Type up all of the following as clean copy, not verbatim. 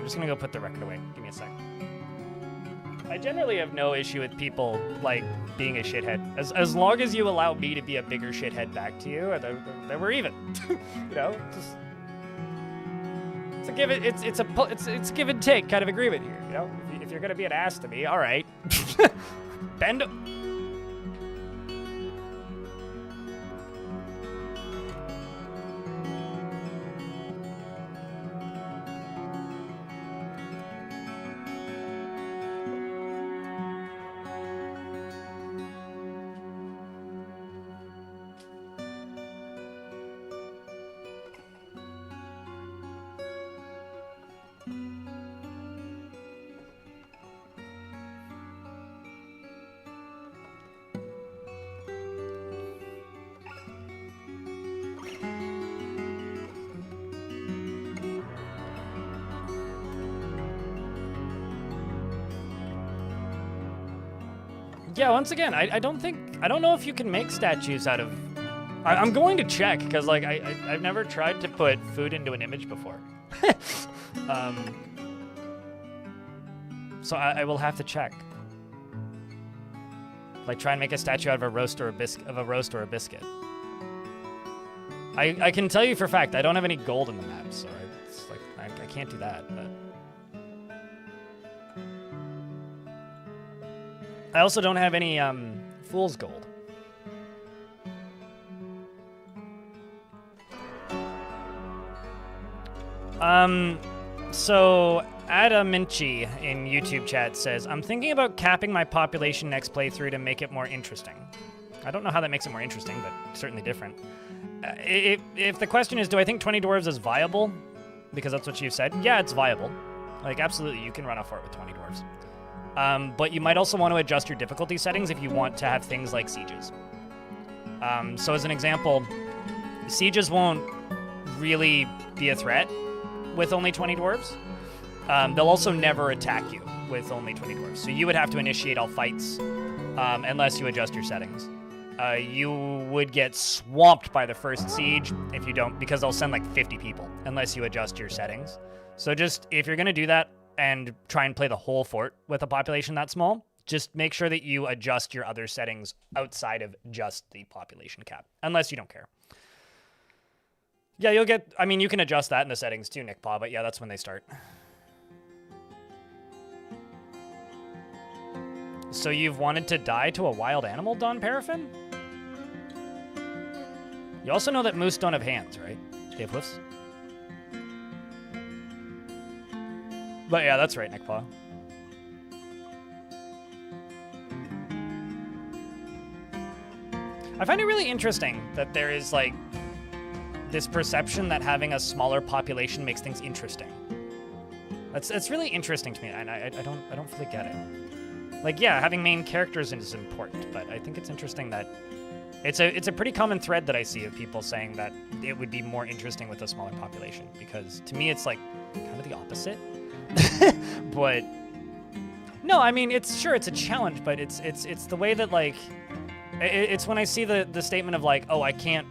just gonna go put the record away. Give me a sec. I generally have no issue with people, like, being a shithead. As long as you allow me to be a bigger shithead back to you, then we're even. You know? Just... It's a give it, it's give and take kind of agreement here, you know? If you're gonna be an ass to me, alright. Bend... Yeah, once again, I don't know if you can make statues out of... I'm going to check, because, like, I've never tried to put food into an image before. So I will have to check. Like, try and make a statue out of a roast or a biscuit. I can tell you for a fact, I don't have any gold in the map, so it's like, I can't do that, but... I also don't have any fool's gold. So Adaminchi in YouTube chat says, I'm thinking about capping my population next playthrough to make it more interesting. I don't know how that makes it more interesting, but certainly different. If the question is, do I think 20 dwarves is viable? Because that's what you said. Yeah, it's viable. Like, absolutely, you can run a fort with 20 dwarves. But you might also want to adjust your difficulty settings if you want to have things like sieges. So as an example, sieges won't really be a threat with only 20 dwarves. They'll also never attack you with only 20 dwarves. So you would have to initiate all fights unless you adjust your settings. You would get swamped by the first siege if you don't, because they'll send like 50 people unless you adjust your settings. So just, if you're going to do that, and try and play the whole fort with a population that small, just make sure that you adjust your other settings outside of just the population cap, unless you don't care. Yeah, you'll get, I mean, you can adjust that in the settings too, Nick Paw, but yeah, that's when they start. So you've wanted to die to a wild animal, Don Paraffin? You also know that moose don't have hands, right? They have hoofs? But yeah, that's right, Nick Paw. I find it really interesting that there is, like, this perception that having a smaller population makes things interesting. That's really interesting to me, and I don't fully get it. Like, yeah, having main characters is important, but I think it's interesting that it's a pretty common thread that I see of people saying that it would be more interesting with a smaller population, because to me it's like kind of the opposite. But no, I mean, it's a challenge, but it's the way that, like, it's when I see the statement of like, oh, I can't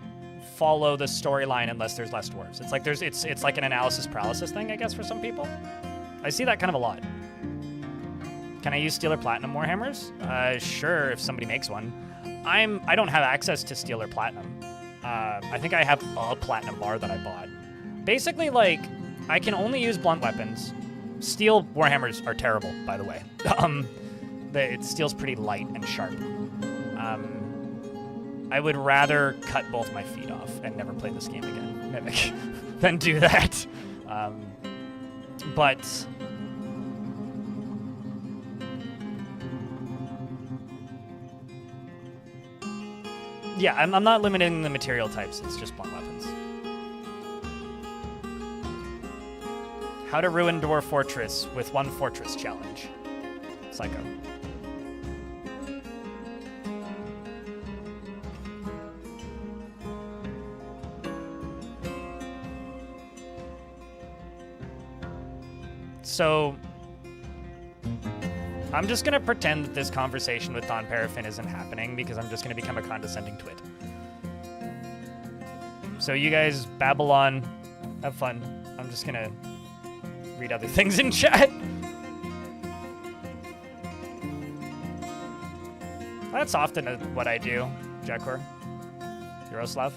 follow the storyline unless there's less dwarves. It's like it's like an analysis paralysis thing, I guess, for some people. I see that kind of a lot. Can I use Steel or Platinum Warhammers? Sure, if somebody makes one. I don't have access to Steel or Platinum. I think I have a Platinum bar that I bought. Basically, like, I can only use blunt weapons. Steel Warhammers are terrible, by the way. Steel's pretty light and sharp. I would rather cut both my feet off and never play this game again, Mimic, than do that. But... yeah, I'm not limiting the material types, it's just blunt weapons. How to ruin Dwarf Fortress with one fortress challenge. Psycho. So, I'm just gonna pretend that this conversation with Don Paraffin isn't happening because I'm just gonna become a condescending twit. So you guys babble on, have fun. I'm just gonna read other things in chat. That's often what I do, Jekor. Yaroslav.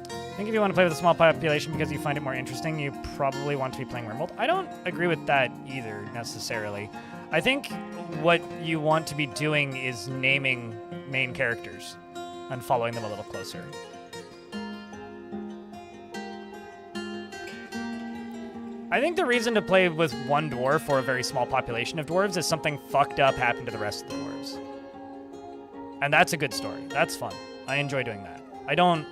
I think if you want to play with a small population because you find it more interesting, you probably want to be playing Rimworld. I don't agree with that either, necessarily. I think what you want to be doing is naming main characters and following them a little closer. I think the reason to play with one dwarf or a very small population of dwarves is something fucked up happened to the rest of the dwarves. And that's a good story. That's fun. I enjoy doing that. I don't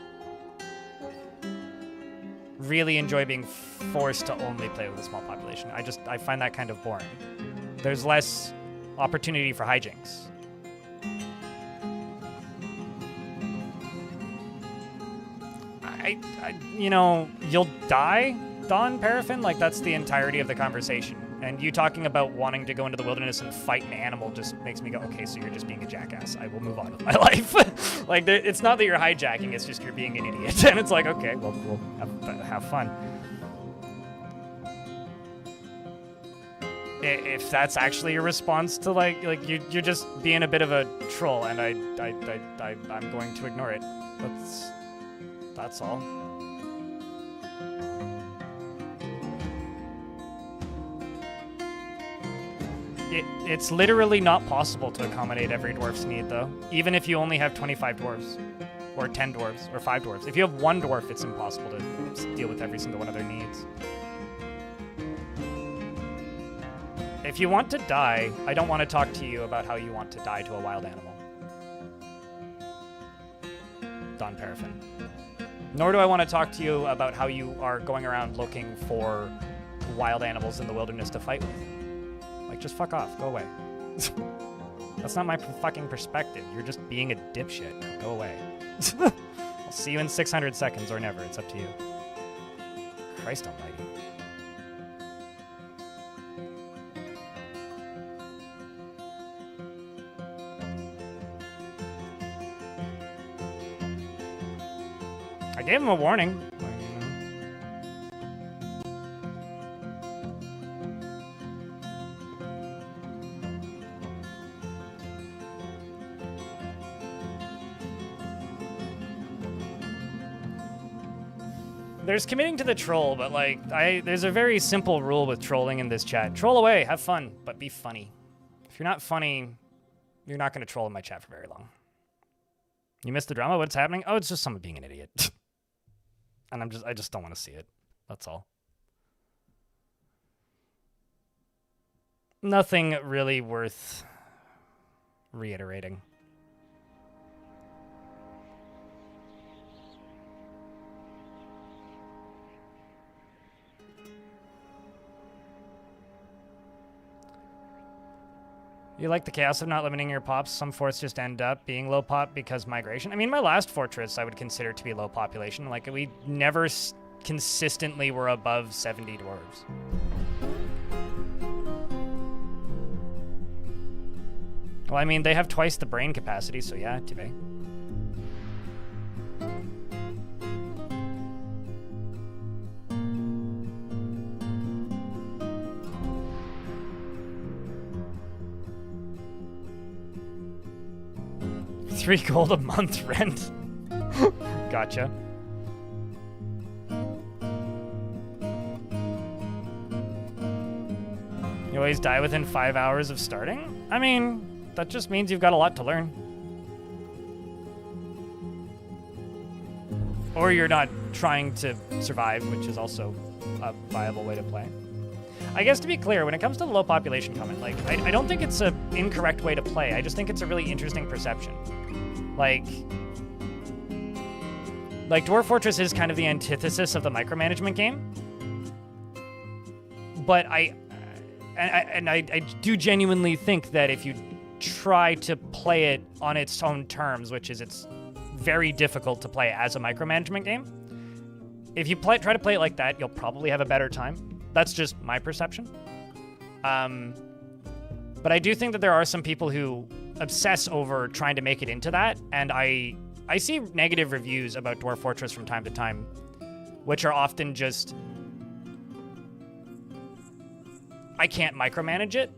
really enjoy being forced to only play with a small population. I find that kind of boring. There's less opportunity for hijinks. You know, you'll die, Don Paraffin? Like, that's the entirety of the conversation. And you talking about wanting to go into the wilderness and fight an animal just makes me go, okay, so you're just being a jackass. I will move on with my life. Like, it's not that you're hijacking, it's just you're being an idiot. And it's like, okay, well, we'll have fun. If that's actually your response to, like you're just being a bit of a troll, and I'm going to ignore it. That's all. It's literally not possible to accommodate every dwarf's need, though. Even if you only have 25 dwarves, or 10 dwarves, or 5 dwarves. If you have one dwarf, it's impossible to deal with every single one of their needs. If you want to die, I don't want to talk to you about how you want to die to a wild animal. Don Paraffin. Nor do I want to talk to you about how you are going around looking for wild animals in the wilderness to fight with. Like, just fuck off. Go away. That's not my fucking perspective. You're just being a dipshit. Go away. I'll see you in 600 seconds or never. It's up to you. Christ almighty. I gave him a warning. There's committing to the troll, but like, there's a very simple rule with trolling in this chat. Troll away, have fun, but be funny. If you're not funny, you're not going to troll in my chat for very long. You missed the drama? What's happening? Oh, it's just someone being an idiot. And I just don't want to see it. That's all. Nothing really worth reiterating. You like the chaos of not limiting your pops? Some forts just end up being low pop because migration. I mean, my last fortress I would consider to be low population. Like, we never consistently were above 70 dwarves. Well, I mean, they have twice the brain capacity, so yeah, Tibet. $3 gold a month rent. Gotcha. You always die within 5 hours of starting? I mean, that just means you've got a lot to learn. Or you're not trying to survive, which is also a viable way to play. I guess to be clear, when it comes to the low population comment, like, I don't think it's an incorrect way to play. I just think it's a really interesting perception. Like Dwarf Fortress is kind of the antithesis of the micromanagement game. But I do genuinely think that if you try to play it on its own terms, which is it's very difficult to play as a micromanagement game, if you try to play it like that, you'll probably have a better time. That's just my perception. But I do think that there are some people who obsess over trying to make it into that, and I see negative reviews about Dwarf Fortress from time to time, which are often just I can't micromanage it.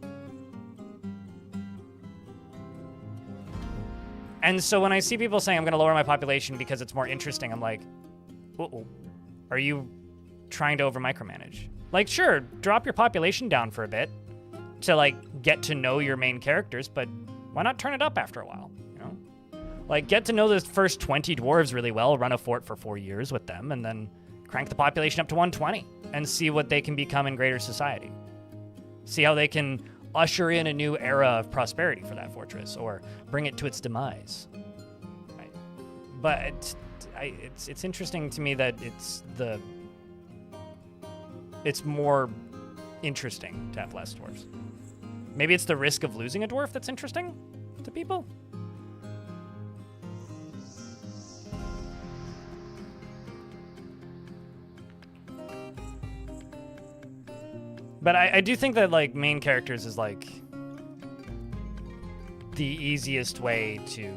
And so when I see people saying I'm going to lower my population because it's more interesting, I'm like, uh-oh, are you trying to over micromanage? Like, sure, drop your population down for a bit to like get to know your main characters, but why not turn it up after a while, you know? Like, get to know the first 20 dwarves really well, run a fort for 4 years with them, and then crank the population up to 120 and see what they can become in greater society. See how they can usher in a new era of prosperity for that fortress, or bring it to its demise. Right? But it's interesting to me that it's more interesting to have less dwarves. Maybe it's the risk of losing a dwarf that's interesting to people. But I do think that like main characters is like the easiest way to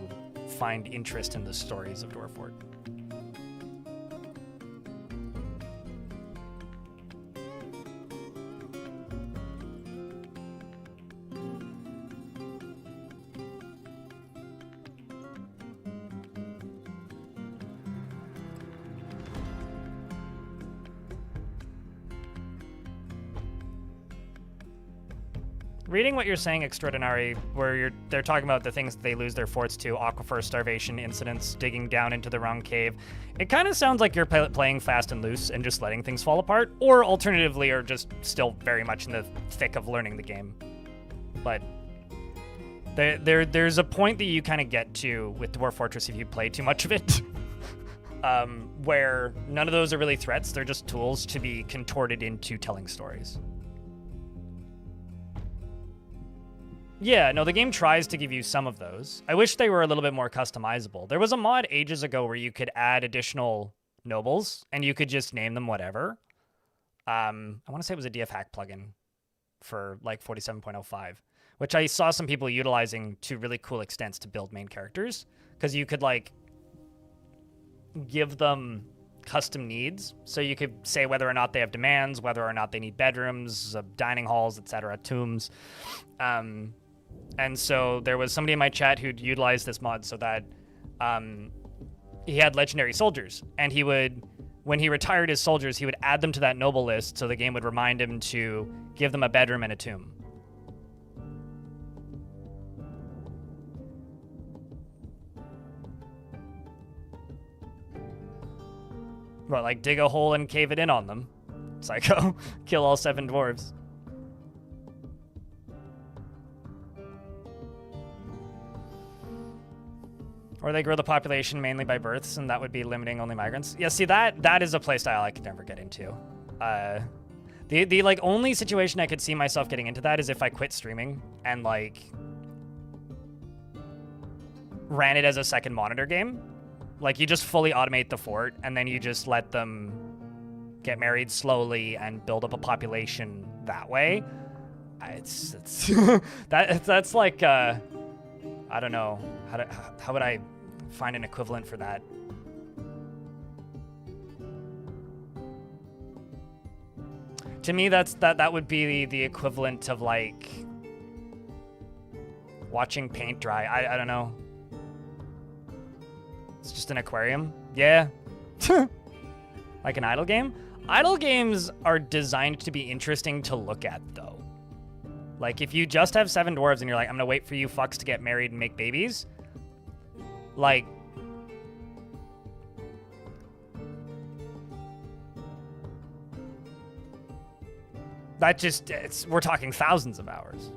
find interest in the stories of Dwarfort. Reading what you're saying, Extraordinary, where they're talking about the things that they lose their forts to, aquifer, starvation, incidents, digging down into the wrong cave, it kind of sounds like you're playing fast and loose and just letting things fall apart, or alternatively are just still very much in the thick of learning the game. But there's a point that you kind of get to with Dwarf Fortress if you play too much of it, where none of those are really threats, they're just tools to be contorted into telling stories. Yeah, no, the game tries to give you some of those. I wish they were a little bit more customizable. There was a mod ages ago where you could add additional nobles, and you could just name them whatever. I want to say it was a DF hack plugin for like 47.05, which I saw some people utilizing to really cool extents to build main characters, because you could like give them custom needs. So you could say whether or not they have demands, whether or not they need bedrooms, dining halls, etc., tombs. And so there was somebody in my chat who'd utilized this mod so that he had legendary soldiers, and he would, when he retired his soldiers, he would add them to that noble list so the game would remind him to give them a bedroom and a tomb. Well, like dig a hole and cave it in on them. Psycho. Kill all 7 dwarves. Or they grow the population mainly by births, and that would be limiting only migrants. Yeah, see, that is a playstyle I could never get into. The like only situation I could see myself getting into that is if I quit streaming and like ran it as a second monitor game. Like you just fully automate the fort, and then you just let them get married slowly and build up a population that way. It's that's like I don't know how would I find an equivalent for that. To me, that would be the equivalent of like watching paint dry. I don't know. It's just an aquarium. Yeah. Like an idle game. Idle games are designed to be interesting to look at, though. Like, if you just have 7 dwarves and you're like, I'm gonna wait for you fucks to get married and make babies, like, that just, we're talking thousands of hours.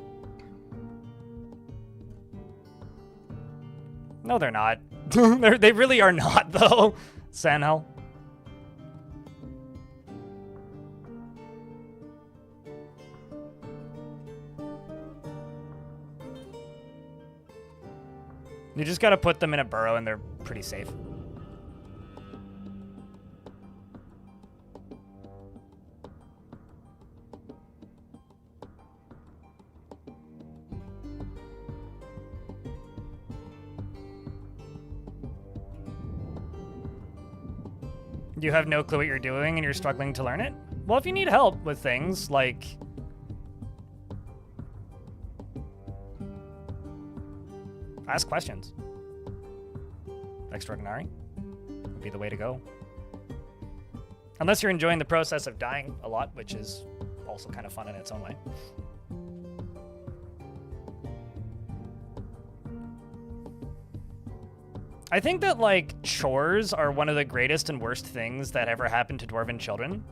No, they're not. They really are not, though. Sanhel. You just gotta put them in a burrow and they're pretty safe. You have no clue what you're doing and you're struggling to learn it? Well, if you need help with things, like, Ask questions. Extraordinary would be the way to go. Unless you're enjoying the process of dying a lot, which is also kind of fun in its own way. I think that, like, chores are one of the greatest and worst things that ever happened to dwarven children,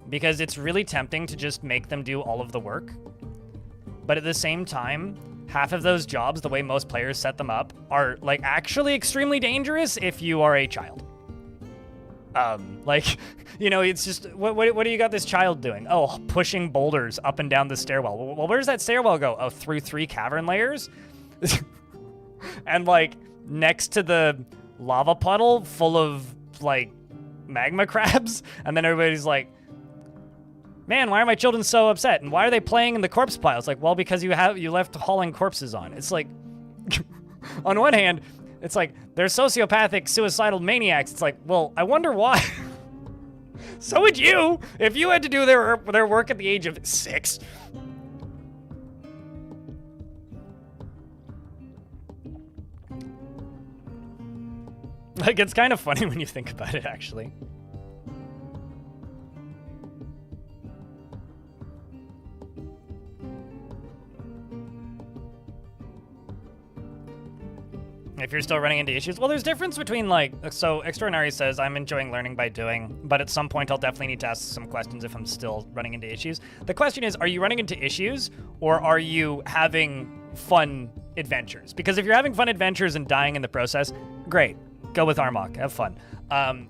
because it's really tempting to just make them do all of the work. But at the same time, half of those jobs, the way most players set them up, are, like, actually extremely dangerous if you are a child. Like, you know, it's just, what do you got this child doing? Oh, pushing boulders up and down the stairwell. Well, where does that stairwell go? Oh, through 3 cavern layers? And, like, next to the lava puddle full of, like, magma crabs? And then everybody's like, man, why are my children so upset? And why are they playing in the corpse pile? It's like, well, because you left hauling corpses on. It's like, on one hand, it's like, they're sociopathic, suicidal maniacs. It's like, well, I wonder why. So would you, if you had to do their work at the age of 6. Like, it's kind of funny when you think about it, actually. If you're still running into issues, well, there's difference between, like, so Extraordinary says, I'm enjoying learning by doing, but at some point I'll definitely need to ask some questions if I'm still running into issues. The question is, are you running into issues, or are you having fun adventures? Because if you're having fun adventures and dying in the process, great. Go with Armok, have fun.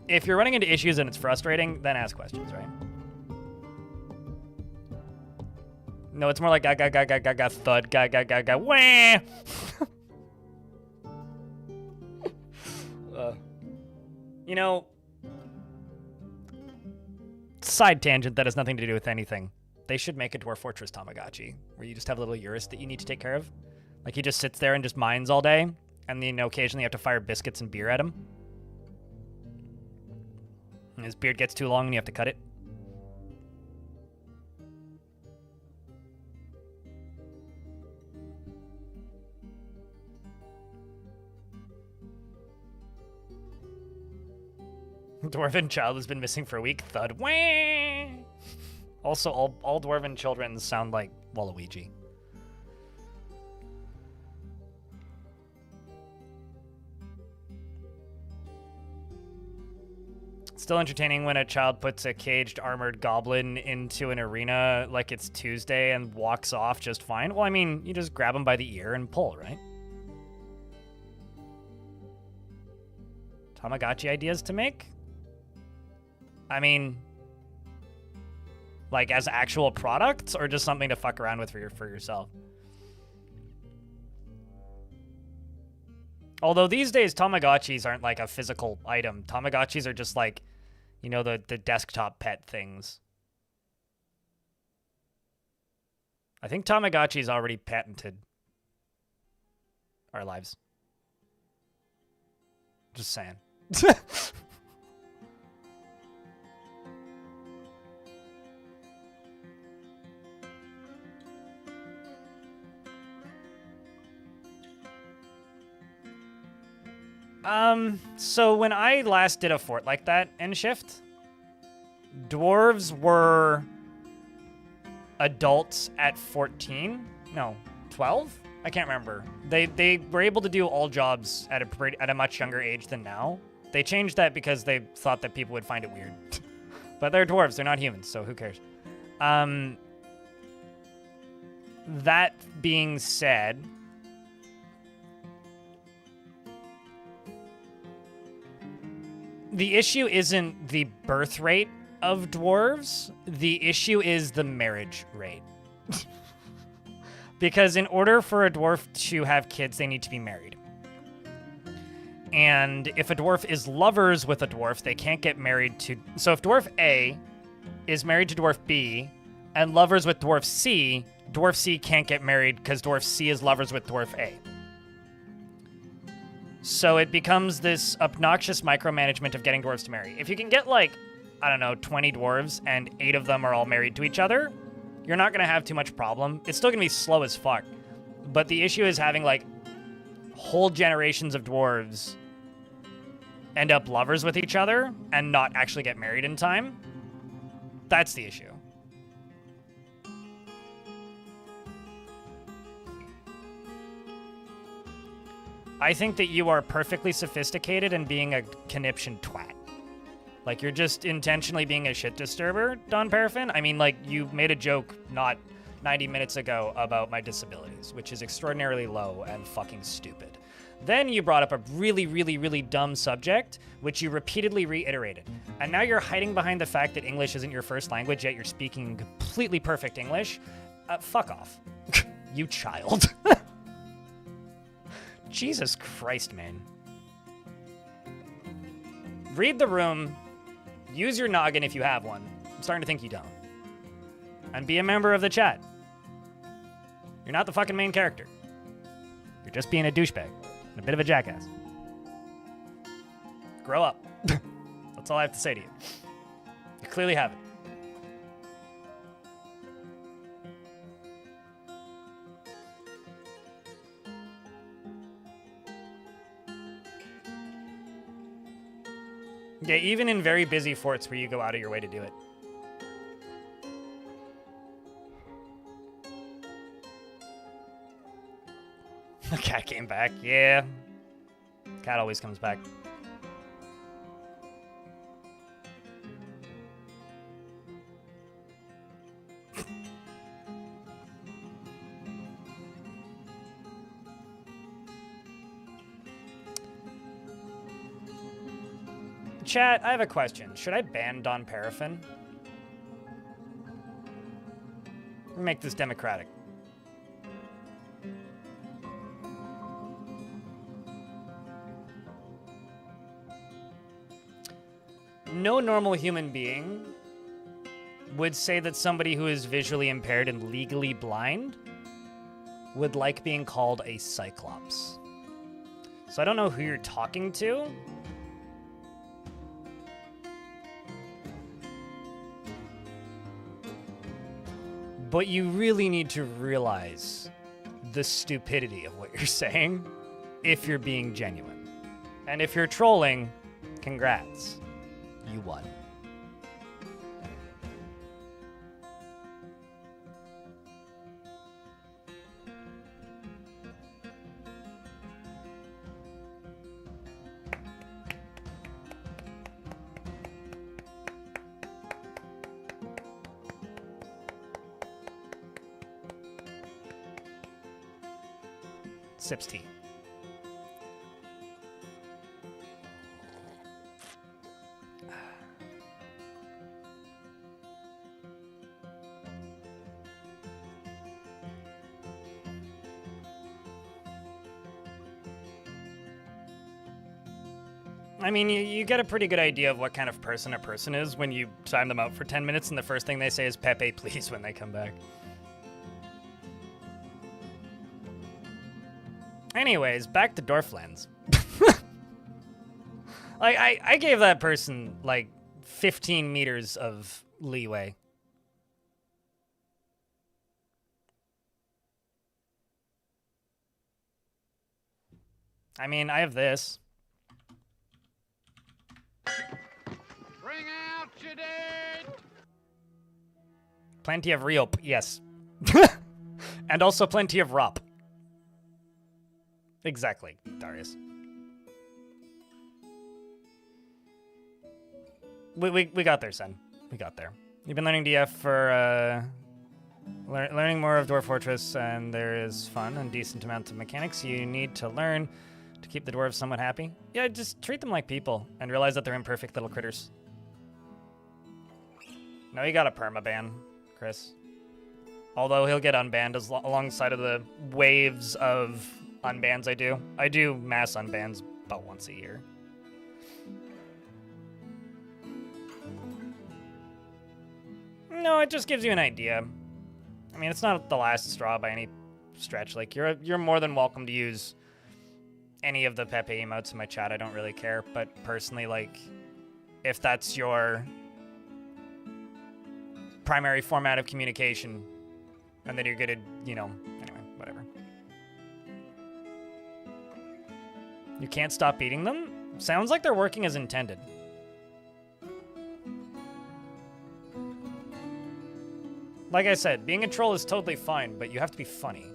If you're running into issues and it's frustrating, then ask questions, right? No, it's more like ga thud, ga wah. You know, side tangent that has nothing to do with anything. They should make a Dwarf Fortress Tamagotchi, where you just have a little Eurus that you need to take care of. Like, he just sits there and just mines all day, and then, you know, occasionally you have to fire biscuits and beer at him. And his beard gets too long and you have to cut it. Dwarven child has been missing for a week. Thud. Wah! Also, all dwarven children sound like Waluigi. Still entertaining when a child puts a caged armored goblin into an arena like it's Tuesday and walks off just fine. Well, I mean, you just grab him by the ear and pull, right? Tamagotchi ideas to make? I mean, like as actual products, or just something to fuck around with for yourself? Although these days Tamagotchis aren't like a physical item. Tamagotchis are just like, you know, the desktop pet things. I think Tamagotchi's already patented our lives. Just saying. So when I last did a fort like that in Shift, dwarves were adults at 14? No, 12? I can't remember. They were able to do all jobs at a much younger age than now. They changed that because they thought that people would find it weird. But they're dwarves, they're not humans, so who cares? That being said, the issue isn't the birth rate of dwarves. The issue is the marriage rate. Because in order for a dwarf to have kids, they need to be married. And if a dwarf is lovers with a dwarf, they can't get married to... So if dwarf A is married to dwarf B and lovers with dwarf C can't get married because dwarf C is lovers with dwarf A. So it becomes this obnoxious micromanagement of getting dwarves to marry. If you can get, like, I don't know, 20 dwarves and 8 of them are all married to each other, you're not going to have too much problem. It's still going to be slow as fuck. But the issue is having, like, whole generations of dwarves end up lovers with each other and not actually get married in time. That's the issue. I think that you are perfectly sophisticated and being a conniption twat. Like, you're just intentionally being a shit disturber, Don Paraffin. I mean, like, you made a joke not 90 minutes ago about my disabilities, which is extraordinarily low and fucking stupid. Then you brought up a really, really, really dumb subject, which you repeatedly reiterated. And now you're hiding behind the fact that English isn't your first language, yet you're speaking completely perfect English. Fuck off. You child. Jesus Christ, man. Read the room. Use your noggin if you have one. I'm starting to think you don't. And be a member of the chat. You're not the fucking main character. You're just being a douchebag and a bit of a jackass. Grow up. That's all I have to say to you. You clearly haven't. Yeah, even in very busy forts where you go out of your way to do it. The cat came back. Yeah. Cat always comes back. Chat, I have a question. Should I ban Don Paraffin? Make this democratic. No normal human being would say that somebody who is visually impaired and legally blind would like being called a cyclops. So I don't know who you're talking to. But you really need to realize the stupidity of what you're saying if you're being genuine. And if you're trolling, congrats. You won. Sips tea. I mean, you get a pretty good idea of what kind of person a person is when you time them out for 10 minutes and the first thing they say is Pepe, please, when they come back. Anyways, back to Dwarflands. Like, I gave that person, like, 15 meters of leeway. I mean, I have this. Bring out your dead! Plenty of Reop, yes. And also plenty of Rop. Exactly, Darius. We got there, son. We got there. You've been learning DF for learning more of Dwarf Fortress, and there is fun and decent amount of mechanics you need to learn to keep the dwarves somewhat happy. Yeah, just treat them like people and realize that they're imperfect little critters. No, he got a permaban, Chris. Although he'll get unbanned alongside of the waves of unbans I do. I do mass unbans about once a year. No, it just gives you an idea. I mean, it's not the last straw by any stretch. Like, you're more than welcome to use any of the Pepe emotes in my chat. I don't really care. But personally, like, if that's your primary format of communication, and then you're good at, you know, anyway, whatever. You can't stop beating them? Sounds like they're working as intended. Like I said, being a troll is totally fine, but you have to be funny.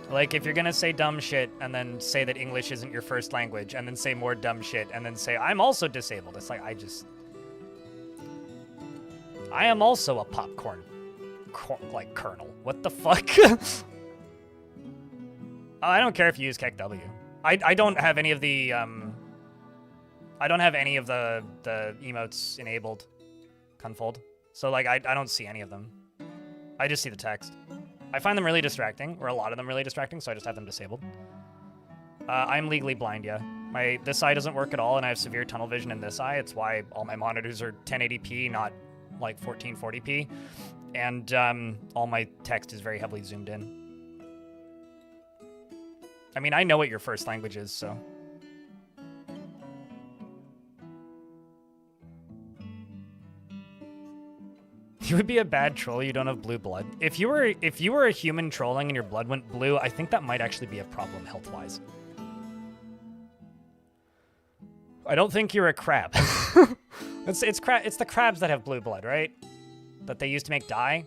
Like, if you're gonna say dumb shit and then say that English isn't your first language and then say more dumb shit and then say, I'm also disabled. It's like, I am also a popcorn, kernel. What the fuck? I don't care if you use KEKW. I don't have any of the, I don't have any of the emotes enabled, Cunfold. So, like, I don't see any of them. I just see the text. I find them really distracting, or a lot of them really distracting, so I just have them disabled. I'm legally blind, yeah. This eye doesn't work at all, and I have severe tunnel vision in this eye. It's why all my monitors are 1080p, not like 1440p. And all my text is very heavily zoomed in. I mean, I know what your first language is, so... You would be a bad troll, you don't have blue blood. If you were a human trolling and your blood went blue, I think that might actually be a problem health-wise. I don't think you're a crab. It's the crabs that have blue blood, right? That they use to make dye.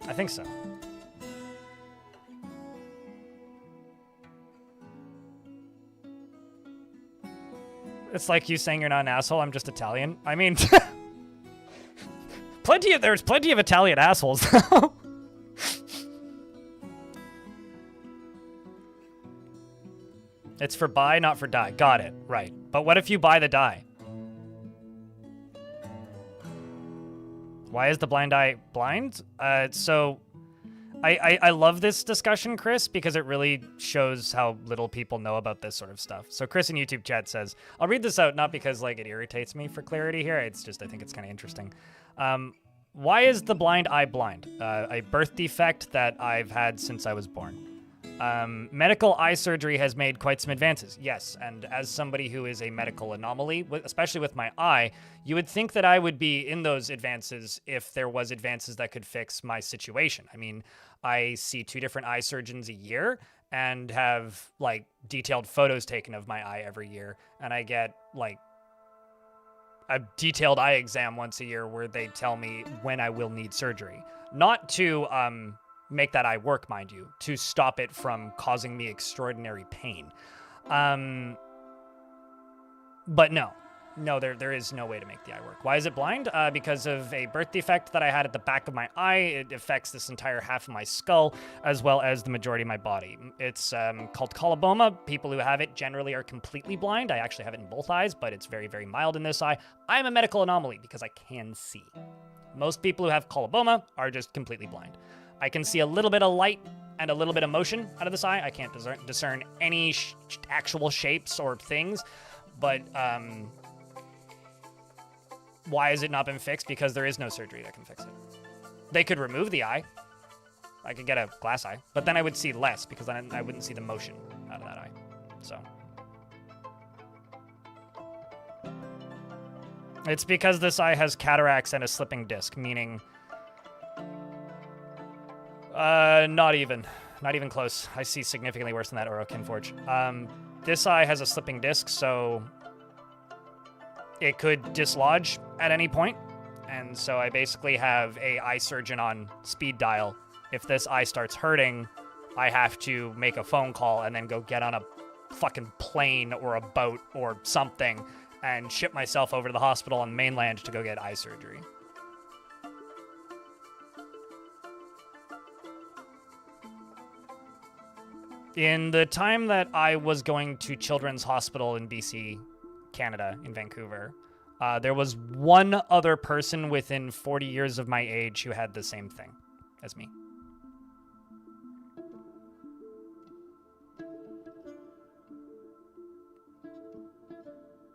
I think so. It's like you saying you're not an asshole, I'm just Italian. I mean, there's plenty of Italian assholes, though. It's for buy, not for die. Got it. Right. But what if you buy the die? Why is the blind eye blind? So I love this discussion, Chris, because it really shows how little people know about this sort of stuff. So Chris in YouTube chat says, I'll read this out, not because like it irritates me for clarity here. It's just, I think it's kind of interesting. Why is the blind eye blind? A birth defect that I've had since I was born. Medical eye surgery has made quite some advances. Yes, and as somebody who is a medical anomaly, especially with my eye, you would think that I would be in those advances if there was advances that could fix my situation. I mean, I see 2 different eye surgeons a year and have like detailed photos taken of my eye every year, and I get like a detailed eye exam once a year where they tell me when I will need surgery. Not to make that eye work, mind you, to stop it from causing me extraordinary pain. But no, there is no way to make the eye work. Why is it blind? Because of a birth defect that I had at the back of my eye. It affects this entire half of my skull, as well as the majority of my body. It's called coloboma. People who have it generally are completely blind. I actually have it in both eyes, but it's very, very mild in this eye. I'm a medical anomaly because I can see. Most people who have coloboma are just completely blind. I can see a little bit of light and a little bit of motion out of this eye. I can't discern any actual shapes or things, but why has it not been fixed? Because there is no surgery that can fix it. They could remove the eye. I could get a glass eye, but then I would see less because then I wouldn't see the motion out of that eye. So it's because this eye has cataracts and a slipping disc, meaning not even close. I see significantly worse than that Oro Kinforge. This eye has a slipping disc, so it could dislodge at any point. And so I basically have a eye surgeon on speed dial. If this eye starts hurting, I have to make a phone call and then go get on a fucking plane or a boat or something and ship myself over to the hospital on the mainland to go get eye surgery. In the time that I was going to Children's Hospital in BC, Canada, in Vancouver, there was one other person within 40 years of my age who had the same thing as me.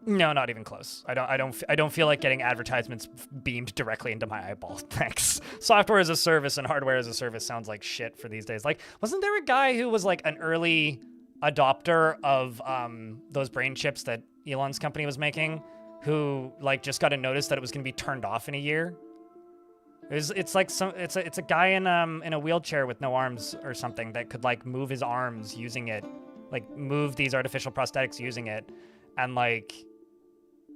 No, not even close. I don't feel like getting advertisements beamed directly into my eyeball. Thanks. Software as a service and hardware as a service sounds like shit for these days. Like, wasn't there a guy who was like an early adopter of those brain chips that Elon's company was making, who like just got a notice that it was going to be turned off in a year. It's a guy in a wheelchair with no arms or something that could like move his arms using it, like move these artificial prosthetics using it, and like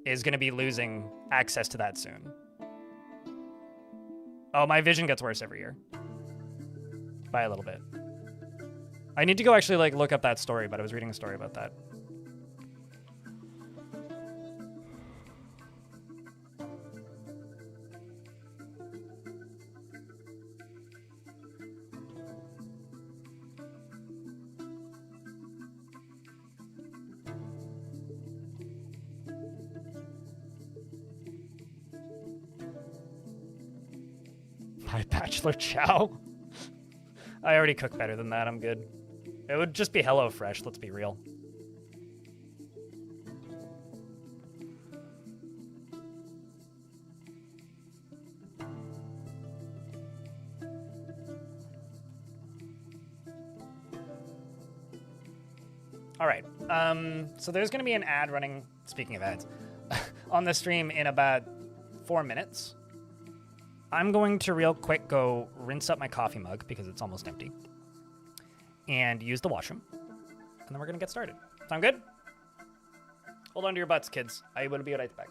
is going to be losing access to that soon. Oh, my vision gets worse every year. By a little bit. I need to go actually like look up that story, but I was reading a story about that. My bachelor chow? I already cook better than that, I'm good. It would just be HelloFresh, let's be real. All right, so there's gonna be an ad running, speaking of ads, on the stream in about 4 minutes. I'm going to real quick go rinse up my coffee mug because it's almost empty and use the washroom, and then we're gonna get started. Sound good? Hold on to your butts, kids. I will be right back.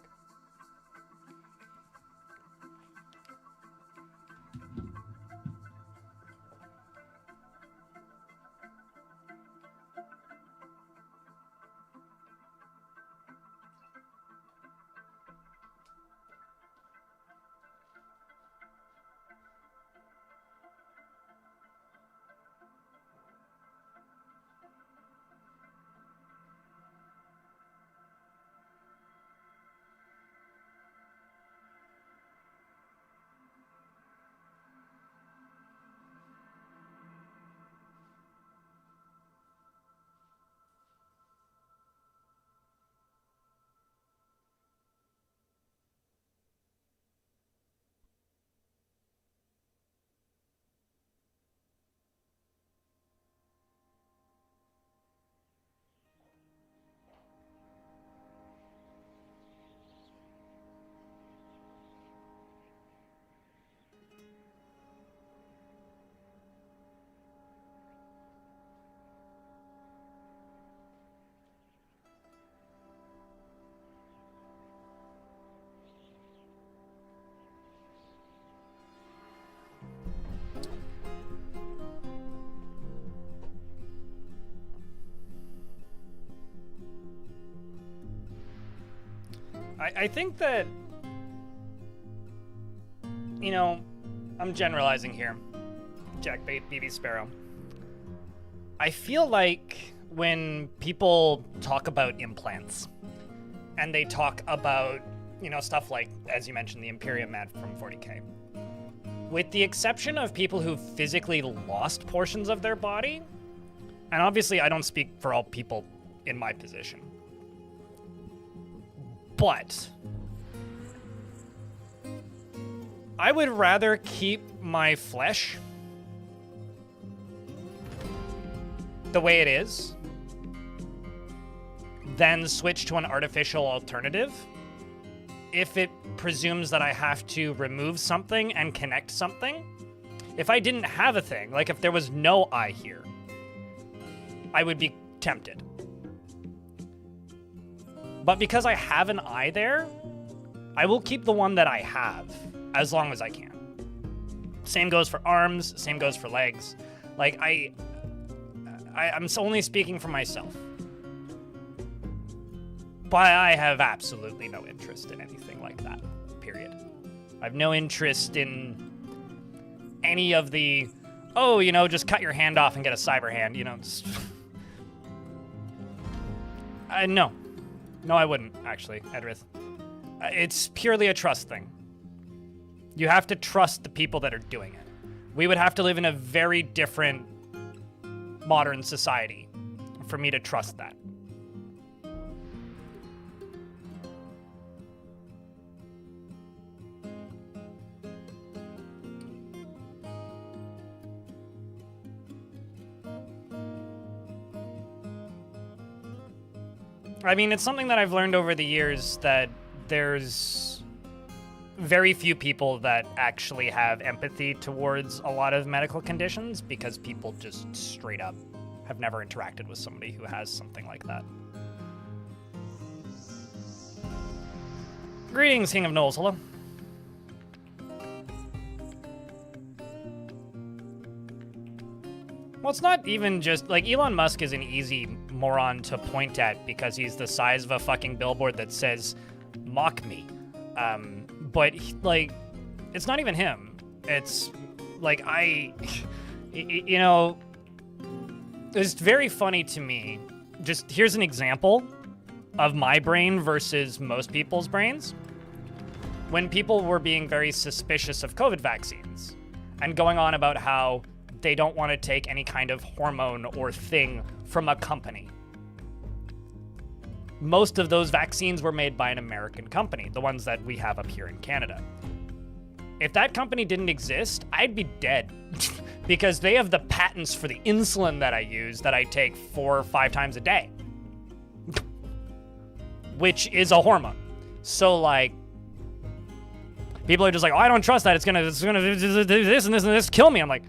I think that, you know, I'm generalizing here, Jackbait, BB Sparrow. I feel like when people talk about implants and they talk about, you know, stuff like, as you mentioned, the Imperium Mad from 40K, with the exception of people who physically lost portions of their body, and obviously I don't speak for all people in my position, but I would rather keep my flesh the way it is than switch to an artificial alternative if it presumes that I have to remove something and connect something. If I didn't have a thing, like if there was no eye here, I would be tempted. But because I have an eye there, I will keep the one that I have as long as I can. Same goes for arms, same goes for legs. Like, I'm only speaking for myself. But I have absolutely no interest in anything like that, period. I have no interest in any of the, oh, you know, just cut your hand off and get a cyber hand, you know. Just... No. No, I wouldn't, actually, Edrith. It's purely a trust thing. You have to trust the people that are doing it. We would have to live in a very different modern society for me to trust that. I mean, it's something that I've learned over the years that there's very few people that actually have empathy towards a lot of medical conditions because people just straight up have never interacted with somebody who has something like that. Greetings, King of Knowles. Hello. Well, it's not even just, like, Elon Musk is an easy moron to point at because he's the size of a fucking billboard that says, mock me. But, like, it's not even him. It's, like, you know, it's very funny to me. Just, here's an example of my brain versus most people's brains. When people were being very suspicious of COVID vaccines and going on about how they don't want to take any kind of hormone or thing from a company. Most of those vaccines were made by an American company, the ones that we have up here in Canada. If that company didn't exist, I'd be dead because they have the patents for the insulin that I use that I take 4 or 5 times a day, which is a hormone. So, like, people are just like, oh, I don't trust that. It's gonna do this and this and this, kill me. I'm like,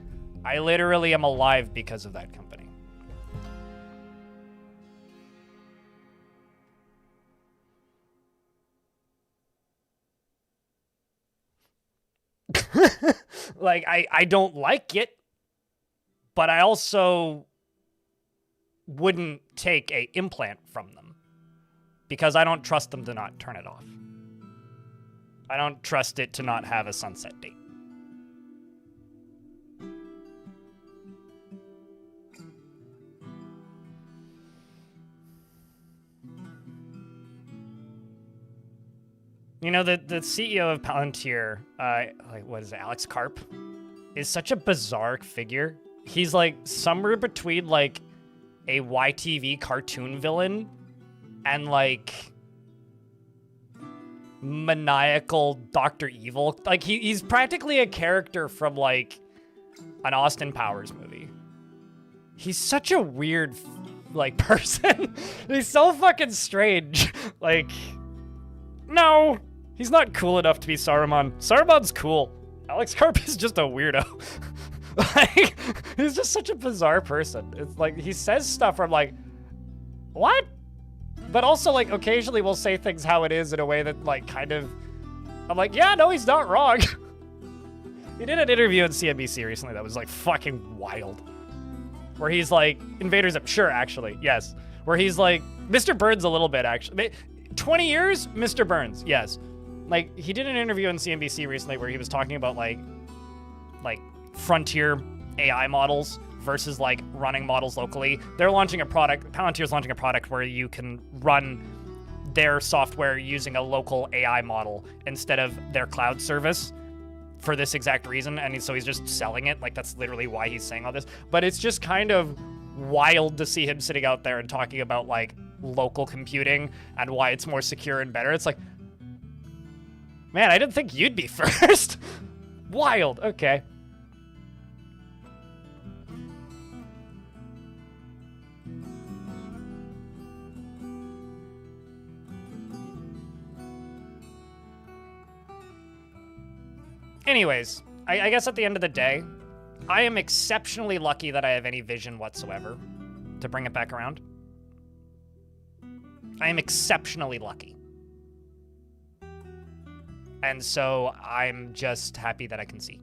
I literally am alive because of that company. Like, I don't like it, but I also wouldn't take a implant from them because I don't trust them to not turn it off. I don't trust it to not have a sunset date. You know, the CEO of Palantir, like, what is it, Alex Karp, is such a bizarre figure. He's, like, somewhere between, like, a YTV cartoon villain and, like, maniacal Dr. Evil. Like, he's practically a character from, like, an Austin Powers movie. He's such a weird, like, person. He's so fucking strange. Like, no, he's not cool enough to be Saruman. Saruman's cool. Alex Karp is just a weirdo. Like, he's just such a bizarre person. It's like, he says stuff where I'm like, what? But also, like, occasionally we'll say things how it is in a way that, like, kind of, I'm like, yeah, no, he's not wrong. He did an interview on CNBC recently that was, like, fucking wild. Where he's like, Invaders Zim, sure, actually, yes. Where he's like, Mr. Burns a little bit, actually. 20 years, Mr. Burns, yes. Like, he did an interview on CNBC recently where he was talking about, like frontier AI models versus, like, running models locally. They're launching a product, Palantir's launching a product where you can run their software using a local AI model instead of their cloud service for this exact reason. And so he's just selling it. Like, that's literally why he's saying all this. But it's just kind of wild to see him sitting out there and talking about, like, local computing and why it's more secure and better. It's like, man, I didn't think you'd be first. Wild. Okay. Anyways, I guess at the end of the day, I am exceptionally lucky that I have any vision whatsoever, to bring it back around. I am exceptionally lucky. And so I'm just happy that I can see.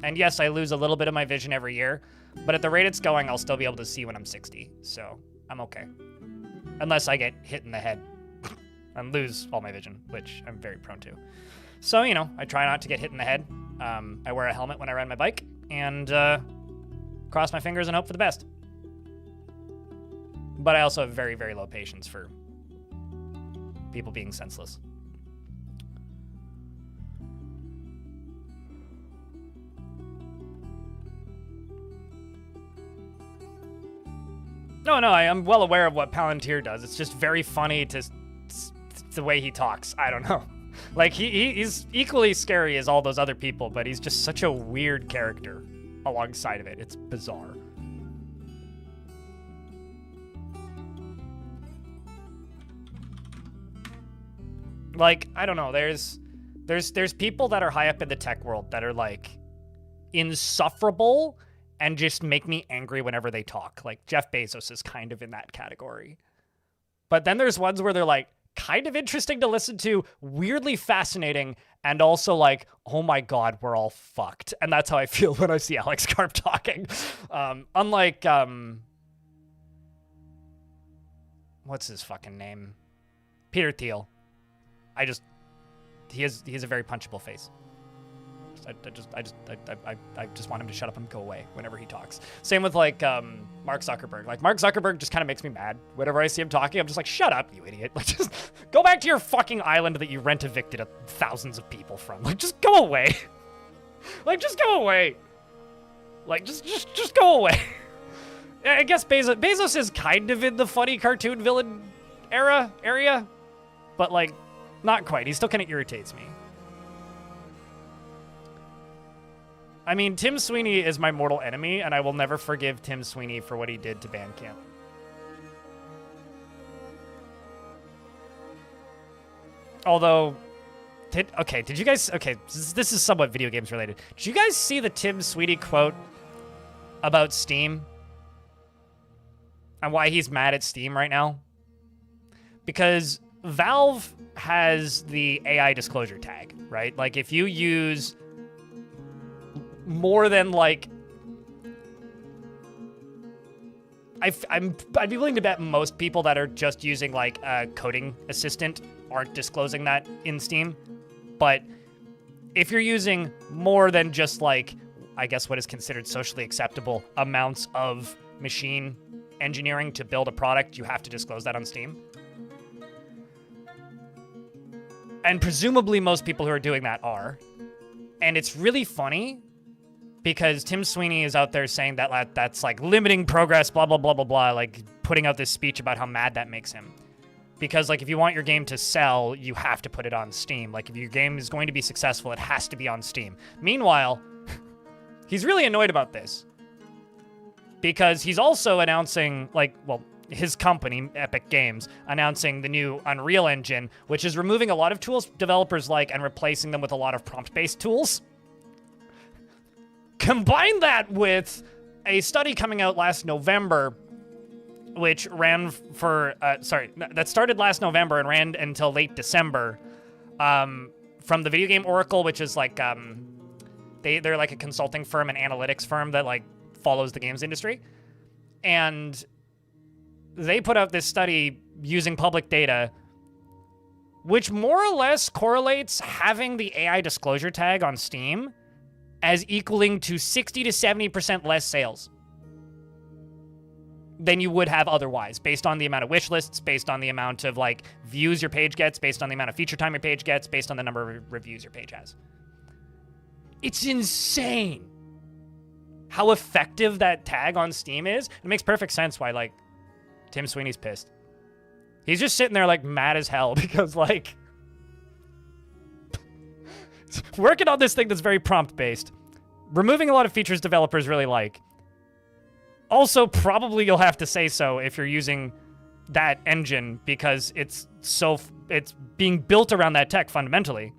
And yes, I lose a little bit of my vision every year, but at the rate it's going, I'll still be able to see when I'm 60. So I'm okay. Unless I get hit in the head and lose all my vision, which I'm very prone to. So, you know, I try not to get hit in the head. I wear a helmet when I ride my bike and cross my fingers and hope for the best. But I also have very, very low patience for people being senseless. No, I am well aware of what Palantir does. It's just very funny to the way he talks. I don't know. Like, he's equally scary as all those other people, but he's just such a weird character alongside of it. It's bizarre. Like, I don't know, there's people that are high up in the tech world that are like insufferable and just make me angry whenever they talk. Like Jeff Bezos is kind of in that category. But then there's ones where they're like kind of interesting to listen to, weirdly fascinating, and also like, oh my god, we're all fucked. And that's how I feel when I see Alex Karp talking. Unlike what's his fucking name? Peter Thiel. He has a very punchable face. I just want him to shut up and go away whenever he talks. Same with like Mark Zuckerberg. Like Mark Zuckerberg just kind of makes me mad whenever I see him talking. I'm just like, shut up, you idiot! Like just go back to your fucking island that you rent evicted thousands of people from. Like just go away. Like just go away. Like just go away. I guess Bezos is kind of in the funny cartoon villain area, but like not quite. He still kind of irritates me. I mean, Tim Sweeney is my mortal enemy, and I will never forgive Tim Sweeney for what he did to Bandcamp. Although, did you guys, this is somewhat video games related. Did you guys see the Tim Sweeney quote about Steam? And why he's mad at Steam right now? Because Valve has the AI disclosure tag, right? Like, if you use more than like, I'd be willing to bet most people that are just using like a coding assistant aren't disclosing that in Steam. But if you're using more than just like, I guess what is considered socially acceptable amounts of machine engineering to build a product, you have to disclose that on Steam. And presumably most people who are doing that are. And it's really funny because Tim Sweeney is out there saying that that's like limiting progress, blah, blah, blah, blah, blah, like putting out this speech about how mad that makes him. Because like if you want your game to sell, you have to put it on Steam. Like if your game is going to be successful, it has to be on Steam. Meanwhile, he's really annoyed about this. Because he's also announcing, like, well, his company, Epic Games, announcing the new Unreal Engine, which is removing a lot of tools developers like and replacing them with a lot of prompt-based tools. Combine that with a study coming out last November, which ran for, that started last November and ran until late December, from the Video Game Oracle, which is like, they're like a consulting firm, an analytics firm that like follows the games industry. And they put out this study using public data, which more or less correlates having the AI disclosure tag on Steam as equaling to 60 to 70% less sales than you would have otherwise, based on the amount of wish lists, based on the amount of like views your page gets, based on the amount of feature time your page gets, based on the number of reviews your page has. It's insane how effective that tag on Steam is. It makes perfect sense why like Tim Sweeney's pissed. He's just sitting there like mad as hell because like working on this thing that's very prompt based, removing a lot of features developers really like. Also, probably you'll have to say so if you're using that engine because it's being built around that tech fundamentally.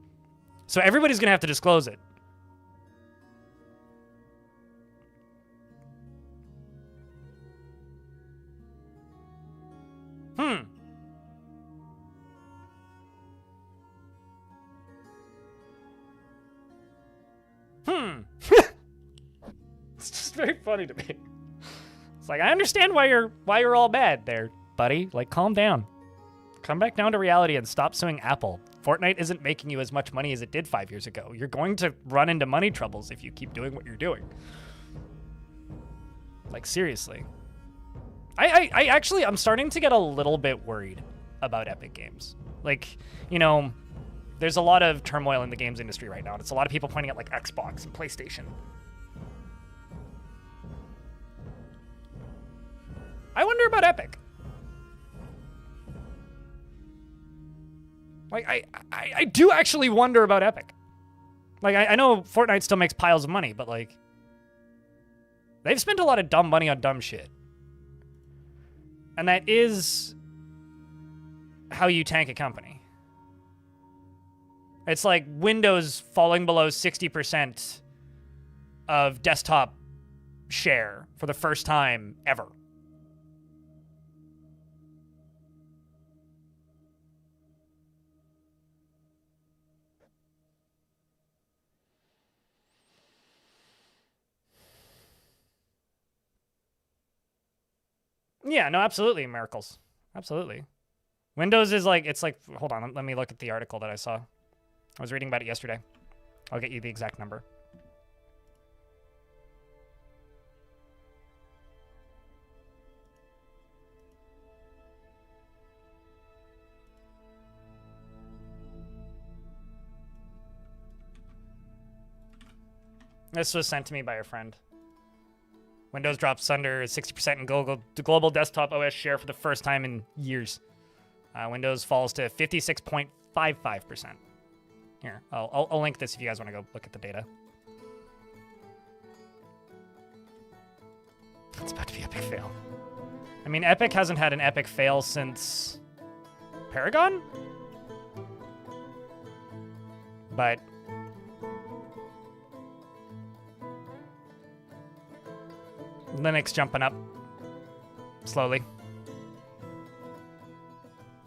So everybody's gonna have to disclose it. It's just very funny to me. It's like, I understand why you're all bad there, buddy. Like, calm down. Come back down to reality and stop suing Apple. Fortnite isn't making you as much money as it did 5 years ago. You're going to run into money troubles if you keep doing what you're doing. Like, seriously. I actually, I'm starting to get a little bit worried about Epic Games. Like, you know, there's a lot of turmoil in the games industry right now, and it's a lot of people pointing at, like, Xbox and PlayStation. I wonder about Epic. Like, I do actually wonder about Epic. Like, I know Fortnite still makes piles of money, but, like, they've spent a lot of dumb money on dumb shit. And that is how you tank a company. It's like Windows falling below 60% of desktop share for the first time ever. Yeah, no, absolutely, miracles. Absolutely. Windows is like, it's like, hold on, let me look at the article that I saw. I was reading about it yesterday. I'll get you the exact number. This was sent to me by a friend. Windows drops under 60% in global desktop OS share for the first time in years. Windows falls to 56.55%. Here, I'll link this if you guys want to go look at the data. It's about to be epic fail. I mean, Epic hasn't had an epic fail since Paragon? But Linux jumping up slowly.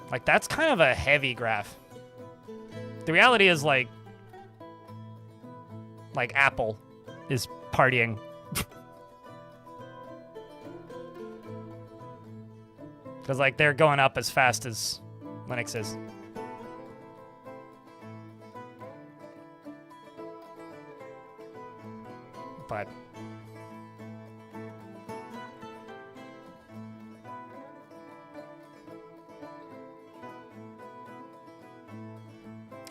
Like, that's kind of a heavy graph. The reality is, like Apple is partying. Because, like, they're going up as fast as Linux is. But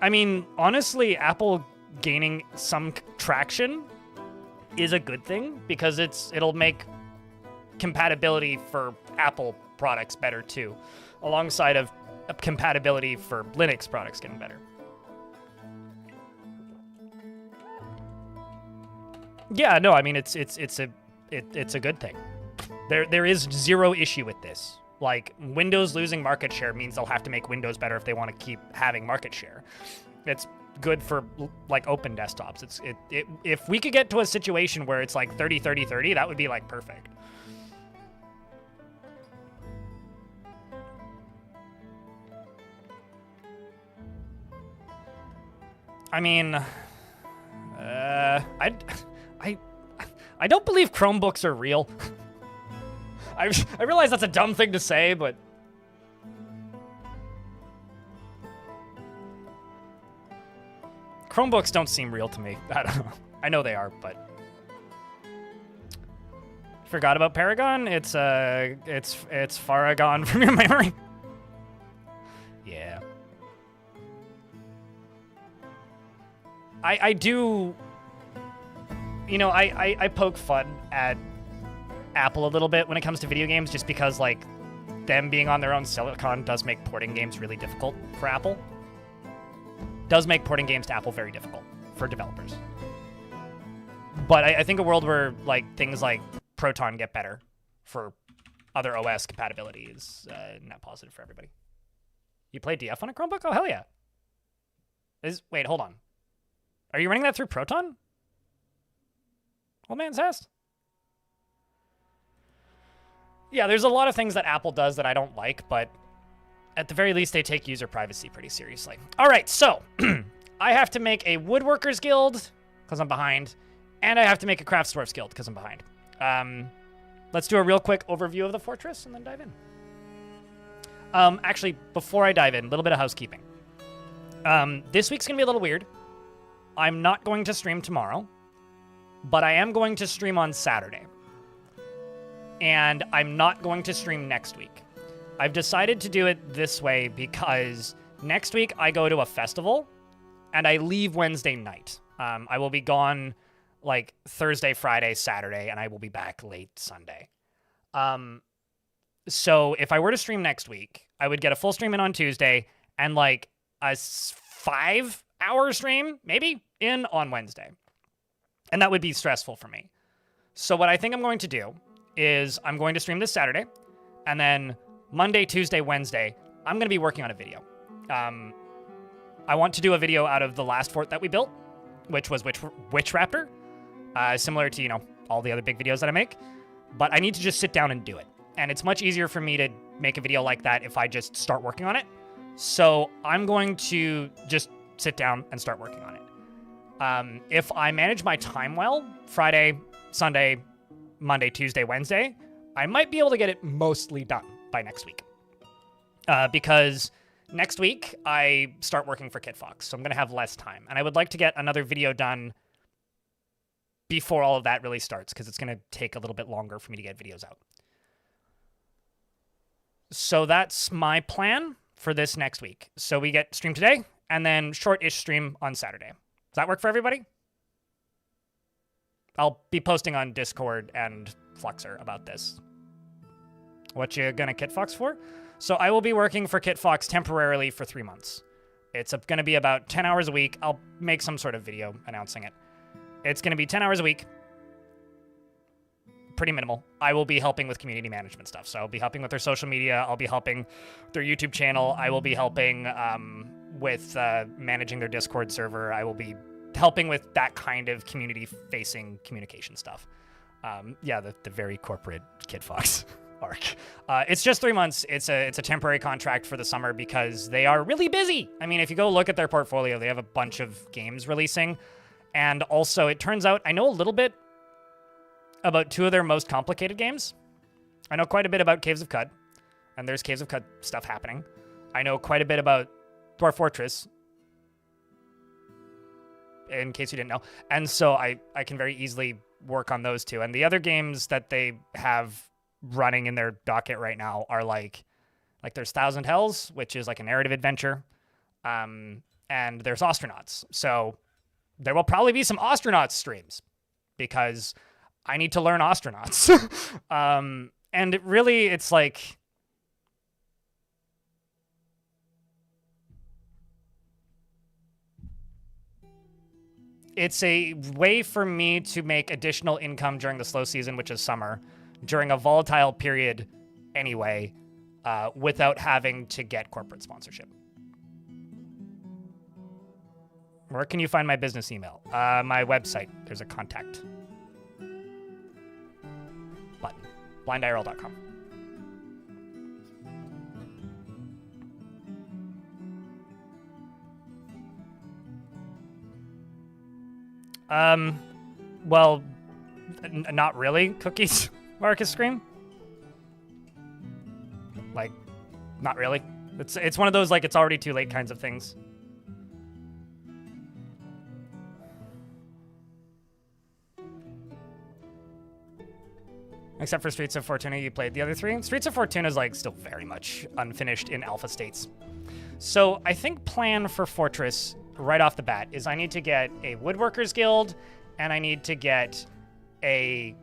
I mean, honestly, Apple gaining some traction is a good thing because it'll make compatibility for Apple products better too, alongside of compatibility for Linux products getting better. Yeah, no, I mean it's a good thing. There is zero issue with this. Like, Windows losing market share means they'll have to make Windows better if they want to keep having market share. It's good for, like, open desktops. If we could get to a situation where it's like 30-30-30, that would be, like, perfect. I mean, I don't believe Chromebooks are real. I realize that's a dumb thing to say, but Chromebooks don't seem real to me. I don't know. I know they are, but forgot about Paragon. It's far gone from your memory. Yeah. I do. You know, I poke fun at Apple a little bit when it comes to video games, just because, like, them being on their own silicon does make porting games really difficult for Apple. Does make porting games to Apple very difficult for developers. But I think a world where, like, things like Proton get better for other OS compatibility is net positive for everybody. You play DF on a Chromebook? Oh, hell yeah. Wait, hold on. Are you running that through Proton? Old man's ass. Yeah, there's a lot of things that Apple does that I don't like, but at the very least, they take user privacy pretty seriously. All right, so I have to make a Woodworkers Guild because I'm behind, and I have to make a Craftsdwarfs Guild because I'm behind. Let's do a real quick overview of the fortress and then dive in. Actually, before I dive in, a little bit of housekeeping. This week's going to be a little weird. I'm not going to stream tomorrow, but I am going to stream on Saturday. And I'm not going to stream next week. I've decided to do it this way because next week I go to a festival and I leave Wednesday night. I will be gone like Thursday, Friday, Saturday, and I will be back late Sunday. So if I were to stream next week, I would get a full stream in on Tuesday and like a 5-hour stream, maybe, in on Wednesday. And that would be stressful for me. So what I think I'm going to do is I'm going to stream this Saturday, and then Monday, Tuesday, Wednesday, I'm going to be working on a video. I want to do a video out of the last fort that we built, which was Witch Raptor, similar to, you know, all the other big videos that I make. But I need to just sit down and do it. And it's much easier for me to make a video like that if I just start working on it. So I'm going to just sit down and start working on it. If I manage my time well, Friday, Sunday, Monday, Tuesday, Wednesday, I might be able to get it mostly done by next week. Because next week I start working for KitFox, so I'm going to have less time. And I would like to get another video done before all of that really starts, because it's going to take a little bit longer for me to get videos out. So that's my plan for this next week. So we get stream today, and then short-ish stream on Saturday. Does that work for everybody? I'll be posting on Discord and Fluxer about this. What you gonna KitFox for? So I will be working for KitFox temporarily for 3 months. It's going to be about 10 hours a week. I'll make some sort of video announcing it. It's going to be 10 hours a week. Pretty minimal. I will be helping with community management stuff. So I'll be helping with their social media. I'll be helping their YouTube channel. I will be helping with managing their Discord server. I will be helping with that kind of community-facing communication stuff. Yeah, the very corporate KitFox arc. It's just 3 months. It's a temporary contract for the summer because they are really busy. I mean, if you go look at their portfolio, they have a bunch of games releasing. And also, it turns out I know a little bit about 2 of their most complicated games. I know quite a bit about Caves of Qud, and there's Caves of Qud stuff happening. I know quite a bit about Dwarf Fortress, in case you didn't know. And so I can very easily work on those 2. And the other games that they have running in their docket right now are like there's Thousand Hells, which is like a narrative adventure, and there's Ostronauts. So there will probably be some Ostronauts streams because I need to learn Ostronauts. And it's like, it's a way for me to make additional income during the slow season, which is summer, during a volatile period anyway, without having to get corporate sponsorship. Where can you find my business email? My website. There's a contact button. blindIRL.com. Well, not really, Cookies, Marcus Scream. Like, not really. It's one of those, like, it's already too late kinds of things. Except for Streets of Fortuna, you played the other 3. Streets of Fortuna is, like, still very much unfinished in alpha states. So I think plan for Fortress right off the bat is I need to get a Woodworkers Guild, and I need to get a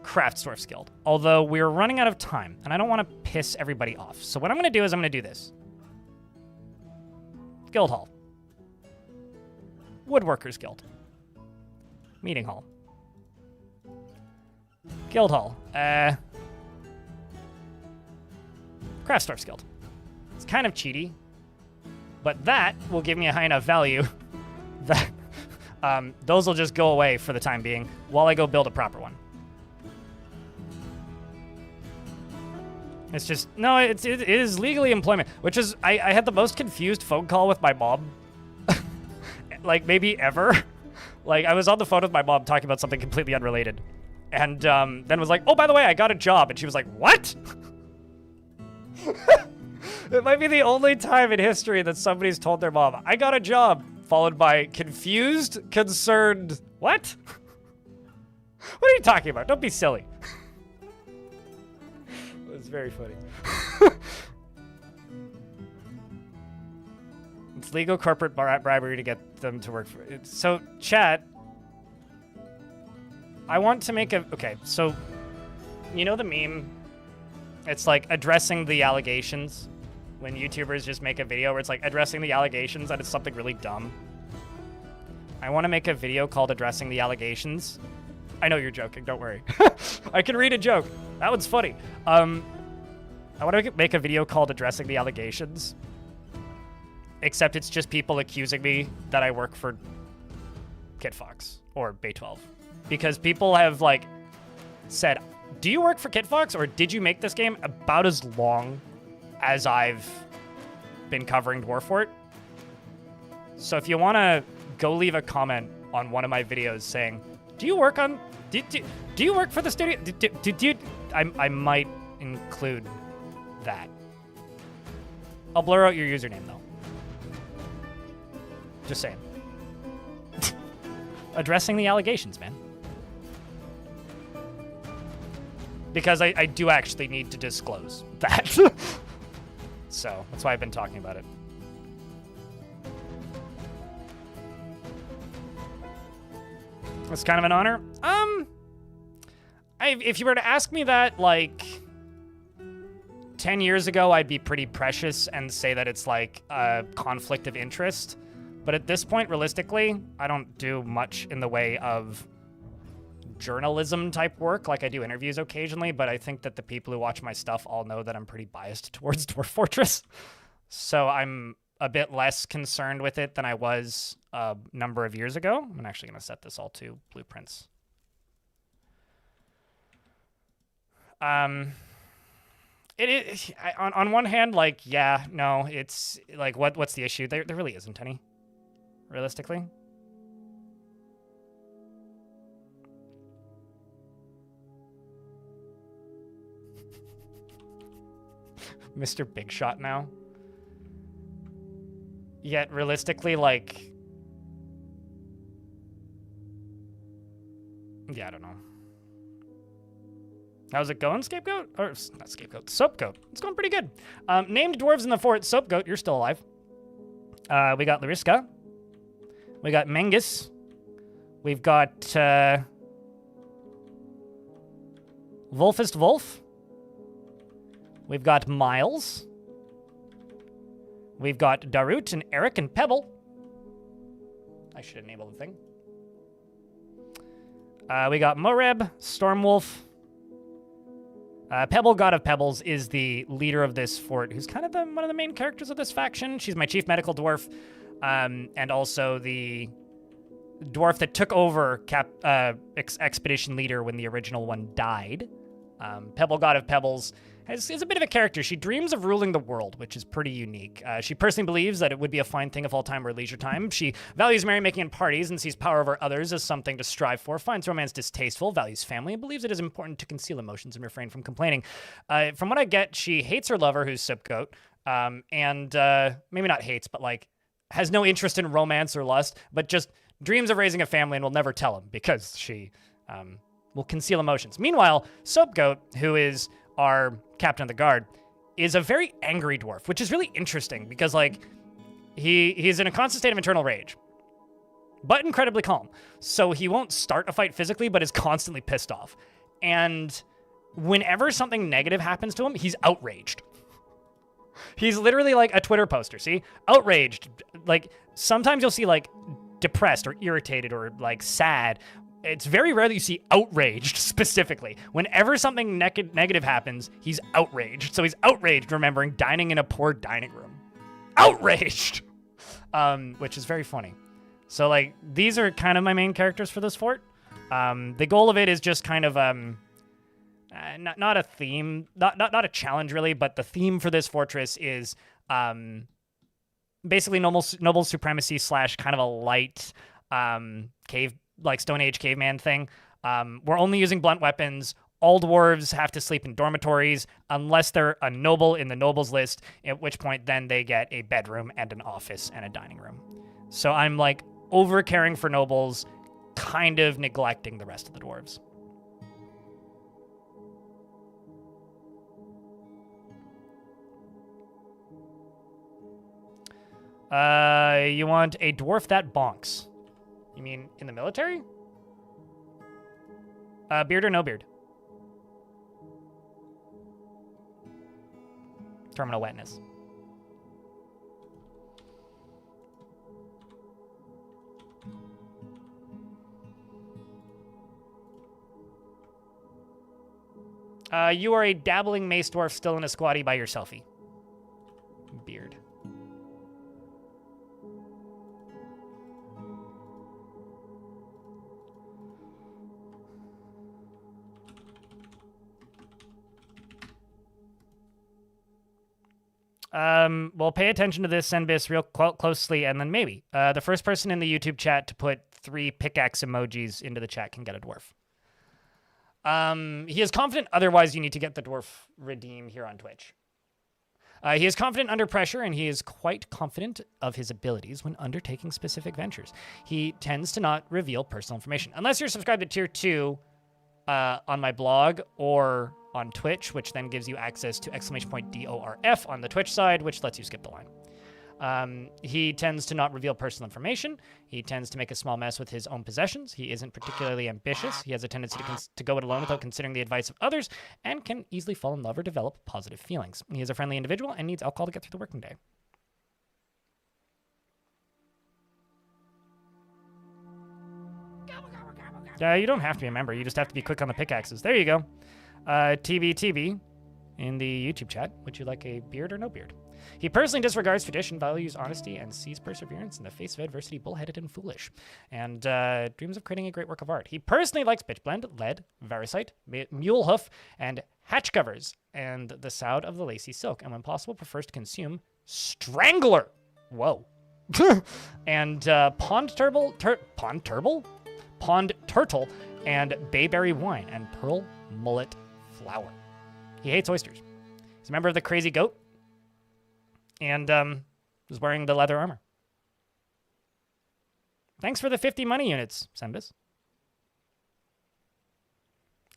Craftsdwarfs Guild. Although we're running out of time, and I don't want to piss everybody off. So what I'm going to do is I'm going to do this. Guild Hall. Woodworkers Guild. Meeting Hall. Guild Hall. Craftsdwarfs Guild. It's kind of cheaty, but that will give me a high enough value that those will just go away for the time being while I go build a proper one. It's just, no, it is legally employment, which is, I had the most confused phone call with my mom, like maybe ever. Like I was on the phone with my mom talking about something completely unrelated. And then was like, oh, by the way, I got a job. And she was like, what? It might be the only time in history that somebody's told their mom, I got a job, followed by confused, concerned, what? What are you talking about? Don't be silly. It was very funny. It's legal corporate bribery to get them to work for it. So, chat, I want to make a... Okay, so, you know the meme? It's like addressing the allegations when YouTubers just make a video where it's like addressing the allegations and it's something really dumb. I want to make a video called Addressing the Allegations. I know you're joking, don't worry. I can read a joke. That one's funny. I want to make a video called Addressing the Allegations. except it's just people accusing me that I work for Kitfox or Bay 12. Because people have, like, said, do you work for Kitfox, or did you make this game about as long as I've been covering Dwarf Fort? So if you want to go leave a comment on one of my videos saying, do you work on... Do you work for the studio? I might include that. I'll blur out your username, though. Just saying. Addressing the allegations, man. Because I do actually need to disclose that. So, that's why I've been talking about it. It's kind of an honor. If you were to ask me that, like, 10 years ago, I'd be pretty precious and say that it's, like, a conflict of interest. But at this point, realistically, I don't do much in the way of journalism-type work. Like, I do interviews occasionally, but I think that the people who watch my stuff all know that I'm pretty biased towards Dwarf Fortress. So I'm a bit less concerned with it than I was a number of years ago. I'm actually going to set this all to blueprints. On one hand, like, yeah, no, it's like, what's the issue? There really isn't any, realistically. Mr. Big Shot now. Yet, realistically, like... Yeah, I don't know. How's it going, Scapegoat? Or, not Scapegoat, Soapgoat. It's going pretty good. Named dwarves in the fort. Soapgoat, you're still alive. We got Lariska. We got Mengus. We've got, Wolfist Wolf. We've got Miles. We've got Darut and Eric and Pebble. I should enable the thing. We got Moreb, Stormwolf. Pebble, God of Pebbles, is the leader of this fort, who's kind of one of the main characters of this faction. She's my chief medical dwarf, and also the dwarf that took over expedition leader when the original one died. Pebble, God of Pebbles, is a bit of a character. She dreams of ruling the world, which is pretty unique. She personally believes that it would be a fine thing if all time were leisure time. She values merrymaking and parties and sees power over others as something to strive for, finds romance distasteful, values family, and believes it is important to conceal emotions and refrain from complaining. From what I get, she hates her lover, who's Soapgoat, and maybe not hates, but like has no interest in romance or lust, but just dreams of raising a family and will never tell him because she will conceal emotions. Meanwhile, Soapgoat, who is our captain of the guard, is a very angry dwarf, which is really interesting because, like, he's in a constant state of internal rage, but incredibly calm. So he won't start a fight physically, but is constantly pissed off. And whenever something negative happens to him, he's outraged. He's literally like a Twitter poster, see? Outraged. Like, sometimes you'll see, like, depressed or irritated or, like, sad. It's very rare that you see outraged specifically. Whenever something negative happens, he's outraged. So he's outraged remembering dining in a poor dining room. Outraged! Which is very funny. So, like, these are kind of my main characters for this fort. The goal of it is just kind of, not a theme, not a challenge really, but the theme for this fortress is, basically noble supremacy / kind of a light, cave, like Stone Age caveman thing. We're only using blunt weapons. All dwarves have to sleep in dormitories unless they're a noble in the nobles list, at which point then they get a bedroom and an office and a dining room. So I'm like over caring for nobles, kind of neglecting the rest of the dwarves. You want a dwarf that bonks. You mean in the military? Beard or no beard? Terminal wetness. You are a dabbling mace dwarf still in a squatty by yourselfie. Beard. Well, pay attention to this, Senbis, real closely, and then maybe the first person in the YouTube chat to put 3 pickaxe emojis into the chat can get a dwarf. He is confident, otherwise you need to get the dwarf redeem here on Twitch. He is confident under pressure, and he is quite confident of his abilities when undertaking specific ventures. He tends to not reveal personal information. Unless you're subscribed to Tier 2 on my blog or on Twitch, which then gives you access to !DORF on the Twitch side, which lets you skip the line. He tends to not reveal personal information. He tends to make a small mess with his own possessions. He isn't particularly ambitious. He has a tendency to go it alone without considering the advice of others, and can easily fall in love or develop positive feelings. He is a friendly individual and needs alcohol to get through the working day. You don't have to be a member. You just have to be quick on the pickaxes. There you go. TBTB in the YouTube chat. Would you like a beard or no beard? He personally disregards tradition, values honesty, and sees perseverance in the face of adversity, bullheaded and foolish, and dreams of creating a great work of art. He personally likes Bitchblend, Lead, Varisite, Mulehoof, and Hatch covers, and the sound of the lacy silk, and when possible prefers to consume Strangler. Whoa. And Pond Turtle, and Bayberry wine, and Pearl Mullet flour. He hates oysters. He's a member of the Crazy Goat, and is wearing the leather armor. Thanks for the 50 money units, Senbis.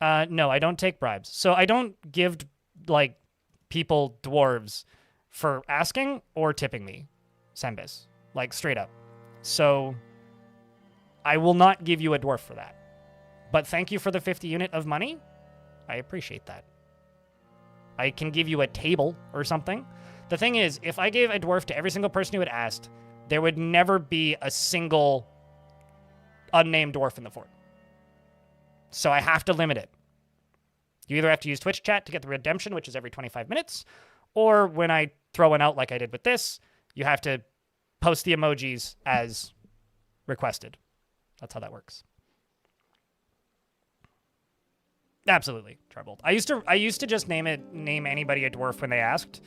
No, I don't take bribes. So I don't give, like, people dwarves for asking or tipping me, Senbis. Like, straight up. So I will not give you a dwarf for that. But thank you for the 50 unit of money. I appreciate that. I can give you a table or something. The thing is, if I gave a dwarf to every single person who had asked, there would never be a single unnamed dwarf in the fort. So I have to limit it. You either have to use Twitch chat to get the redemption, which is every 25 minutes, or when I throw one out like I did with this, you have to post the emojis as requested. That's how that works. Absolutely, Troubled. I used to just name anybody a dwarf when they asked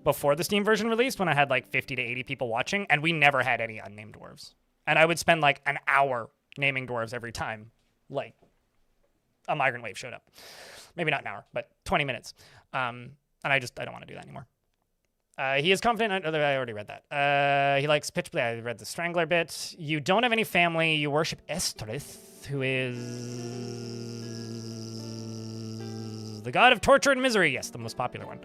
before the Steam version released, when I had like 50 to 80 people watching, and we never had any unnamed dwarves. And I would spend like an hour naming dwarves every time, like, a migrant wave showed up. Maybe not an hour, but 20 minutes. And I don't want to do that anymore. He is confident. I already read that. He likes Pitch. I read the Strangler bit. You don't have any family. You worship Estrith, who is the god of torture and misery. Yes, the most popular one.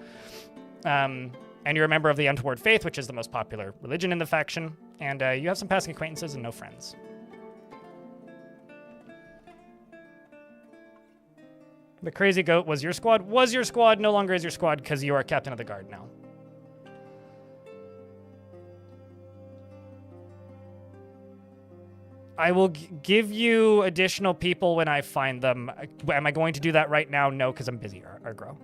And you're a member of the Untoward Faith, which is the most popular religion in the faction. And you have some passing acquaintances and no friends. The Crazy Goat was your squad. Was your squad. No longer is your squad because you are captain of the guard now. I will give you additional people when I find them. Am I going to do that right now? No, because I'm busy, Argro.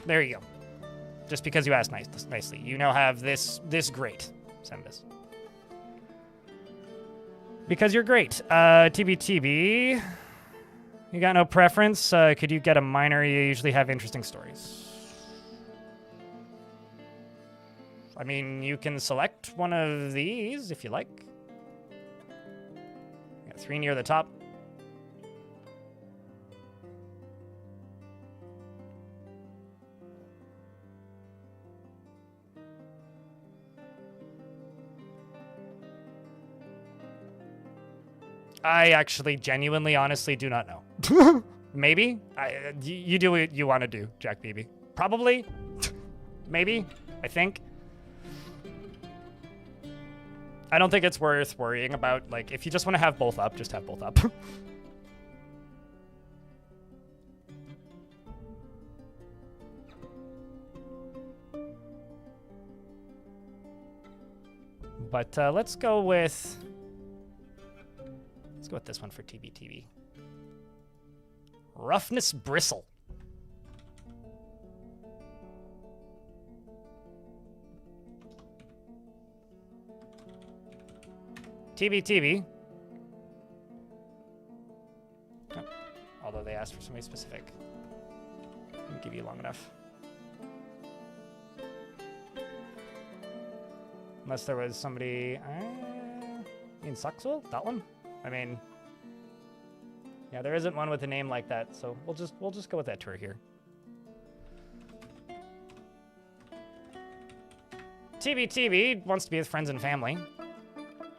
There you go. Just because you asked nicely. You now have this great, Senbis. Because you're great. TBTB. You got no preference? Could you get a minor? You usually have interesting stories. I mean, you can select one of these if you like. Got 3 near the top. I actually genuinely, honestly do not know. Maybe? You do what you want to do, Jack BB. Probably. Maybe. I think. I don't think it's worth worrying about. Like, if you just want to have both up, just have both up. But let's go with this one for TBTB. Roughness Bristle. TB. Oh, although they asked for somebody specific. I'll give you long enough. Unless there was somebody... in Saxel? That one? I mean... Yeah, there isn't one with a name like that, so we'll just go with that tour here. TB wants to be with friends and family.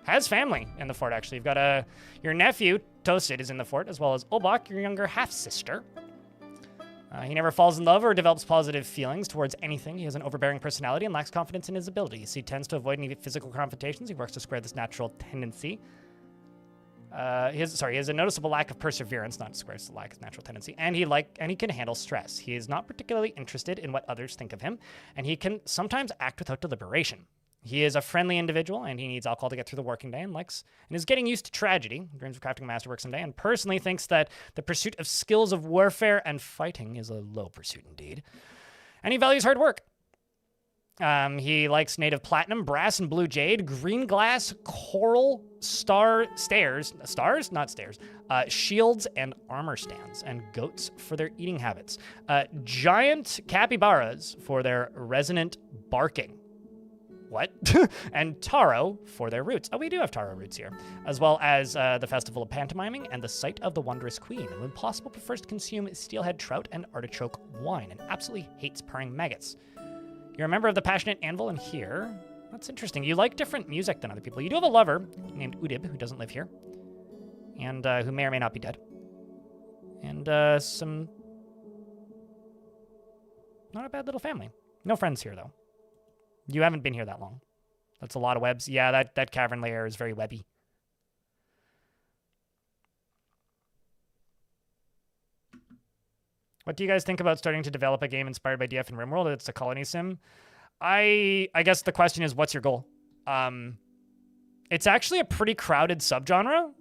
Has family in the fort, actually. You've got your nephew, Toasted, is in the fort, as well as Obak, your younger half-sister. He never falls in love or develops positive feelings towards anything. He has an overbearing personality and lacks confidence in his abilities. He tends to avoid any physical confrontations. He works to square this natural tendency. He has a noticeable lack of perseverance, not squares the lack of natural tendency, and he can handle stress. He is not particularly interested in what others think of him, and he can sometimes act without deliberation. He is a friendly individual, and he needs alcohol to get through the working day, and is getting used to tragedy. He dreams of crafting a masterwork someday, and personally thinks that the pursuit of skills of warfare and fighting is a low pursuit indeed. And he values hard work. He likes native platinum, brass and blue jade, green glass, coral, stairs, shields and armor stands, and goats for their eating habits. Giant capybaras for their resonant barking. What? And taro for their roots. Oh, we do have taro roots here. As well as the Festival of Pantomiming and the Site of the Wondrous Queen. And when possible, prefers to consume steelhead trout and artichoke wine, and absolutely hates purring maggots. You're a member of the Passionate Anvil, and here... That's interesting. You like different music than other people. You do have a lover named Udib, who doesn't live here. And who may or may not be dead. And some... Not a bad little family. No friends here, though. You haven't been here that long. That's a lot of webs. Yeah, that cavern layer is very webby. What do you guys think about starting to develop a game inspired by DF and RimWorld? It's a colony sim. I guess the question is, what's your goal? It's actually a pretty crowded subgenre,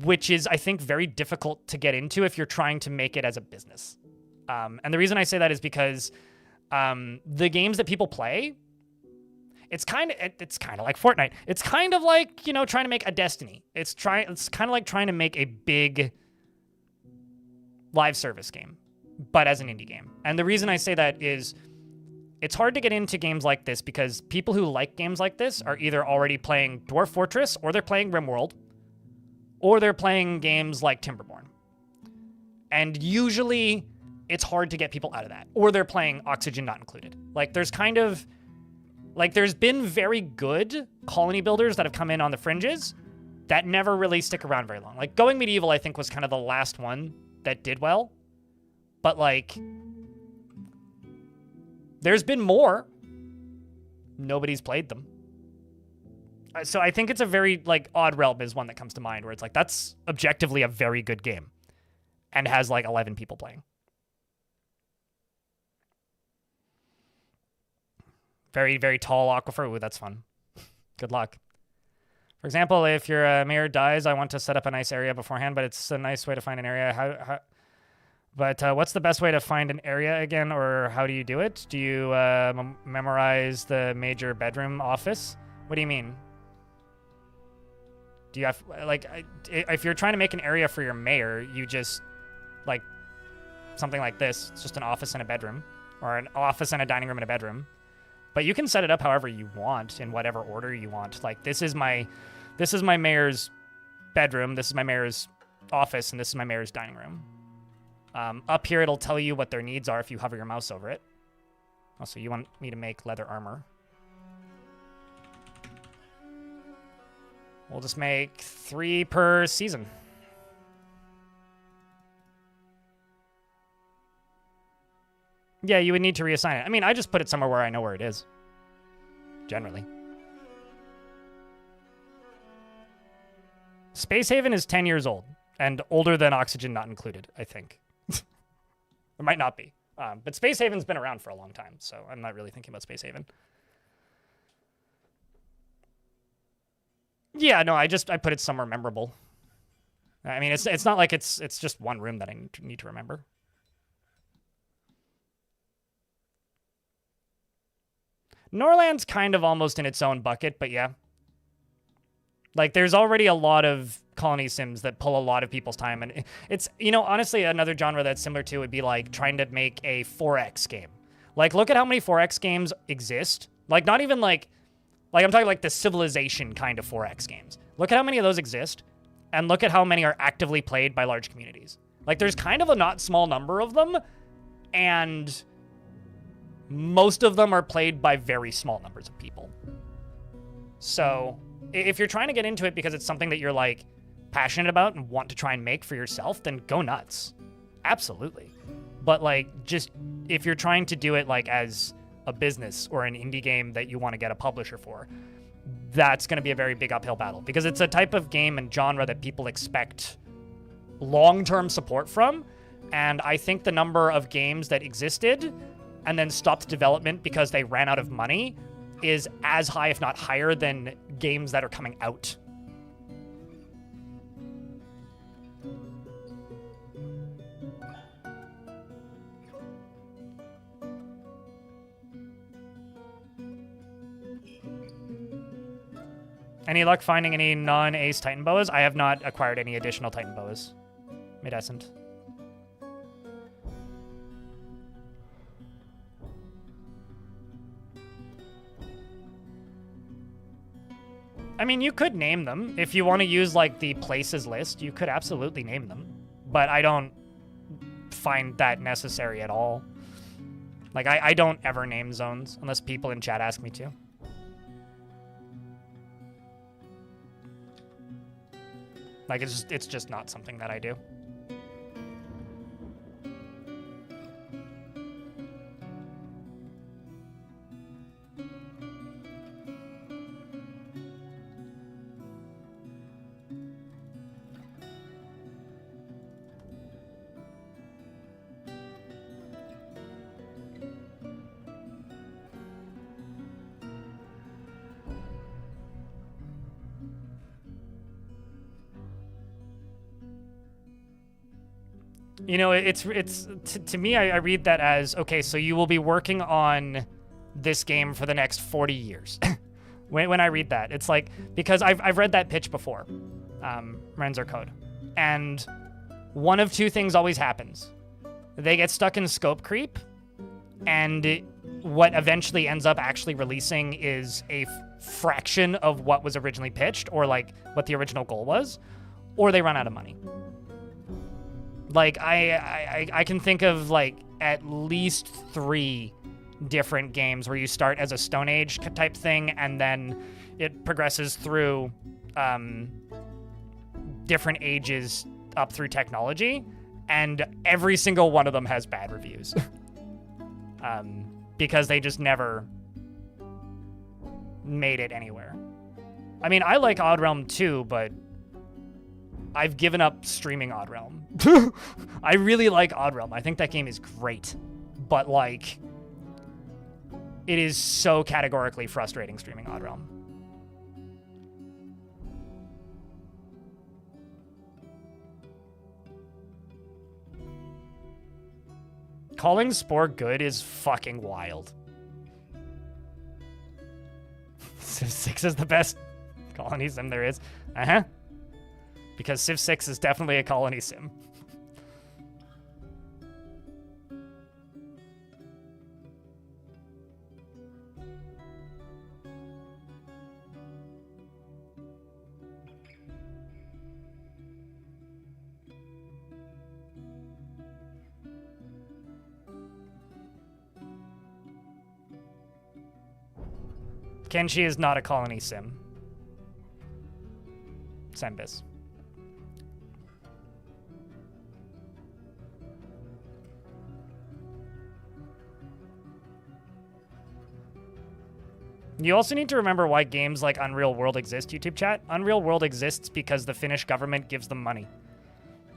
which is, I think, very difficult to get into if you're trying to make it as a business. And the reason I say that is because the games that people play, it's kind of like Fortnite. It's kind of like, trying to make a Destiny. It's kind of like trying to make a big live service game, but as an indie game. And the reason I say that is it's hard to get into games like this because people who like games like this are either already playing Dwarf Fortress, or they're playing RimWorld, or they're playing games like Timberborn. And usually it's hard to get people out of that. Or they're playing Oxygen Not Included. There's been very good colony builders that have come in on the fringes that never really stick around very long. Going Medieval, I think, was kind of the last one that did well. But, there's been more. Nobody's played them. So I think it's a very, Odd Realm is one that comes to mind, where it's that's objectively a very good game. And has, 11 people playing. Very, very tall aquifer. Ooh, that's fun. Good luck. For example, if your mayor dies, I want to set up a nice area beforehand, but it's a nice way to find an area. But what's the best way to find an area again, or how do you do it? Do you memorize the major bedroom office? What do you mean? Do you have, if you're trying to make an area for your mayor, you just, something like this. It's just an office and a bedroom, or an office and a dining room and a bedroom. But you can set it up however you want, in whatever order you want. This is my mayor's bedroom, this is my mayor's office, and this is my mayor's dining room. Up here, it'll tell you what their needs are if you hover your mouse over it. Also, you want me to make leather armor. We'll just make 3 per season. Yeah, you would need to reassign it. I mean, I just put it somewhere where I know where it is. Generally. Space Haven is 10 years old. And older than Oxygen Not Included, I think. It might not be. But Space Haven's been around for a long time, so I'm not really thinking about Space Haven. Yeah, no, I put it somewhere memorable. I mean, it's not like it's just one room that I need to remember. Norland's kind of almost in its own bucket, but yeah. Like, there's already a lot of colony sims that pull a lot of people's time. And it's, you know, honestly, another genre that's similar to would be like trying to make a 4X game. Like, look at how many 4X games exist. Like, not even like I'm talking like the Civilization kind of 4X games. Look at how many of those exist, and look at how many are actively played by large communities. Like, there's kind of a not small number of them, and most of them are played by very small numbers of people. So if you're trying to get into it because it's something that you're like passionate about and want to try and make for yourself, then go nuts. Absolutely. But like, just if you're trying to do it like as a business or an indie game that you want to get a publisher for, that's going to be a very big uphill battle, because it's a type of game and genre that people expect long-term support from. And I think the number of games that existed and then stopped development because they ran out of money is as high, if not higher, than games that are coming out. Any luck finding any non-Ace Titan boas? I have not acquired any additional Titan boas. Midescent. I mean, you could name them. If you want to use, like, the places list, you could absolutely name them. But I don't find that necessary at all. Like, I don't ever name zones unless people in chat ask me to. Like, it's just not something that I do. You know, to me, I read that as, okay, so you will be working on this game for the next 40 years. when I read that, it's like, because I've read that pitch before, Renzer Code, and one of two things always happens. They get stuck in scope creep, and what eventually ends up actually releasing is a fraction of what was originally pitched, or like what the original goal was, or they run out of money. Like, I can think of, like, at least 3 different games where you start as a Stone Age type thing, and then it progresses through different ages up through technology, and every single one of them has bad reviews. Because they just never made it anywhere. I mean, I like Odd Realm too, but I've given up streaming Odd Realm. I really like Odd Realm. I think that game is great. But, like, it is so categorically frustrating streaming Odd Realm. Calling Spore good is fucking wild. Civ 6 is the best colony sim there is. Uh-huh. Because Civ 6 is definitely a colony sim. Kenshi is not a colony sim. Sembis. You also need to remember why games like Unreal World exist, YouTube chat. Unreal World exists because the Finnish government gives them money.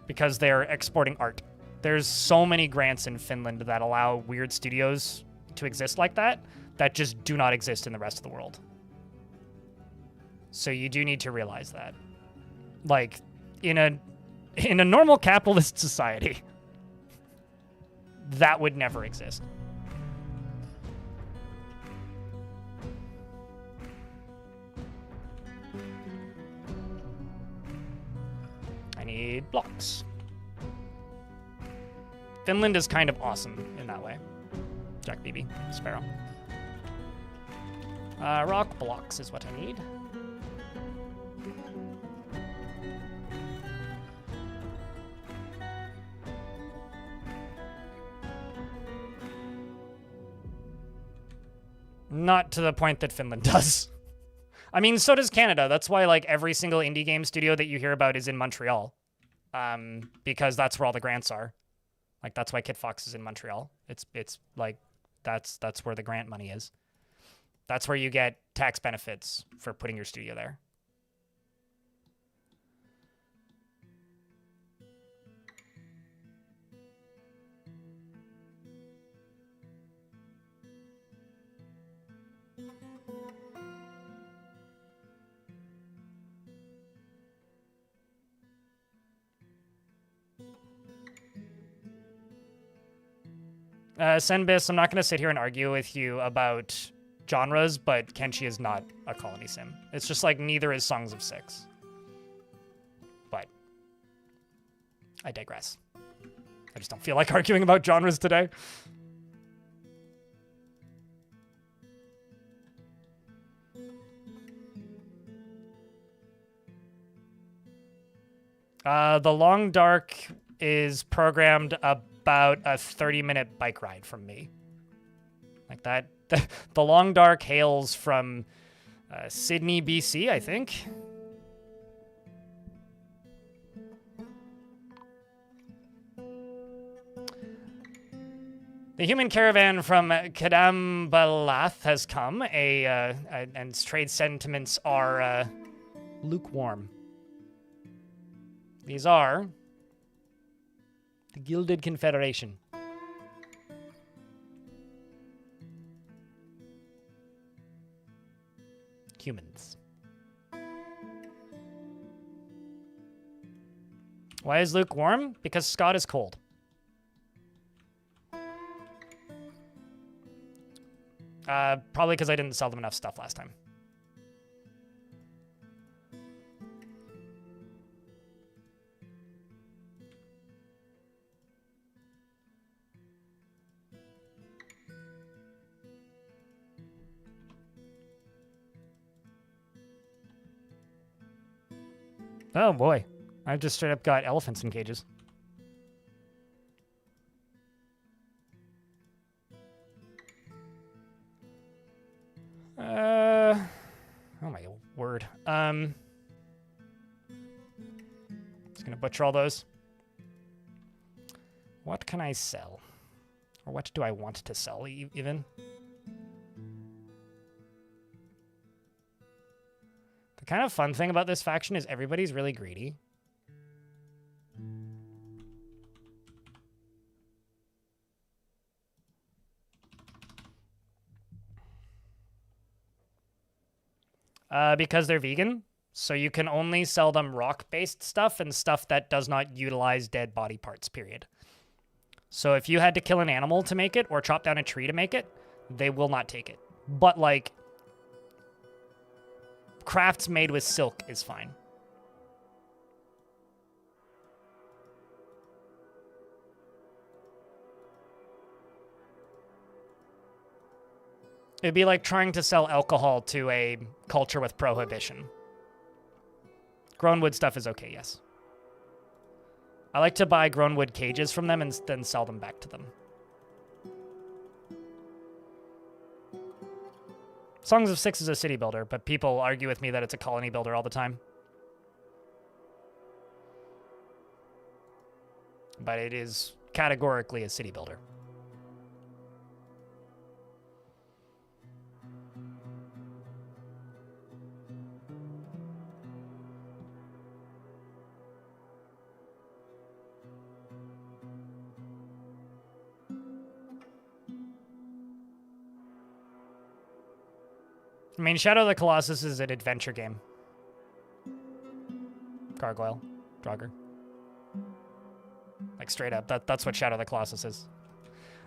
Because they're exporting art. There's so many grants in Finland that allow weird studios to exist like that just do not exist in the rest of the world. So you do need to realize that. Like, in a normal capitalist society, that would never exist. need blocks. Finland is kind of awesome in that way. Jack BB, Sparrow. Rock blocks is what I need. Not to the point that Finland does. I mean, so does Canada. That's why, like, every single indie game studio that you hear about is in Montreal. Because that's where all the grants are. Like, that's why Kit Fox is in Montreal. It's like, that's where the grant money is. That's where you get tax benefits for putting your studio there. Senbis, I'm not going to sit here and argue with you about genres, but Kenshi is not a colony sim. It's just like neither is Songs of Six. But I digress. I just don't feel like arguing about genres today. The Long Dark is programmed about a 30-minute bike ride from me. Like that. The Long Dark hails from Sydney, BC, I think. The human caravan from Kadambalath has come, and trade sentiments are lukewarm. These are the Gilded Confederation. Humans. Why is lukewarm? Because Scott is cold. Probably because I didn't sell them enough stuff last time. Oh boy, I just straight up got elephants in cages. Oh my word. Just gonna butcher all those. What can I sell? Or what do I want to sell even? The kind of fun thing about this faction is everybody's really greedy. Because they're vegan, so you can only sell them rock-based stuff and stuff that does not utilize dead body parts, period. So if you had to kill an animal to make it, or chop down a tree to make it, they will not take it. But, like, crafts made with silk is fine. It'd be like trying to sell alcohol to a culture with prohibition. Grown wood stuff is okay, yes. I like to buy grown wood cages from them and then sell them back to them. Songs of Six is a city builder, but people argue with me that it's a colony builder all the time. But it is categorically a city builder. I mean, Shadow of the Colossus is an adventure game. Gargoyle. Draugr. Like, straight up. That's what Shadow of the Colossus is.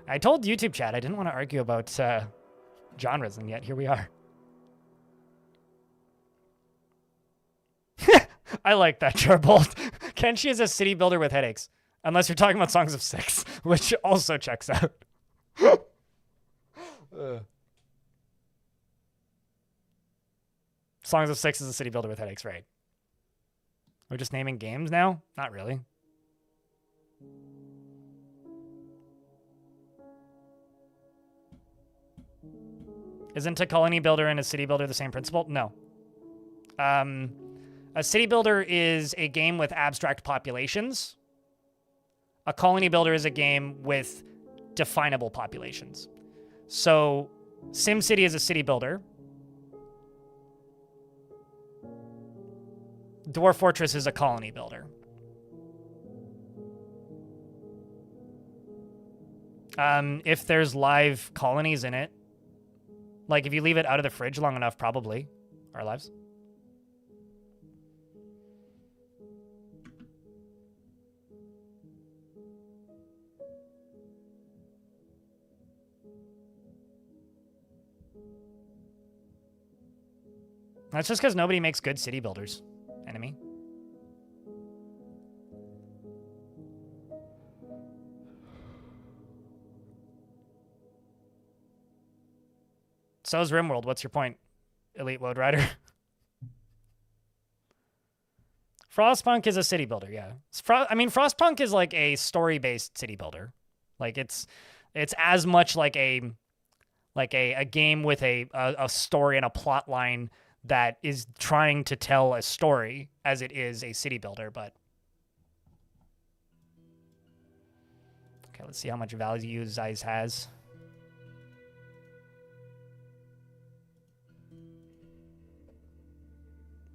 I told YouTube chat I didn't want to argue about genres, and yet here we are. I like that, Charbolt. Kenshi is a city builder with headaches. Unless you're talking about Songs of Six, which also checks out. Songs of Six is a city builder with headaches, right? We're just naming games now? Not really. Isn't a colony builder and a city builder the same principle? No. A city builder is a game with abstract populations. A colony builder is a game with definable populations. So SimCity is a city builder. Dwarf Fortress is a colony builder. If there's live colonies in it, like if you leave it out of the fridge long enough, probably are lives. That's just because nobody makes good city builders. Enemy. So is RimWorld. What's your point, Elite Woad Rider? Frostpunk is a city builder, yeah. I mean, Frostpunk is like a story-based city builder. Like it's as much like a game with a story and a plot line that is trying to tell a story as it is a city builder, but... Okay, let's see how much value Zeiss has.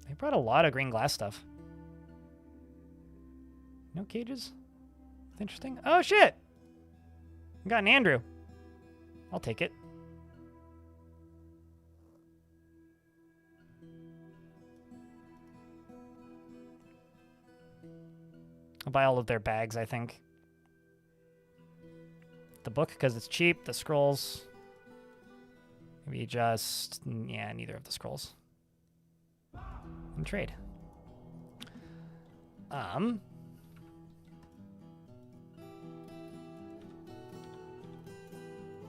They brought a lot of green glass stuff. No cages? That's interesting. Oh, shit! I got an Andrew. I'll take it. I'll buy all of their bags, I think. The book, because it's cheap. The scrolls. Maybe just... Yeah, neither of the scrolls. And trade.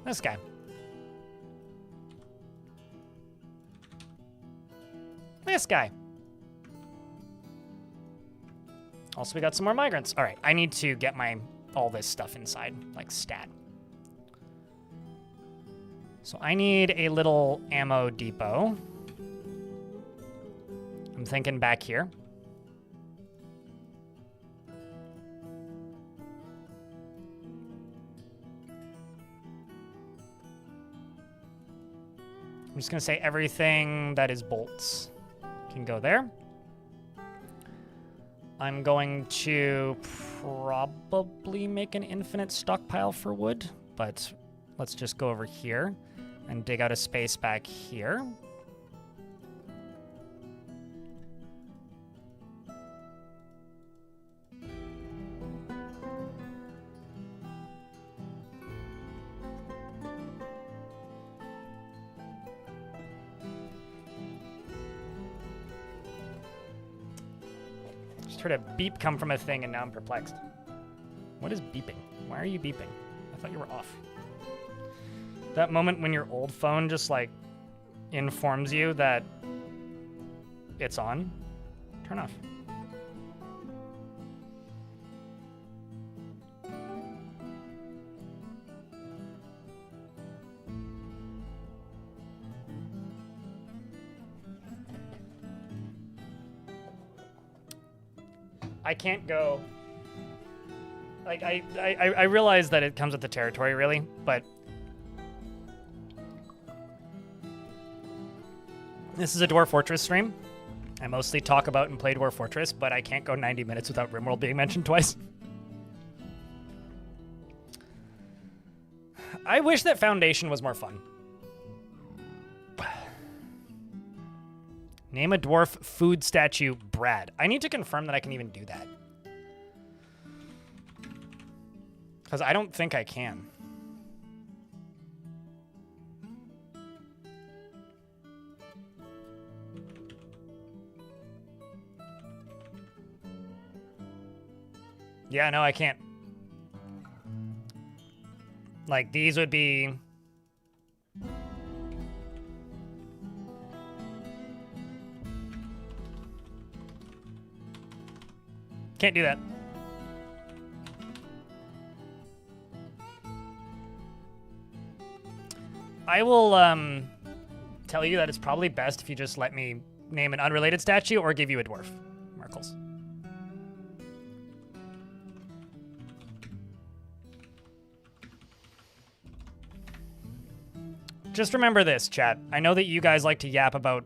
This guy. This guy. Also, we got some more migrants. All right, I need to get all this stuff inside, like stat. So I need a little ammo depot. I'm thinking back here. I'm just gonna say everything that is bolts can go there. I'm going to probably make an infinite stockpile for wood, but let's just go over here and dig out a space back here. Heard a beep come from a thing and now I'm perplexed. What is beeping? Why are you beeping? I thought you were off. That moment when your old phone just like informs you that it's on, turn off. I can't go. Like I realize that it comes with the territory, really, but this is a Dwarf Fortress stream. I mostly talk about and play Dwarf Fortress, but I can't go 90 minutes without RimWorld being mentioned twice. I wish that Foundation was more fun. Name a dwarf food statue, Brad. I need to confirm that I can even do that. Because I don't think I can. Yeah, no, I can't. Like, these would be... Can't do that. I will, tell you that it's probably best if you just let me name an unrelated statue or give you a dwarf, Merkles. Just remember this, chat. I know that you guys like to yap about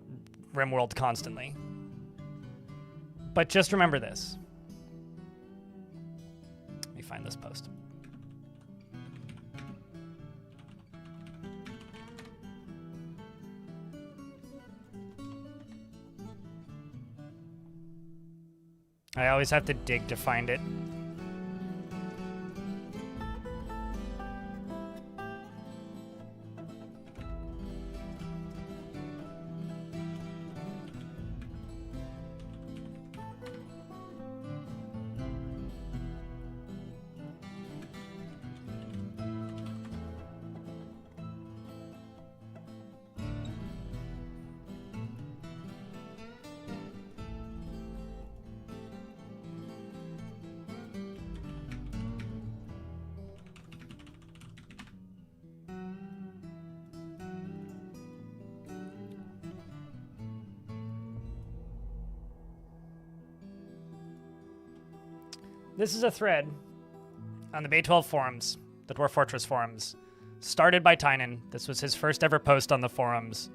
RimWorld constantly. But just remember this. Let me find this post. I always have to dig to find it. This is a thread on the Bay 12 forums, the Dwarf Fortress forums, started by Tynan. This was his first ever post on the forums,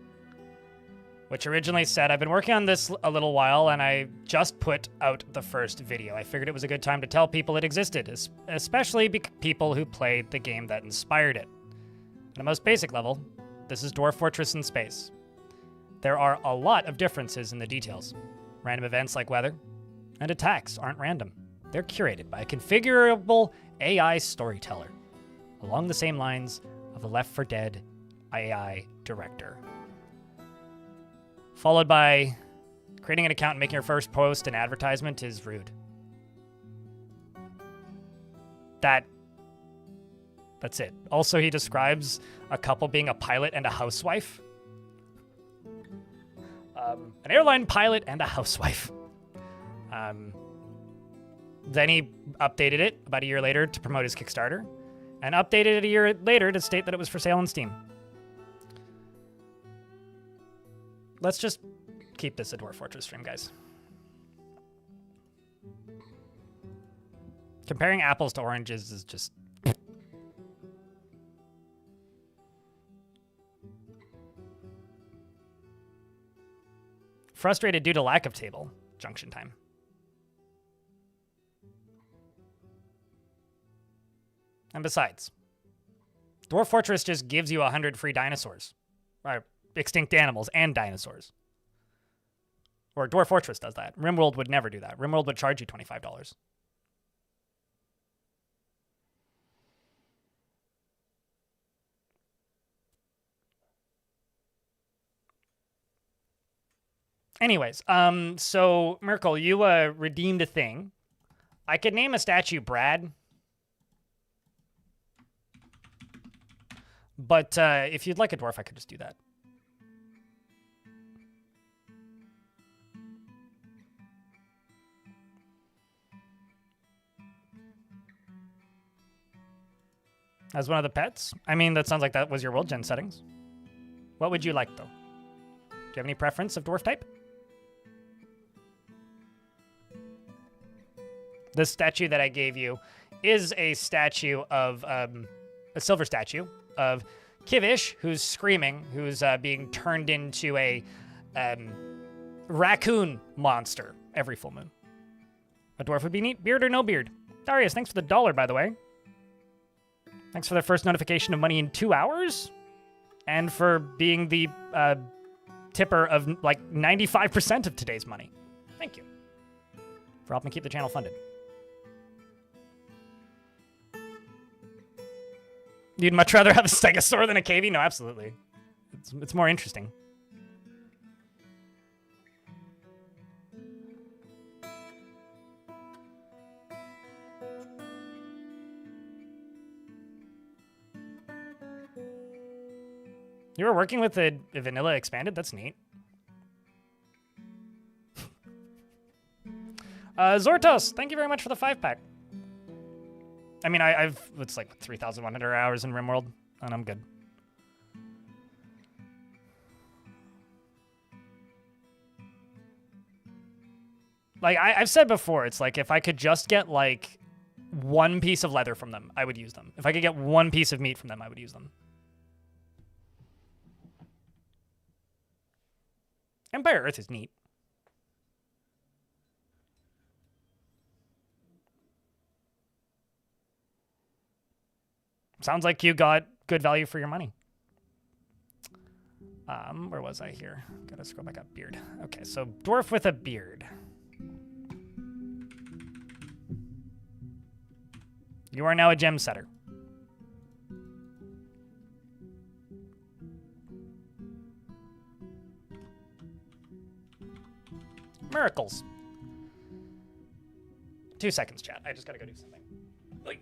which originally said, I've been working on this a little while, and I just put out the first video. I figured it was a good time to tell people it existed, especially people who played the game that inspired it. On a most basic level, this is Dwarf Fortress in space. There are a lot of differences in the details. Random events like weather and attacks aren't random. They're curated by a configurable AI storyteller, along the same lines of the Left 4 Dead AI director. Followed by creating an account and making your first post an advertisement is rude. That's it. Also, he describes a couple being a pilot and a housewife. An airline pilot and a housewife. Then he updated it about a year later to promote his Kickstarter, and updated it a year later to state that it was for sale on Steam. Let's just keep this a Dwarf Fortress stream, guys. Comparing apples to oranges is just... Frustrated due to lack of table. Junction time. And besides, Dwarf Fortress just gives you 100 free dinosaurs. Or extinct animals and dinosaurs. Or Dwarf Fortress does that. RimWorld would never do that. RimWorld would charge you $25. Anyways, so Merkel, you redeemed a thing. I could name a statue Brad. But if you'd like a dwarf, I could just do that. As one of the pets? I mean, that sounds like that was your world gen settings. What would you like, though? Do you have any preference of dwarf type? This statue that I gave you is a statue of a silver statue of Kivish, who's screaming, who's being turned into a raccoon monster every full moon. A dwarf would be neat. Beard or no beard? Darius, thanks for the $1, by the way. Thanks for the first notification of money in 2 hours. And for being the tipper of like 95% of today's money. Thank you. For helping keep the channel funded. You'd much rather have a stegosaur than a cavy? No, absolutely. It's more interesting. You were working with the vanilla expanded? That's neat. Zortos, thank you very much for the 5-pack. I mean, it's like 3,100 hours in RimWorld, and I'm good. Like, I've said before, it's like, if I could just get, like, one piece of leather from them, I would use them. If I could get one piece of meat from them, I would use them. Empire Earth is neat. Sounds like you got good value for your money. Where was I here? Gotta scroll back up. Beard. Okay, so dwarf with a beard. You are now a gem setter. Miracles. 2 seconds, chat. I just gotta go do something. Like.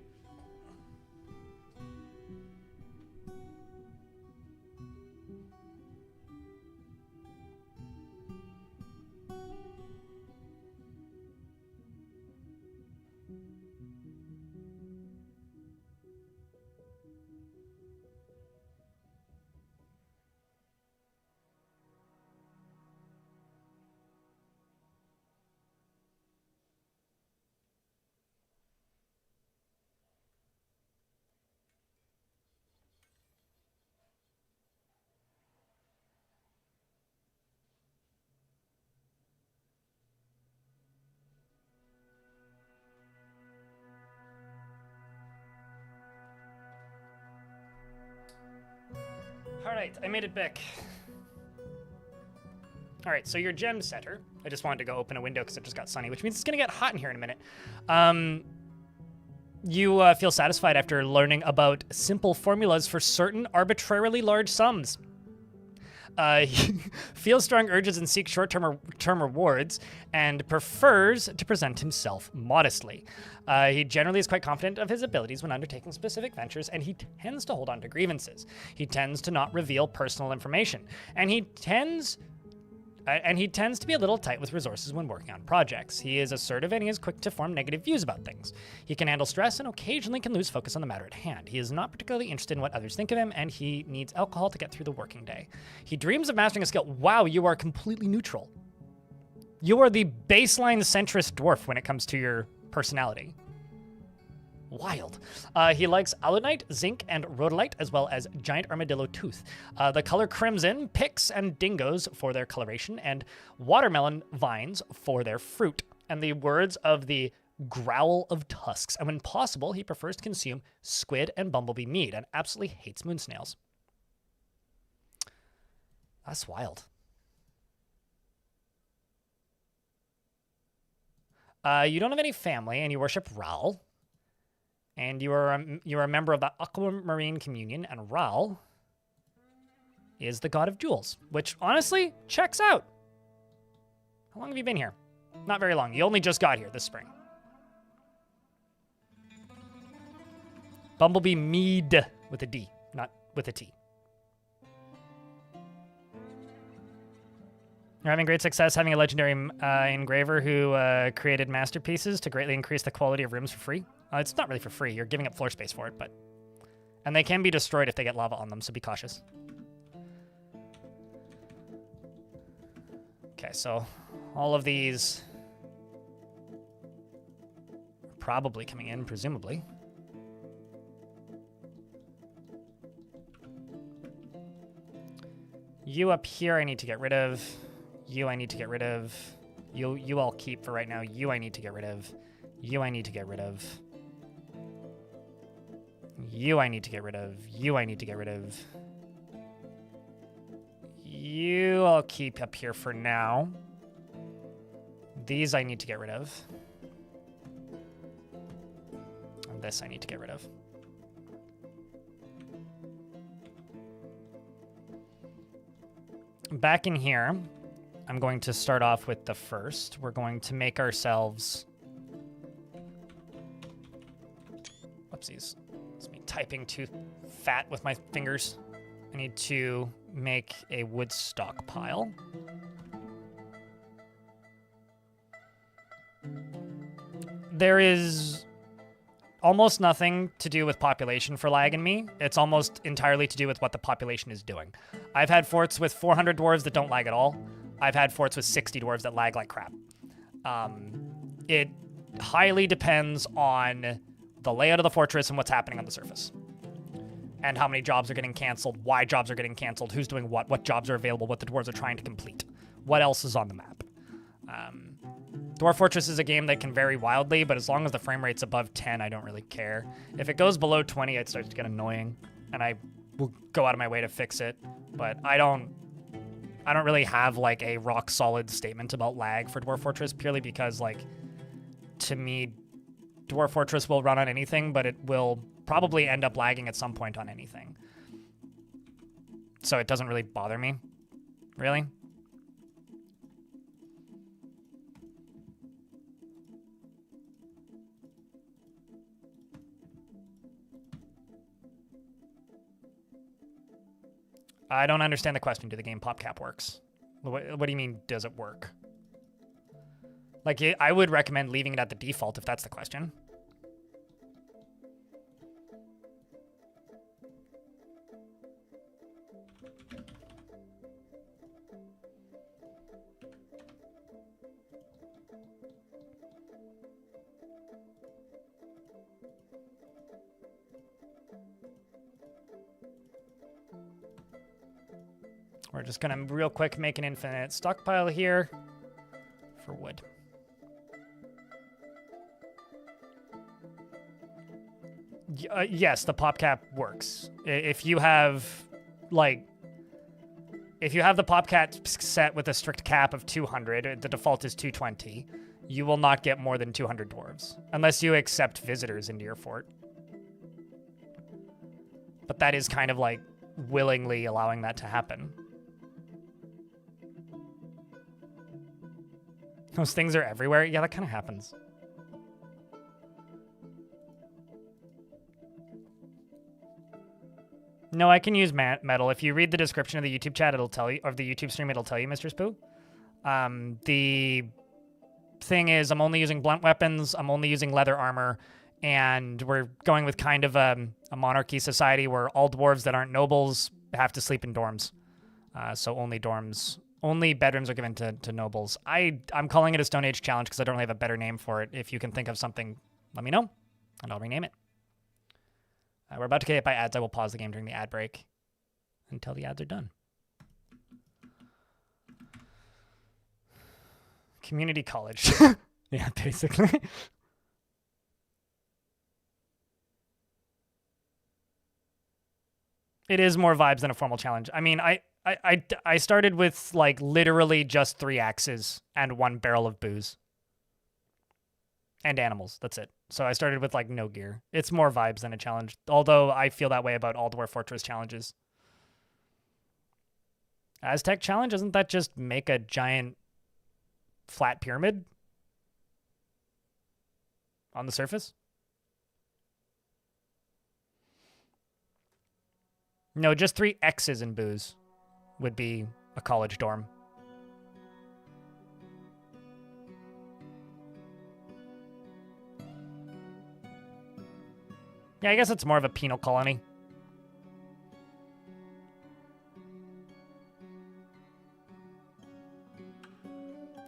All right, I made it back. All right, so your gem setter. I just wanted to go open a window because it just got sunny, which means it's gonna get hot in here in a minute. You feel satisfied after learning about simple formulas for certain arbitrarily large sums. He feels strong urges and seeks short-term rewards and prefers to present himself modestly. He generally is quite confident of his abilities when undertaking specific ventures, and he tends to hold on to grievances. He tends to not reveal personal information, and he tends to be a little tight with resources when working on projects. He is assertive and he is quick to form negative views about things. He can handle stress and occasionally can lose focus on the matter at hand. He is not particularly interested in what others think of him, and he needs alcohol to get through the working day. He dreams of mastering a skill. Wow, you are completely neutral. You are the baseline centrist dwarf when it comes to your personality. Wild. He likes alunite, zinc, and rhodolite, as well as giant armadillo tooth. The color crimson, picks and dingoes for their coloration, and watermelon vines for their fruit. And the words of the growl of tusks. And when possible, he prefers to consume squid and bumblebee meat, and absolutely hates moon snails. That's wild. You don't have any family, and you worship Ral. And you are a member of the Aquamarine Communion, and Ral is the god of jewels, which honestly checks out. How long have you been here? Not very long. You only just got here this spring. Bumblebee Mead with a D, not with a T. You're having great success having a legendary engraver who created masterpieces to greatly increase the quality of rooms for free. It's not really for free. You're giving up floor space for it, but... And they can be destroyed if they get lava on them, so be cautious. Okay, so all of these are probably coming in, presumably. You up here I need to get rid of. You I need to get rid of. You I'll keep for right now. You I need to get rid of. You I need to get rid of. You I need to get rid of. You I need to get rid of. You I'll keep up here for now. These I need to get rid of. And this I need to get rid of. Back in here, I'm going to start off with the first. We're going to make ourselves... Whoopsies. It's me typing too fat with my fingers. I need to make a wood stockpile. There is almost nothing to do with population for lag in me. It's almost entirely to do with what the population is doing. I've had forts with 400 dwarves that don't lag at all. I've had forts with 60 dwarves that lag like crap. It highly depends on the layout of the fortress and what's happening on the surface. And how many jobs are getting canceled, why jobs are getting canceled, who's doing what jobs are available, what the dwarves are trying to complete, what else is on the map. Dwarf Fortress is a game that can vary wildly, but as long as the frame rate's above 10, I don't really care. If it goes below 20, it starts to get annoying, and I will go out of my way to fix it. But I don't really have like a rock solid statement about lag for Dwarf Fortress, purely because like, to me, Dwarf Fortress will run on anything, but it will probably end up lagging at some point on anything. So it doesn't really bother me, really. I don't understand the question. Do the game PopCap works? What do you mean, does it work? Like, I would recommend leaving it at the default if that's the question. We're just gonna real quick make an infinite stockpile here for wood. Yes, the PopCap works. If you have, like, if you have the PopCap set with a strict cap of 200, the default is 220, you will not get more than 200 dwarves, unless you accept visitors into your fort. But that is kind of like willingly allowing that to happen. Those things are everywhere. Yeah, that kind of happens. No, I can use metal. If you read the description of the YouTube chat, it'll tell you, or the YouTube stream, it'll tell you, Mr. Spoo. The thing is, I'm only using blunt weapons, I'm only using leather armor, and we're going with kind of a monarchy society where all dwarves that aren't nobles have to sleep in dorms. So only dorms, only bedrooms are given to nobles. I'm calling it a Stone Age challenge because I don't really have a better name for it. If you can think of something, let me know, and I'll rename it. We're about to get hit by ads. I will pause the game during the ad break until the ads are done. Community college. Yeah, basically. It is more vibes than a formal challenge. I mean, I started with like literally just 3 axes and 1 barrel of booze. And animals, that's it. So I started with like no gear. It's more vibes than a challenge, although I feel that way about all Dwarf Fortress challenges. Aztec challenge, isn't that just make a giant flat pyramid on the surface? No, just 3 X's in booze would be a college dorm. Yeah, I guess it's more of a penal colony.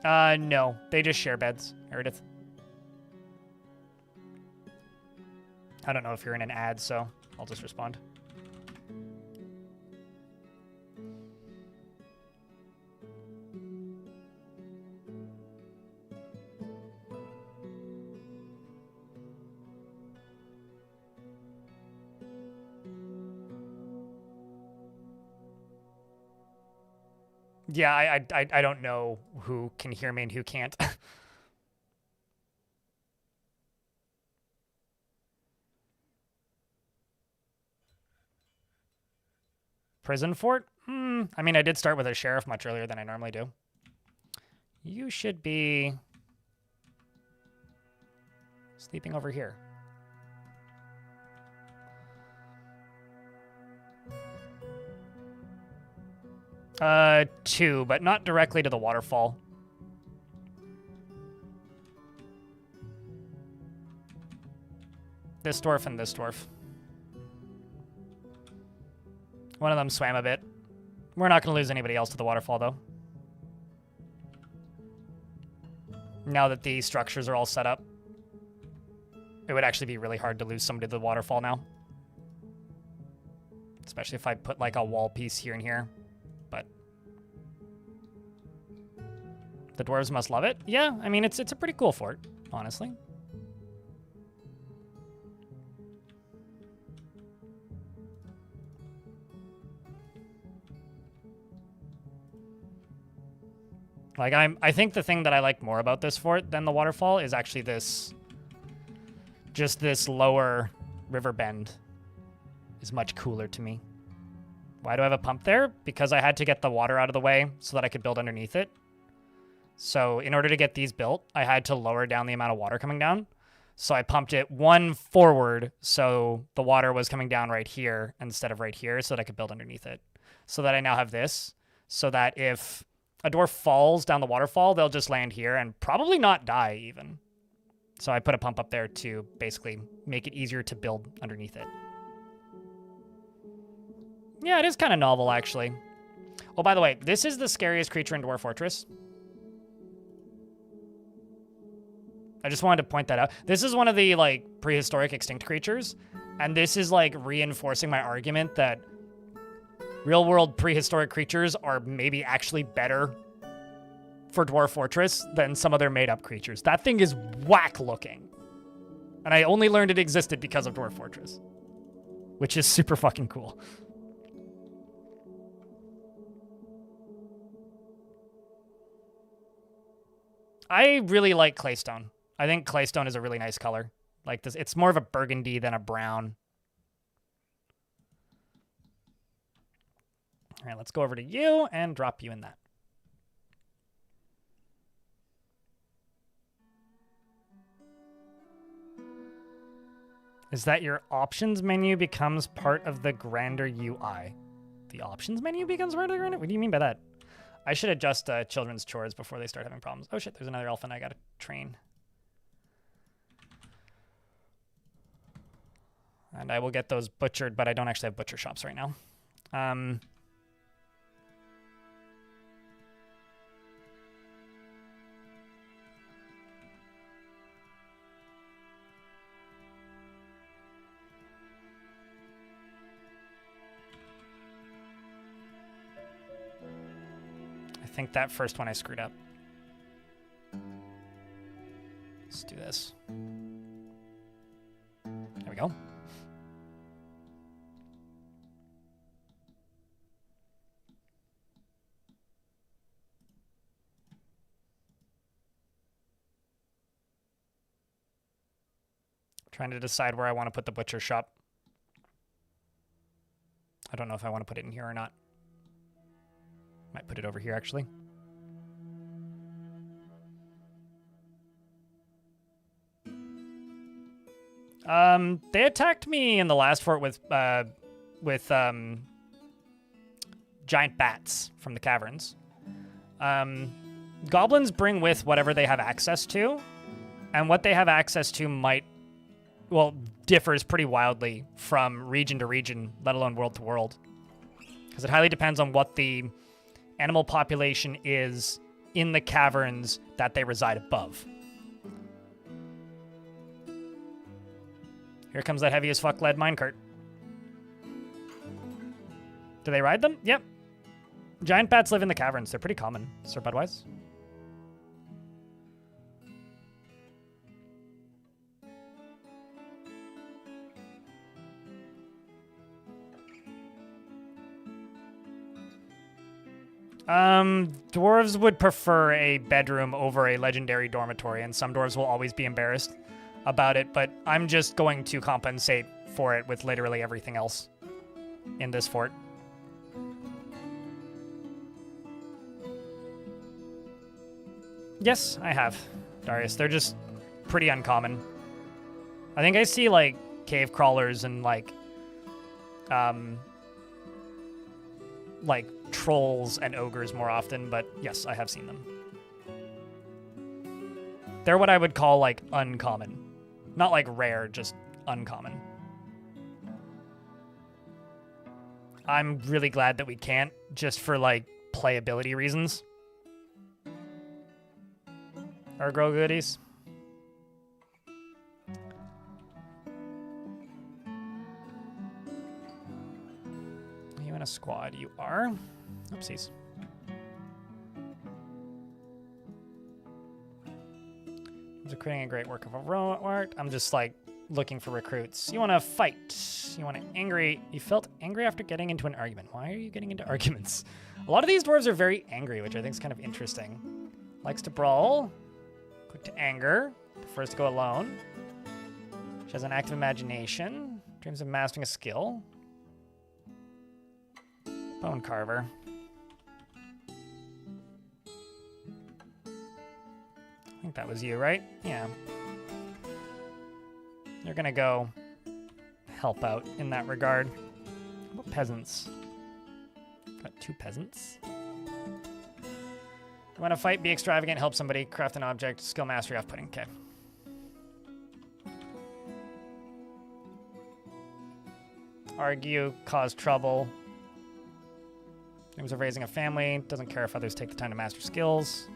No. They just share beds, Meredith. I don't know if you're in an ad, so I'll just respond. Yeah, I don't know who can hear me and who can't. Prison fort? I mean, I did start with a sheriff much earlier than I normally do. You should be sleeping over here. 2, but not directly to the waterfall. This dwarf and this dwarf. One of them swam a bit. We're not going to lose anybody else to the waterfall, though. Now that the structures are all set up, it would actually be really hard to lose somebody to the waterfall now. Especially if I put, like, a wall piece here and here. But the dwarves must love it. Yeah, I mean, it's a pretty cool fort, honestly. Like, I think the thing that I like more about this fort than the waterfall is actually just this lower river bend is much cooler to me. Why do I have a pump there? Because I had to get the water out of the way so that I could build underneath it. So in order to get these built, I had to lower down the amount of water coming down. So I pumped it one forward so the water was coming down right here instead of right here so that I could build underneath it. So that I now have this, so that if a dwarf falls down the waterfall, they'll just land here and probably not die even. So I put a pump up there to basically make it easier to build underneath it. Yeah, it is kind of novel, actually. Oh, by the way, this is the scariest creature in Dwarf Fortress. I just wanted to point that out. This is one of the, like, prehistoric extinct creatures. And this is, like, reinforcing my argument that real-world prehistoric creatures are maybe actually better for Dwarf Fortress than some of their made-up creatures. That thing is whack-looking. And I only learned it existed because of Dwarf Fortress. Which is super fucking cool. I really like Claystone. I think Claystone is a really nice color. Like this, it's more of a burgundy than a brown. All right, let's go over to you and drop you in that. Is that your options menu becomes part of the grander UI? The options menu becomes part of the grander? What do you mean by that? I should adjust children's chores before they start having problems. Oh shit, there's another elephant I gotta train. And I will get those butchered, but I don't actually have butcher shops right now. I think that first one I screwed up. Let's do this. There we go. Trying to decide where I want to put the butcher shop. I don't know if I want to put it in here or not. Might put it over here, actually. They attacked me in the last fort with giant bats from the caverns. Goblins bring with whatever they have access to, and what they have access to differs pretty wildly from region to region, let alone world to world. Because it highly depends on what the animal population is in the caverns that they reside above. Here comes that heavy as fuck lead minecart. Do they ride them? Yep. Giant bats live in the caverns. They're pretty common, Sir Budwise. Dwarves would prefer a bedroom over a legendary dormitory, and some dwarves will always be embarrassed about it, but I'm just going to compensate for it with literally everything else in this fort. Yes, I have, Darius. They're just pretty uncommon. I think I see, like, cave crawlers and, like, like trolls and ogres more often, but yes, I have seen them. They're what I would call like uncommon. Not like rare, just uncommon. I'm really glad that we can't, just for like playability reasons. Or grow goodies. Are you in a squad? You are. Oopsies. You're creating a great work of art. I'm just like looking for recruits. You want to fight. You want to angry. You felt angry after getting into an argument. Why are you getting into arguments? A lot of these dwarves are very angry, which I think is kind of interesting. Likes to brawl. Quick to anger. Prefers to go alone. She has an active imagination. Dreams of mastering a skill. Bone carver. I think that was you, right? Yeah. You're gonna go help out in that regard. How about peasants? Got 2 peasants. You want to fight, be extravagant, help somebody, craft an object, skill mastery, off-putting. Okay. Argue, cause trouble. Dreams of raising a family. Doesn't care if others take the time to master skills.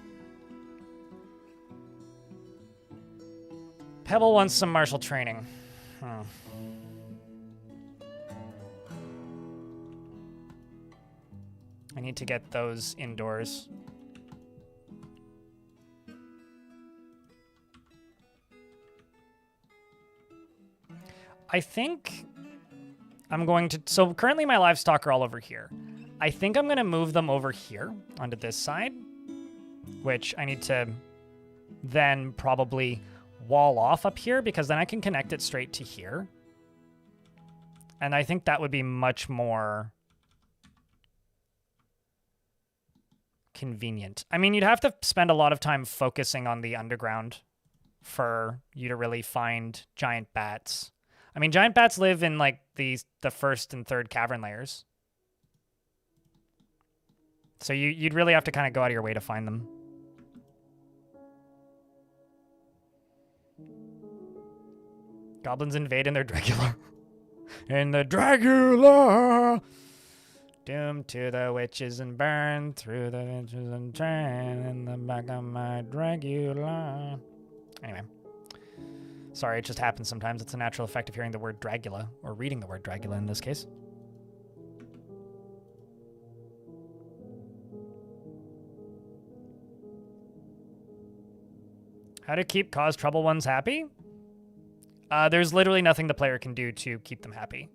Pebble wants some martial training. I need to get those indoors. I think I'm going to... So currently my livestock are all over here. I think I'm going to move them over here onto this side, which I need to then probably wall off up here because then I can connect it straight to here. And I think that would be much more convenient. I mean, you'd have to spend a lot of time focusing on the underground for you to really find giant bats. I mean, giant bats live in like the first and third cavern layers. So you'd really have to kind of go out of your way to find them. Goblins invade in their Dragula. In the Dragula! Doomed to the witches and burned through the witches and train in the back of my Dragula. Anyway. Sorry, it just happens sometimes. It's a natural effect of hearing the word Dragula, or reading the word Dragula in this case. How to keep cause trouble ones happy? There's literally nothing the player can do to keep them happy.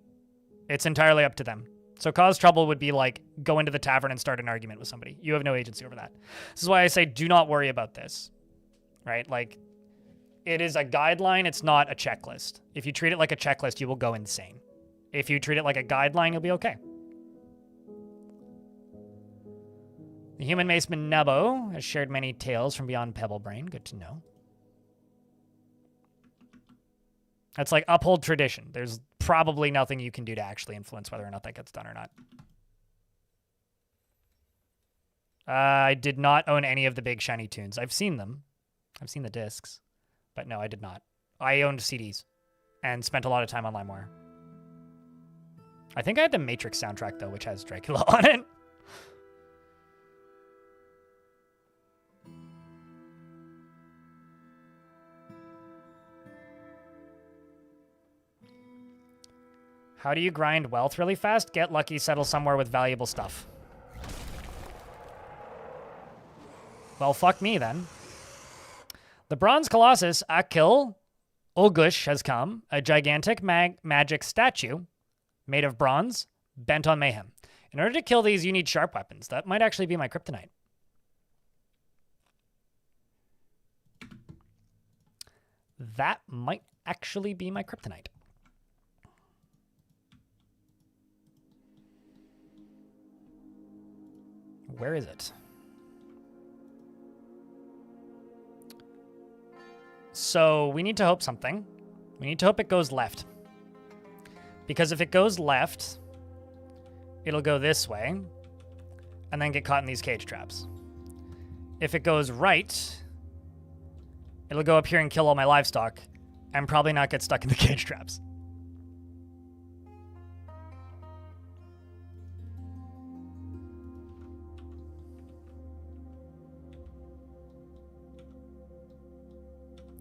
It's entirely up to them. So cause trouble would be like, go into the tavern and start an argument with somebody. You have no agency over that. This is why I say do not worry about this, right? Like, it is a guideline, it's not a checklist. If you treat it like a checklist, you will go insane. If you treat it like a guideline, you'll be okay. The human maceman Nebo has shared many tales from beyond Pebblebrain. Good to know. That's like uphold tradition. There's probably nothing you can do to actually influence whether or not that gets done or not. I did not own any of the big shiny tunes. I've seen them. I've seen the discs. But no, I did not. I owned CDs and spent a lot of time on LimeWire. I think I had the Matrix soundtrack, though, which has Dracula on it. How do you grind wealth really fast? Get lucky, settle somewhere with valuable stuff. Well, fuck me, then. The Bronze Colossus, Akil Ogush, has come. A gigantic magic statue made of bronze, bent on mayhem. In order to kill these, you need sharp weapons. That might actually be my kryptonite. That might actually be my kryptonite. Where is it? So we need to hope something. We need to hope it goes left. Because if it goes left, it'll go this way. and then get caught in these cage traps. If it goes right, it'll go up here and kill all my livestock and probably not get stuck in the cage traps.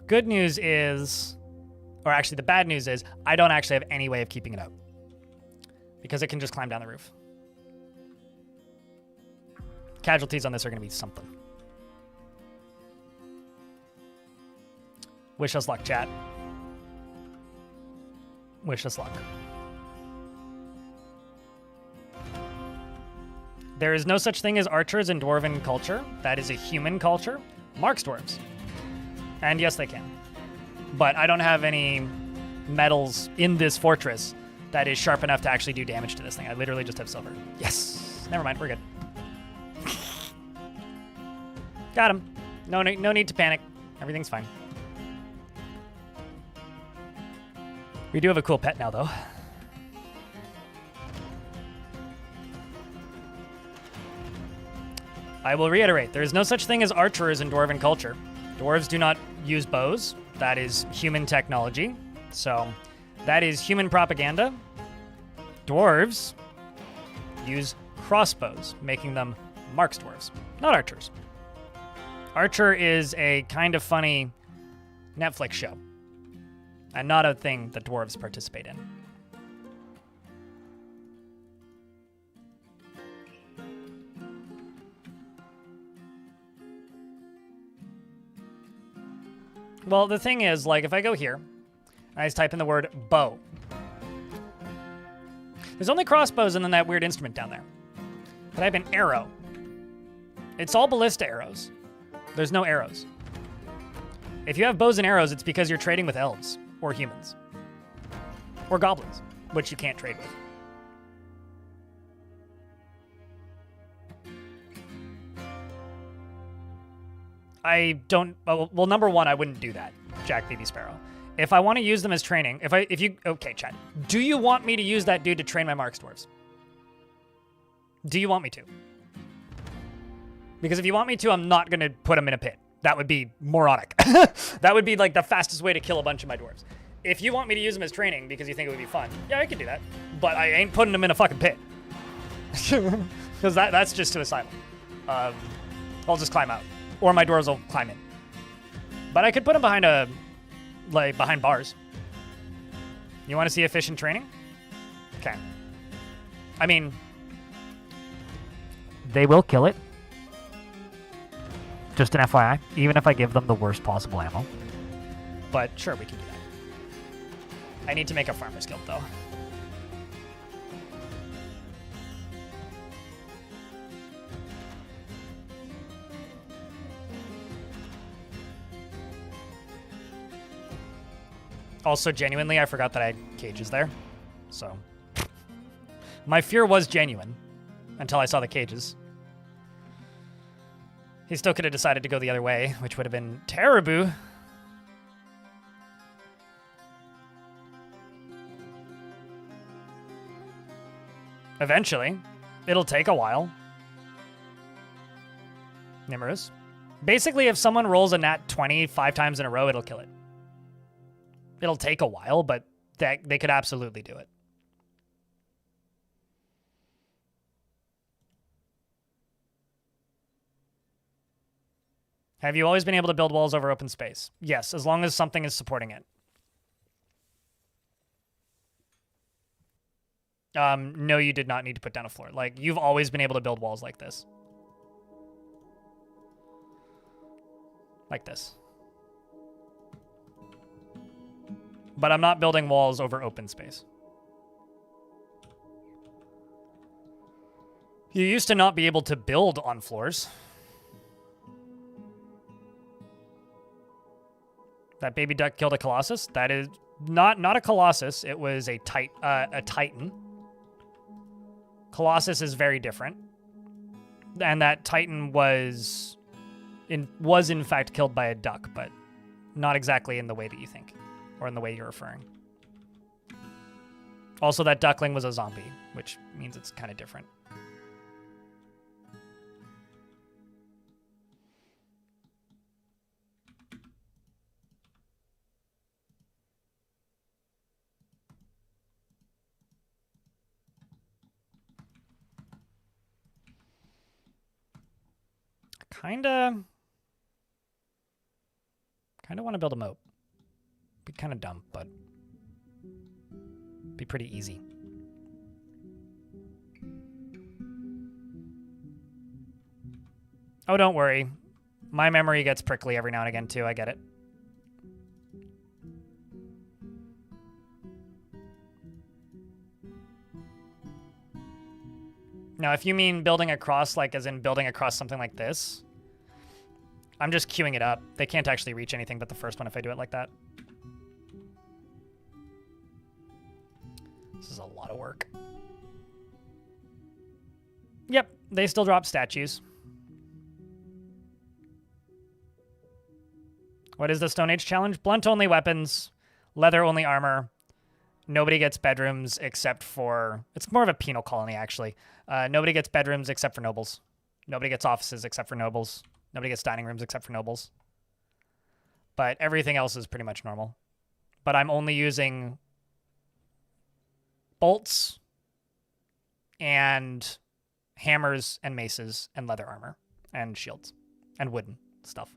Good news is, or actually the bad news is, I don't actually have any way of keeping it out because it can just climb down the roof. Casualties on this are going to be something. Wish us luck, chat. Wish us luck. There is no such thing as archers in dwarven culture. That is a human culture. Marks dwarves. And yes, they can. But I don't have any metals in this fortress that is sharp enough to actually do damage to this thing. I literally just have silver. Yes. Never mind. We're good. Got him. No need to panic. Everything's fine. We do have a cool pet now, though. I will reiterate, there is no such thing as archers in dwarven culture. Dwarves do not use bows. That is human technology. So that is human propaganda. Dwarves use crossbows, making them marks dwarves, not archers. Archer is a kind of funny Netflix show and not a thing that dwarves participate in. Well, the thing is, like, if I go here, and I just type in the word bow, there's only crossbows and then that weird instrument down there. If I type in arrow, it's all ballista arrows. There's no arrows. If you have bows and arrows, it's because you're trading with elves or humans or goblins, which you can't trade with. I don't, well, number one, I wouldn't do that, Jack Baby Sparrow. If I want to use them as training, okay, chat, do you want me to use that dude to train my Marks dwarves? Do you want me to? Because if you want me to, I'm not going to put them in a pit. That would be moronic. That would be like the fastest way to kill a bunch of my dwarves. If you want me to use them as training because you think it would be fun, yeah, I can do that. But I ain't putting them in a fucking pit. Because that's just suicidal. I'll just climb out. Or my dwarves will climb in. But I could put them behind behind bars. You want to see efficient training? Okay. I mean, they will kill it. Just an FYI, even if I give them the worst possible ammo. But sure, we can do that. I need to make a farmer's guild, though. Also, genuinely, I forgot that I had cages there. So, my fear was genuine until I saw the cages. He still could have decided to go the other way, which would have been terrible. Eventually. It'll take a while. Nimrus. Basically, if someone rolls a nat 20 5 times in a row, it'll kill it. It'll take a while, but they could absolutely do it. Have you always been able to build walls over open space? Yes, as long as something is supporting it. No, you did not need to put down a floor. Like, you've always been able to build walls like this. Like this. But I'm not building walls over open space. You used to not be able to build on floors. That baby duck killed a colossus. That is not a colossus. It was a titan. Colossus is very different, and that titan was in fact killed by a duck, but not exactly in the way that you think, or in the way you're referring. Also, that duckling was a zombie, which means it's kind of different. Kinda want to build a moat. Be kind of dumb, but be pretty easy. Oh, don't worry. My memory gets prickly every now and again, too. I get it. Now, if you mean building across, like as in building across something like this, I'm just queuing it up. They can't actually reach anything but the first one if I do it like that. This is a lot of work. Yep, they still drop statues. What is the Stone Age challenge? Blunt-only weapons, leather-only armor. Nobody gets bedrooms except for... It's more of a penal colony, actually. Nobody gets bedrooms except for nobles. Nobody gets offices except for nobles. Nobody gets dining rooms except for nobles. But everything else is pretty much normal. But I'm only using bolts and hammers and maces and leather armor and shields and wooden stuff.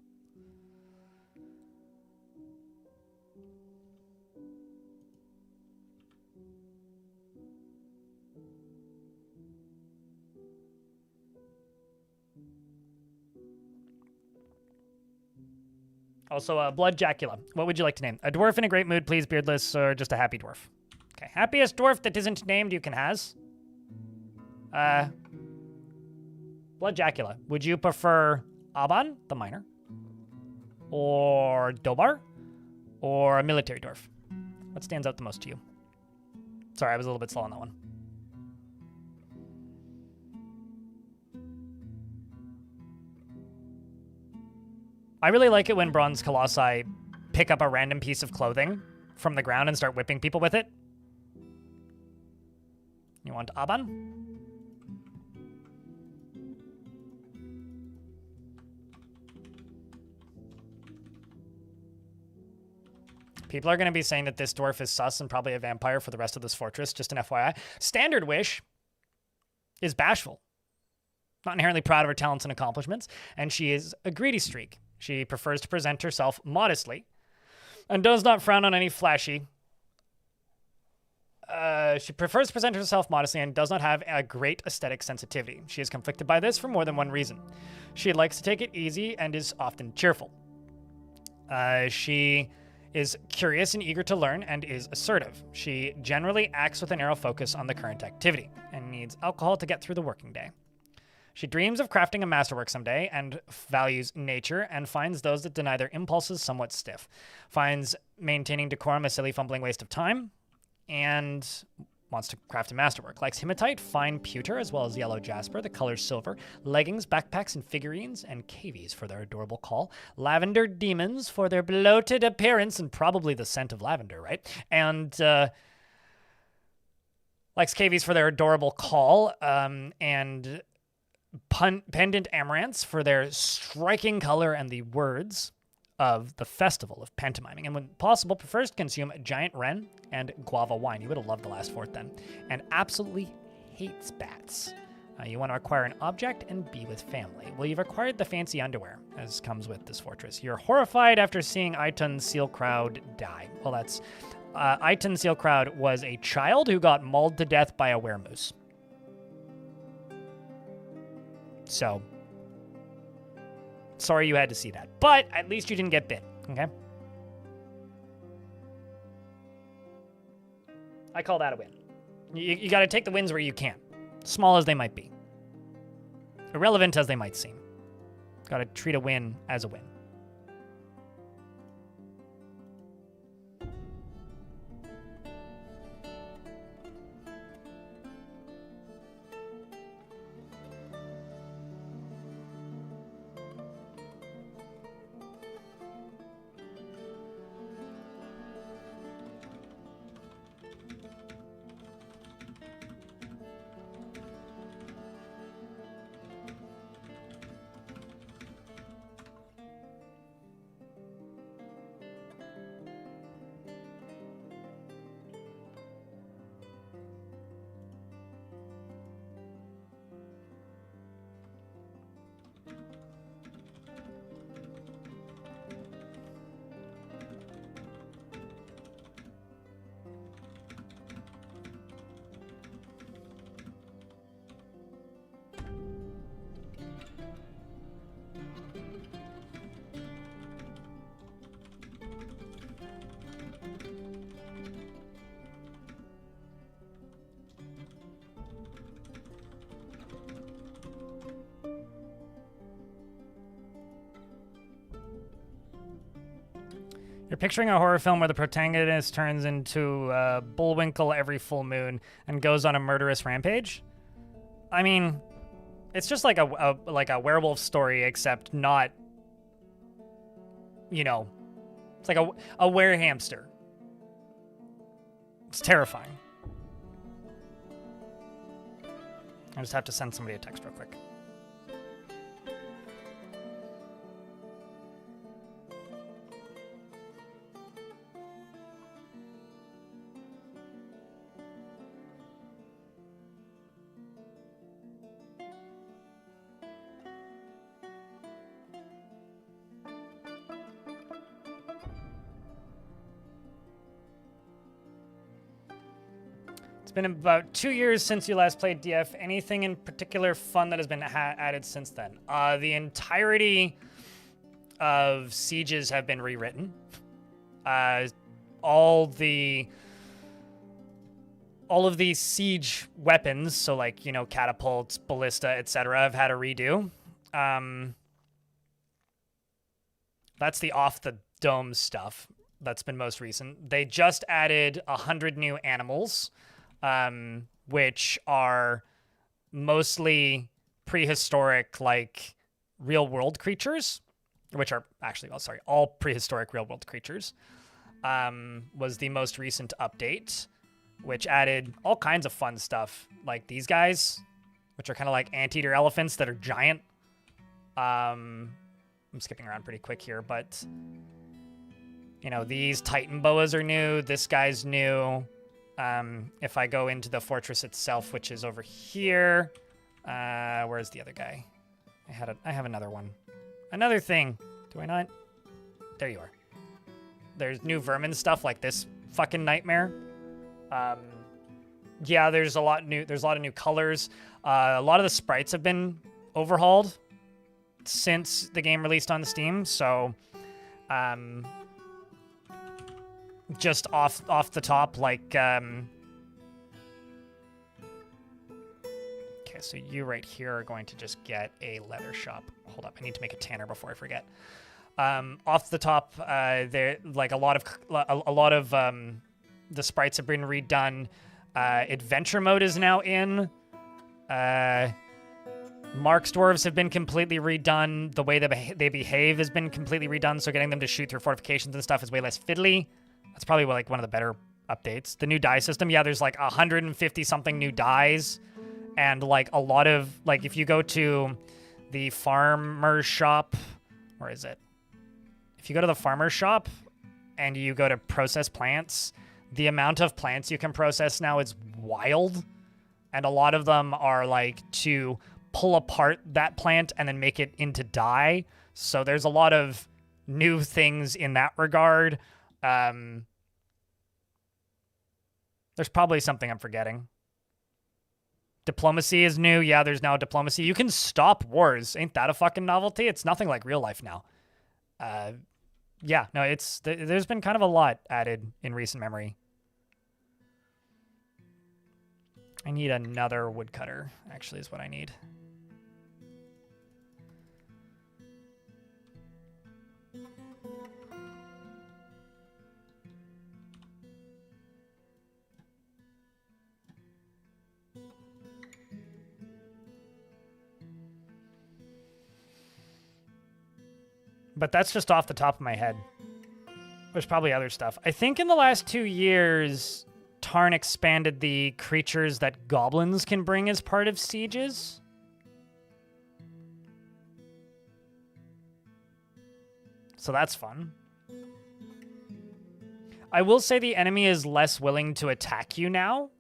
Also, Blood Jacula. What would you like to name? A dwarf in a great mood, please, beardless, or just a happy dwarf? Okay, happiest dwarf that isn't named you can has. Blood Jacula. Would you prefer Aban, the miner? Or Dobar? Or a military dwarf? What stands out the most to you? Sorry, I was a little bit slow on that one. I really like it when bronze colossi pick up a random piece of clothing from the ground and start whipping people with it. You want Aban? People are going to be saying that this dwarf is sus and probably a vampire for the rest of this fortress, just an FYI. Standard Wish is bashful. Not inherently proud of her talents and accomplishments, and she is a greedy streak. She prefers to present herself modestly and does not frown on any flashy. She prefers to present herself modestly and does not have a great aesthetic sensitivity. She is conflicted by this for more than one reason. She likes to take it easy and is often cheerful. She is curious and eager to learn and is assertive. She generally acts with a narrow focus on the current activity and needs alcohol to get through the working day. She dreams of crafting a masterwork someday and values nature and finds those that deny their impulses somewhat stiff. Finds maintaining decorum a silly fumbling waste of time and wants to craft a masterwork. Likes hematite, fine pewter, as well as yellow jasper, the color silver, leggings, backpacks, and figurines, and cavies for their adorable call. Lavender demons for their bloated appearance and probably the scent of lavender, right? And likes cavies for their adorable call and pendant amaranths for their striking color and the words of the festival of pantomiming. And when possible, prefers to consume giant wren and guava wine. You would have loved the last fort then. And absolutely hates bats. You want to acquire an object and be with family. Well, you've acquired the fancy underwear, as comes with this fortress. You're horrified after seeing Eitan Sealcrowd die. Well, that's... Eitan Sealcrowd was a child who got mauled to death by a weremoose. So, sorry you had to see that. But at least you didn't get bit, okay? I call that a win. You got to take the wins where you can. Small as they might be. Irrelevant as they might seem. Got to treat a win as a win. You're picturing a horror film where the protagonist turns into Bullwinkle every full moon and goes on a murderous rampage? I mean, it's just like a werewolf story, except not, you know, it's like a were-hamster. It's terrifying. I just have to send somebody a text real quick. It's been about 2 years since you last played DF. Anything in particular fun that has been added since then? The entirety of sieges have been rewritten. All of the siege weapons, so like, you know, catapults, ballista, etc., have had a redo. That's the off the dome stuff that's been most recent. They just added 100 new animals. Which are mostly prehistoric, like, real-world creatures, which are actually, all prehistoric real-world creatures, was the most recent update, which added all kinds of fun stuff, like these guys, which are kind of like anteater elephants that are giant. I'm skipping around pretty quick here, but, you know, these Titan boas are new, this guy's new. If I go into the fortress itself, which is over here, where's the other guy? I have another one. Another thing. Do I not? There you are. There's new vermin stuff like this fucking nightmare. Yeah, there's a lot of new colors. A lot of the sprites have been overhauled since the game released on Steam, so just off the top, like, okay, so you right here are going to just get a leather shop. Hold up, I need to make a tanner before I forget. Off the top, there, like, a lot of the sprites have been redone. Adventure mode is now in. Mark's dwarves have been completely redone. The way they behave has been completely redone, so getting them to shoot through fortifications and stuff is way less fiddly. That's probably like one of the better updates. The new die system, yeah, there's like 150 something new dies, and like a lot of, like, if you go to the farmer's shop, where is it? If you go to the farmer's shop and you go to process plants, the amount of plants you can process now is wild, and a lot of them are like to pull apart that plant and then make it into dye. So there's a lot of new things in that regard. There's probably something I'm forgetting. Diplomacy is new. Yeah, there's now diplomacy. You can stop wars. Ain't that a fucking novelty? It's nothing like real life now. Yeah, no, there's been kind of a lot added in recent memory. I need another woodcutter, actually, is what I need. But that's just off the top of my head. There's probably other stuff. I think in the last 2 years, Tarn expanded the creatures that goblins can bring as part of sieges. So that's fun. I will say the enemy is less willing to attack you now,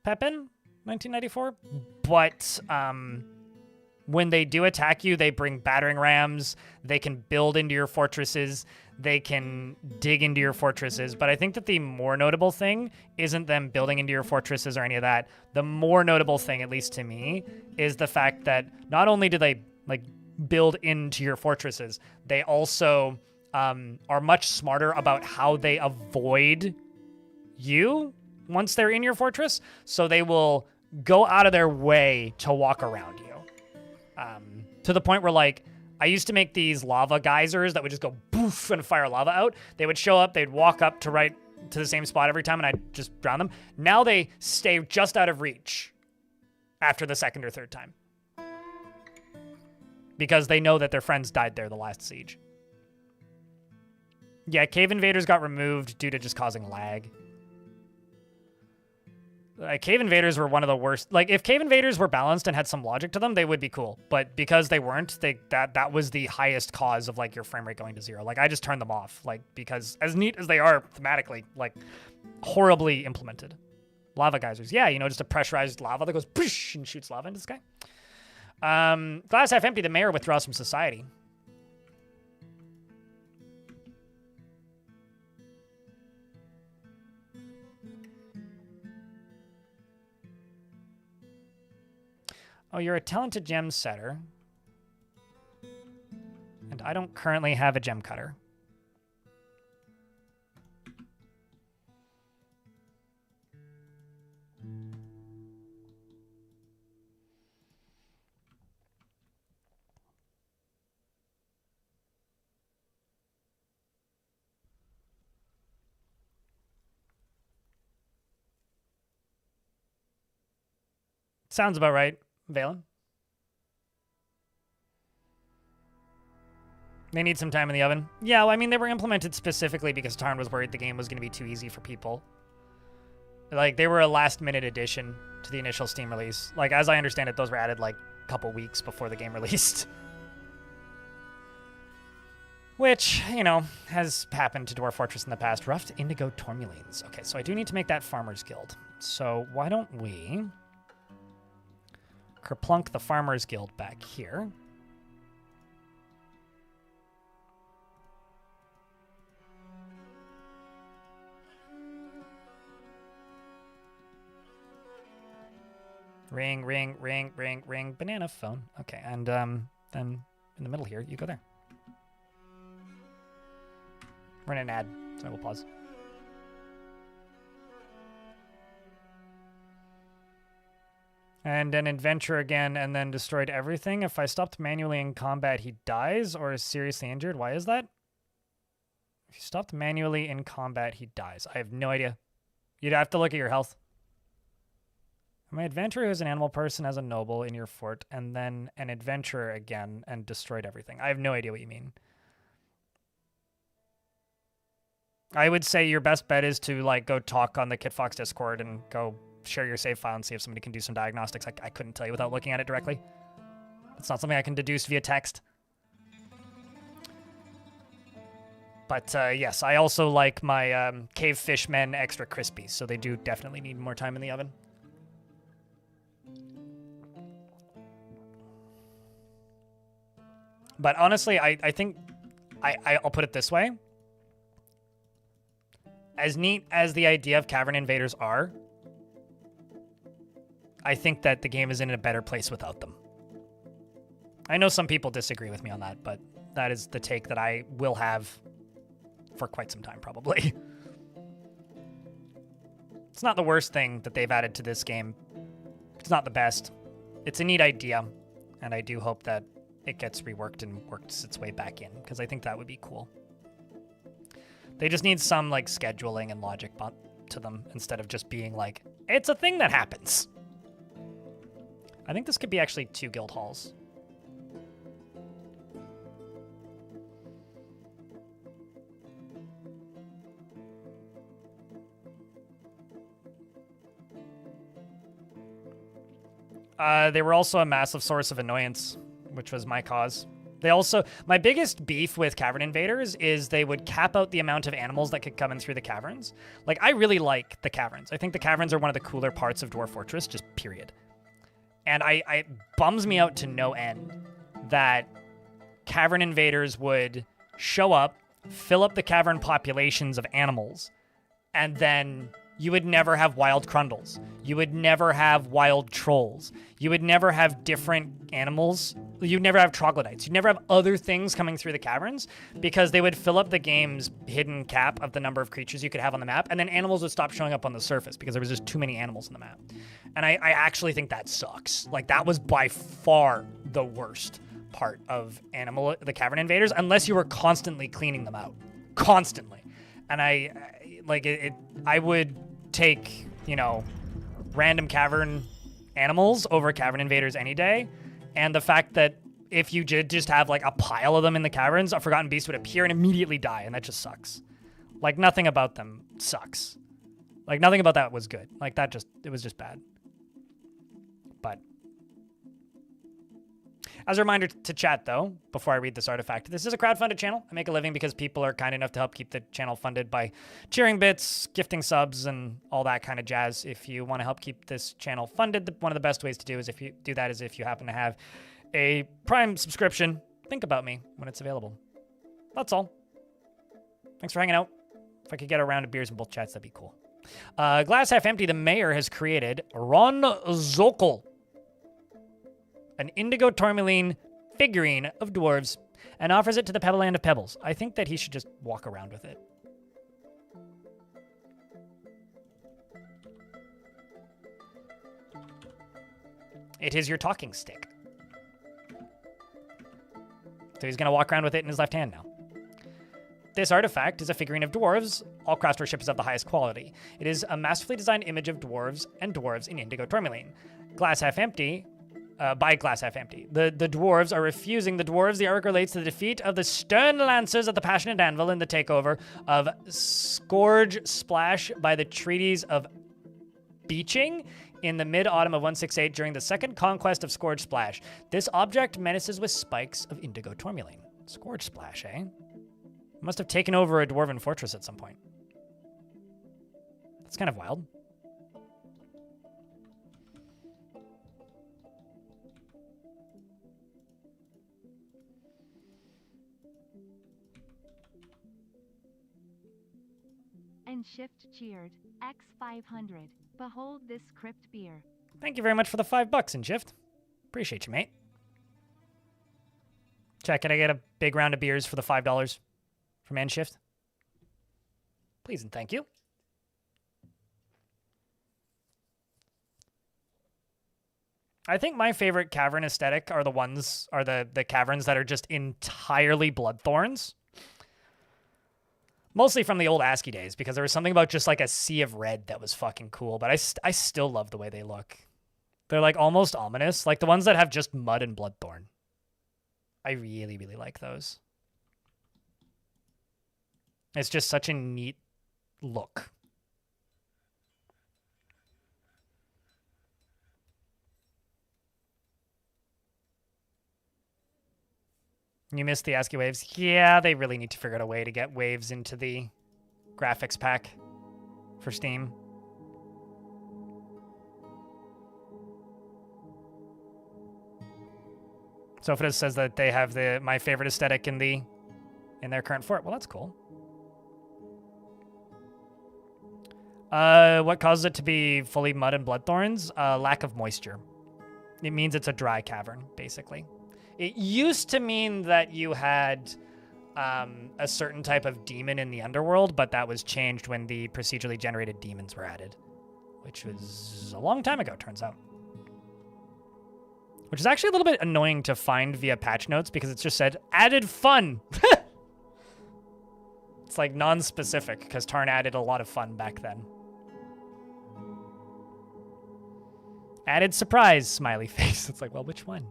Pepin, 1994. But when they do attack you, they bring battering rams. They can build into your fortresses. They can dig into your fortresses. But I think that the more notable thing isn't them building into your fortresses or any of that. The more notable thing, at least to me, is the fact that not only do they like build into your fortresses, they also are much smarter about how they avoid you once they're in your fortress. So they will go out of their way to walk around you. To the point where, like, I used to make these lava geysers that would just go poof and fire lava out. They would show up, they'd walk up to the same spot every time, and I'd just drown them. Now they stay just out of reach after the second or third time, because they know that their friends died there the last siege. Yeah, Cave Invaders got removed due to just causing lag. Cave Invaders were one of the worst. Like, if Cave Invaders were balanced and had some logic to them, they would be cool. But because they weren't, that was the highest cause of, like, your frame rate going to 0. Like, I just turned them off, like, because as neat as they are thematically, like, horribly implemented. Lava geysers. Yeah, you know, just a pressurized lava that goes poosh and shoots lava into the sky. Glass half empty, the mayor withdraws from society. Oh, you're a talented gem setter. And I don't currently have a gem cutter. Sounds about right, Valen. They need some time in the oven. Yeah, well, I mean, they were implemented specifically because Tarn was worried the game was going to be too easy for people. Like, they were a last-minute addition to the initial Steam release. Like, as I understand it, those were added, like, a couple weeks before the game released. Which, you know, has happened to Dwarf Fortress in the past. Roughed Indigo Tourmalines. Okay, so I do need to make that Farmer's Guild. So why don't we kerplunk the Farmer's Guild back here. Ring, ring, ring, ring, ring, banana phone. Okay, and then in the middle here, you go there. We're in an ad, so I will pause. And an adventure again, and then destroyed everything. If I stopped manually in combat, he dies or is seriously injured. Why is that? If you stopped manually in combat, he dies. I have no idea. You'd have to look at your health. My adventurer who's an animal person as a noble in your fort, and then an adventurer again and destroyed everything. I have no idea what you mean. I would say your best bet is to like go talk on the KitFox Discord and go share your save file and see if somebody can do some diagnostics. I couldn't tell you without looking at it directly. It's not something I can deduce via text. But yes, I also like my cave fishmen extra crispy, so they do definitely need more time in the oven. But honestly, I think I'll put it this way. As neat as the idea of Cavern Invaders are, I think that the game is in a better place without them. I know some people disagree with me on that, but that is the take that I will have for quite some time, probably. It's not the worst thing that they've added to this game. It's not the best. It's a neat idea, and I do hope that it gets reworked and works its way back in, because I think that would be cool. They just need some like scheduling and logic to them instead of just being like, it's a thing that happens. I think this could be actually 2 guild halls. They were also a massive source of annoyance, which was my cause. They also, my biggest beef with Cavern Invaders is they would cap out the amount of animals that could come in through the caverns. Like, I really like the caverns. I think the caverns are one of the cooler parts of Dwarf Fortress, just period. And it bums me out to no end that Cavern Invaders would show up, fill up the cavern populations of animals, and then you would never have wild Crundles. You would never have wild trolls. You would never have different animals. You'd never have troglodytes. You'd never have other things coming through the caverns because they would fill up the game's hidden cap of the number of creatures you could have on the map, and then animals would stop showing up on the surface because there was just too many animals on the map. And I actually think that sucks. Like, that was by far the worst part of the cavern invaders unless you were constantly cleaning them out. Constantly. And I would take, you know, random cavern animals over cavern invaders any day. And the fact that if you did just have like a pile of them in the caverns, a Forgotten Beast would appear and immediately die, and that just sucks. Like, nothing about them sucks. Like, nothing about that was good. Like, it was just bad. But as a reminder to chat, though, before I read this artifact, this is a crowdfunded channel. I make a living because people are kind enough to help keep the channel funded by cheering bits, gifting subs, and all that kind of jazz. If you want to help keep this channel funded, one of the best ways to do if you happen to have a Prime subscription. Think about me when it's available. That's all. Thanks for hanging out. If I could get a round of beers in both chats, that'd be cool. Glass Half Empty, the mayor has created Ron Zokel, an indigo tourmaline figurine of dwarves, and offers it to the Pebbleland of Pebbles. I think that he should just walk around with it. It is your talking stick. So he's going to walk around with it in his left hand now. This artifact is a figurine of dwarves. All craft worship is of the highest quality. It is a masterfully designed image of dwarves and dwarves in indigo tourmaline. Glass Half Empty, by Glass Half Empty. The dwarves are refusing. The artwork relates to the defeat of the Stern Lancers of the Passionate Anvil in the takeover of Scourge Splash by the treaties of Beeching in the mid-autumn of 168 during the second conquest of Scourge Splash. This object menaces with spikes of indigo tourmaline. Scourge Splash, eh? Must have taken over a dwarven fortress at some point. That's kind of wild. And Shift cheered. X500. Behold this crypt beer. Thank you very much for the $5 in Shift. Appreciate you, mate. Check, can I get a big round of beers for the $5 from Enshift? Please and thank you. I think my favorite cavern aesthetic are the caverns that are just entirely bloodthorns. Mostly from the old ASCII days, because there was something about just like a sea of red that was fucking cool, but I still love the way they look. They're like almost ominous, like the ones that have just mud and bloodthorn. I really, really like those. It's just such a neat look. You missed the ASCII waves? Yeah, they really need to figure out a way to get waves into the graphics pack for Steam. Sofita says that they have my favorite aesthetic in their current fort. Well, that's cool. What causes it to be fully mud and bloodthorns? Lack of moisture. It means it's a dry cavern, basically. It used to mean that you had a certain type of demon in the underworld, but that was changed when the procedurally generated demons were added, which was a long time ago, turns out. Which is actually a little bit annoying to find via patch notes because it's just said, added fun. It's like non-specific because Tarn added a lot of fun back then. Added surprise, smiley face. It's like, well, which one?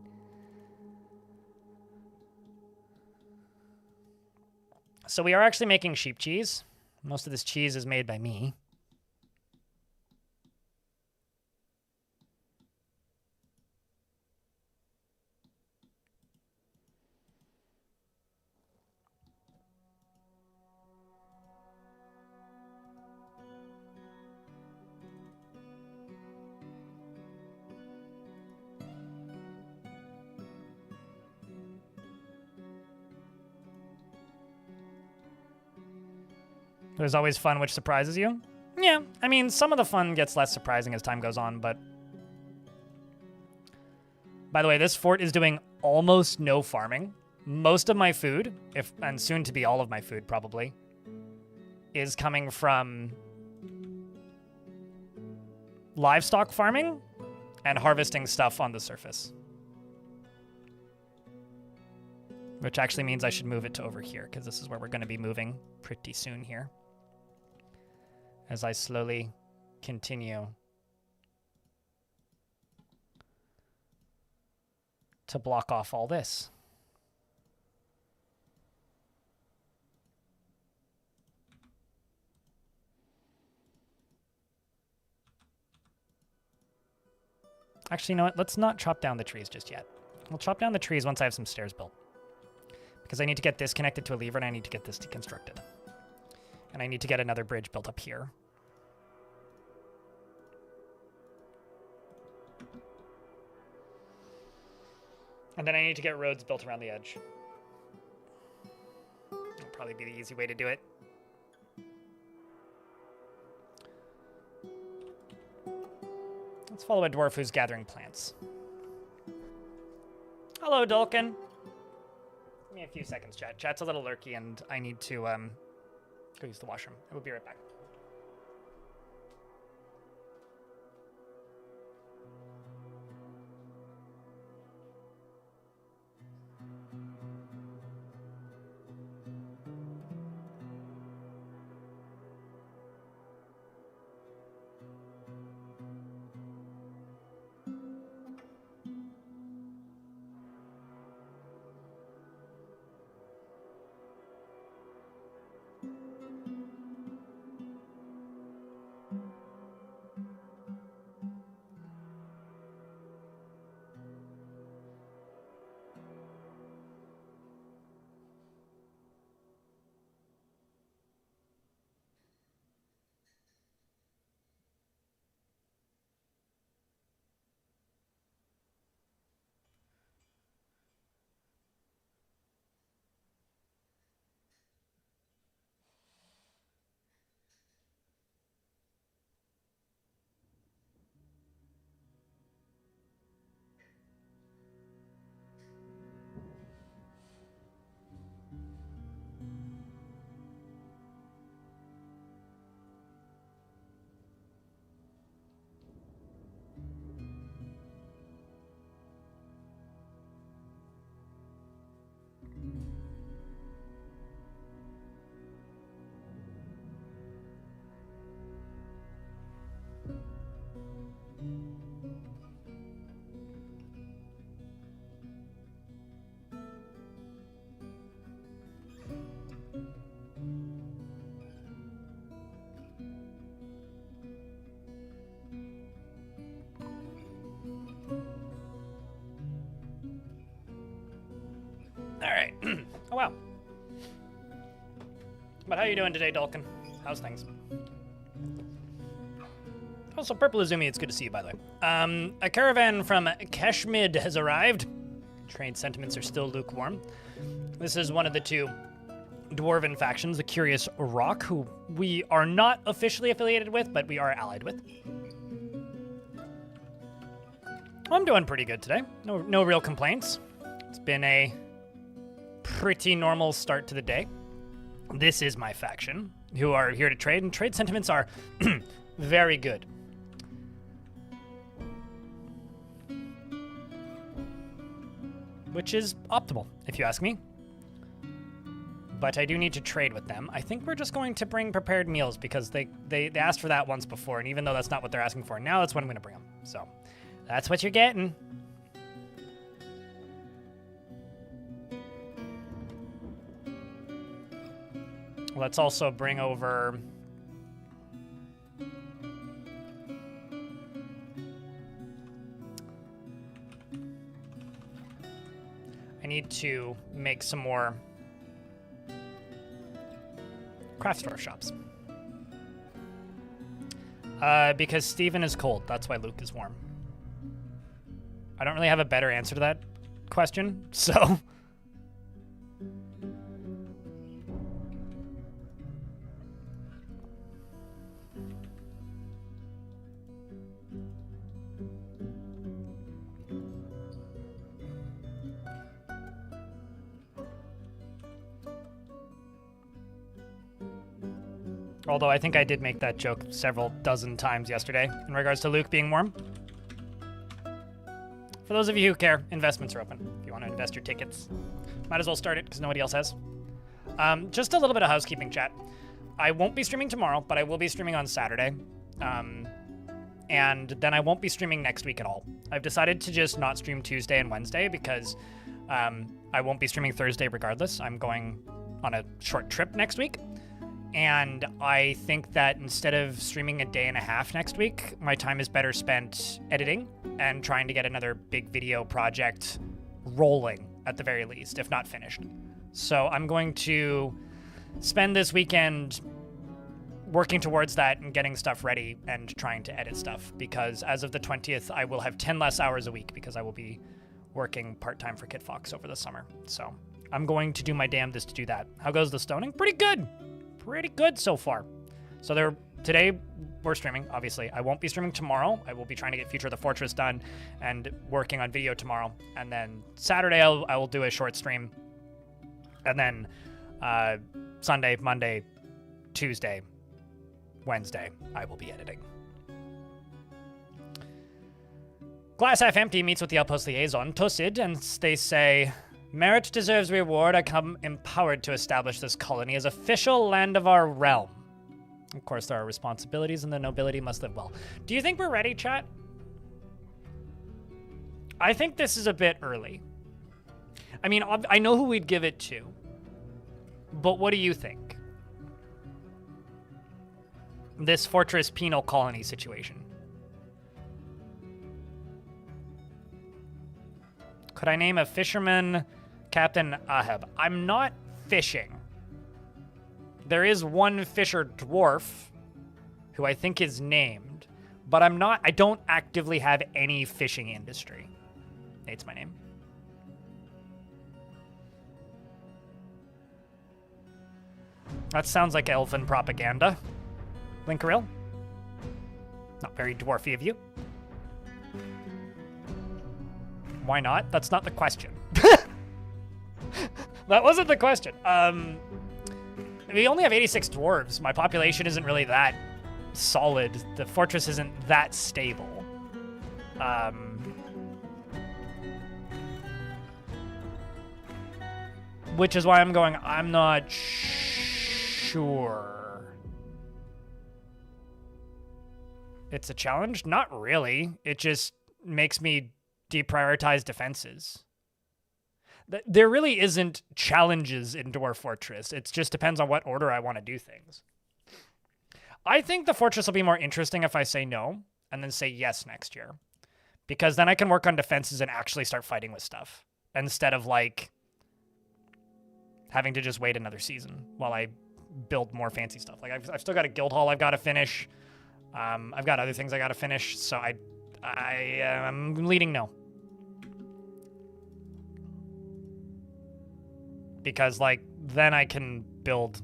So we are actually making sheep cheese. Most of this cheese is made by me. There's always fun which surprises you. Yeah, I mean, some of the fun gets less surprising as time goes on, but... By the way, this fort is doing almost no farming. Most of my food, and soon to be all of my food probably, is coming from livestock farming and harvesting stuff on the surface. which actually means I should move it to over here, because this is where we're going to be moving pretty soon here. As I slowly continue to block off all this. Actually, you know what? Let's not chop down the trees just yet. We'll chop down the trees once I have some stairs built. Because I need to get this connected to a lever, and I need to get this deconstructed. And I need to get another bridge built up here. And then I need to get roads built around the edge. That'll probably be the easy way to do it. Let's follow a dwarf who's gathering plants. Hello, Dulkin. Give me a few seconds, chat. Chat's a little lurky, and I need to go use the washroom. I will be right back. All right. Oh, wow. But how you doing today, Dulkin? How's things? Also, Purple Izumi, it's good to see you, by the way. A caravan from Kashmid has arrived. Trade sentiments are still lukewarm. This is one of the two dwarven factions, the Curious Rock, who we are not officially affiliated with, but we are allied with. I'm doing pretty good today. No real complaints. It's been a pretty normal start to the day. This is my faction, who are here to trade, and trade sentiments are very good. Which is optimal, if you ask me. But I do need to trade with them. I think we're just going to bring prepared meals because they asked for that once before, and even though that's not what they're asking for, now that's what I'm going to bring them. So that's what you're getting. Let's also bring over... I need to make some more craft store shops. Because Steven is cold. That's why Luke is warm. I don't really have a better answer to that question, so... Although I think I did make that joke several dozen times yesterday in regards to Luke being warm. For For those of you who care, investments are open. If you want to invest your tickets, might as well start it because nobody else has. Just a little bit of housekeeping, chat. I won't be streaming tomorrow, but I will be streaming on Saturday. And then I won't be streaming next week at all. I've decided to just not stream Tuesday and Wednesday because I won't be streaming Thursday regardless. I'm going on a short trip next week. And I think that instead of streaming a day and a half next week, my time is better spent editing and trying to get another big video project rolling at the very least, if not finished. So I'm going to spend this weekend working towards that and getting stuff ready and trying to edit stuff, because as of the 20th, I will have 10 less hours a week because I will be working part-time for Kit Fox over the summer. So I'm going to do my damnedest to do that. How goes the stoning? Pretty good. Pretty good so far. So today we're streaming, obviously. I won't be streaming tomorrow. I will be trying to get Future of the Fortress done and working on video tomorrow. And then Saturday I will do a short stream. And then Sunday, Monday, Tuesday, Wednesday, I will be editing. Glass half empty meets with the Outpost liaison, Tosid, and they say, merit deserves reward. I come empowered to establish this colony as official land of our realm. Of course, there are responsibilities, and the nobility must live well. Do you think we're ready, chat? I think this is a bit early. I mean, I know who we'd give it to, but what do you think? This fortress penal colony situation. Could I name a fisherman Captain Ahab? I'm not fishing. There is one fisher dwarf who I think is named, but I don't actively have any fishing industry. Nate's my name. That sounds like elfin propaganda. Linkarill? Not very dwarfy of you. Why not? That's not the question. That wasn't the question. We only have 86 dwarves. My population isn't really that solid. The fortress isn't that stable. Which is why I'm going, I'm not sure. It's a challenge? Not really. It just makes me deprioritize defenses. There really isn't challenges in Dwarf Fortress. It just depends on what order I want to do things. I think the fortress will be more interesting if I say no and then say yes next year. Because then I can work on defenses and actually start fighting with stuff. Instead of like having to just wait another season while I build more fancy stuff. Like I've still got a guild hall I've got to finish. I've got other things I got to finish. So I'm leading no. Because, like, then I can build,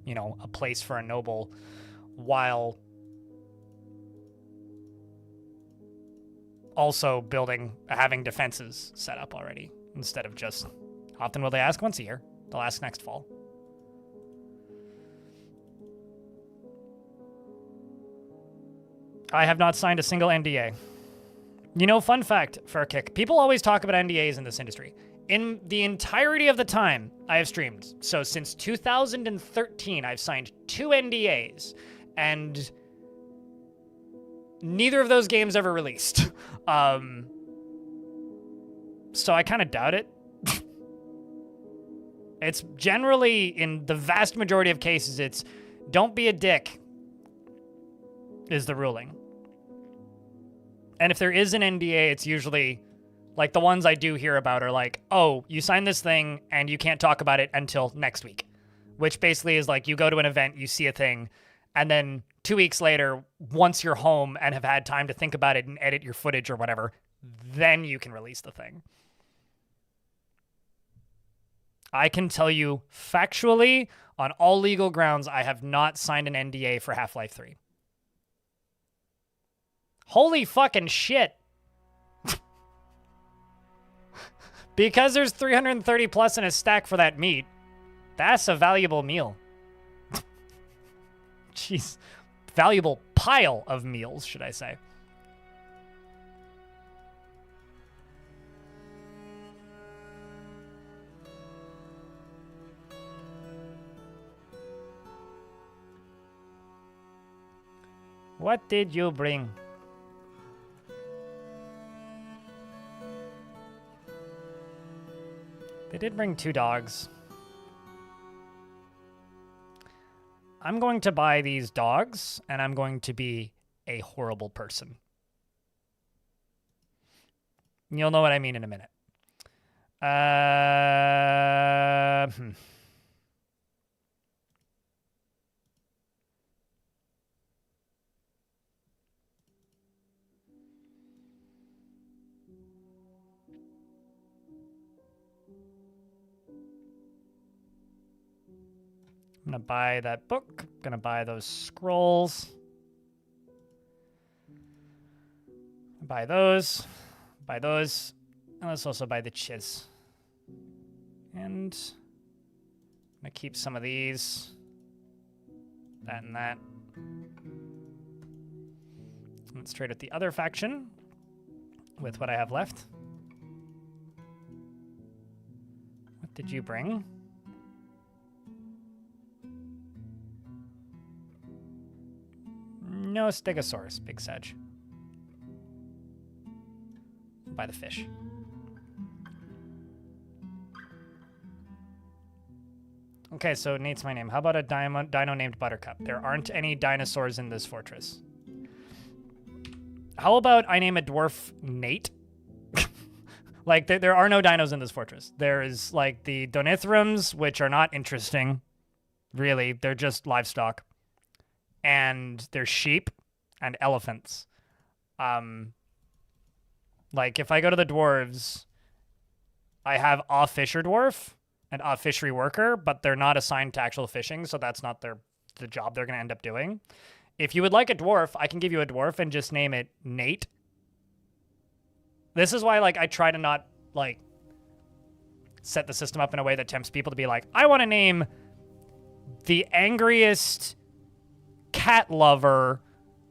you know, a place for a noble while also having defenses set up already. Instead of just, often will they ask once a year. They'll ask next fall. I have not signed a single NDA. You know, fun fact, Furkick, people always talk about NDAs in this industry. In the entirety of the time I have streamed, so since 2013, I've signed 2 NDAs, and neither of those games ever released. So I kind of doubt it. It's generally, in the vast majority of cases, it's don't be a dick is the ruling. And if there is an NDA, it's usually... like, the ones I do hear about are like, oh, you signed this thing and you can't talk about it until next week. Which basically is like, you go to an event, you see a thing, and then 2 weeks later, once you're home and have had time to think about it and edit your footage or whatever, then you can release the thing. I can tell you factually, on all legal grounds, I have not signed an NDA for Half-Life 3. Holy fucking shit. Because there's 330 plus in a stack for that meat, that's a valuable meal. Jeez. Valuable pile of meals, should I say. What did you bring? They did bring 2 dogs. I'm going to buy these dogs, and I'm going to be a horrible person. You'll know what I mean in a minute. I'm gonna buy that book. Gonna buy those scrolls. Buy those. Buy those. And let's also buy the chiz. And I'm gonna keep some of these. That and that. Let's trade with the other faction with what I have left. What did you bring? No Stegosaurus, Big Sedge. Buy the fish. Okay, so Nate's my name. How about a dino named Buttercup? There aren't any dinosaurs in this fortress. How about I name a dwarf Nate? Like, there are no dinos in this fortress. There's, like, the Donithrums, which are not interesting. Really, they're just livestock. And there's sheep and elephants. Like, if I go to the dwarves, I have a fisher dwarf and a fishery worker, but they're not assigned to actual fishing, so that's not the job they're going to end up doing. If you would like a dwarf, I can give you a dwarf and just name it Nate. This is why, like, I try to not, like, set the system up in a way that tempts people to be like, I want to name the angriest cat lover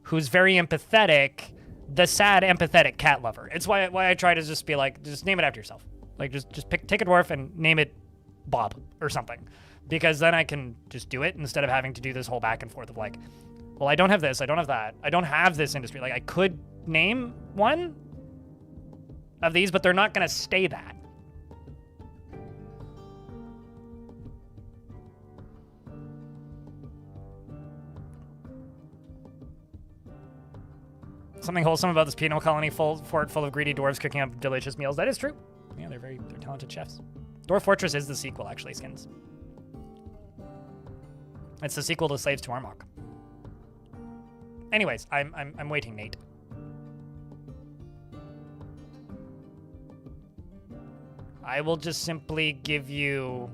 who's very empathetic, the sad empathetic cat lover. It's why I try to just be like, just name it after yourself. Like, just take a dwarf and name it Bob or something, because then I can just do it instead of having to do this whole back and forth of like, well, I don't have this, I don't have that, I don't have this industry. Like, I could name one of these, but they're not going to stay that. Something wholesome about this penal colony fort full of greedy dwarves cooking up delicious meals. That is true. Yeah, they're talented chefs. Dwarf Fortress is the sequel, actually, Skins. It's the sequel to Slaves to Armok. Anyways, I'm waiting, Nate. I will just simply give you...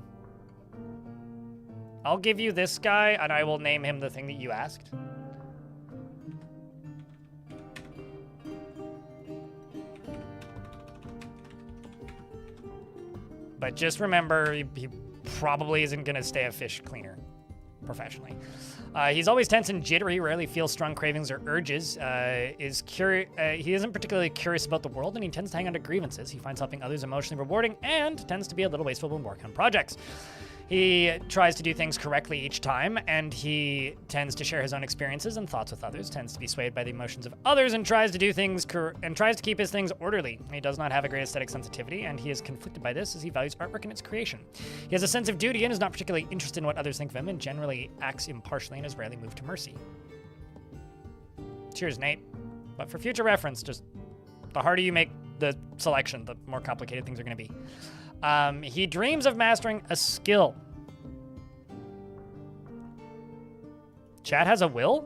I'll give you this guy, and I will name him the thing that you asked. But just remember, he probably isn't going to stay a fish cleaner professionally. He's always tense and jittery, rarely feels strong cravings or urges, he isn't particularly curious about the world, and he tends to hang on to grievances. He finds helping others emotionally rewarding and tends to be a little wasteful when working on projects. He tries to do things correctly each time, and he tends to share his own experiences and thoughts with others, tends to be swayed by the emotions of others, and tries to do things tries to keep his things orderly. He does not have a great aesthetic sensitivity, and he is conflicted by this as he values artwork and its creation. He has a sense of duty and is not particularly interested in what others think of him, and generally acts impartially and is rarely moved to mercy. Cheers, Nate. But for future reference, just the harder you make the selection, the more complicated things are going to be. He dreams of mastering a skill. Chad has a will?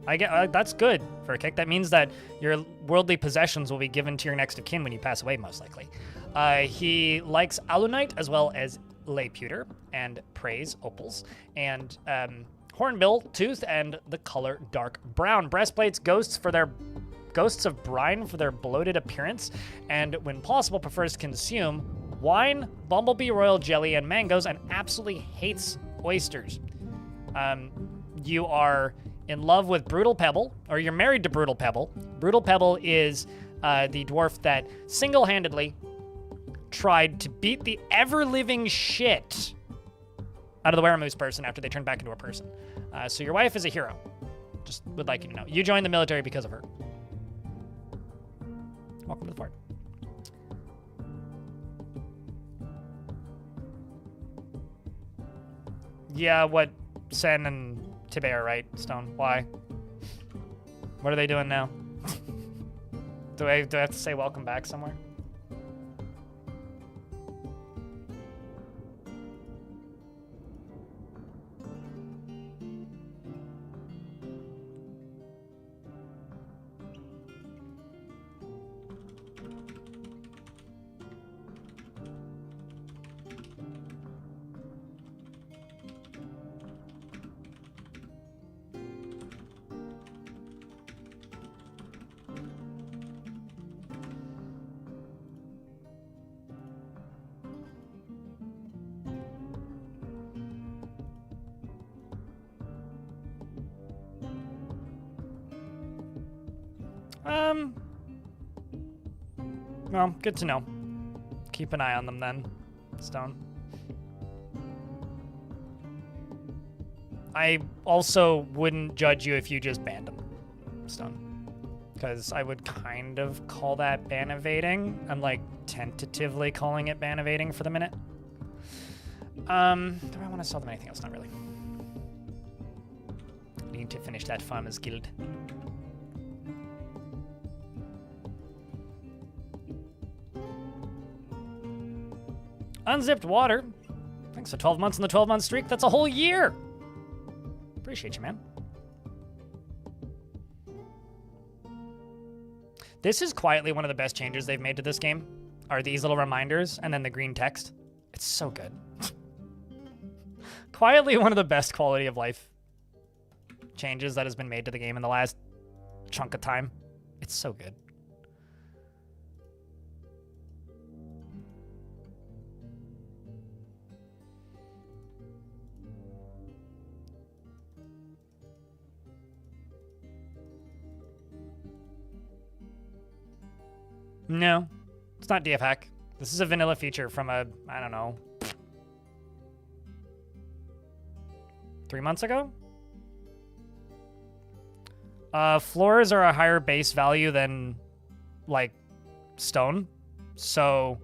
I get that's good for a kick. That means that your worldly possessions will be given to your next of kin when you pass away, most likely. He likes alunite as well as lay pewter and praise opals and hornbill tooth and the color dark brown. Breastplates, ghosts of brine for their bloated appearance, and when possible prefers to consume wine, bumblebee royal jelly, and mangoes, and absolutely hates oysters. You are in love with Brutal Pebble, or you're married to Brutal Pebble. Brutal Pebble is the dwarf that single-handedly tried to beat the ever-living shit out of the Weramoose person after they turned back into a person. So your wife is a hero. Just would like you to know. You joined the military because of her. Welcome to the fort. Yeah, what Sen and Tibet are right, Stone. Why? What are they doing now? do I have to say welcome back somewhere? Well, good to know. Keep an eye on them then, Stone. I also wouldn't judge you if you just banned them, Stone. Because I would kind of call that ban evading. I'm like tentatively calling it ban evading for the minute. Do I want to sell them anything else? Not really. Need to finish that Farmers Guild. Unzipped water. Thanks for 12 months in the 12-month streak. That's a whole year. Appreciate you, man. This is quietly one of the best changes they've made to this game, are these little reminders and then the green text. It's so good. Quietly one of the best quality of life changes that has been made to the game in the last chunk of time. It's so good. No, it's not DF hack. This is a vanilla feature from I don't know, 3 months ago? Floors are a higher base value than, like, stone. So,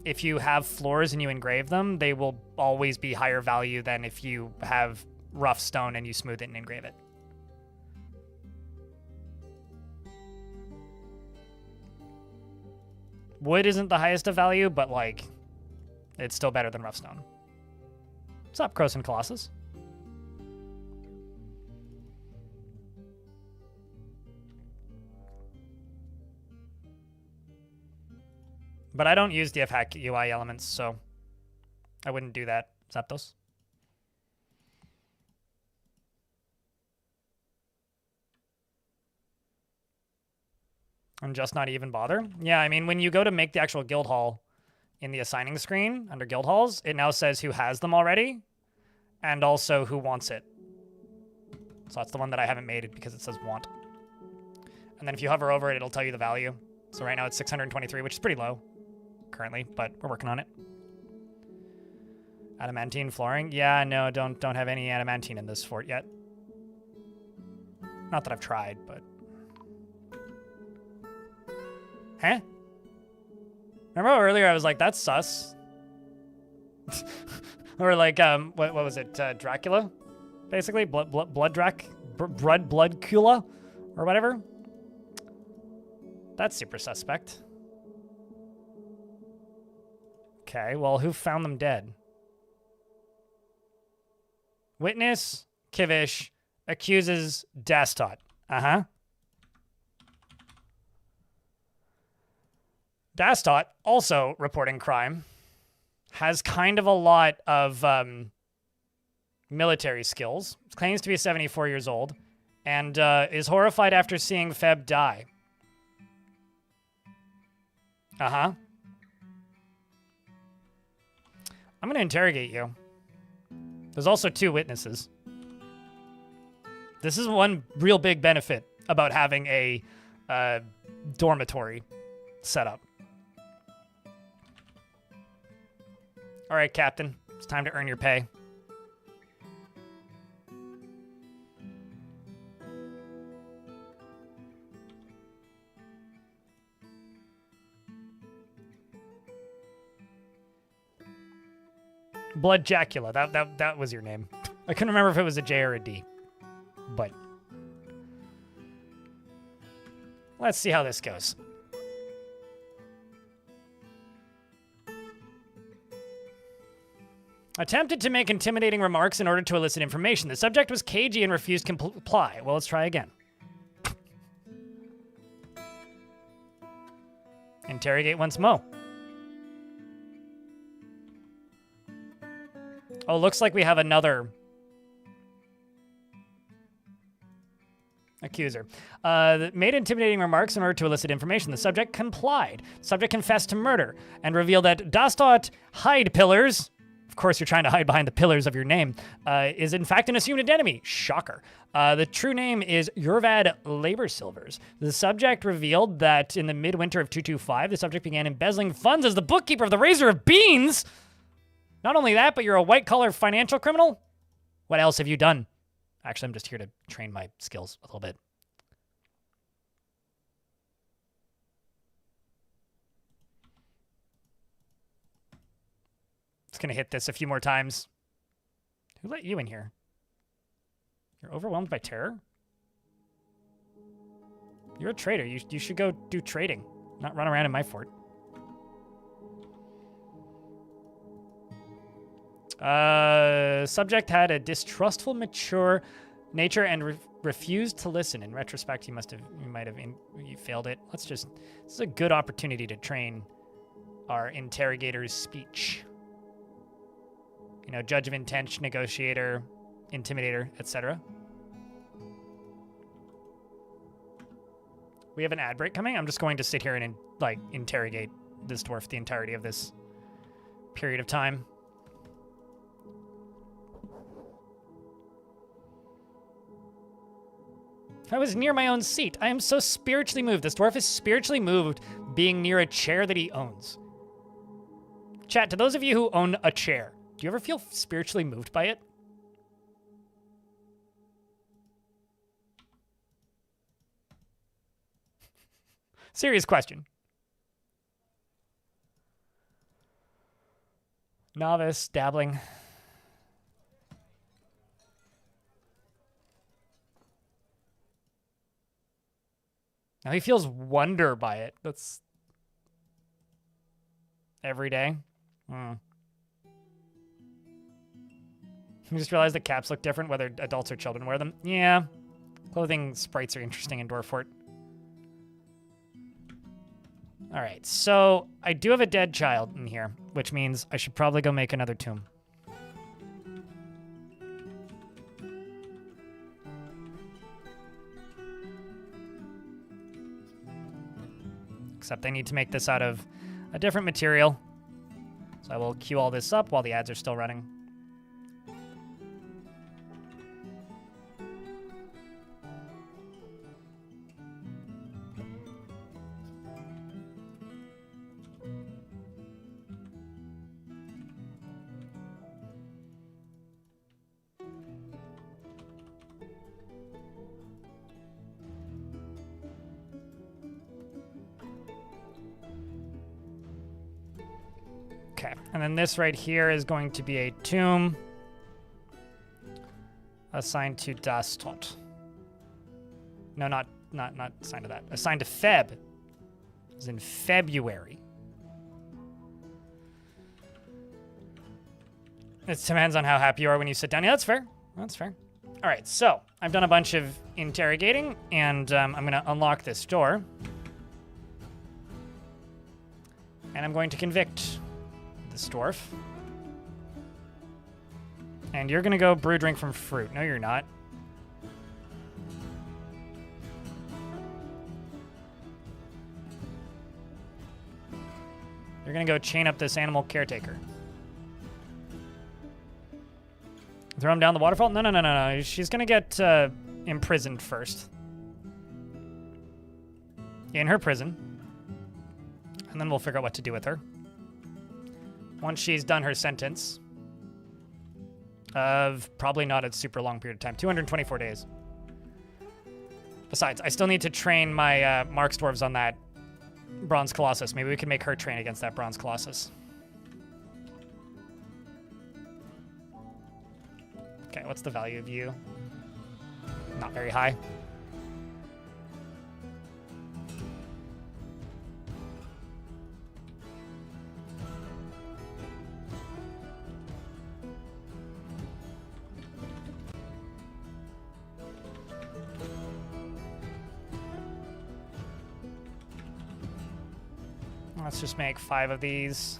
if you have floors and you engrave them, they will always be higher value than if you have rough stone and you smooth it and engrave it. Wood isn't the highest of value, but, like, it's still better than rough stone. What's up, Croson Colossus? But I don't use DF hack UI elements, so I wouldn't do that, Zapdos. And just not even bother? Yeah, I mean, when you go to make the actual guild hall in the assigning screen under guild halls, it now says who has them already and also who wants it. So that's the one that I haven't made it because it says want. And then if you hover over it, it'll tell you the value. So right now it's 623, which is pretty low currently, but we're working on it. Adamantine flooring? Yeah, no, don't have any adamantine in this fort yet. Not that I've tried, but... Huh? Remember earlier I was like, that's sus. Or like, what was it? Dracula? Basically? Bloodcula? Or whatever? That's super suspect. Okay, well, who found them dead? Witness, Kivish, accuses Dastot. Uh-huh. Dastot, also reporting crime, has kind of a lot of military skills, claims to be 74 years old, and is horrified after seeing Feb die. Uh-huh. I'm going to interrogate you. There's also 2 witnesses. This is one real big benefit about having a dormitory set up. All right, Captain. It's time to earn your pay. Bloodjacula. That was your name. I couldn't remember if it was a J or a D. But let's see how this goes. Attempted to make intimidating remarks in order to elicit information. The subject was cagey and refused to comply. Well, let's try again. Interrogate once more. Oh, looks like we have another accuser. Made intimidating remarks in order to elicit information. The subject complied. The subject confessed to murder and revealed that Dastot Hide Pillars, of course you're trying to hide behind the pillars of your name, is in fact an assumed enemy. Shocker. The true name is Yurvad Laborsilvers. The subject revealed that in the midwinter of 225, the subject began embezzling funds as the bookkeeper of the Razor of Beans. Not only that, but you're a white-collar financial criminal? What else have you done? Actually, I'm just here to train my skills a little bit. Just gonna hit this a few more times. Who let you in here? You're overwhelmed by terror? You're a traitor. You should go do trading, not run around in my fort. Subject had a distrustful, mature nature and refused to listen. In retrospect, you failed it. This is a good opportunity to train our interrogator's speech. You know, judge of intent, negotiator, intimidator, etc. We have an ad break coming. I'm just going to sit here and interrogate this dwarf the entirety of this period of time. I was near my own seat. I am so spiritually moved. This dwarf is spiritually moved being near a chair that he owns. Chat, to those of you who own a chair, do you ever feel spiritually moved by it? Serious question. Novice, dabbling. Now he feels wonder by it. That's every day. I just realized that caps look different whether adults or children wear them. Yeah. Clothing sprites are interesting in Dwarfort. Alright, so I do have a dead child in here, which means I should probably go make another tomb. Except I need to make this out of a different material. So I will queue all this up while the ads are still running. Okay, and then this right here is going to be a tomb assigned to Dastot. No, not assigned to that. Assigned to Feb. As in February. It depends on how happy you are when you sit down. Yeah, that's fair. That's fair. All right, so I've done a bunch of interrogating, and I'm going to unlock this door. And I'm going to convict this dwarf. And you're gonna go brew drink from fruit. No, you're not. You're gonna go chain up this animal caretaker. Throw him down the waterfall? No. She's gonna get imprisoned first. In her prison. And then we'll figure out what to do with her. Once she's done her sentence of probably not a super long period of time, 224 days. Besides, I still need to train my Mark's dwarves on that Bronze Colossus. Maybe we can make her train against that Bronze Colossus. Okay, what's the value of you? Not very high. Let's just make 5 of these.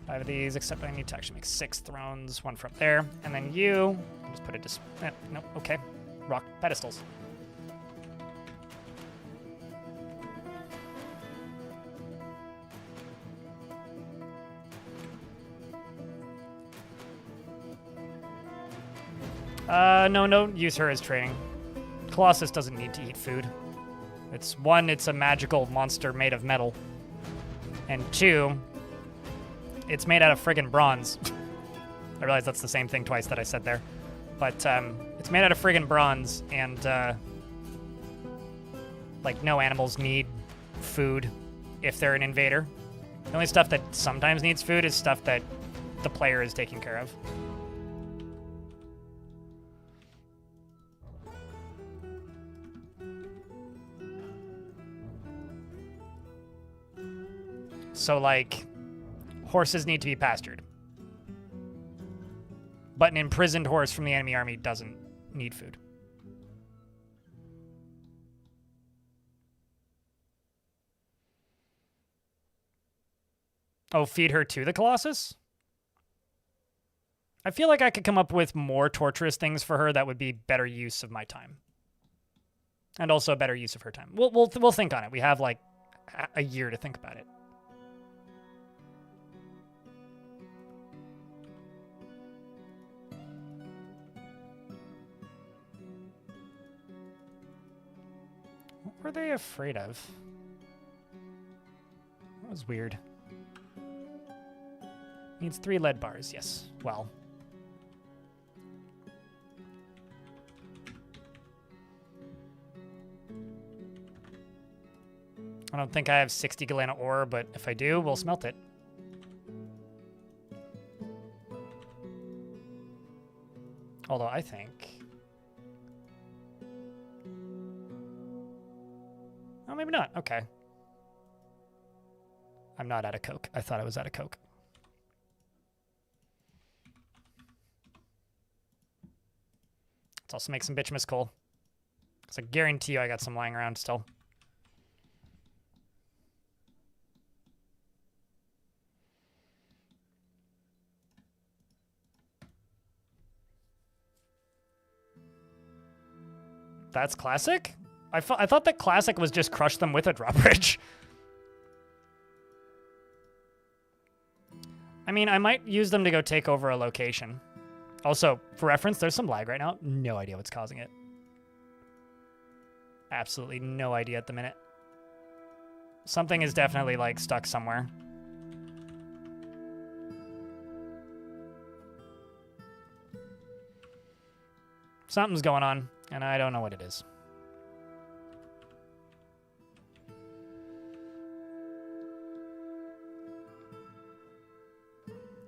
5 of these, except I need to actually make 6 thrones, 1 from there. And then you, I'll just put it no, okay. Rock pedestals. No, don't use her as training. Colossus doesn't need to eat food. It's 1, it's a magical monster made of metal. And 2, it's made out of friggin' bronze. I realize that's the same thing twice that I said there. But it's made out of friggin' bronze, and like, no animals need food if they're an invader. The only stuff that sometimes needs food is stuff that the player is taking care of. So, like, horses need to be pastured. But an imprisoned horse from the enemy army doesn't need food. Oh, feed her to the Colossus? I feel like I could come up with more torturous things for her that would be better use of my time. And also a better use of her time. We'll think on it. We have, like, a year to think about it. What were they afraid of? That was weird. Needs 3 lead bars, yes. Well. I don't think I have 60 Galena ore, but if I do, we'll smelt it. Although I think... Oh, maybe not. Okay. I'm not out of coke. I thought I was out of coke. Let's also make some bituminous coal. Because I guarantee you I got some lying around still. That's classic? I thought that classic was just crush them with a drawbridge. I mean, I might use them to go take over a location. Also, for reference, there's some lag right now. No idea what's causing it. Absolutely no idea at the minute. Something is definitely, like, stuck somewhere. Something's going on, and I don't know what it is.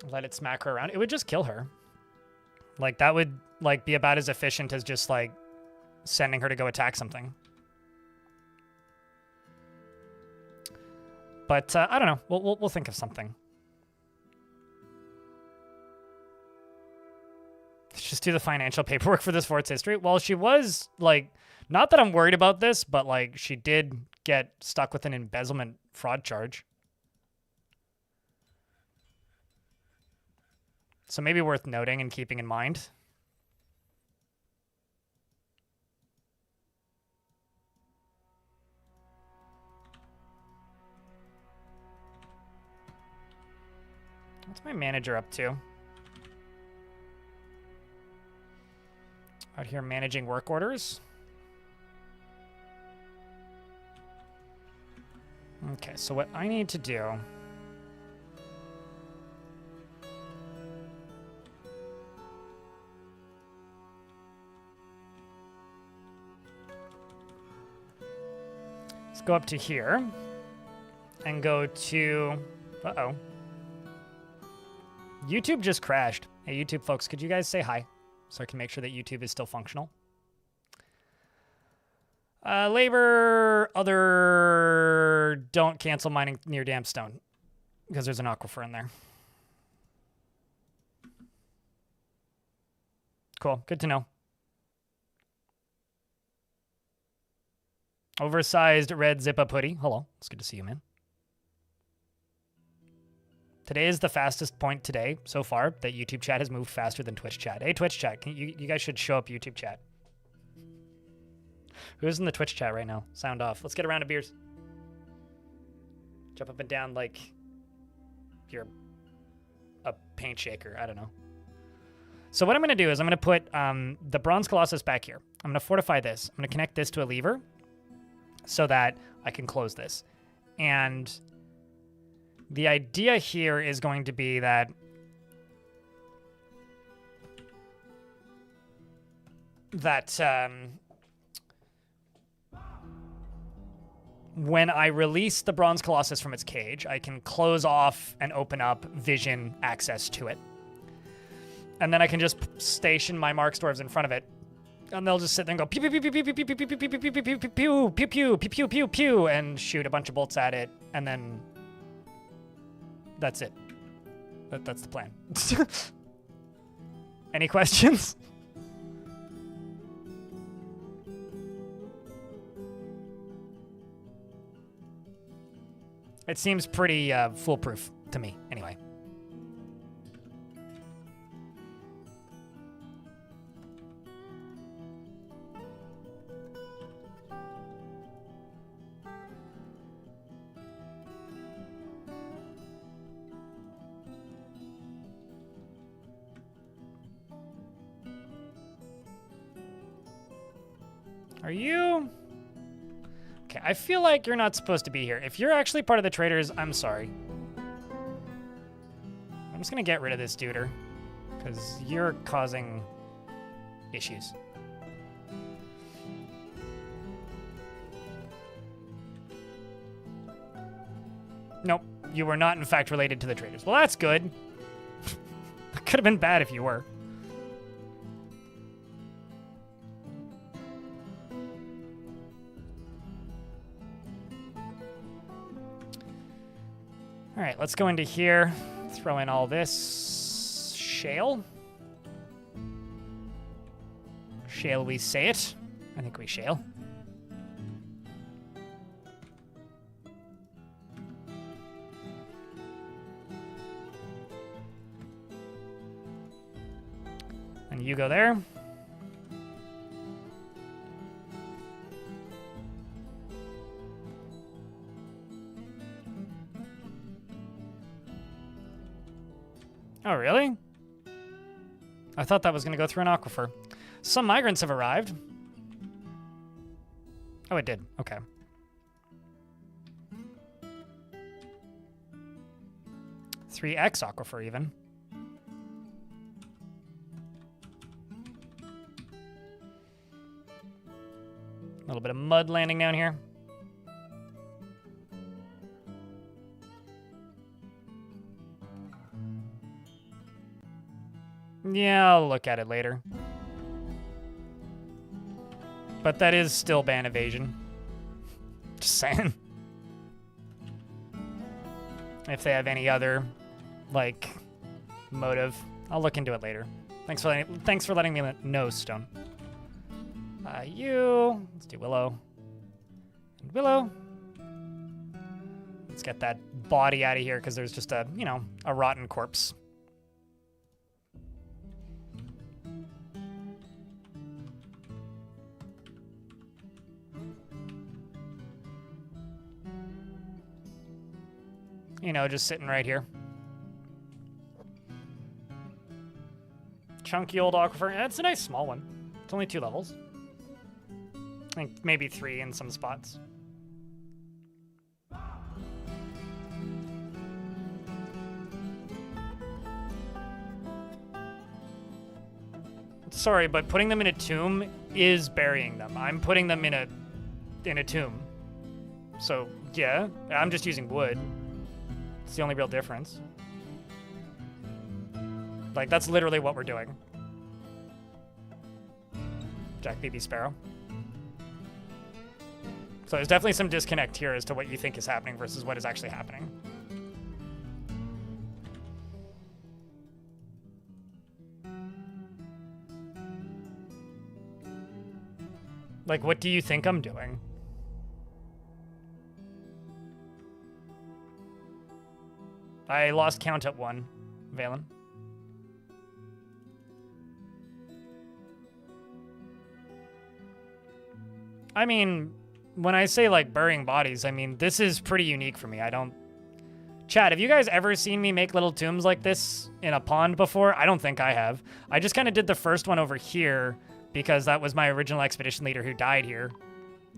Let it smack her around. It would just kill her. Like, that would, like, be about as efficient as just, like, sending her to go attack something. But, I don't know. We'll think of something. Let's just do the financial paperwork for this fort's history. Well, she was, like, not that I'm worried about this, but, like, she did get stuck with an embezzlement fraud charge. So maybe worth noting and keeping in mind. What's my manager up to? Out here managing work orders. Okay, so what I need to do... Let's go up to here and go to... Uh-oh. YouTube just crashed. Hey, YouTube folks, could you guys say hi so I can make sure that YouTube is still functional? Labor, other, don't cancel mining near Dampstone because there's an aquifer in there. Cool, good to know. Oversized red zip-up hoodie. Hello, it's good to see you, man. Today is the fastest point today so far that YouTube chat has moved faster than Twitch chat. Hey, Twitch chat, you guys should show up YouTube chat. Who's in the Twitch chat right now? Sound off. Let's get a round of beers. Jump up and down like you're a paint shaker. I don't know. So what I'm going to do is I'm going to put the Bronze Colossus back here. I'm going to fortify this. I'm going to connect this to a lever so that I can close this. And the idea here is going to be that when I release the Bronze Colossus from its cage, I can close off and open up vision access to it. And then I can just station my Mark Dwarves in front of it. And they'll just sit there and go pew pew pew pew pew pew pew pew pew pew pew pew pew pew pew pew pew pew and shoot a bunch of bolts at it, and then that's it. That's the plan. Any questions? It seems pretty foolproof to me, anyway. Are you? Okay, I feel like you're not supposed to be here. If you're actually part of the traders, I'm sorry. I'm just gonna get rid of this duder, because you're causing issues. Nope, you were not in fact related to the traders. Well, that's good. That could have been bad if you were. All right, let's go into here, throw in all this shale. Shall we say it? I think we shall. And you go there. Oh, really? I thought that was going to go through an aquifer. Some migrants have arrived. Oh, it did. Okay. $3X aquifer, even. A little bit of mud landing down here. Yeah, I'll look at it later. But that is still ban evasion. Just saying. If they have any other, like, motive, I'll look into it later. Thanks for letting me know, Stone. Let's do Willow. And Willow. Let's get that body out of here because there's just a rotten corpse. Just sitting right here. Chunky old aquifer. It's a nice small one. It's only 2 levels. I think maybe 3 in some spots. Sorry, but putting them in a tomb is burying them. I'm putting them in a tomb. So, yeah, I'm just using wood. It's the only real difference. Like, that's literally what we're doing. Jack BB Sparrow. So there's definitely some disconnect here as to what you think is happening versus what is actually happening. Like, what do you think I'm doing? I lost count at 1, Valen. I mean, when I say, like, burying bodies, I mean, this is pretty unique for me. I don't... Chat, have you guys ever seen me make little tombs like this in a pond before? I don't think I have. I just kind of did the first one over here because that was my original expedition leader who died here.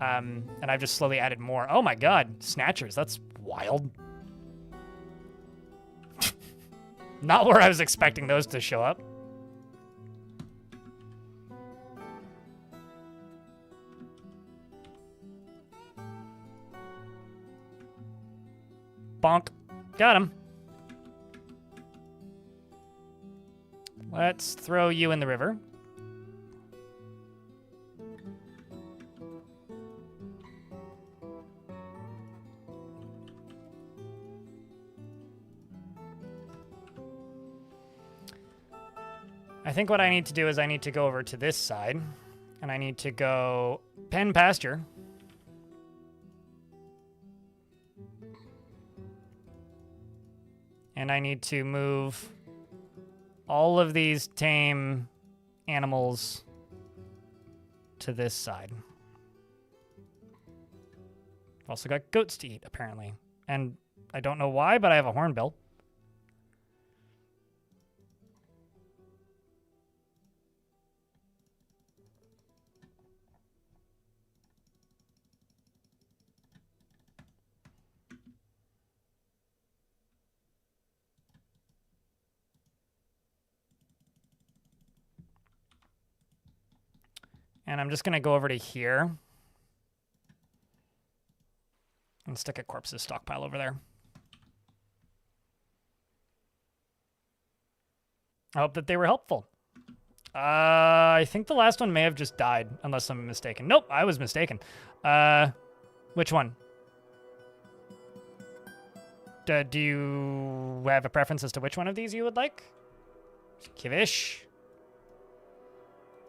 And I've just slowly added more. Oh my god, snatchers, that's wild. Not where I was expecting those to show up. Bonk. Got him. Let's throw you in the river. I think what I need to do is I need to go over to this side, and I need to go pen pasture. And I need to move all of these tame animals to this side. I've also got goats to eat, apparently. And I don't know why, but I have a hornbill. And I'm just going to go over to here and stick a corpses stockpile over there. I hope that they were helpful. I think the last one may have just died, unless I'm mistaken. Nope, I was mistaken. Which one? Do you have a preference as to which one of these you would like? Kivish.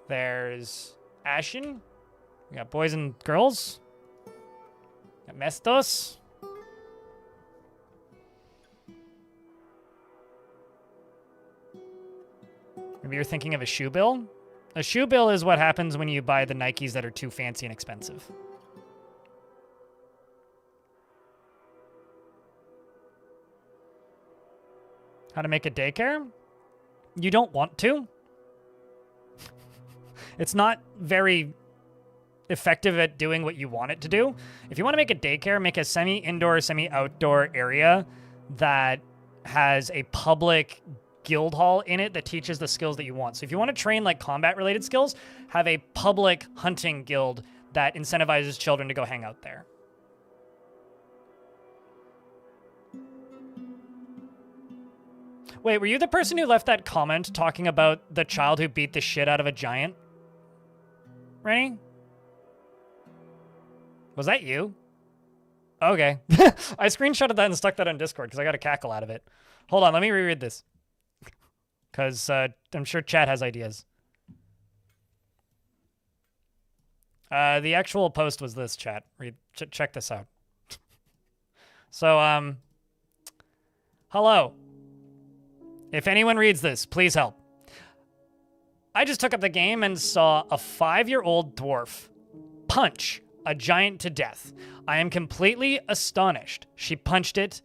There's Ashen. We got boys and girls. Got Mestos. Maybe you're thinking of a shoe bill? A shoe bill is what happens when you buy the Nikes that are too fancy and expensive. How to make a daycare? You don't want to. It's not very effective at doing what you want it to do. If you want to make a daycare, make a semi-indoor, semi-outdoor area that has a public guild hall in it that teaches the skills that you want. So if you want to train like combat-related skills, have a public hunting guild that incentivizes children to go hang out there. Wait, were you the person who left that comment talking about the child who beat the shit out of a giant? Rennie? Was that you? Okay. I screenshotted that and stuck that on Discord because I got a cackle out of it. Hold on, let me reread this. Because I'm sure chat has ideas. The actual post was this, chat. Check this out. So, hello. If anyone reads this, please help. I just took up the game and saw a 5-year-old dwarf punch a giant to death. I am completely astonished. She punched it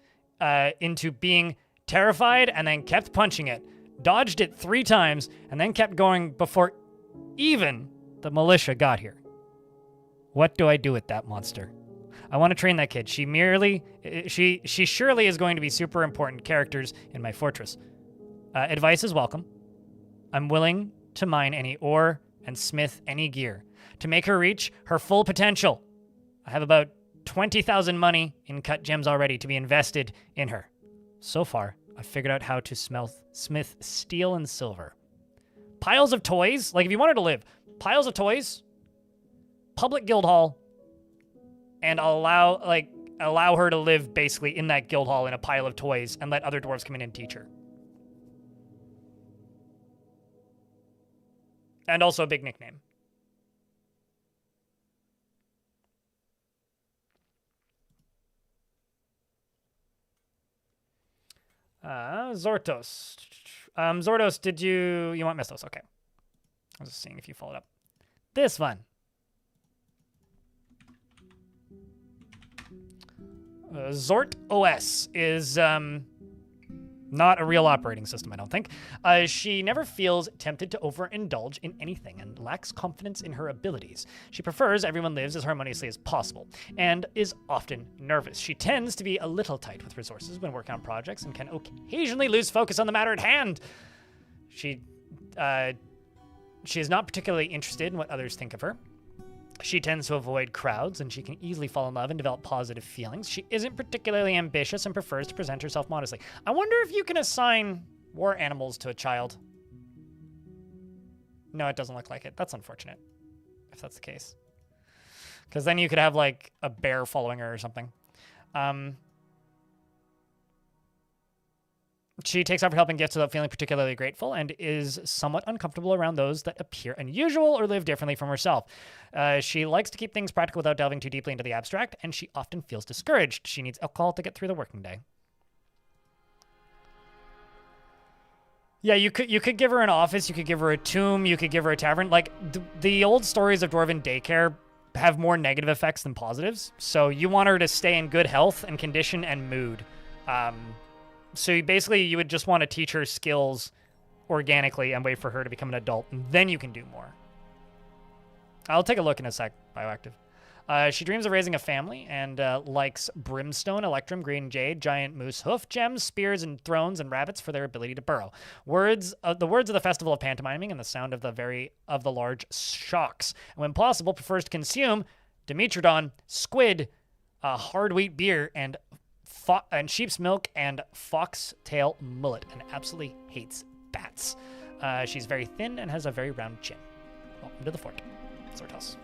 into being terrified and then kept punching it, dodged it 3 times, and then kept going before even the militia got here. What do I do with that monster? I want to train that kid. She surely is going to be super important characters in my fortress. Advice is welcome. I'm willing to mine any ore and smith any gear to make her reach her full potential. I have about 20,000 money in cut gems already to be invested in her. So far, I figured out how to smith steel and silver. Piles of toys? Like, if you wanted to live, piles of toys, public guild hall, and allow her to live basically in that guild hall in a pile of toys and let other dwarves come in and teach her. And also a big nickname. Zortos. Zortos, did you want Mistos? Okay. I was just seeing if you followed up. This one. Zort OS is not a real operating system, I don't think. She never feels tempted to overindulge in anything and lacks confidence in her abilities. She prefers everyone lives as harmoniously as possible and is often nervous. She tends to be a little tight with resources when working on projects and can occasionally lose focus on the matter at hand. She is not particularly interested in what others think of her. She tends to avoid crowds, and she can easily fall in love and develop positive feelings. She isn't particularly ambitious and prefers to present herself modestly. I wonder if you can assign war animals to a child. No, it doesn't look like it. That's unfortunate, if that's the case. Because then you could have, like, a bear following her or something. She takes out her helping gifts without feeling particularly grateful and is somewhat uncomfortable around those that appear unusual or live differently from herself. She likes to keep things practical without delving too deeply into the abstract, and she often feels discouraged. She needs alcohol to get through the working day. Yeah, you could give her an office, you could give her a tomb, you could give her a tavern. Like, the old stories of Dwarven daycare have more negative effects than positives, so you want her to stay in good health and condition and mood. So you would just want to teach her skills organically and wait for her to become an adult, and then you can do more. I'll take a look in a sec, Bioactive. She dreams of raising a family and likes brimstone, electrum, green jade, giant moose hoof, gems, spears, and thrones, and rabbits for their ability to burrow. The words of the festival of pantomiming and the sound of the large shocks. And when possible, prefers to consume Dimetrodon, squid, hard wheat beer, and sheep's milk and foxtail mullet, and absolutely hates bats. She's very thin and has a very round chin. Welcome to the fort, Zortos.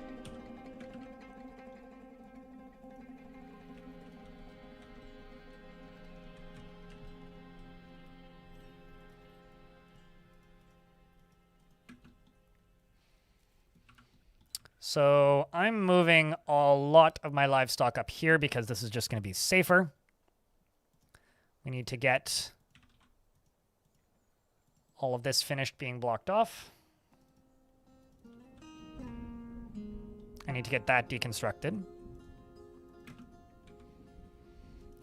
So I'm moving a lot of my livestock up here because this is just going to be safer. We need to get all of this finished being blocked off. I need to get that deconstructed.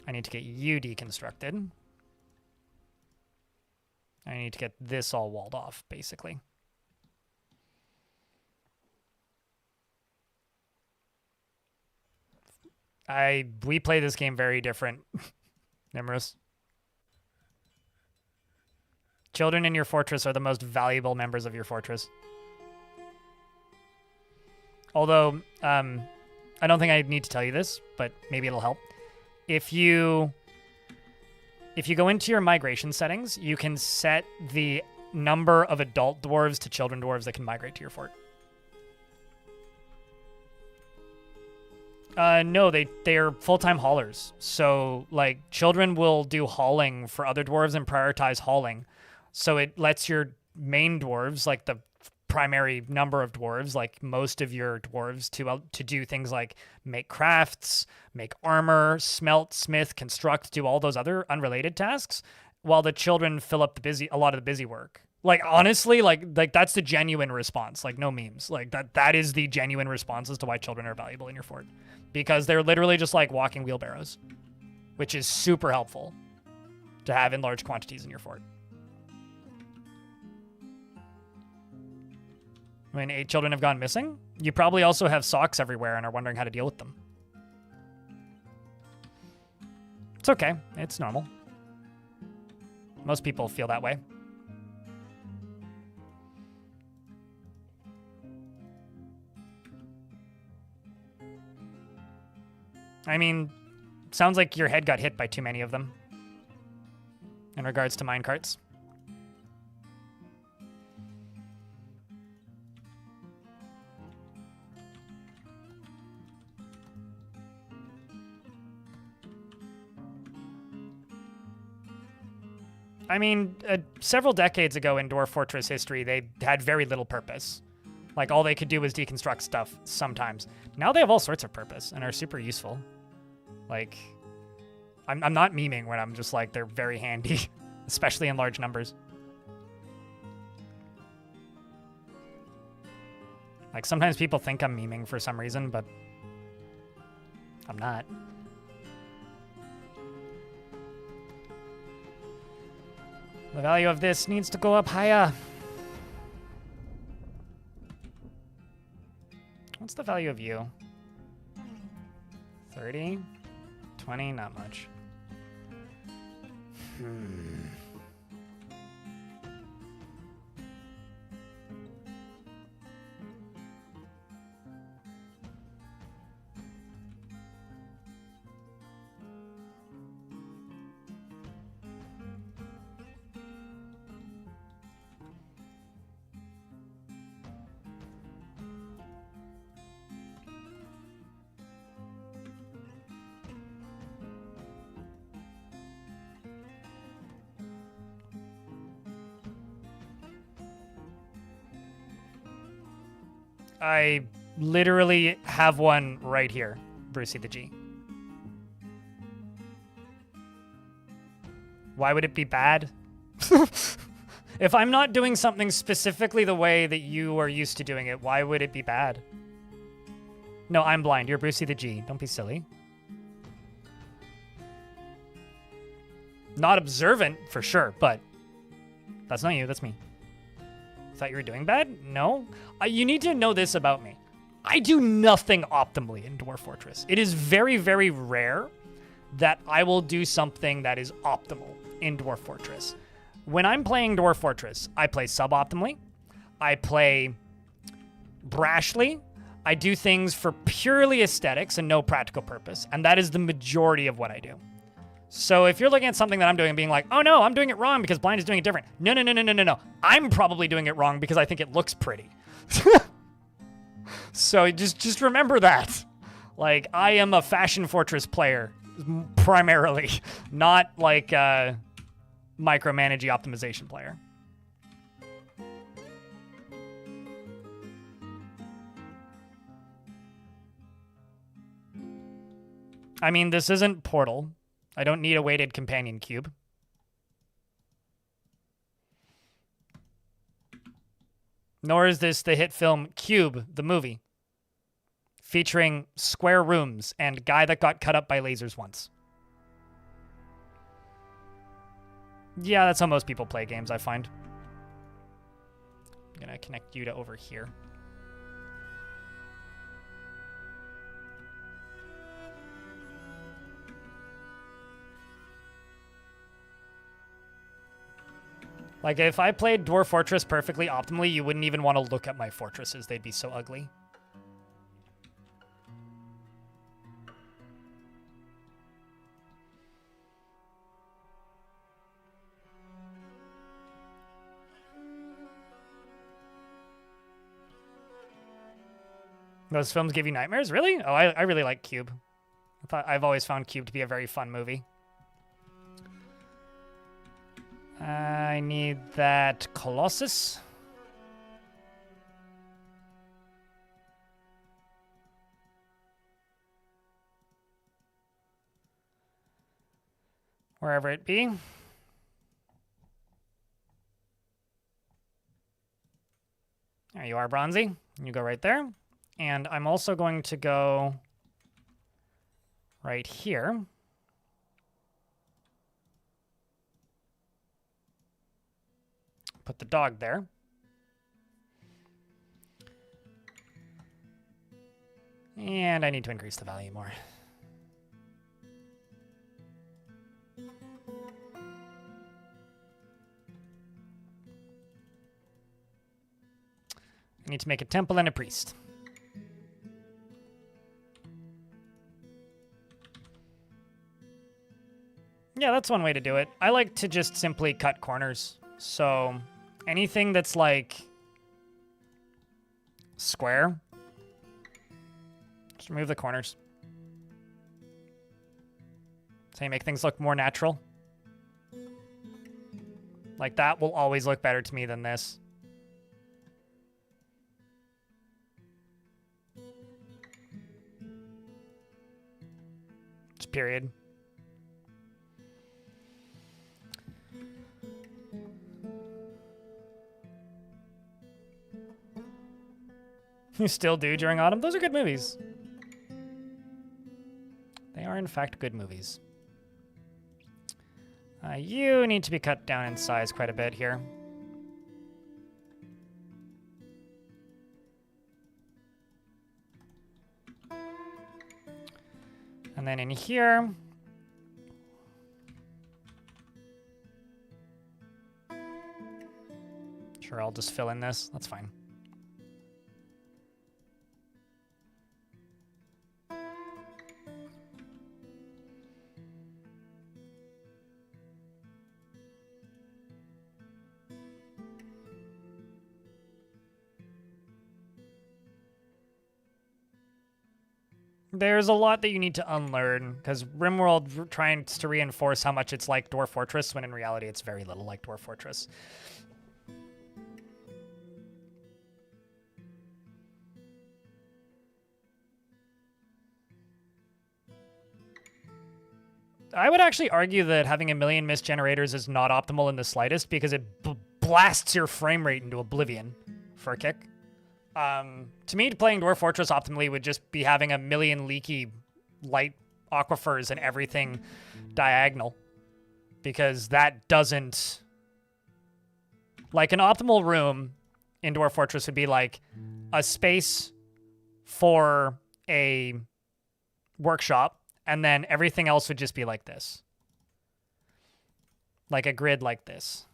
I need to get you deconstructed. I need to get this all walled off, basically. We play this game very different, Nimrus. Children in your fortress are the most valuable members of your fortress. Although, I don't think I need to tell you this, but maybe it'll help. If you go into your migration settings, you can set the number of adult dwarves to children dwarves that can migrate to your fort. No, they're full-time haulers. So, like, children will do hauling for other dwarves and prioritize hauling. So it lets your main dwarves, like the primary number of dwarves, like most of your dwarves, to do things like make crafts, make armor, smelt, smith, construct, do all those other unrelated tasks, while the children fill up a lot of the busy work. Like, honestly, like that's the genuine response. Like, no memes. Like, that is the genuine response as to why children are valuable in your fort. Because they're literally just like walking wheelbarrows, which is super helpful to have in large quantities in your fort. When 8 children have gone missing, you probably also have socks everywhere and are wondering how to deal with them. It's okay. It's normal. Most people feel that way. I mean, sounds like your head got hit by too many of them. in regards to minecarts. I mean, several decades ago in Dwarf Fortress history, they had very little purpose. Like, all they could do was deconstruct stuff sometimes. Now they have all sorts of purpose and are super useful. Like, I'm not memeing when I'm just like, they're very handy, especially in large numbers. Like, sometimes people think I'm memeing for some reason, but I'm not. The value of this needs to go up higher. What's the value of you? 30? 20? Not much. I literally have one right here, Brucey the G. Why would it be bad? If I'm not doing something specifically the way that you are used to doing it, why would it be bad? No, I'm blind. You're Brucey the G. Don't be silly. Not observant, for sure, but that's not you. That's me. Thought you were doing bad? No. You need to know this about me. I do nothing optimally in Dwarf Fortress. It is very, very rare that I will do something that is optimal in Dwarf Fortress. When I'm playing Dwarf Fortress, I play suboptimally. I play brashly. I do things for purely aesthetics and no practical purpose, and that is the majority of what I do. So if you're looking at something that I'm doing and being like, oh no, I'm doing it wrong because Blind is doing it different. No. I'm probably doing it wrong because I think it looks pretty. So just remember that. Like, I am a Fashion Fortress player, primarily, not like a micromanaging optimization player. I mean, this isn't Portal. I don't need a weighted companion cube. Nor is this the hit film Cube, the movie, featuring square rooms and guy that got cut up by lasers once. Yeah, that's how most people play games, I find. I'm gonna connect you to over here. Like, if I played Dwarf Fortress perfectly optimally, you wouldn't even want to look at my fortresses. They'd be so ugly. Those films give you nightmares? Really? Oh, I really like Cube. I've always found Cube to be a very fun movie. I need that Colossus. Wherever it be. There you are, Bronzy. You go right there. And I'm also going to go right here. Put the dog there. And I need to increase the value more. I need to make a temple and a priest. Yeah, Yeah, that's one way to do it. I like to just simply cut corners. So anything that's like square, just remove the corners. So you make things look more natural. Like that will always look better to me than this. Just period. You still do during autumn? Those are good movies. They are, in fact, good movies. You need to be cut down in size quite a bit here. And then in here... Sure, I'll just fill in this. That's fine. There's a lot that you need to unlearn, because RimWorld tries to reinforce how much it's like Dwarf Fortress, when in reality it's very little like Dwarf Fortress. I would actually argue that having a million mist generators is not optimal in the slightest, because it blasts your frame rate into oblivion for a kick. To me, playing Dwarf Fortress optimally would just be having a million leaky light aquifers and everything diagonal, because that doesn't... Like, an optimal room in Dwarf Fortress would be like a space for a workshop, and then everything else would just be like this. Like a grid like this.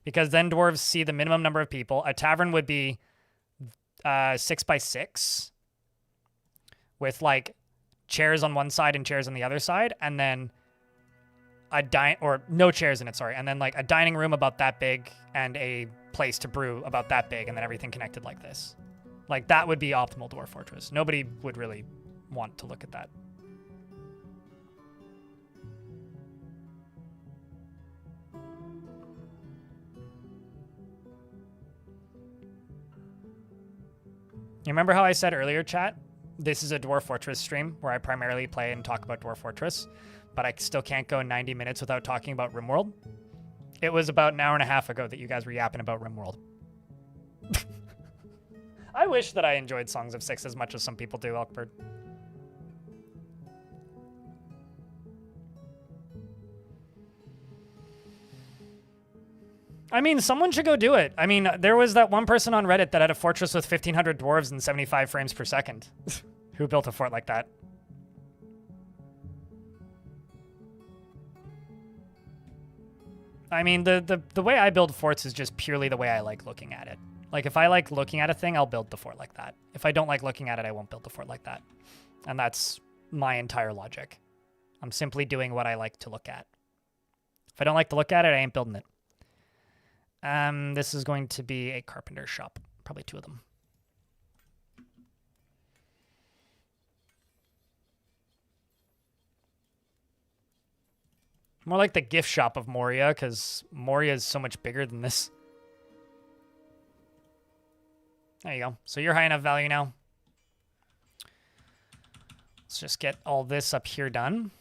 Because then dwarves see the minimum number of people. A tavern would be 6 by 6 with like chairs on one side and chairs on the other side, and then no chairs in it, sorry. And then like a dining room about that big and a place to brew about that big, and then everything connected like this. Like that would be optimal Dwarf Fortress. Nobody would really want to look at that. You remember how I said earlier, chat? This is a Dwarf Fortress stream where I primarily play and talk about Dwarf Fortress, but I still can't go 90 minutes without talking about RimWorld. It was about an hour and a half ago that you guys were yapping about RimWorld. I wish that I enjoyed Songs of Six as much as some people do, Elkbird. I mean, someone should go do it. I mean, there was that one person on Reddit that had a fortress with 1,500 dwarves and 75 frames per second. Who built a fort like that? I mean, the way I build forts is just purely the way I like looking at it. Like, if I like looking at a thing, I'll build the fort like that. If I don't like looking at it, I won't build the fort like that. And that's my entire logic. I'm simply doing what I like to look at. If I don't like to look at it, I ain't building it. This is going to be a carpenter shop. Probably 2 of them. More like the gift shop of Moria, because Moria is so much bigger than this. There you go. So you're high enough value now. Let's just get all this up here done.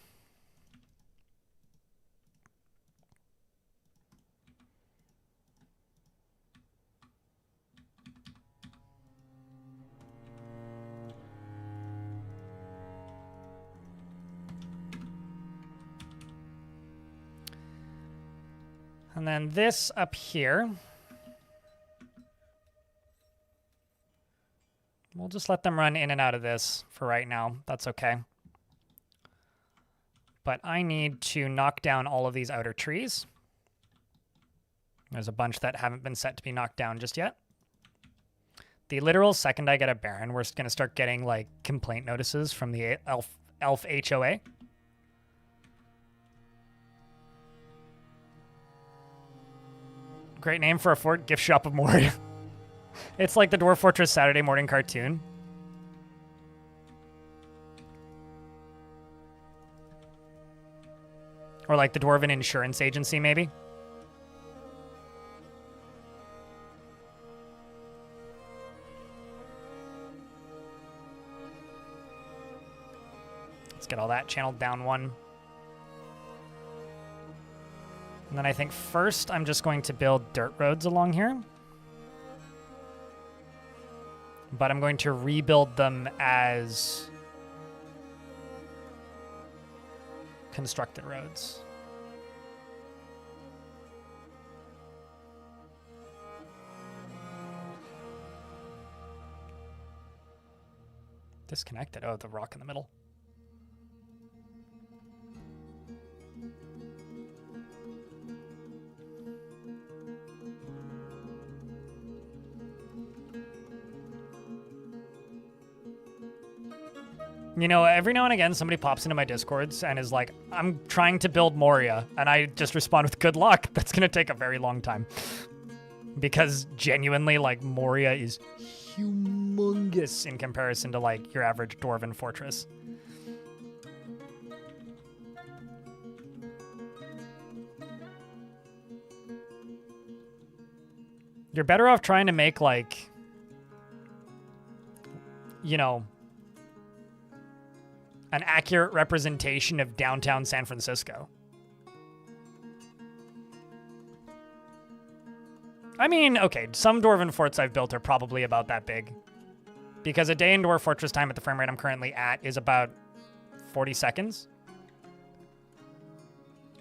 And then this up here, we'll just let them run in and out of this for right now. That's okay. But I need to knock down all of these outer trees. There's a bunch that haven't been set to be knocked down just yet. The literal second I get a Baron, we're going to start getting like complaint notices from the Elf HOA. Great name for a fort, Gift Shop of Moria. It's like the Dwarf Fortress Saturday morning cartoon. Or like the Dwarven Insurance Agency, maybe. Let's get all that channeled down one. And then I think first I'm just going to build dirt roads along here. But I'm going to rebuild them as constructed roads. Disconnected. Oh, the rock in the middle. You know, every now and again, somebody pops into my Discords and is like, I'm trying to build Moria. And I just respond with, good luck. That's going to take a very long time. Because genuinely, like, Moria is humongous in comparison to, like, your average Dwarven fortress. You're better off trying to make, like, you know, an accurate representation of downtown San Francisco. I mean, okay, some Dwarven forts I've built are probably about that big. Because a day in Dwarf Fortress time at the frame rate I'm currently at is about 40 seconds.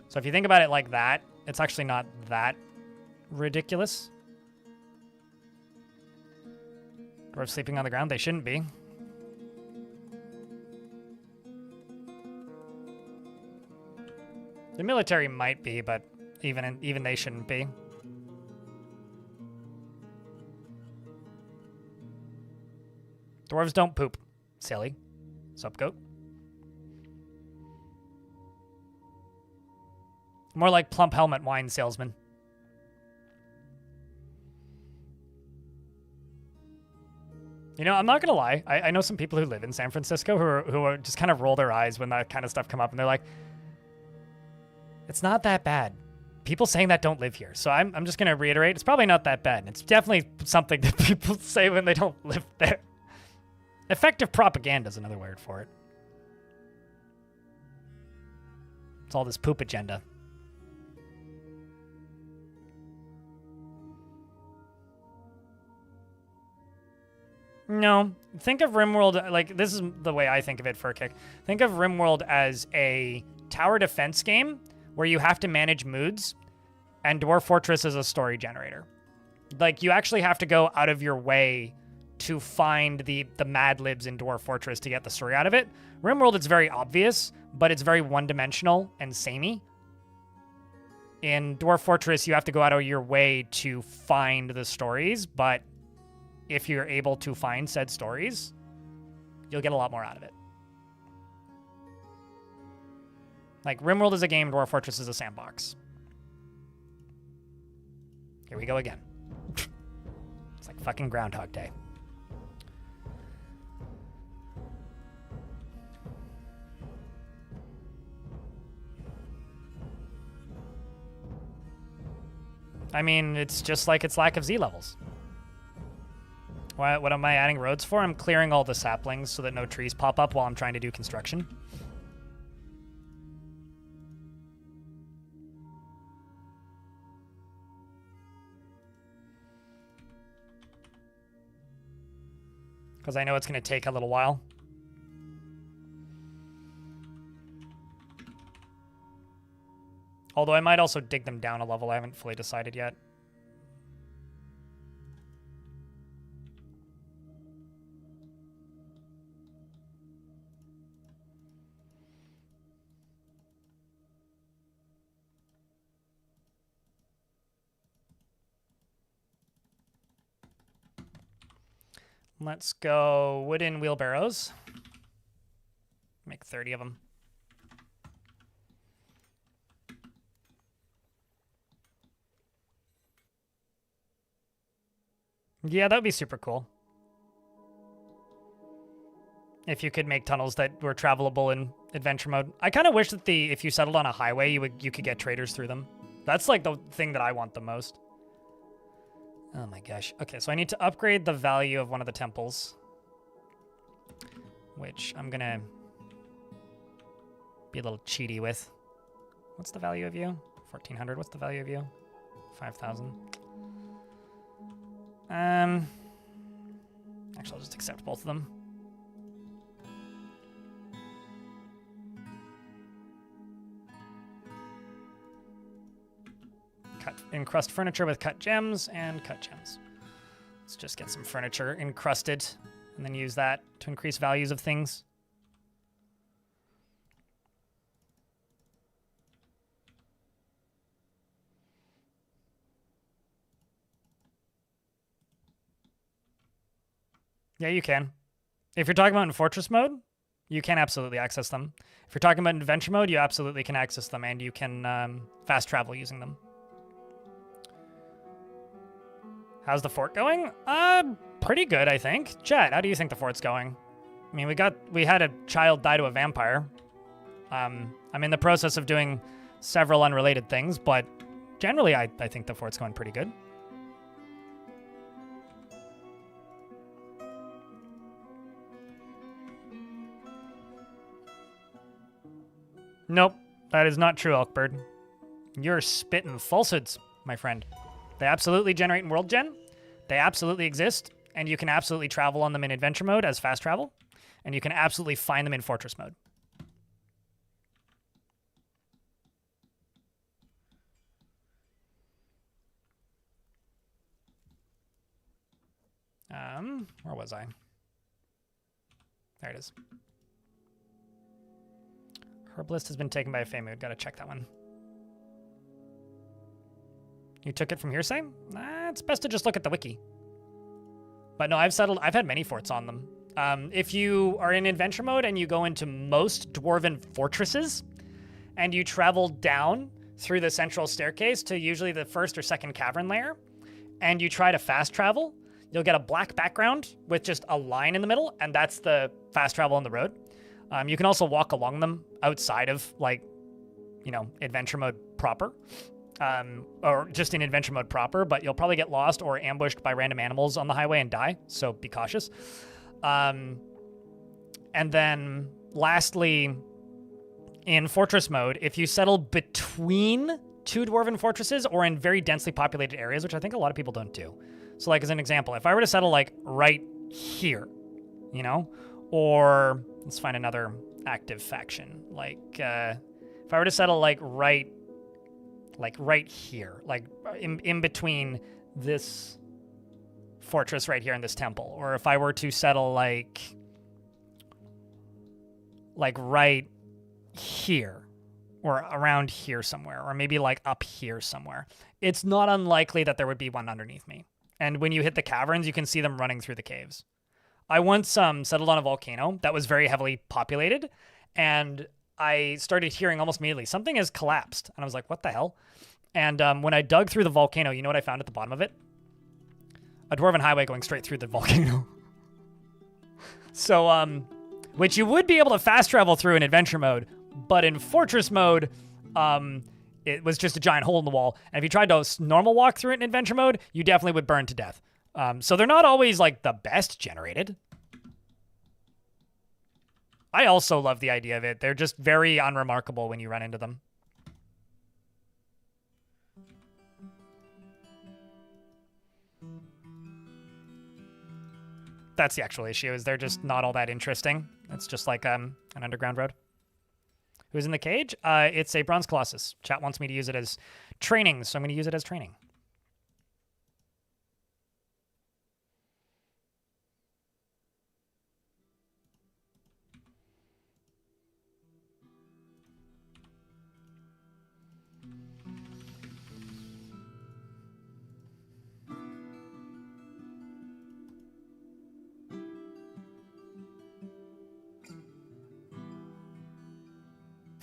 So if you think about it like that, it's actually not that ridiculous. Dwarves sleeping on the ground? They shouldn't be. The military might be, but even they shouldn't be. Dwarves don't poop. Silly. Sup, goat? More like plump helmet wine salesman. You know, I'm not gonna lie. I know some people who live in San Francisco who are just kind of roll their eyes when that kind of stuff come up, and they're like, it's not that bad. People saying that don't live here. So I'm just going to reiterate, it's probably not that bad. It's definitely something that people say when they don't live there. Effective propaganda is another word for it. It's all this poop agenda. No, think of RimWorld, like, this is the way I think of it for a kick. Think of RimWorld as a tower defense game where you have to manage moods, and Dwarf Fortress is a story generator. Like, you actually have to go out of your way to find the Mad Libs in Dwarf Fortress to get the story out of it. RimWorld, it's very obvious, but it's very one-dimensional and samey. In Dwarf Fortress, you have to go out of your way to find the stories, but if you're able to find said stories, you'll get a lot more out of it. Like, RimWorld is a game, Dwarf Fortress is a sandbox. Here we go again. It's like fucking Groundhog Day. I mean, it's just like its lack of Z levels. What am I adding roads for? I'm clearing all the saplings so that no trees pop up while I'm trying to do construction. Because I know it's going to take a little while. Although I might also dig them down a level. I haven't fully decided yet. Let's go wooden wheelbarrows. Make 30 of them. Yeah, that would be super cool. If you could make tunnels that were travelable in adventure mode. I kind of wish that if you settled on a highway, you could get traders through them. That's like the thing that I want the most. Oh my gosh. Okay, so I need to upgrade the value of one of the temples, which I'm gonna be a little cheaty with. What's the value of you? 1,400. What's the value of you? 5,000. Actually, I'll just accept both of them. Encrust furniture with cut gems and cut gems. Let's just get some furniture encrusted and then use that to increase values of things. Yeah, you can. If you're talking about in Fortress mode, you can absolutely access them. If you're talking about in Adventure mode, you absolutely can access them, and you can fast travel using them. How's the fort going? Pretty good, I think. Chat, how do you think the fort's going? I mean, we had a child die to a vampire. I'm in the process of doing several unrelated things, but generally, I think the fort's going pretty good. Nope, that is not true, Elkbird. You're spitting falsehoods, my friend. They absolutely generate in World Gen. They absolutely exist, and you can absolutely travel on them in Adventure mode as fast travel, and you can absolutely find them in Fortress mode. Where was I? There it is. Herbalist has been taken by a Fey Mood. Gotta check that one. You took it from hearsay? It's best to just look at the wiki. But no, I've had many forts on them. If you are in adventure mode and you go into most dwarven fortresses and you travel down through the central staircase to usually the first or second cavern layer and you try to fast travel, you'll get a black background with just a line in the middle, and that's the fast travel on the road. You can also walk along them outside of, like, you know, adventure mode proper. Or just in adventure mode proper, but you'll probably get lost or ambushed by random animals on the highway and die, so be cautious. And then lastly, in fortress mode, if you settle between two dwarven fortresses or in very densely populated areas, which I think a lot of people don't do. So, like, as an example, if I were to settle, like, right here, you know, or let's find another active faction. Like, if I were to settle, like right here, like in between this fortress right here and this temple, or if I were to settle like right here or around here somewhere, or maybe like up here somewhere, it's not unlikely that there would be one underneath me. And when you hit the caverns, you can see them running through the caves. I once settled on a volcano that was very heavily populated, and I started hearing almost immediately, something has collapsed. And I was like, what the hell? And when I dug through the volcano, you know what I found at the bottom of it? A dwarven highway going straight through the volcano. So, which you would be able to fast travel through in adventure mode, but in fortress mode, it was just a giant hole in the wall. And if you tried to normal walk through it in adventure mode, you definitely would burn to death. So they're not always like the best generated. I also love the idea of it. They're just very unremarkable when you run into them. That's the actual issue, is they're just not all that interesting. It's just like an underground road. Who's in the cage? It's a Bronze Colossus. Chat wants me to use it as training, so I'm going to use it as training.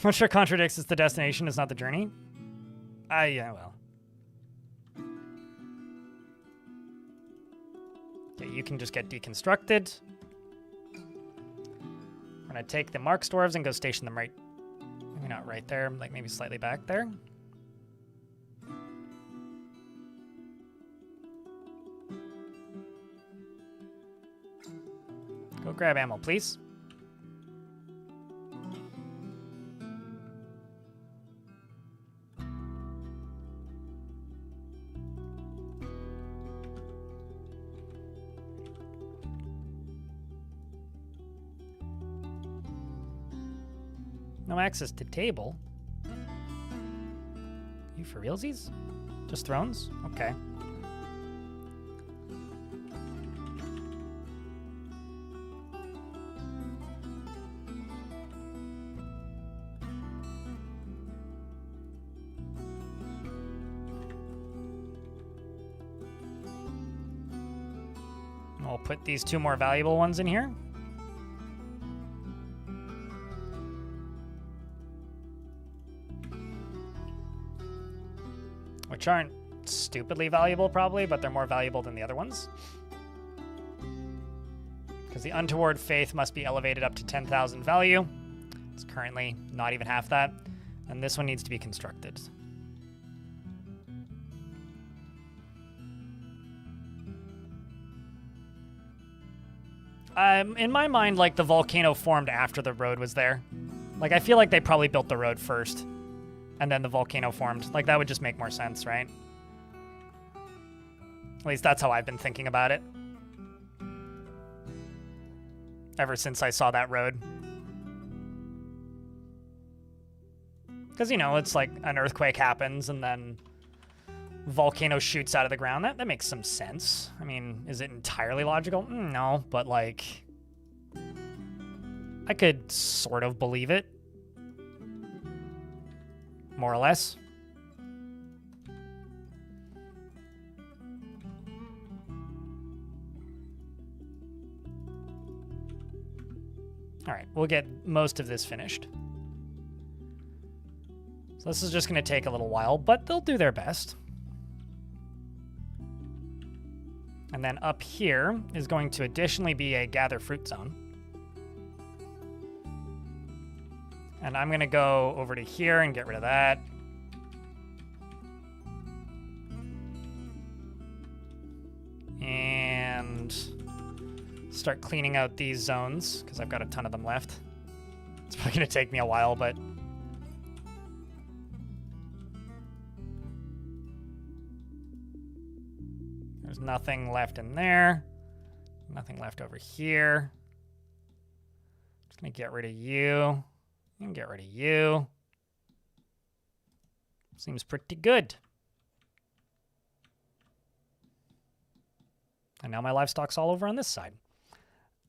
What sure contradicts is the destination is not the journey? Yeah, well. Okay, you can just get deconstructed. We're gonna take the Marks dwarves and go station them right, maybe not right there, like maybe slightly back there. Go grab ammo, please. No access to table. You for realsies? Just thrones? Okay. I'll put these 2 more valuable ones in here. Which aren't stupidly valuable, probably, but they're more valuable than the other ones. Because the Untoward Faith must be elevated up to 10,000 value. It's currently not even half that. And this one needs to be constructed. In my mind, like, the volcano formed after the road was there. Like, I feel like they probably built the road first, and then the volcano formed. Like, that would just make more sense, right? At least that's how I've been thinking about it. Ever since I saw that road. Because, you know, it's like an earthquake happens, and then volcano shoots out of the ground. That makes some sense. I mean, is it entirely logical? No, but like, I could sort of believe it. More or less. All right, we'll get most of this finished. So this is just going to take a little while, but they'll do their best. And then up here is going to additionally be a gather fruit zone. And I'm going to go over to here and get rid of that. And start cleaning out these zones, because I've got a ton of them left. It's probably going to take me a while, but... There's nothing left in there. Nothing left over here. Just gonna get rid of you. And get rid of you. Seems pretty good. And now my livestock's all over on this side.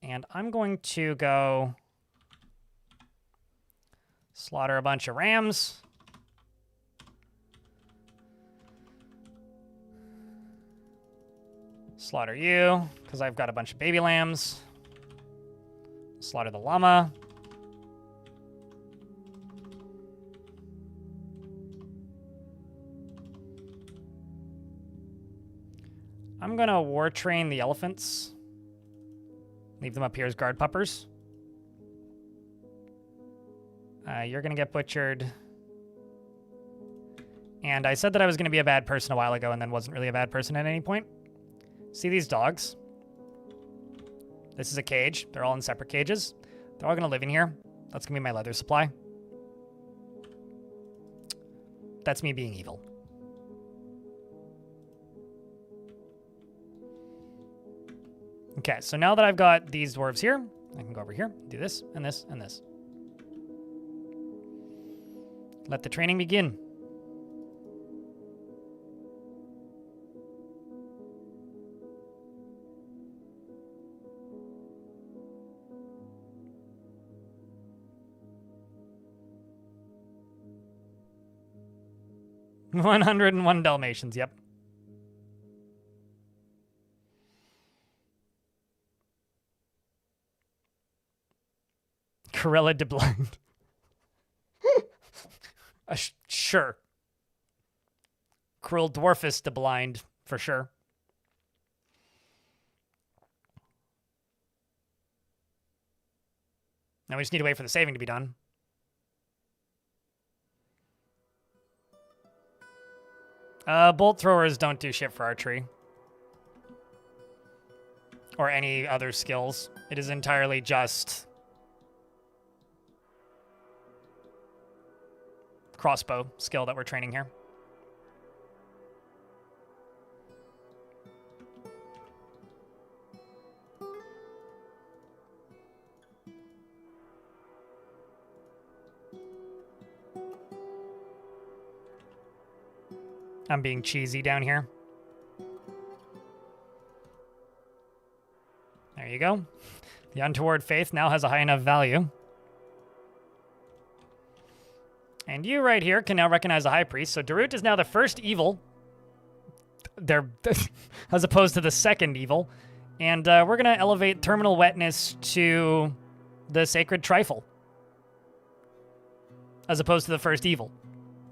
And I'm going to go slaughter a bunch of rams. Slaughter you, because I've got a bunch of baby lambs. Slaughter the llama. I'm going to war train the elephants. Leave them up here as guard puppers. You're going to get butchered. And I said that I was going to be a bad person a while ago and then wasn't really a bad person at any point. See these dogs? This is a cage. They're all in separate cages. They're all going to live in here. That's going to be my leather supply. That's me being evil. Okay, so now that I've got these dwarves here, I can go over here, do this, and this, and this. Let the training begin. — 101 Dalmatians, yep. Corella de Blind. Sure. Cruel Dwarfus de Blind, for sure. Now we just need to wait for the saving to be done. Bolt throwers don't do shit for archery. Or any other skills. It is entirely just crossbow skill that we're training here. I'm being cheesy down here. There you go. The untoward faith now has a high enough value. And you right here can now recognize the high priest. So Darut is now the first evil. There, as opposed to the second evil. And we're going to elevate terminal wetness to the sacred trifle. As opposed to the first evil.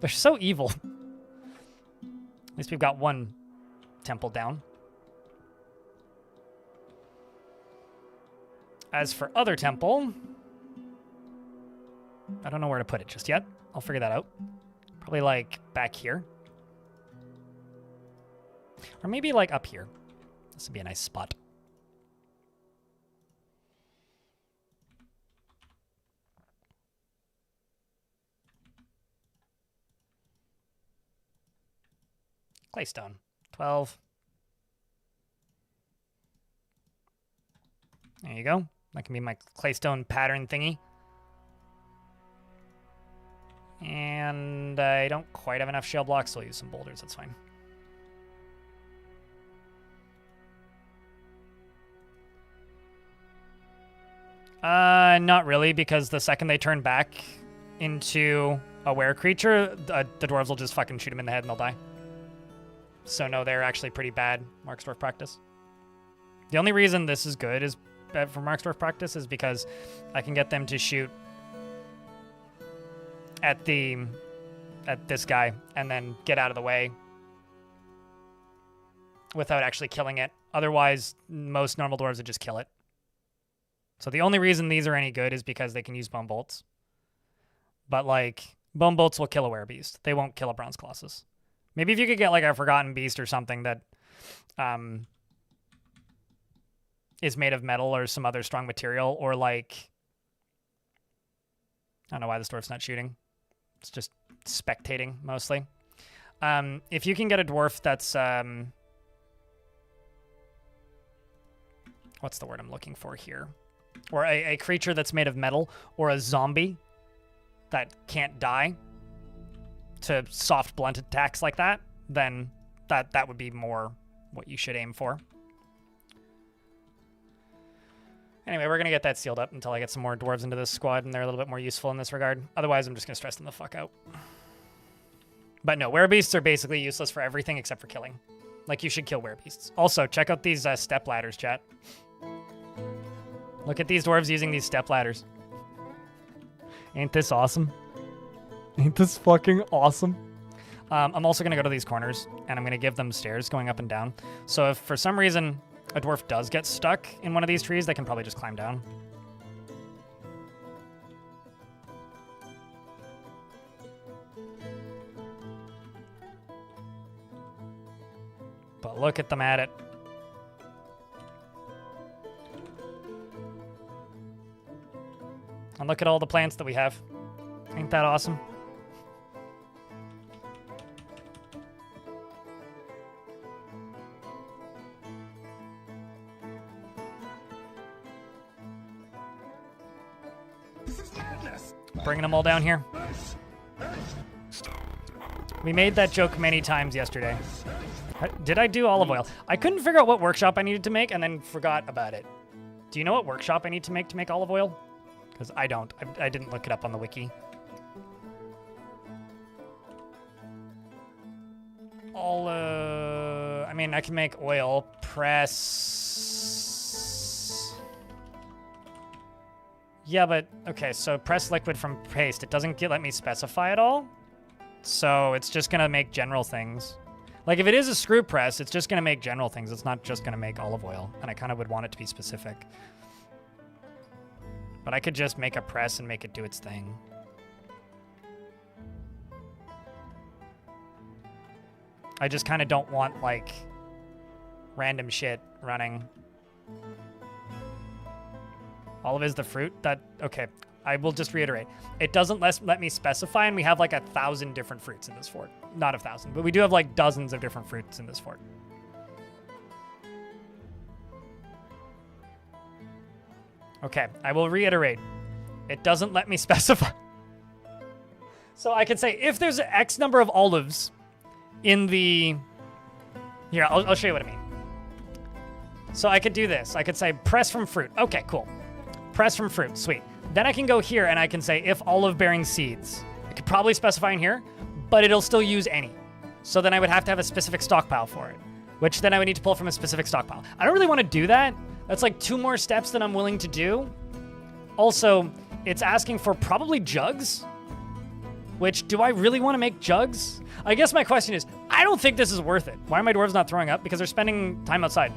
They're so evil. At least we've got one temple down. As for other temple, I don't know where to put it just yet. I'll figure that out. Probably like back here. Or maybe like up here. This would be a nice spot. Claystone. 12. There you go. That can be my claystone pattern thingy. And I don't quite have enough shell blocks, so I'll use some boulders. That's fine. Not really, because the second they turn back into a were creature, the dwarves will just fucking shoot them in the head and they'll die. So no, they're actually pretty bad Marksdorf practice. The only reason this is good is for Marksdorf practice is because I can get them to shoot at this guy and then get out of the way without actually killing it. Otherwise, most normal dwarves would just kill it. So the only reason these are any good is because they can use bone bolts. But like, bone bolts will kill a werebeast. They won't kill a bronze colossus. Maybe if you could get like a forgotten beast or something that is made of metal or some other strong material, or like, I don't know why this dwarf's not shooting. It's just spectating mostly. If you can get a dwarf that's what's the word I'm looking for here? Or a creature that's made of metal, or a zombie that can't die to soft blunt attacks like that, then that would be more what you should aim for. Anyway, we're going to get that sealed up until I get some more dwarves into this squad, and they're a little bit more useful in this regard. Otherwise, I'm just going to stress them the fuck out. But no, werebeasts are basically useless for everything except for killing. Like, you should kill werebeasts. Also, check out these step ladders, chat. Look at these dwarves using these step ladders. Ain't this awesome? Ain't this fucking awesome? I'm also going to go to these corners, and I'm going to give them stairs going up and down. So if for some reason a dwarf does get stuck in one of these trees, they can probably just climb down. But look at them at it. And look at all the plants that we have. Ain't that awesome? Bringing them all down here. We made that joke many times yesterday. Did I do olive oil? I couldn't figure out what workshop I needed to make and then forgot about it. Do you know what workshop I need to make olive oil? Because I don't. I didn't look it up on the wiki. I mean, I can make oil, press. Yeah, but okay, so press liquid from paste. It doesn't let me specify at all. So it's just gonna make general things. Like if it is a screw press, it's just gonna make general things. It's not just gonna make olive oil. And I kind of would want it to be specific. But I could just make a press and make it do its thing. I just kind of don't want, like, random shit running. Olive is the fruit? Okay, I will just reiterate. It doesn't let me specify, and we have like 1,000 different fruits in this fort. Not 1,000, but we do have like dozens of different fruits in this fort. Okay, I will reiterate. It doesn't let me specify. So I could say if there's X number of olives in the... Here, I'll show you what I mean. So I could do this. I could say press from fruit. Okay, cool. Press from fruit. Sweet. Then I can go here and I can say if olive-bearing seeds. I could probably specify in here, but it'll still use any. So then I would have to have a specific stockpile for it, which then I would need to pull from a specific stockpile. I don't really want to do that. That's like 2 more steps than I'm willing to do. Also, it's asking for probably jugs, which do I really want to make jugs? I guess my question is, I don't think this is worth it. Why are my dwarves not throwing up? Because they're spending time outside.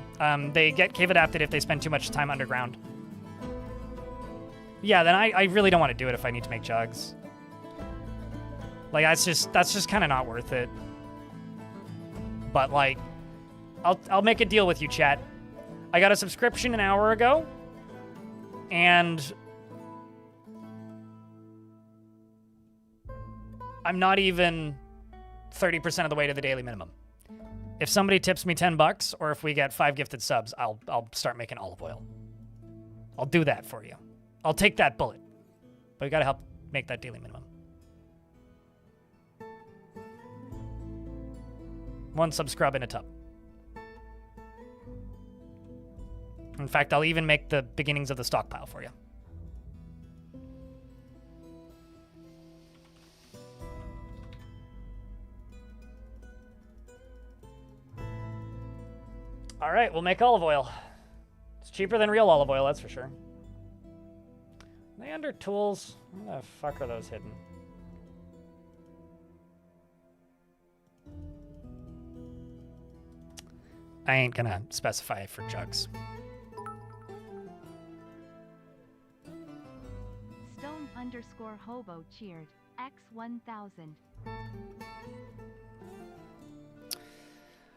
They get cave adapted if they spend too much time underground. Yeah, then I really don't want to do it if I need to make jugs. Like, that's just kind of not worth it. But, like, I'll make a deal with you, chat. I got a subscription an hour ago, and I'm not even 30% of the way to the daily minimum. If somebody tips me $10, or if we get 5 gifted subs, I'll start making olive oil. I'll do that for you. I'll take that bullet. But we gotta help make that daily minimum. 1 sub scrub in a tub. In fact, I'll even make the beginnings of the stockpile for you. All right, we'll make olive oil. It's cheaper than real olive oil, that's for sure. Are they under tools? Where the fuck are those hidden? I ain't gonna specify for jugs. Stone_hobo cheered. X1000.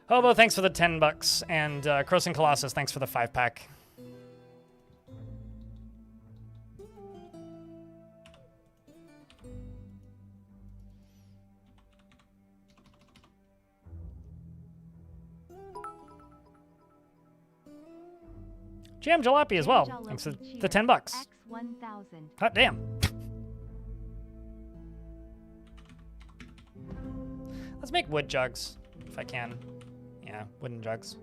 Hobo, thanks for the $10. And Crossing Colossus, thanks for the 5-pack. Jam Jalopy as well. Thanks for the $10. X1000. Hot damn. Let's make wood jugs, if I can. Yeah, wooden jugs.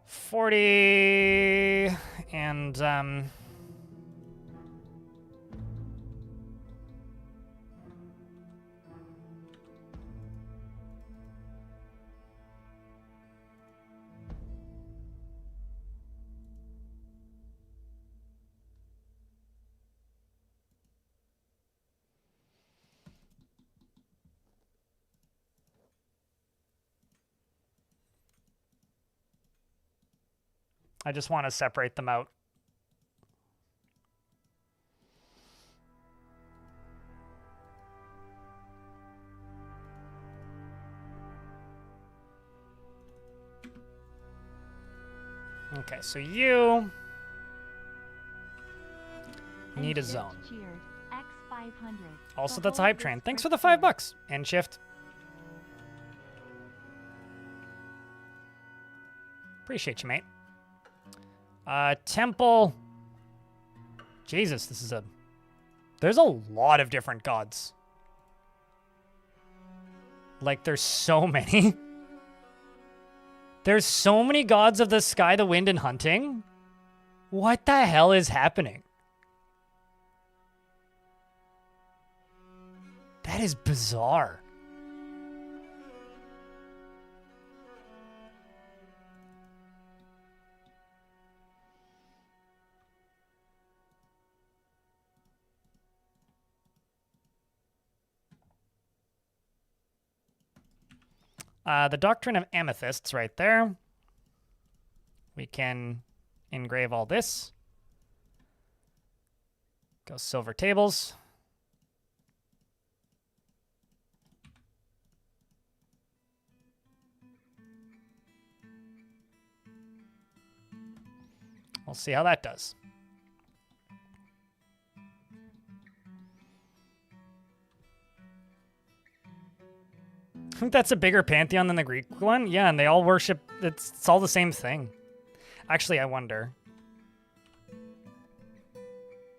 40 and I just want to separate them out. Okay, so you need a zone. Cheered. X500. Also, that's a hype train. Thanks for the $5. And shift. Appreciate you, mate. Temple. Jesus, this is a... There's a lot of different gods. Like, there's so many. There's so many gods of the sky, the wind, and hunting. What the hell is happening? That is bizarre. The Doctrine of Amethysts right there. We can engrave all this. Go silver tables. We'll see how that does. I think that's a bigger pantheon than the Greek one. Yeah, and they all worship, it's all the same thing. Actually, I wonder.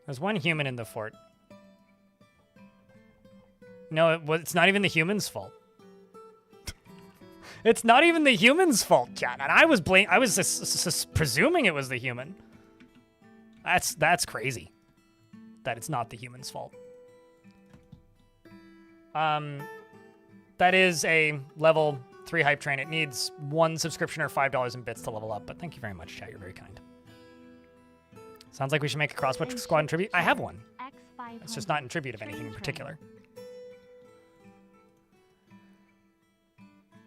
There's one human in the fort. No, it's not even the human's fault. It's not even the human's fault, chat. And I was just presuming it was the human. That's crazy. That it's not the human's fault. That is a level 3 hype train. It needs 1 subscription or $5 in bits to level up. But thank you very much, chat. You're very kind. Sounds like we should make a Crosswatch Squad in tribute. I have one. It's just not in tribute of anything in particular.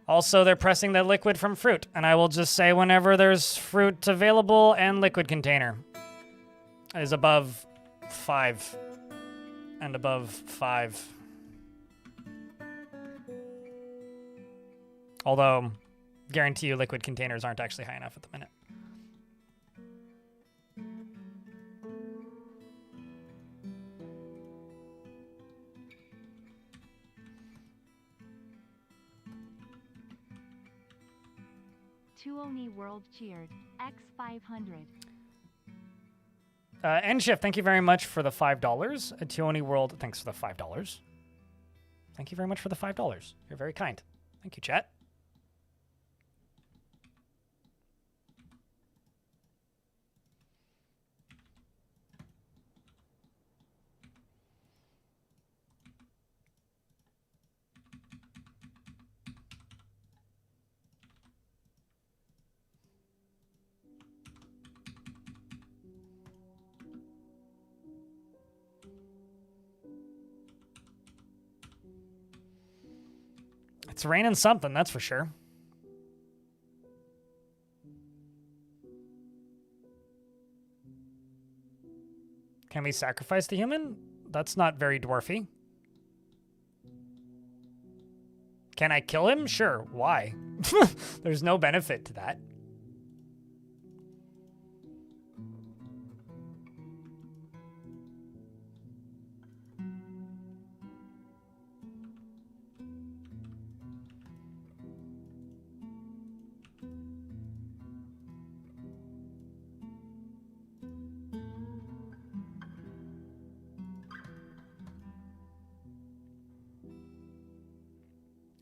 Also, they're pressing the liquid from fruit, and I will just say whenever there's fruit available and liquid container is above 5 and above 5. Although, guarantee you liquid containers aren't actually high enough at the minute. Tuoni World cheered. X500. Enshift, thank you very much for the $5. Tuoni World, thanks for the $5. Thank you very much for the $5. You're very kind. Thank you, chat. It's raining something, that's for sure. Can we sacrifice the human? That's not very dwarfy. Can I kill him? Sure. Why? There's no benefit to that.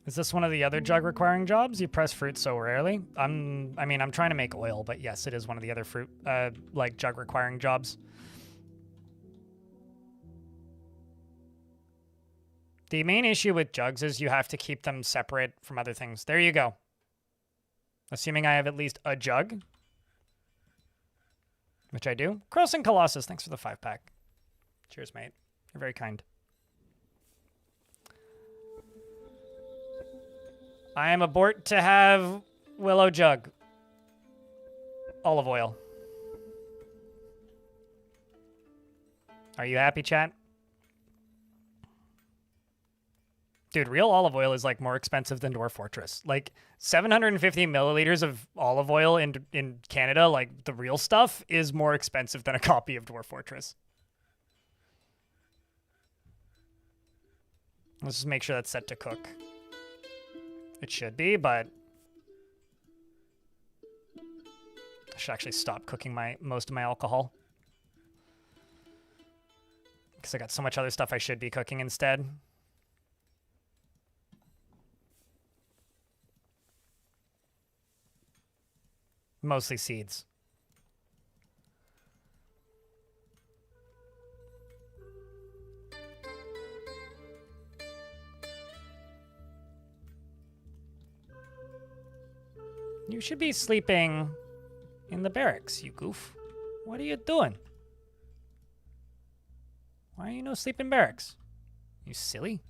Is this one of the other jug requiring jobs? You press fruit so rarely. I mean, I'm trying to make oil, but yes, it is one of the other fruit, like jug requiring jobs. The main issue with jugs is you have to keep them separate from other things. There you go. Assuming I have at least a jug, which I do. Crossing Colossus, thanks for the 5-pack. Cheers, mate. You're very kind. I am abort to have Willow Jug. Olive oil. Are you happy, chat? Dude, real olive oil is like more expensive than Dwarf Fortress. Like 750 milliliters of olive oil in Canada, like the real stuff, is more expensive than a copy of Dwarf Fortress. Let's just make sure that's set to cook. It should be, but I should actually stop cooking most of my alcohol. Because I got so much other stuff I should be cooking instead. Mostly seeds. You should be sleeping in the barracks, you goof. What are you doing? Why are you no sleep in barracks? You silly.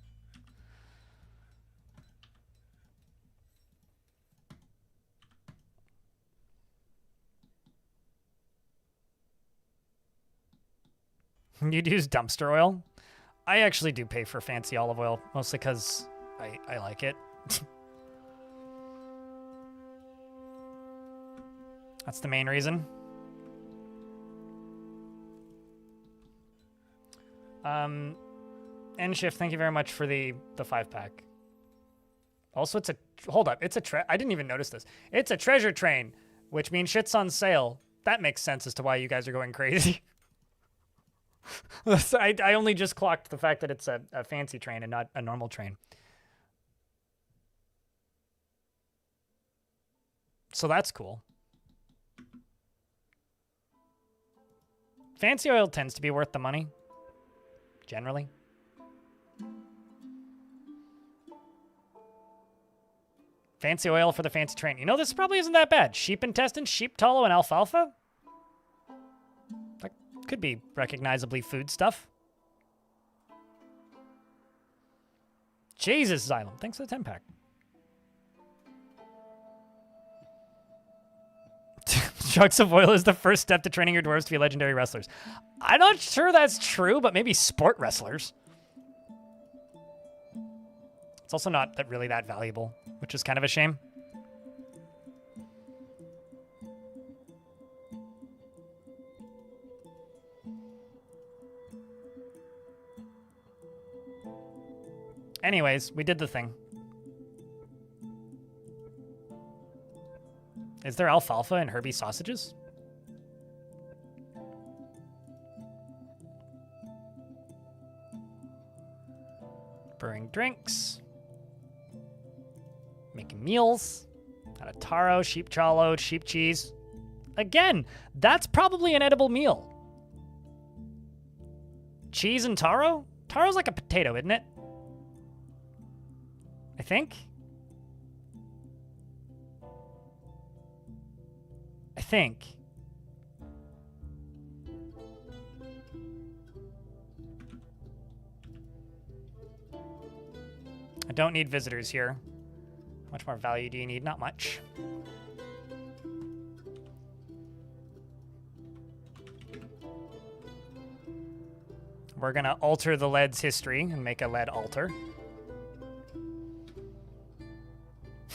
You'd use dumpster oil? I actually do pay for fancy olive oil, mostly because I like it. That's the main reason. N-Shift, thank you very much for the 5-pack. Also, it's a... Hold up. It's a... I didn't even notice this. It's a treasure train, which means shit's on sale. That makes sense as to why you guys are going crazy. I only just clocked the fact that it's a fancy train and not a normal train. So that's cool. Fancy oil tends to be worth the money. Generally. Fancy oil for the fancy train. You know, this probably isn't that bad. Sheep intestines, sheep tallow, and alfalfa? That could be recognizably food stuff. Jesus, Xylem. Thanks for the 10-pack. Jugs of oil is the first step to training your dwarves to be legendary wrestlers. I'm not sure that's true, but maybe sport wrestlers. It's also not really that valuable, which is kind of a shame. Anyways, we did the thing. Is there alfalfa in Herbie sausages? Brewing drinks. Making meals. Out of taro, sheep tallow, sheep cheese. Again, that's probably an edible meal. Cheese and taro? Taro's like a potato, isn't it? I think. I don't need visitors here. How much more value do you need? Not much. We're gonna alter the lead's history and make a lead altar.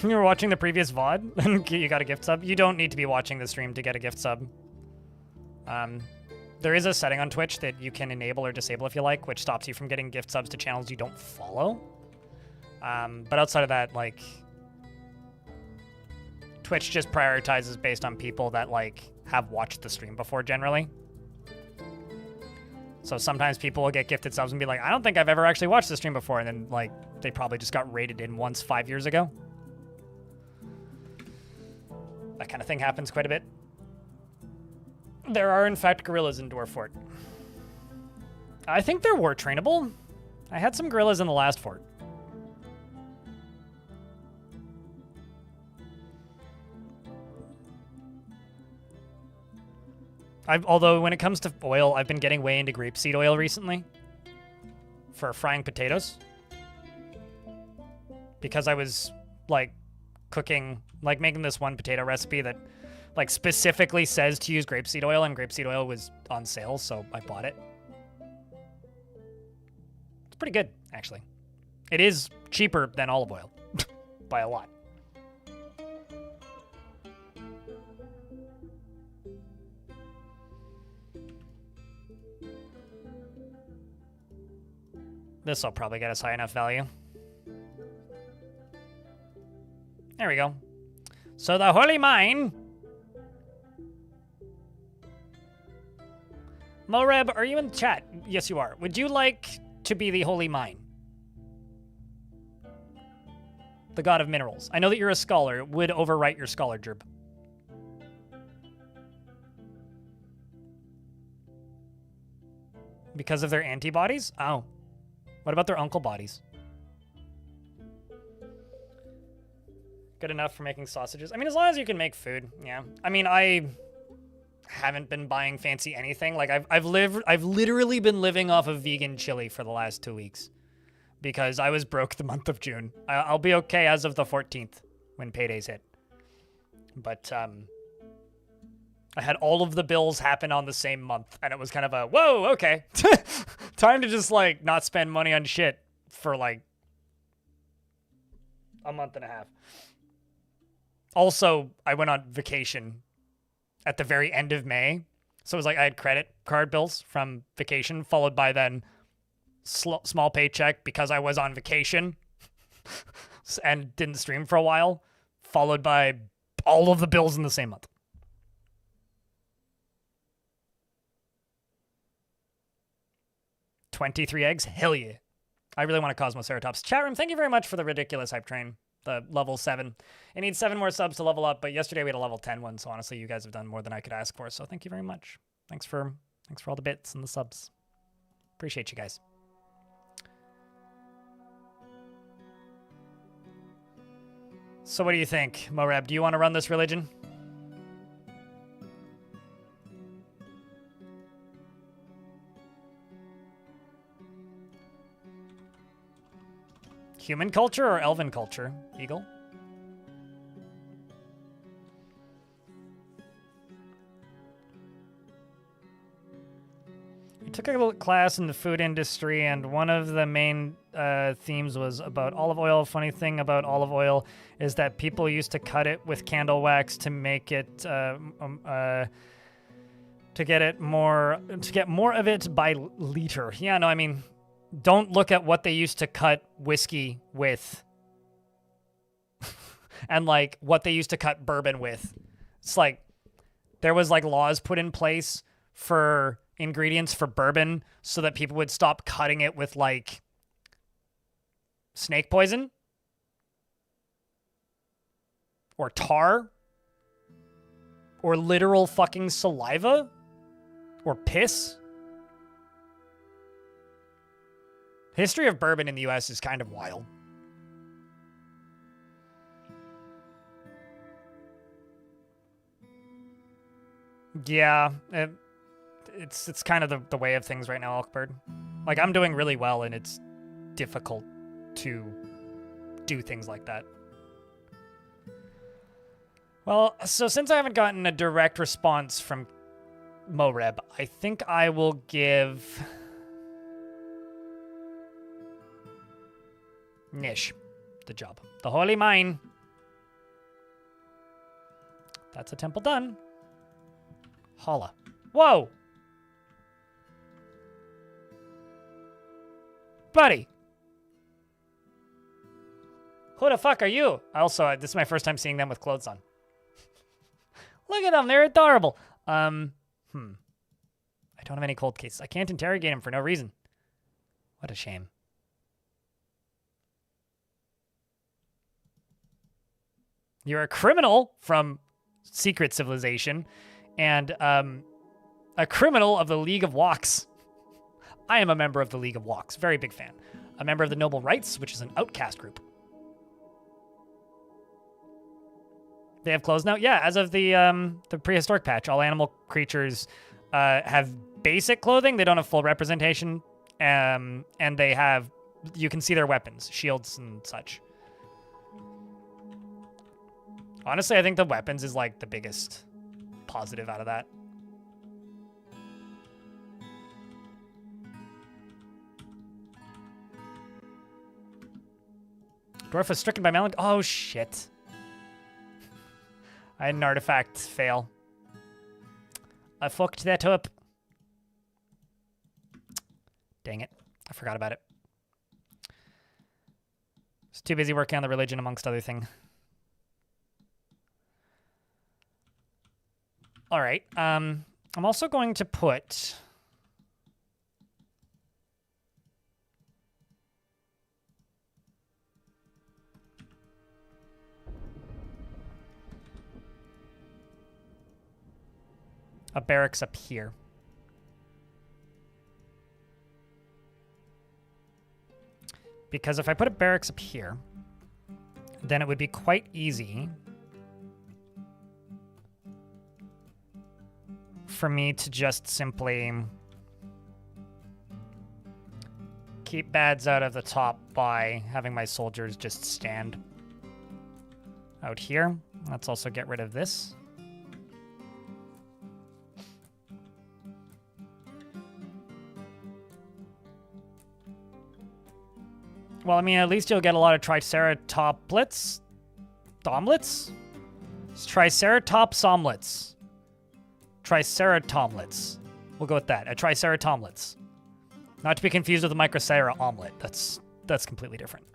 You were watching the previous VOD and you got a gift sub. You don't need to be watching the stream to get a gift sub. There is a setting on Twitch that you can enable or disable if you like, which stops you from getting gift subs to channels you don't follow. But outside of that, like, Twitch just prioritizes based on people that, like, have watched the stream before generally. So sometimes people will get gifted subs and be like, I don't think I've ever actually watched the stream before. And then, like, they probably just got rated in once 5 years ago. That kind of thing happens quite a bit. There are, in fact, gorillas in Dwarf Fort. I think they're war trainable. I had some gorillas in the last fort. Although when it comes to oil, I've been getting way into grapeseed oil recently for frying potatoes. Because I was, like, cooking, like, making this one potato recipe that, like, specifically says to use grapeseed oil, and grapeseed oil was on sale, so I bought it. It's pretty good, actually. It is cheaper than olive oil by a lot. This will probably get us high enough value. There we go. So the Holy Mine. Moreb, are you in chat? Yes, you are. Would you like to be the Holy Mine? The god of minerals. I know that you're a scholar. It would overwrite your scholar, Jerb. Because of their antibodies? Oh. What about their uncle bodies? Good enough for making sausages? I mean, as long as you can make food, yeah. I mean, I haven't been buying fancy anything. Like, I've literally been living off of vegan chili for the last 2 weeks. Because I was broke the month of June. I'll be okay as of the 14th when paydays hit. But, I had all of the bills happen on the same month, and it was kind of a, whoa, okay. Time to just, like, not spend money on shit for, like, a month and a half. Also, I went on vacation at the very end of May. So it was like I had credit card bills from vacation, followed by then small paycheck because I was on vacation and didn't stream for a while, followed by all of the bills in the same month. 23 eggs? Hell yeah. I really want a Cosmoceratops. Chat room, thank you very much for the ridiculous hype train. The level 7. It needs 7 more subs to level up, but yesterday we had a level 10 one, so honestly you guys have done more than I could ask for, so thank you very much. Thanks for all the bits and the subs. Appreciate you guys. So what do you think, Moreb? Do you want to run this religion? Human culture or elven culture, Eagle? You took a class in the food industry, and one of the main themes was about olive oil. Funny thing about olive oil is that people used to cut it with candle wax to make it to get more of it by liter. Yeah, no, I mean, don't look at what they used to cut whiskey with and like what they used to cut bourbon with. It's like there was like laws put in place for ingredients for bourbon so that people would stop cutting it with like snake poison or tar or literal fucking saliva or piss. History of bourbon in the US is kind of wild. Yeah, it's kind of the way of things right now, Elkbird. Like, I'm doing really well, and it's difficult to do things like that. Well, so since I haven't gotten a direct response from Moreb, I think I will give Nish the job. The Holy Mine. That's a temple done. Holla. Whoa! Buddy! Who the fuck are you? Also, this is my first time seeing them with clothes on. Look at them, they're adorable. I don't have any cold cases. I can't interrogate him for no reason. What a shame. You're a criminal from Secret Civilization and a criminal of the League of Walks. I am a member of the League of Walks. Very big fan. A member of the Noble Rights, which is an outcast group. They have clothes now? Yeah, as of the prehistoric patch, all animal creatures have basic clothing. They don't have full representation. And they have, you can see their weapons, shields and such. Honestly, I think the weapons is like the biggest positive out of that. Dwarf was stricken by melancholy. Oh, shit. I had an artifact fail. I fucked that up. Dang it. I forgot about it. I was too busy working on the religion amongst other things. All right. I'm also going to put a barracks up here. Because if I put a barracks up here, then it would be quite easy for me to just simply keep bads out of the top by having my soldiers just stand out here. Let's also get rid of this. Well, I mean, at least you'll get a lot of triceratoplets. Omelets? It's triceratops omelets. Triceratomelets. We'll go with that. A triceratomelets. Not to be confused with a microcera omelet. That's completely different.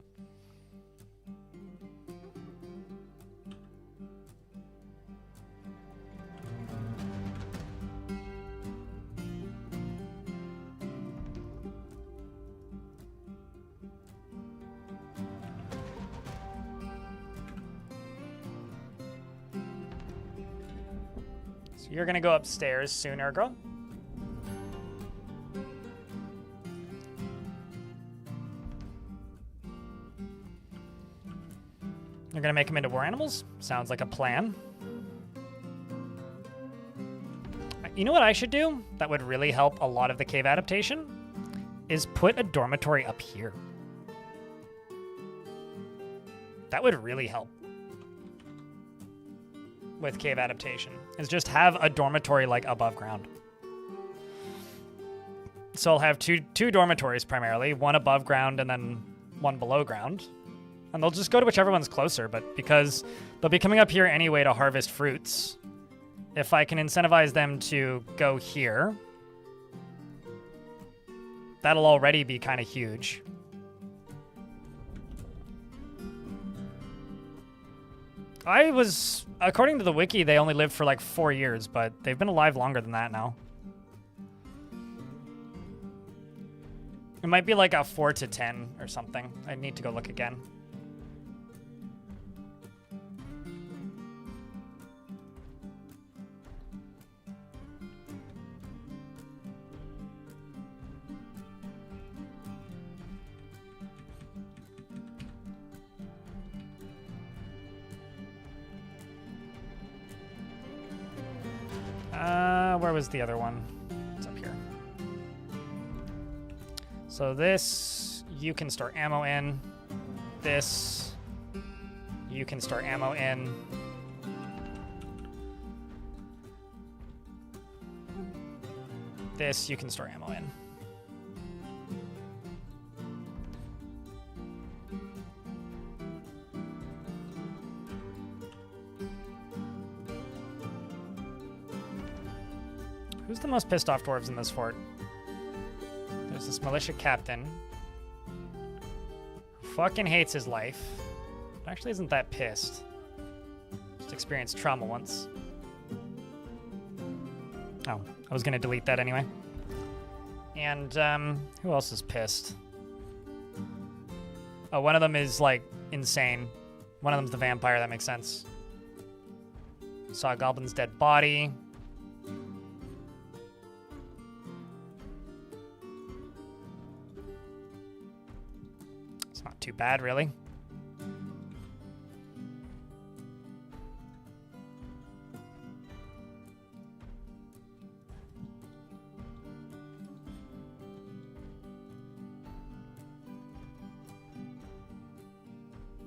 So you're gonna go upstairs soon, Ergo. You're gonna make them into war animals? Sounds like a plan. You know what I should do that would really help a lot of the cave adaptation? Is put a dormitory up here. That would really help with cave adaptation, is just have a dormitory like above ground. So I'll have two dormitories primarily, one above ground and then one below ground. And they'll just go to whichever one's closer, but because they'll be coming up here anyway to harvest fruits, if I can incentivize them to go here, that'll already be kind of huge. According to the wiki, they only lived for like 4 years, but they've been alive longer than that now. It might be like a 4 to 10 or something. I need to go look again. Where was the other one? It's up here. So this, you can store ammo in. This, you can store ammo in. This, you can store ammo in. Who's the most pissed off dwarves in this fort? There's this militia captain who fucking hates his life, but actually isn't that pissed. Just experienced trauma once. Oh, I was gonna delete that anyway. And who else is pissed? Oh, one of them is like insane. One of them's the vampire, that makes sense. Saw a goblin's dead body. Not too bad, really.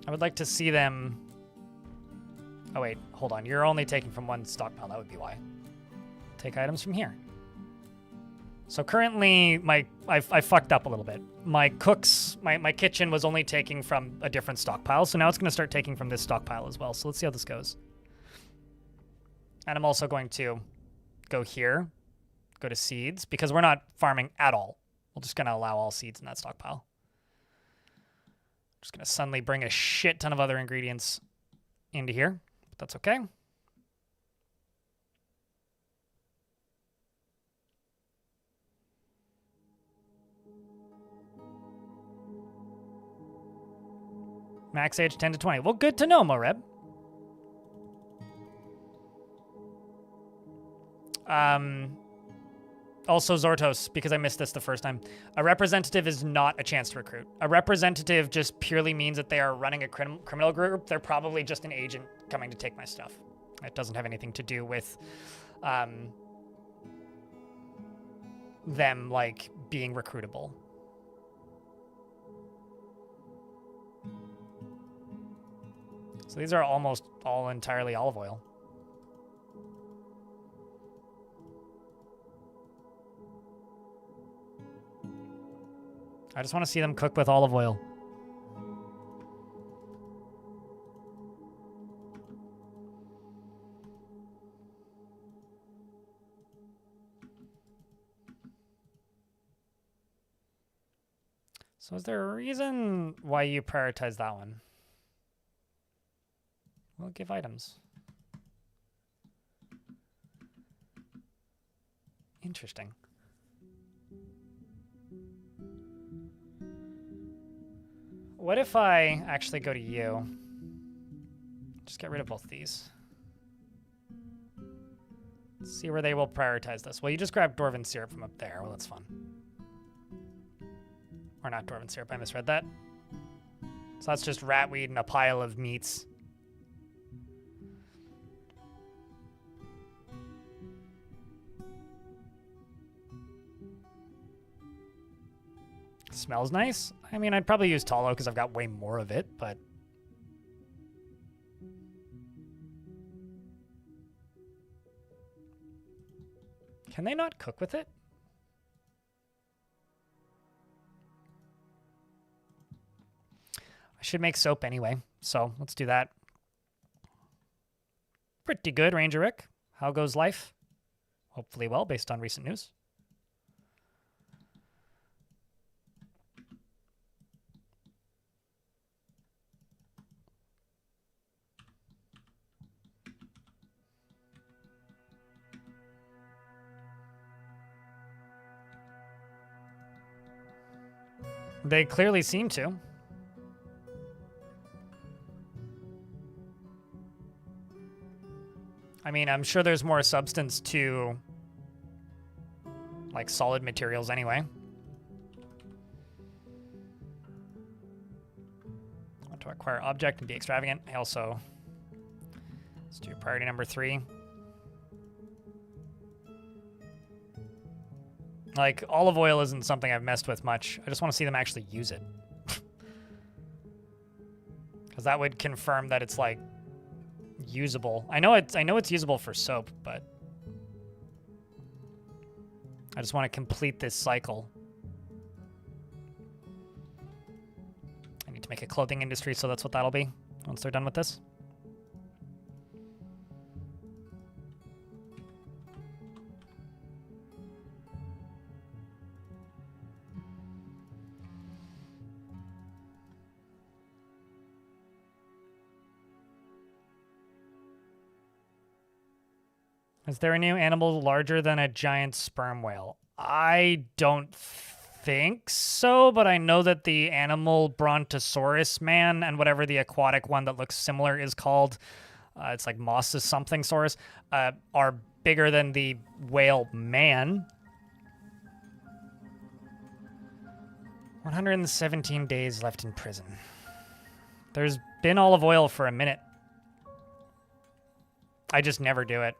I would like to see them... Oh wait, hold on. You're only taking from one stockpile. That would be why. Take items from here. So currently, I fucked up a little bit. My kitchen was only taking from a different stockpile, so now it's going to start taking from this stockpile as well. So let's see how this goes. And I'm also going to go here, go to seeds, because we're not farming at all. We're just going to allow all seeds in that stockpile. Just going to suddenly bring a shit ton of other ingredients into here, but that's okay. Max age 10 to 20. Well, good to know, Moreb. Also, Zortos, because I missed this the first time. A representative is not a chance to recruit. A representative just purely means that they are running a criminal group. They're probably just an agent coming to take my stuff. It doesn't have anything to do with them, like, being recruitable. So these are almost all entirely olive oil. I just want to see them cook with olive oil. So is there a reason why you prioritize that one? We'll give items. Interesting. What if I actually go to you? Just get rid of both of these. Let's see where they will prioritize this. Well, you just grabbed Dwarven Syrup from up there. Well, that's fun. Or not Dwarven Syrup, I misread that. So that's just ratweed and a pile of meats. Smells nice. I mean, I'd probably use tallow because I've got way more of it, but... Can they not cook with it? I should make soap anyway, so let's do that. Pretty good, Ranger Rick. How goes life? Hopefully well, based on recent news. They clearly seem to. I mean, I'm sure there's more substance to, like, solid materials anyway. I want to acquire object and be extravagant. I also... Let's do priority number 3. Like, olive oil isn't something I've messed with much. I just want to see them actually use it. Because that would confirm that it's, like, usable. I know it's usable for soap, but I just want to complete this cycle. I need to make a clothing industry, so that's what that'll be once they're done with this. Is there a new animal larger than a giant sperm whale? I don't think so, but I know that the animal Brontosaurus man and whatever the aquatic one that looks similar is called, it's like Moss's something saurus, are bigger than the whale man. 117 days left in prison. There's been olive oil for a minute. I just never do it.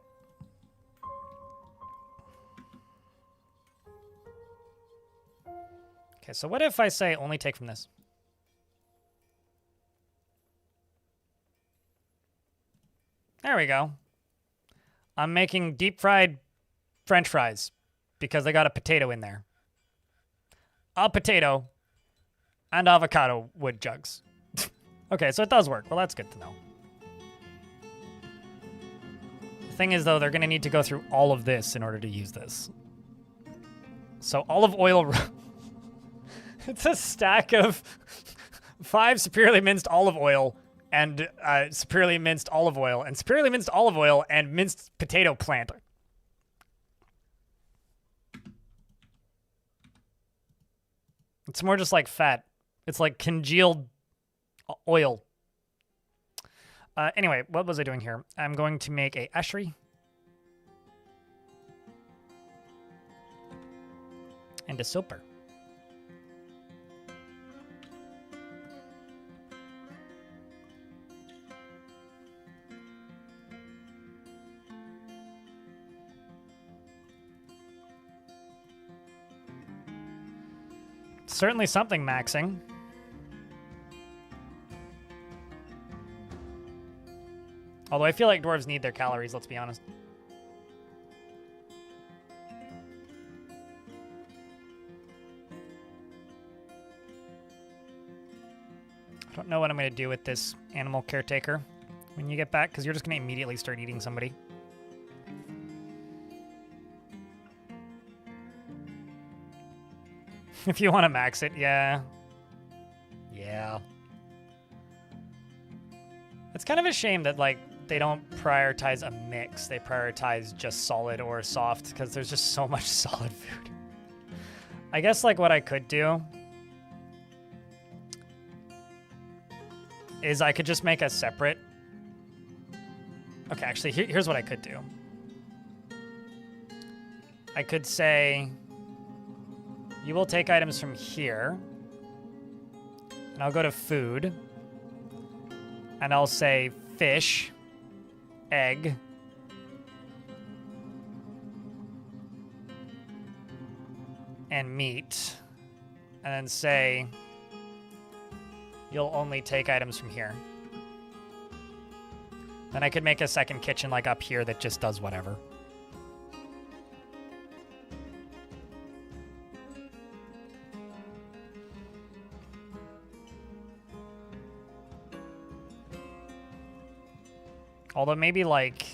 Okay, so what if I say only take from this? There we go. I'm making deep fried French fries because they got a potato in there. A potato and avocado wood jugs. Okay, so it does work. Well, that's good to know. The thing is, though, they're going to need to go through all of this in order to use this. So olive oil... It's a stack of 5 superiorly minced olive oil and superiorly minced olive oil and superiorly minced olive oil and minced potato plant. It's more just like fat. It's like congealed oil. Anyway, what was I doing here? I'm going to make a ashery. And a soaper. Certainly something maxing. Although I feel like dwarves need their calories, let's be honest. I don't know what I'm going to do with this animal caretaker when you get back, because you're just going to immediately start eating somebody. If you want to max it, yeah. Yeah. It's kind of a shame that, like, they don't prioritize a mix. They prioritize just solid or soft because there's just so much solid food. I guess, like, what I could do is I could just make a separate... Okay, actually, here's what I could do. I could say, you will take items from here, and I'll go to food, and I'll say fish, egg, and meat, and then say, you'll only take items from here. Then I could make a second kitchen like up here that just does whatever. Although maybe like...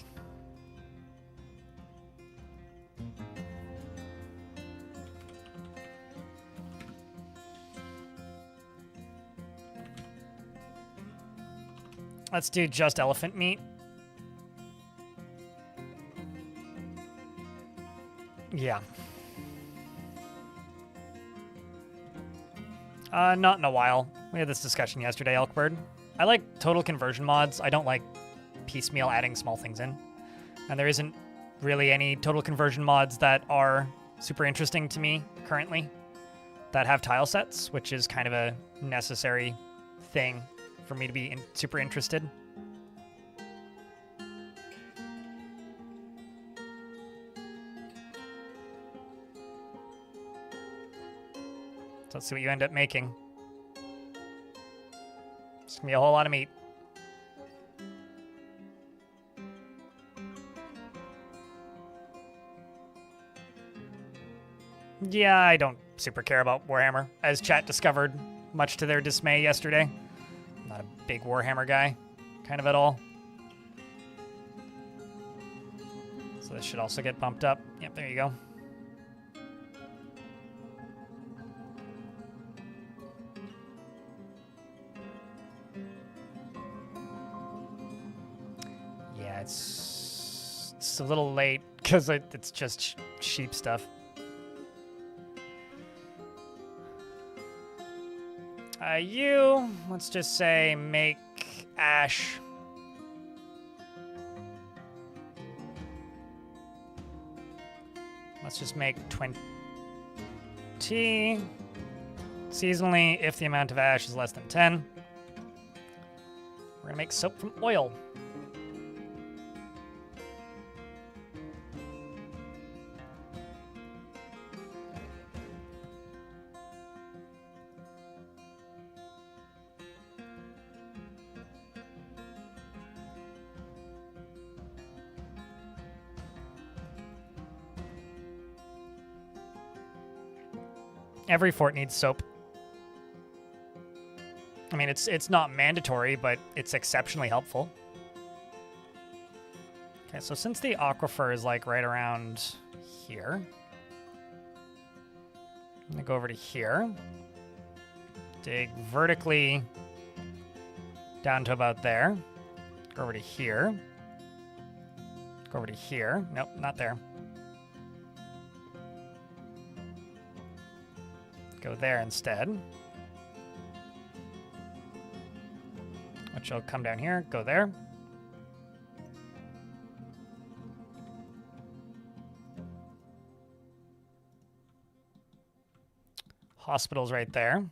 Let's do just elephant meat. Yeah. Not in a while. We had this discussion yesterday, Elkbird. I like total conversion mods. I don't like piecemeal adding small things in. And there isn't really any total conversion mods that are super interesting to me currently that have tile sets, which is kind of a necessary thing for me to be super interested. So let's see what you end up making. It's gonna be a whole lot of meat. Yeah, I don't super care about Warhammer, as chat discovered, much to their dismay yesterday. I'm not a big Warhammer guy, kind of at all. So this should also get bumped up. Yep, there you go. Yeah, it's a little late because it's just sheep stuff. Let's just say make ash. Let's just make 20. Seasonally, if the amount of ash is less than 10. We're gonna make soap from oil. Every fort needs soap. I mean, it's not mandatory, but it's exceptionally helpful. Okay, so since the aquifer is like right around here, I'm gonna go over to here, dig vertically down to about there, go over to here, go over to here. Nope, not there. Go there instead. Which will come down here, go there. Hospital's right there.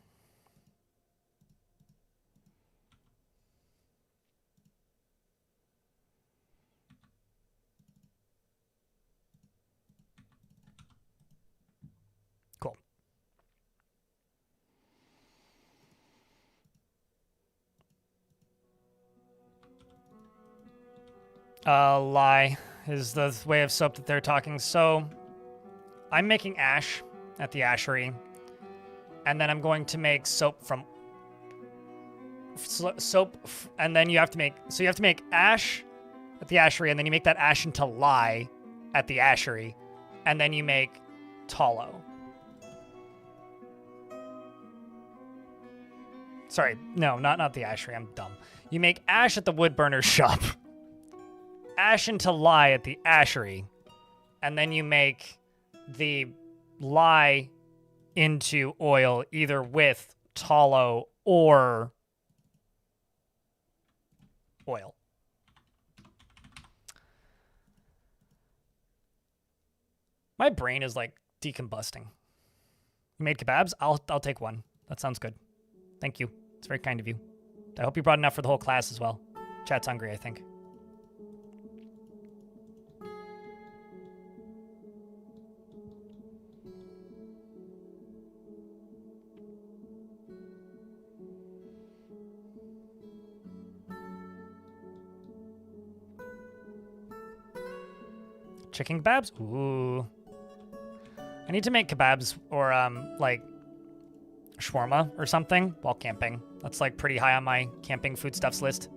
Cool. Lie is the way of soap that they're talking. So I'm making ash at the ashery, and then I'm going to make soap from and then you have to make ash at the ashery, and then you make that ash into lye at the ashery, and then you make tallow. Sorry, no, not the ashery. I'm dumb. You make ash at the wood burner shop. Ash into lye at the ashery. And then you make the lye into oil either with tallow or oil. My brain is like decombusting. You made kebabs? I'll take one. That sounds good. Thank you. It's very kind of you. I hope you brought enough for the whole class as well. Chat's hungry, I think. Chicken kebabs? Ooh. I need to make kebabs or, like, shawarma or something while camping. That's, like, pretty high on my camping foodstuffs list.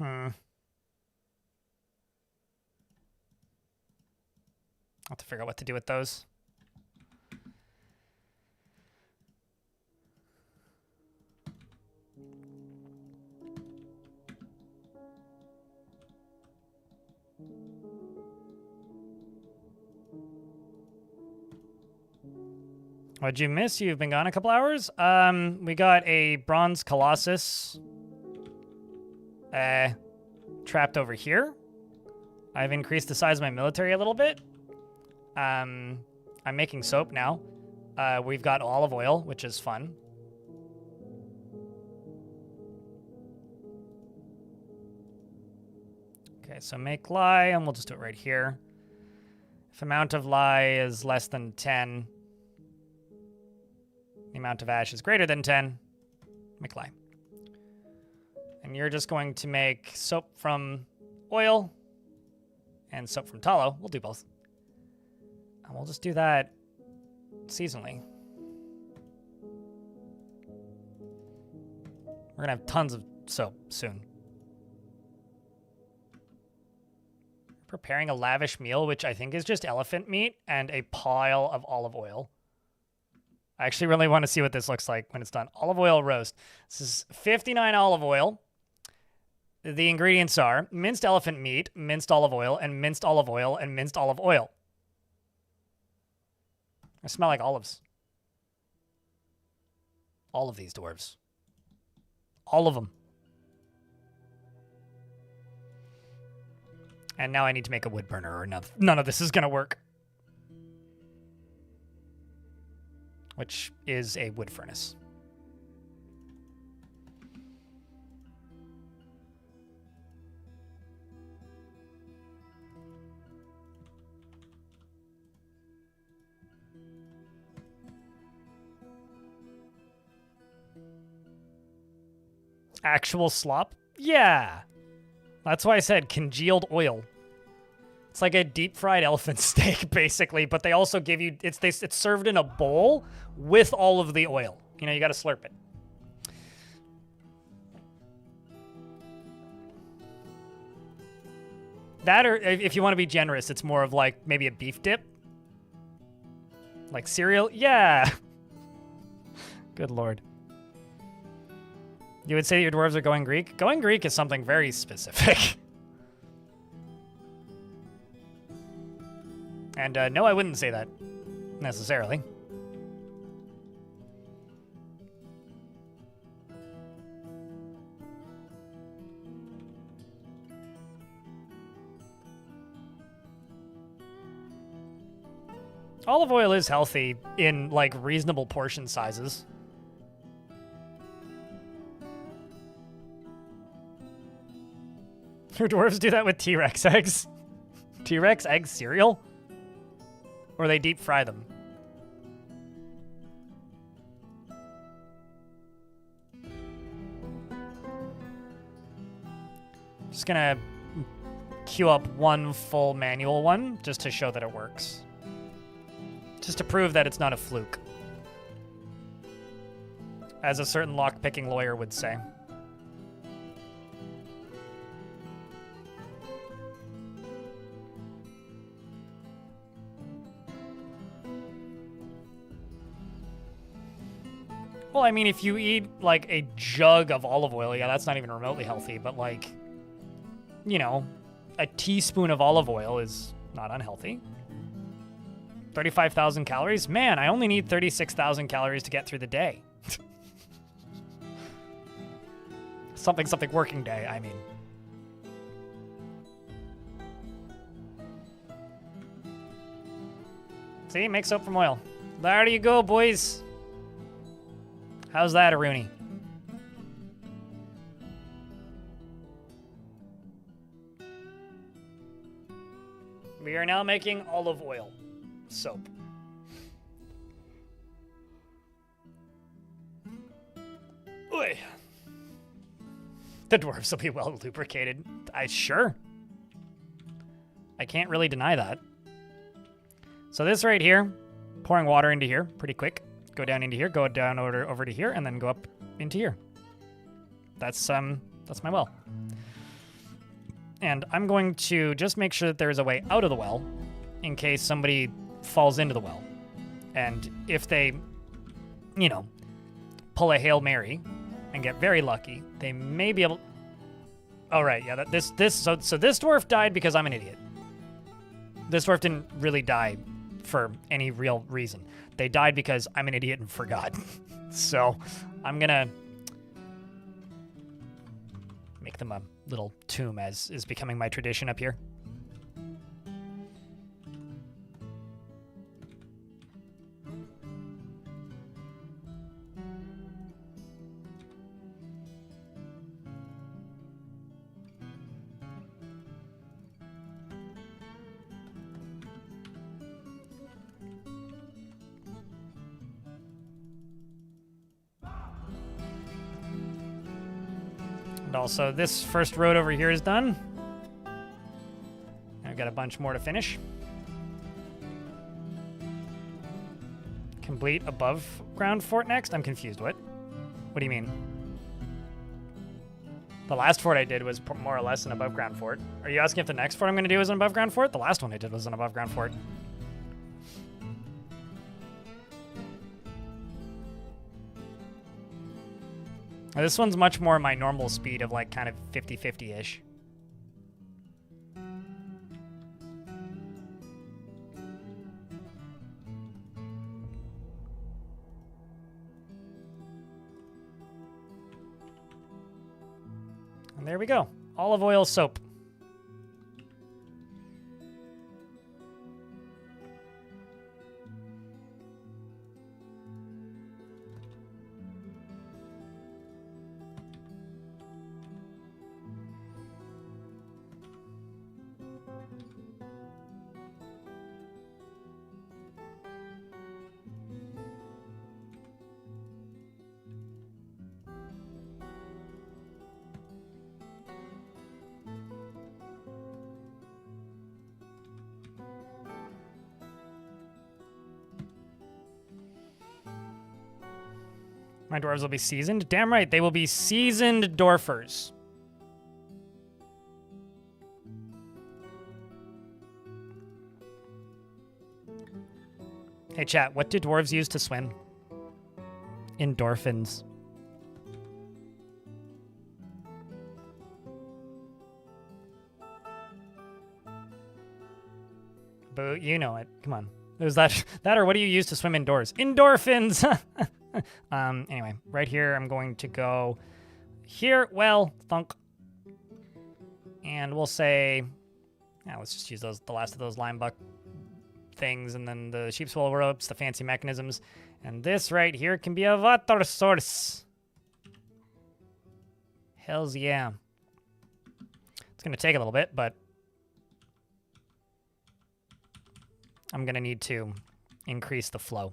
I'll have to figure out what to do with those. What'd you miss? You've been gone a couple hours? We got a bronze colossus trapped over here. I've increased the size of my military a little bit. I'm making soap now. We've got olive oil, which is fun. Okay, so make lye, and we'll just do it right here. If amount of lye is less than 10, the amount of ash is greater than 10, make lye. And you're just going to make soap from oil and soap from tallow. We'll do both. And we'll just do that seasonally. We're going to have tons of soap soon. Preparing a lavish meal, which I think is just elephant meat and a pile of olive oil. I actually really want to see what this looks like when it's done. Olive oil roast. This is 59 olive oil. The ingredients are minced elephant meat, minced olive oil, and minced olive oil, and minced olive oil. I smell like olives. All of these dwarves. All of them. And now I need to make a wood burner or none of this is going to work. Which is a wood furnace. Actual slop? Yeah. That's why I said congealed oil. It's like a deep fried elephant steak, basically, but they also give you, it's served in a bowl with all of the oil. You know, you got to slurp it. That, or if you want to be generous, it's more of like maybe a beef dip. Like cereal? Yeah. Good Lord. You would say that your dwarves are going Greek? Going Greek is something very specific. And no, I wouldn't say that, necessarily. Olive oil is healthy in, like, reasonable portion sizes. Your dwarves do that with T-Rex eggs? T-Rex egg cereal? Or they deep fry them? Just gonna queue up one full manual one just to show that it works. Just to prove that it's not a fluke. as a certain lock-picking lawyer would say. Well, I mean, if you eat, like, a jug of olive oil, yeah, that's not even remotely healthy, but, like, you know, a teaspoon of olive oil is not unhealthy. 35,000 calories? Man, I only need 36,000 calories to get through the day. Something working day, I mean. See, make soap from oil. There you go, boys. How's that, Aruni? We are now making olive oil soap. Oy. The dwarves will be well lubricated. Sure. I can't really deny that. So this right here, pouring water into here pretty quick. Go down into here, go down over to here, and then go up into here. That's my well. And I'm going to just make sure that there is a way out of the well in case somebody falls into the well. And if they, you know, pull a Hail Mary and get very lucky, they may be able... Oh, right, yeah, so this dwarf died because I'm an idiot. This dwarf didn't really die for any real reason. They died because I'm an idiot and forgot. So I'm gonna make them a little tomb, as is becoming my tradition up here. And also, this first road over here is done. I've got a bunch more to finish. Complete above ground fort next? I'm confused. What? What do you mean? The last fort I did was more or less an above ground fort. Are you asking if the next fort I'm going to do is an above ground fort? The last one I did was an above ground fort. This one's much more my normal speed of like kind of 50-50-ish. And there we go. Olive oil soap. My dwarves will be seasoned? Damn right, they will be seasoned dwarfers. Hey chat, what do dwarves use to swim? Endorphins. Boo, you know it. Come on. Is that or what do you use to swim indoors? Endorphins! Anyway, right here, I'm going to go here. Well, thunk. And we'll say, yeah, let's just use the last of those lime buck things, and then the sheep's wool ropes, the fancy mechanisms. And this right here can be a water source. Hells yeah. It's going to take a little bit, but I'm going to need to increase the flow.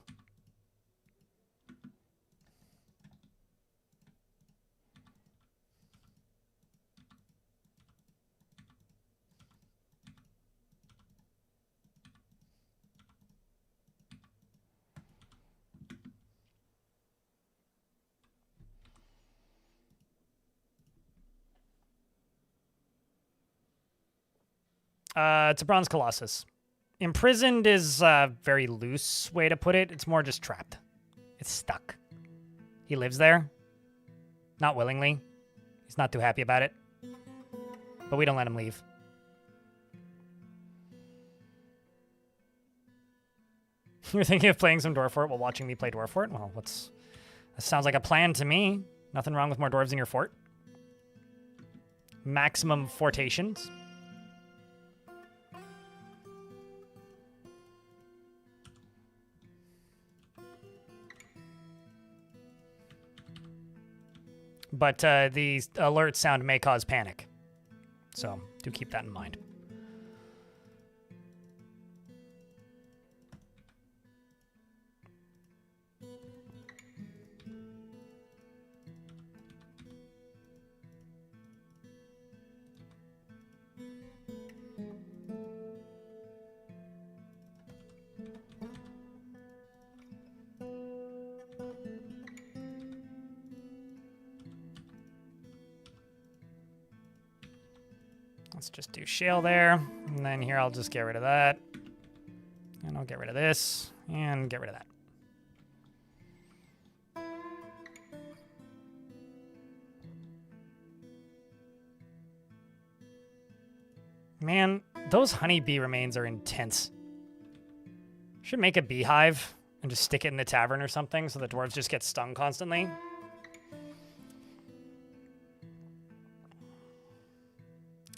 It's a bronze colossus. Imprisoned is a very loose way to put it. It's more just trapped. It's stuck. He lives there. Not willingly. He's not too happy about it. But we don't let him leave. You're thinking of playing some Dwarf Fort while watching me play Dwarf Fort? Well, that sounds like a plan to me. Nothing wrong with more dwarves in your fort. Maximum fortations. But the alert sound may cause panic. So do keep that in mind. Let's just do shale there. And then here I'll just get rid of that. And I'll get rid of this. And get rid of that. Man, those honeybee remains are intense. Should make a beehive and just stick it in the tavern or something so the dwarves just get stung constantly.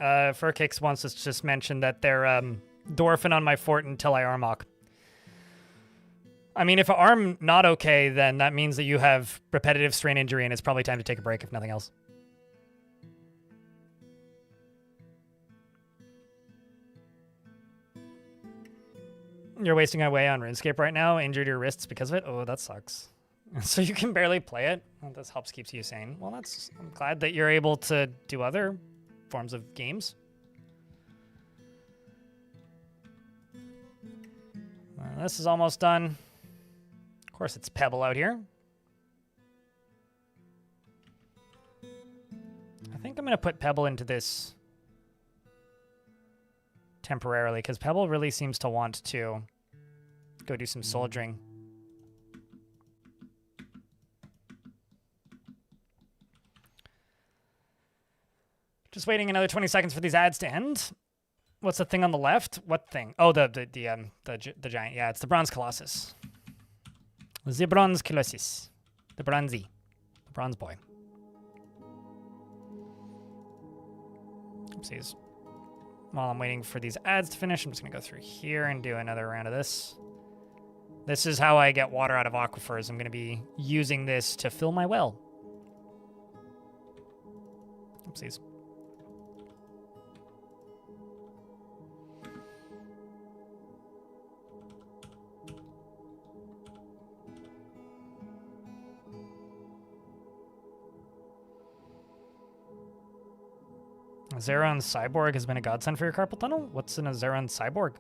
Furkix wants us to just mention that they're dwarfing on my fort until I Armok. I mean, if an arm not okay, then that means that you have repetitive strain injury and it's probably time to take a break if nothing else. You're wasting away on RuneScape right now, injured your wrists because of it? Oh, that sucks. So you can barely play it? Well, this helps keeps you sane. Well, I'm glad that you're able to do other forms of games. This is almost done. Of course, it's Pebble out here. I think I'm going to put Pebble into this temporarily, because Pebble really seems to want to go do some soldiering. Just waiting another 20 seconds for these ads to end. What's the thing on the left? What thing? Oh, the giant. Yeah, it's the bronze colossus. The bronze colossus. The bronzy. The bronze boy. Oopsies. While I'm waiting for these ads to finish, I'm just going to go through here and do another round of this. This is how I get water out of aquifers. I'm going to be using this to fill my well. Oopsies. Zeron Cyborg has been a godsend for your carpal tunnel? What's in a Zeron Cyborg?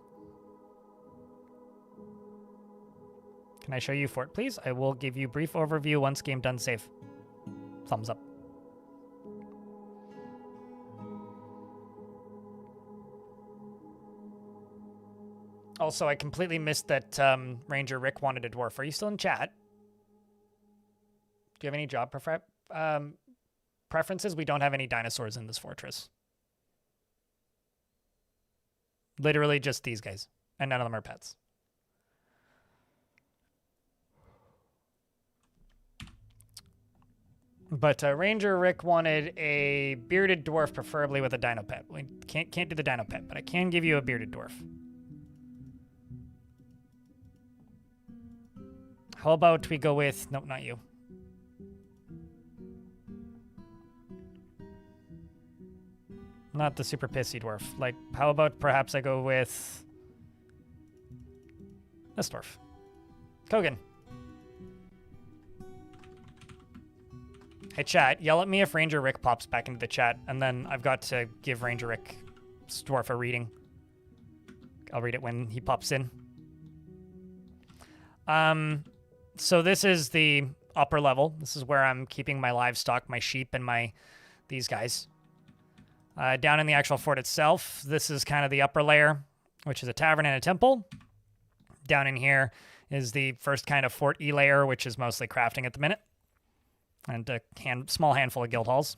Can I show you fort, please? I will give you brief overview once game done save. Thumbs up. Also, I completely missed that Ranger Rick wanted a dwarf. Are you still in chat? Do you have any job preferences? We don't have any dinosaurs in this fortress. Literally just these guys. And none of them are pets. But Ranger Rick wanted a bearded dwarf, preferably with a dino pet. We can't do the dino pet, but I can give you a bearded dwarf. How about we go with... Nope, not you. Not the super pissy dwarf. Like, how about perhaps I go with... this dwarf. Kogan. Hey, chat, yell at me if Ranger Rick pops back into the chat, and then I've got to give Ranger Rick's dwarf a reading. I'll read it when he pops in. So this is the upper level. This is where I'm keeping my livestock, my sheep, and these guys. Down in the actual fort itself, this is kind of the upper layer, which is a tavern and a temple. Down in here is the first kind of Fort E layer, which is mostly crafting at the minute, and a small handful of guild halls.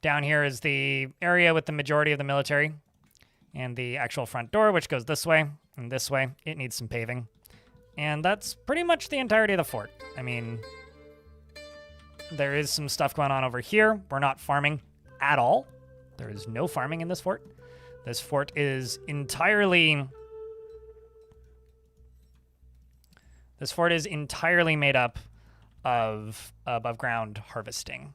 Down here is the area with the majority of the military, and the actual front door, which goes this way and this way. It needs some paving. And that's pretty much the entirety of the fort. I mean, there is some stuff going on over here. We're not farming at all. There is no farming in this fort. This fort is entirely... This fort is entirely made up of above ground harvesting.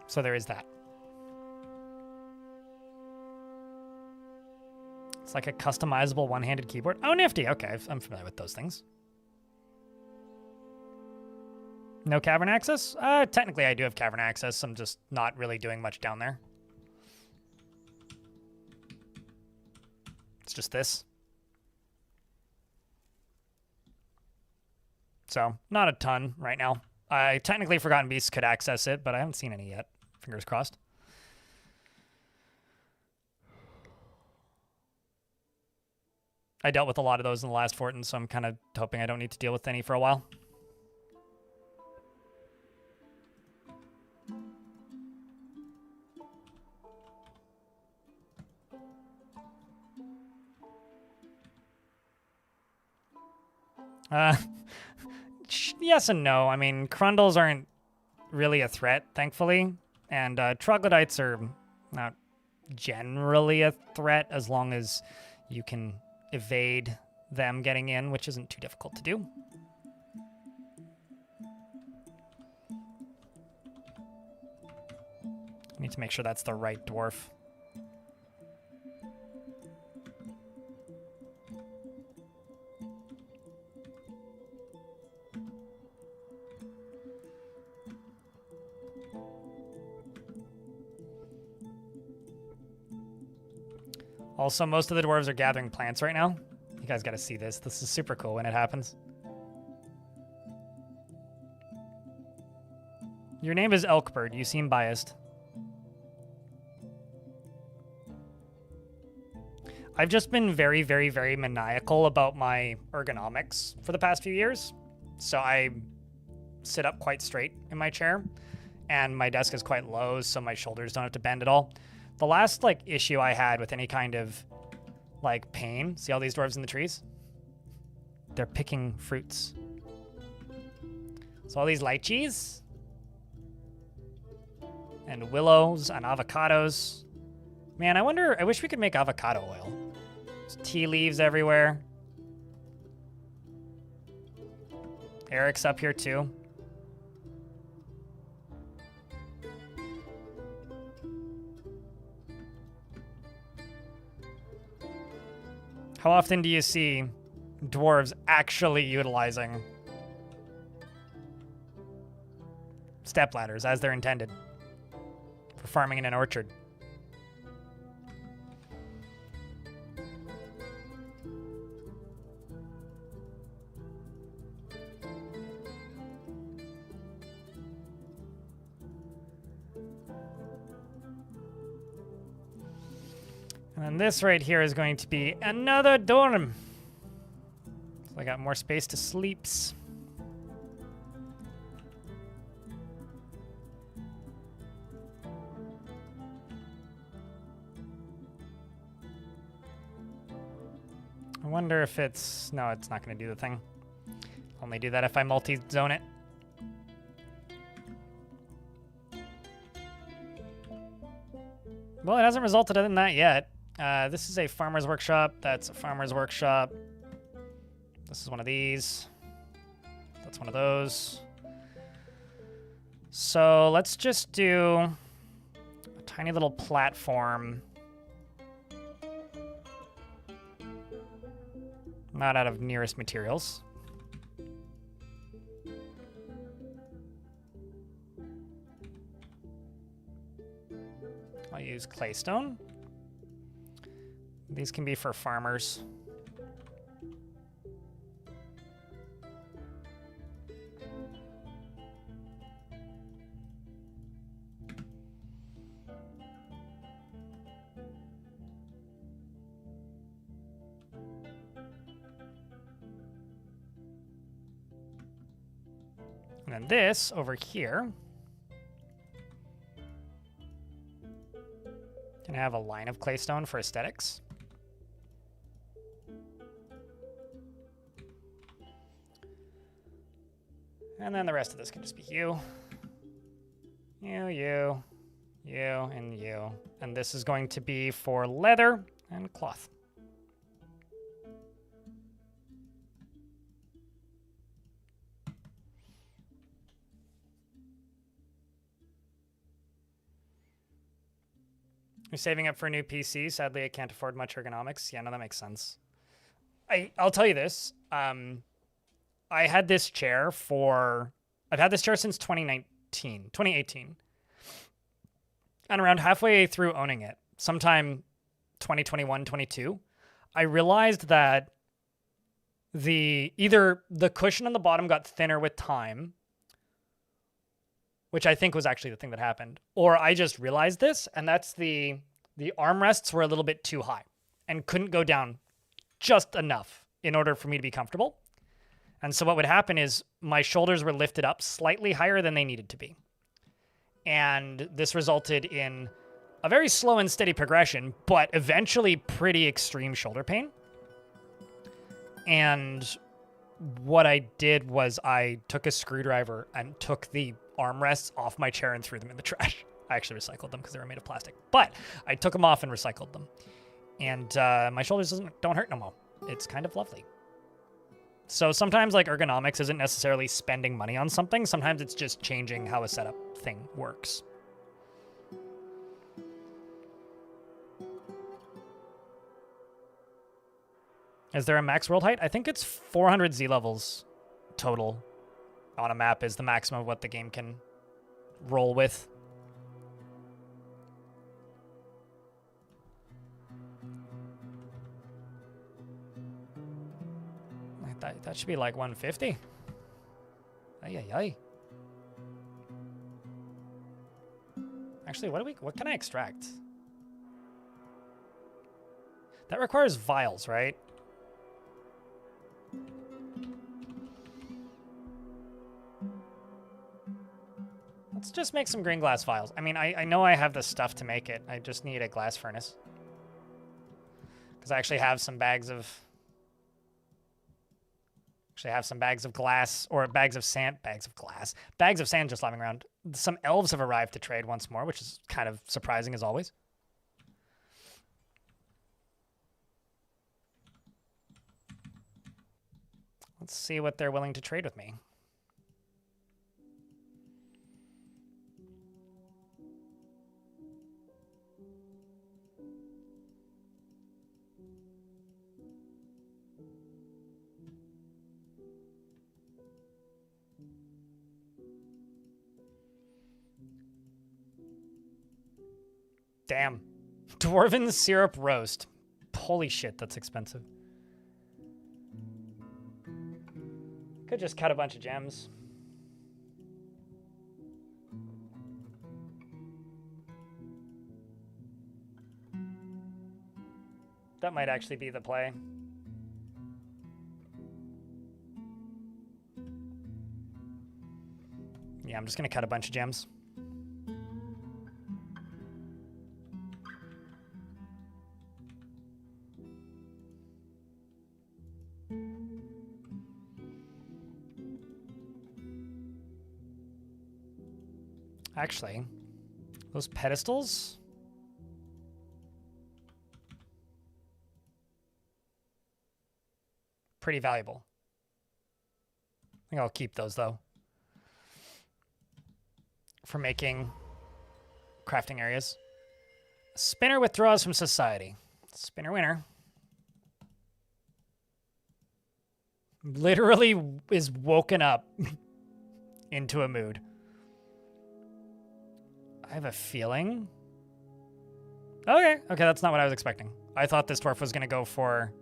So there is that. It's like a customizable one-handed keyboard. Oh, nifty. Okay, I'm familiar with those things. No cavern access? Technically I do have cavern access. I'm just not really doing much down there. It's just this. So, not a ton right now. I technically Forgotten Beasts could access it, but I haven't seen any yet. Fingers crossed. I dealt with a lot of those in the last fort, and so I'm kind of hoping I don't need to deal with any for a while. Yes and no. I mean, Crundles aren't really a threat, thankfully. And Troglodytes are not generally a threat as long as you can evade them getting in, which isn't too difficult to do. I need to make sure that's the right dwarf. Also, most of the dwarves are gathering plants right now. You guys gotta see this. This is super cool when it happens. Your name is Elkbird. You seem biased. I've just been very, very, very maniacal about my ergonomics for the past few years. So I sit up quite straight in my chair, and my desk is quite low, so my shoulders don't have to bend at all. The last, issue I had with any kind of, pain... See all these dwarves in the trees? They're picking fruits. So all these lychees... and willows and avocados. Man, I wish we could make avocado oil. There's tea leaves everywhere. Eric's up here too. How often do you see dwarves actually utilizing stepladders as they're intended for farming in an orchard? And this right here is going to be another dorm. So I got more space to sleeps. I wonder if it's... No, it's not going to do the thing. Only do that if I multi-zone it. Well, it hasn't resulted in that yet. This is a farmer's workshop. That's a farmer's workshop. This is one of these. That's one of those. So let's just do a tiny little platform. Not out of nearest materials. I'll use use claystone. These can be for farmers. And then this over here can have a line of claystone for aesthetics. And then the rest of this can just be you, you, and you. And this is going to be for leather and cloth. You're saving up for a new PC. Sadly, I can't afford much ergonomics. Yeah, no, that makes sense. I'll tell you this. I had this chair I've had this chair since 2018. And around halfway through owning it, sometime 2021, 22, I realized that either the cushion on the bottom got thinner with time, which I think was actually the thing that happened, or I just realized this, and that's the armrests were a little bit too high and couldn't go down just enough in order for me to be comfortable. And so what would happen is my shoulders were lifted up slightly higher than they needed to be. And this resulted in a very slow and steady progression, but eventually pretty extreme shoulder pain. And what I did was I took a screwdriver and took the armrests off my chair and threw them in the trash. I actually recycled them because they were made of plastic, but I took them off and recycled them. And my shoulders don't hurt no more. It's kind of lovely. So sometimes like ergonomics isn't necessarily spending money on something. Sometimes it's just changing how a setup thing works. Is there a max world height? I think it's 400 Z levels total on a map is the maximum of what the game can roll with. That should be like 150. Ay. Actually, what can I extract? That requires vials, right? Let's just make some green glass vials. I mean, I know I have the stuff to make it. I just need a glass furnace. Because I actually have some bags of... bags of glass, or bags of sand just lying around. Some elves have arrived to trade once more, which is kind of surprising as always. Let's see what they're willing to trade with me. Damn. Dwarven syrup roast. Holy shit, that's expensive. Could just cut a bunch of gems. That might actually be the play. Yeah, I'm just gonna cut a bunch of gems. Actually, those pedestals? Pretty valuable. I think I'll keep those, though. For making crafting areas. Spinner withdraws from society. Spinner winner. Literally is woken up into a mood. I have a feeling Okay, that's not what I was expecting. I thought this dwarf was going to go for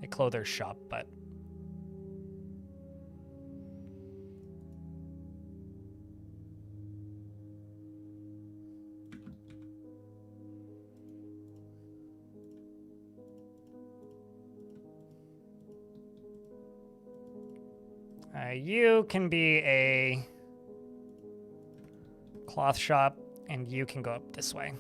a clother's shop, but... you can be a cloth shop, and you can go up this way.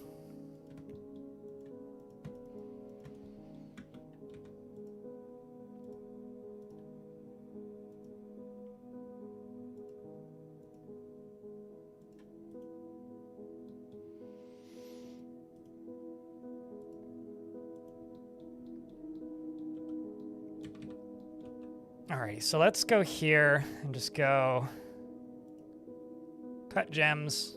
Alrighty, so let's go here and just go cut gems.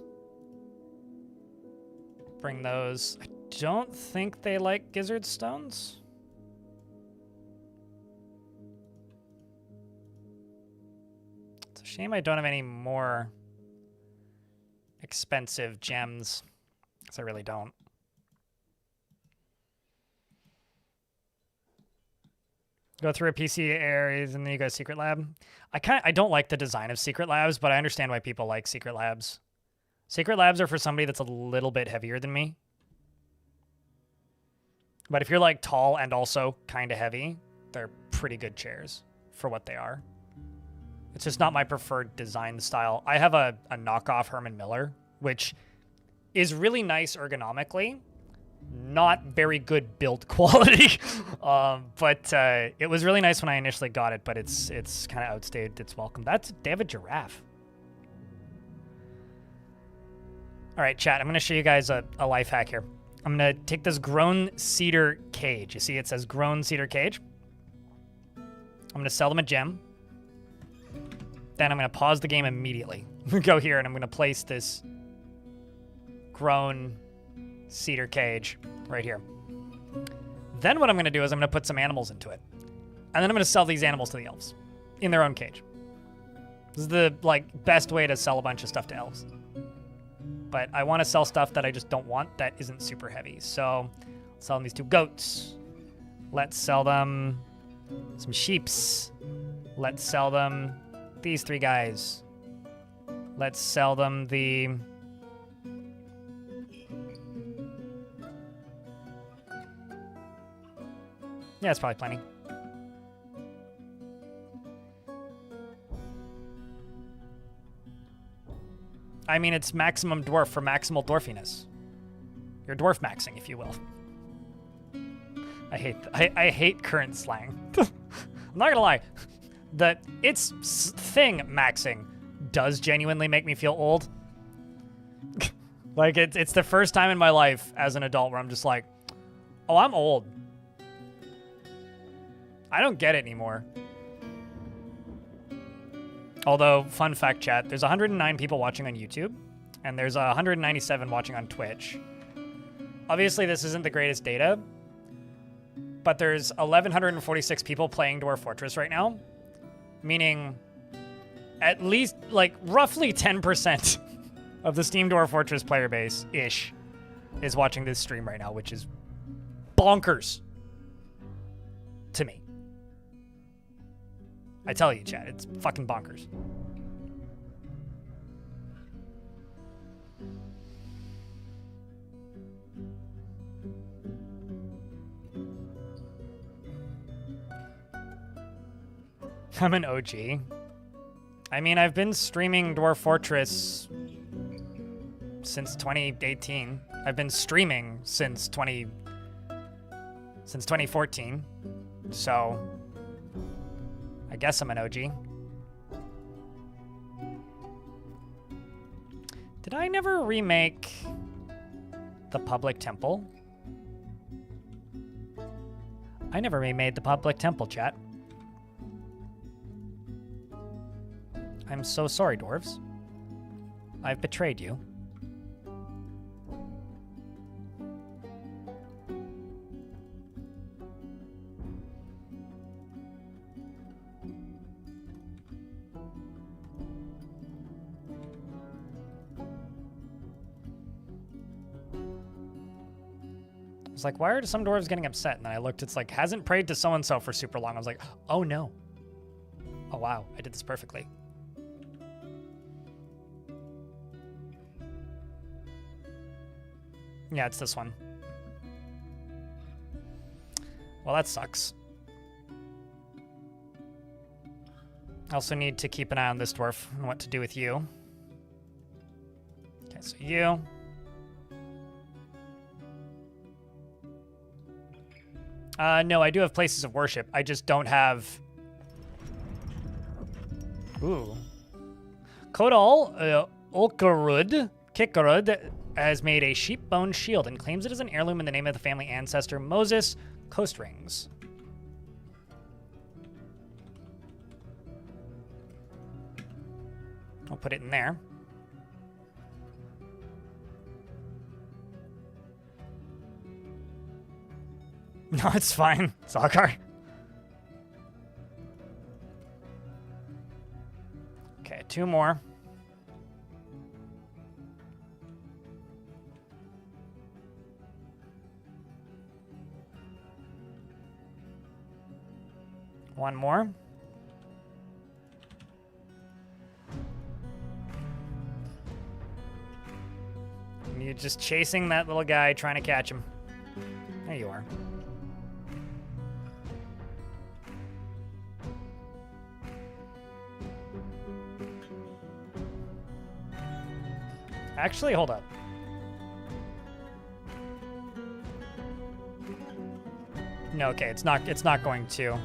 Bring those. I don't think they like gizzard stones. It's a shame I don't have any more expensive gems, because I really don't. Go through a PC areas and then you go to Secret Lab. I don't like the design of Secret Labs, but I understand why people like Secret Labs. Secret Labs are for somebody that's a little bit heavier than me. But if you're like tall and also kind of heavy, they're pretty good chairs for what they are. It's just not my preferred design style. I have a knockoff Herman Miller, which is really nice ergonomically. Not very good build quality, but it was really nice when I initially got it, but it's kind of outstayed its welcome. They have a giraffe. All right, chat, I'm going to show you guys a life hack here. I'm going to take this grown cedar cage. You see it says grown cedar cage. I'm going to sell them a gem. Then I'm going to pause the game immediately. Go here, and I'm going to place this grown cedar cage right here. Then what I'm going to do is I'm going to put some animals into it. And then I'm going to sell these animals to the elves in their own cage. This is the best way to sell a bunch of stuff to elves. But I want to sell stuff that I just don't want that isn't super heavy. So let's sell them these 2 goats. Let's sell them some sheeps. Let's sell them these 3 guys. Let's sell them the... Yeah, it's probably plenty. I mean, it's maximum dwarf for maximal dwarfiness. You're dwarf maxing, if you will. I hate current slang. I'm not gonna lie. It's thing maxing does genuinely make me feel old. It's the first time in my life as an adult where I'm just like, oh, I'm old. I don't get it anymore. Although, fun fact, chat, there's 109 people watching on YouTube, and there's 197 watching on Twitch. Obviously, this isn't the greatest data, but there's 1,146 people playing Dwarf Fortress right now, meaning at least, roughly 10% of the Steam Dwarf Fortress player base-ish is watching this stream right now, which is bonkers to me. I tell you, chat, it's fucking bonkers. I'm an OG. I mean, I've been streaming Dwarf Fortress since 2018. I've been streaming since 2014. So I guess I'm an OG. Did I never remake the public temple? I never remade the public temple, chat. I'm so sorry, dwarves. I've betrayed you. was like, why are some dwarves getting upset? And then I looked, it's like, hasn't prayed to so-and-so for super long. I was like, oh no. Oh wow, I did this perfectly. Yeah, it's this one. Well, that sucks. I also need to keep an eye on this dwarf and what to do with you. Okay, so you. No, I do have places of worship. I just don't have... Ooh. Kodal Kikarud has made a sheep bone shield and claims it as an heirloom in the name of the family ancestor Moses Coastrings. I'll put it in there. No, it's fine, Zakar. Okay, 2 more. One more. And you're just chasing that little guy, trying to catch him. There you are. Actually, hold up. No, okay, it's not going to.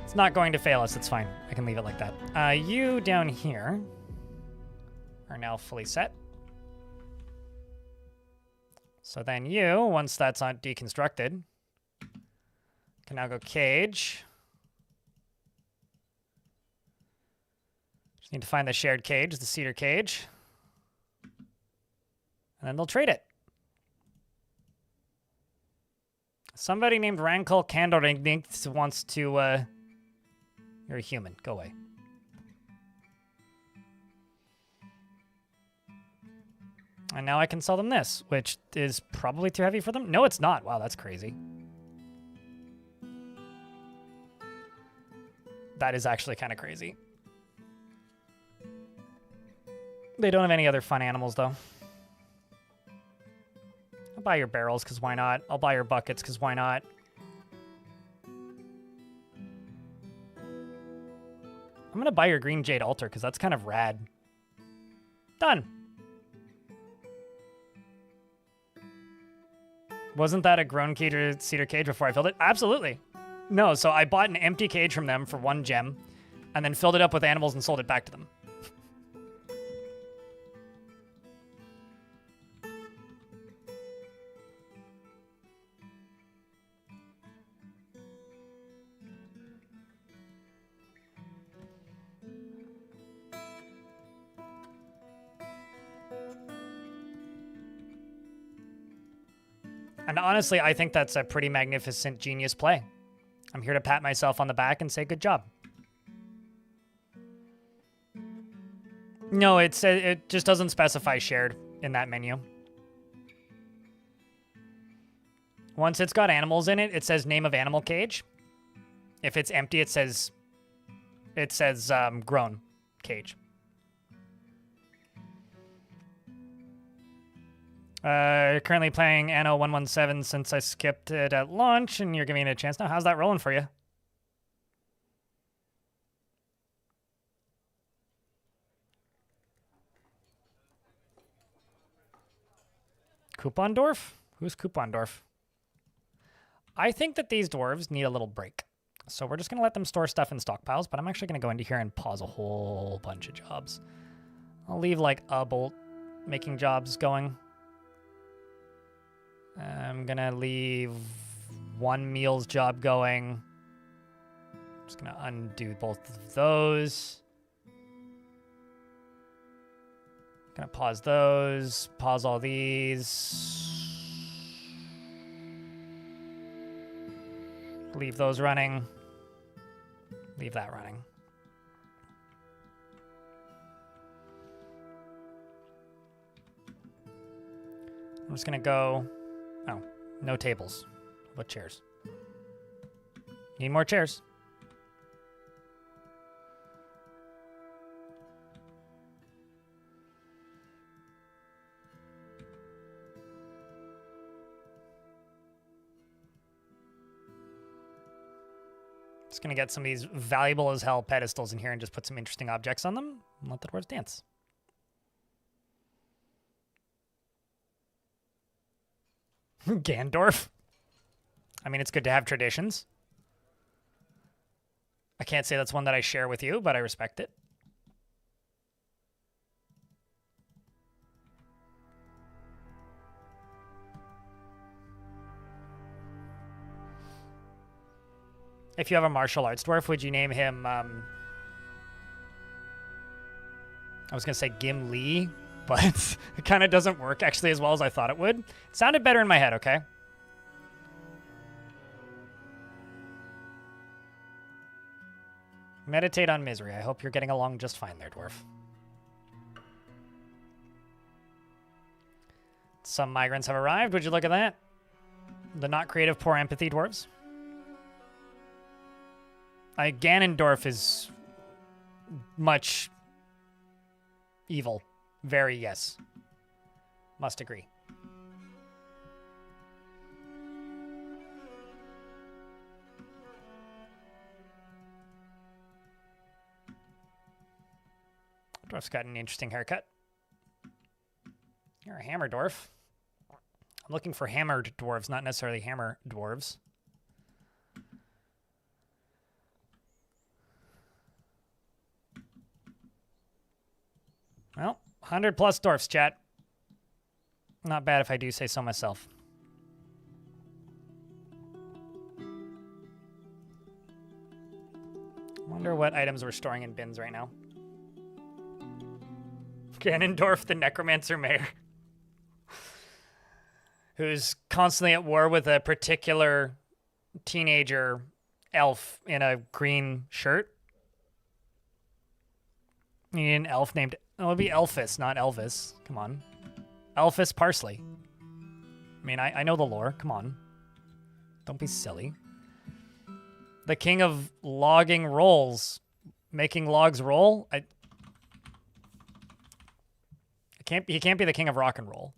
It's not going to fail us, it's fine. I can leave it like that. You down here are now fully set. So then you, once that's not deconstructed, can now go cage. Just need to find the shared cage, the cedar cage. And then they'll trade it. Somebody named Rankle Candoring wants to, you're a human. Go away. And now I can sell them this, which is probably too heavy for them. No, it's not. Wow, that's crazy. That is actually kind of crazy. They don't have any other fun animals, though. I'll buy your barrels, because why not? I'll buy your buckets, because why not? I'm going to buy your green jade altar, because that's kind of rad. Done. Wasn't that a grown cedar cage before I filled it? Absolutely. No, so I bought an empty cage from them for 1 gem, and then filled it up with animals and sold it back to them. And honestly, I think that's a pretty magnificent genius play. I'm here to pat myself on the back and say good job. No, it just doesn't specify shared in that menu. Once it's got animals in it, it says name of animal cage. If it's empty, it says grown cage. You're currently playing Anno 117 since I skipped it at launch, and you're giving it a chance now. How's that rolling for you? Coupondorf? Who's Coupondorf? I think that these dwarves need a little break. So we're just going to let them store stuff in stockpiles, but I'm actually going to go into here and pause a whole bunch of jobs. I'll leave like a bolt making jobs going. I'm gonna leave 1 meals job going. Just gonna undo both of those. Gonna pause those, pause all these. Leave those running. Leave that running. I'm just gonna go Oh, no tables. What chairs? Need more chairs. Just gonna get some of these valuable as hell pedestals in here and just put some interesting objects on them and let the dwarves dance. Gandorf. I mean, it's good to have traditions. I can't say that's one that I share with you, but I respect it. If you have a martial arts dwarf, would you name him, I was going to say Gimli, but it kind of doesn't work actually as well as I thought it would. It sounded better in my head, okay? Meditate on misery. I hope you're getting along just fine there, dwarf. Some migrants have arrived. Would you look at that? The not creative, poor empathy dwarves. Ganondorf is much evil. Very, yes. Must agree. Dwarf's got an interesting haircut. You're a hammer dwarf. I'm looking for hammered dwarves, not necessarily hammer dwarves. Well, 100 plus dwarfs, chat. Not bad if I do say so myself. Wonder what items we're storing in bins right now. Ganondorf, the Necromancer Mayor, who's constantly at war with a particular teenager elf in a green shirt. You need an elf named... Oh, it would be Elphys, not Elvis. Come on. Elphys Parsley. I mean, I know the lore. Come on. Don't be silly. The king of logging rolls. Making logs roll? He can't be the king of rock and roll.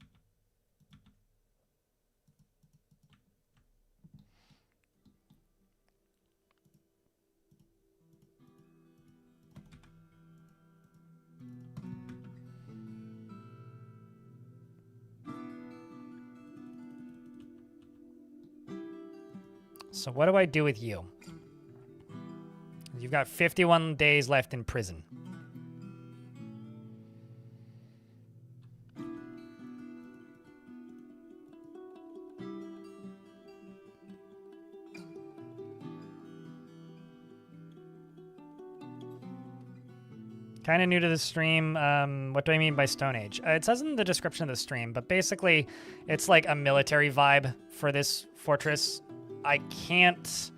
So what do I do with you? You've got 51 days left in prison. Kind of new to the stream. What do I mean by Stone Age? It says in the description of the stream, but basically it's like a military vibe for this fortress. I can't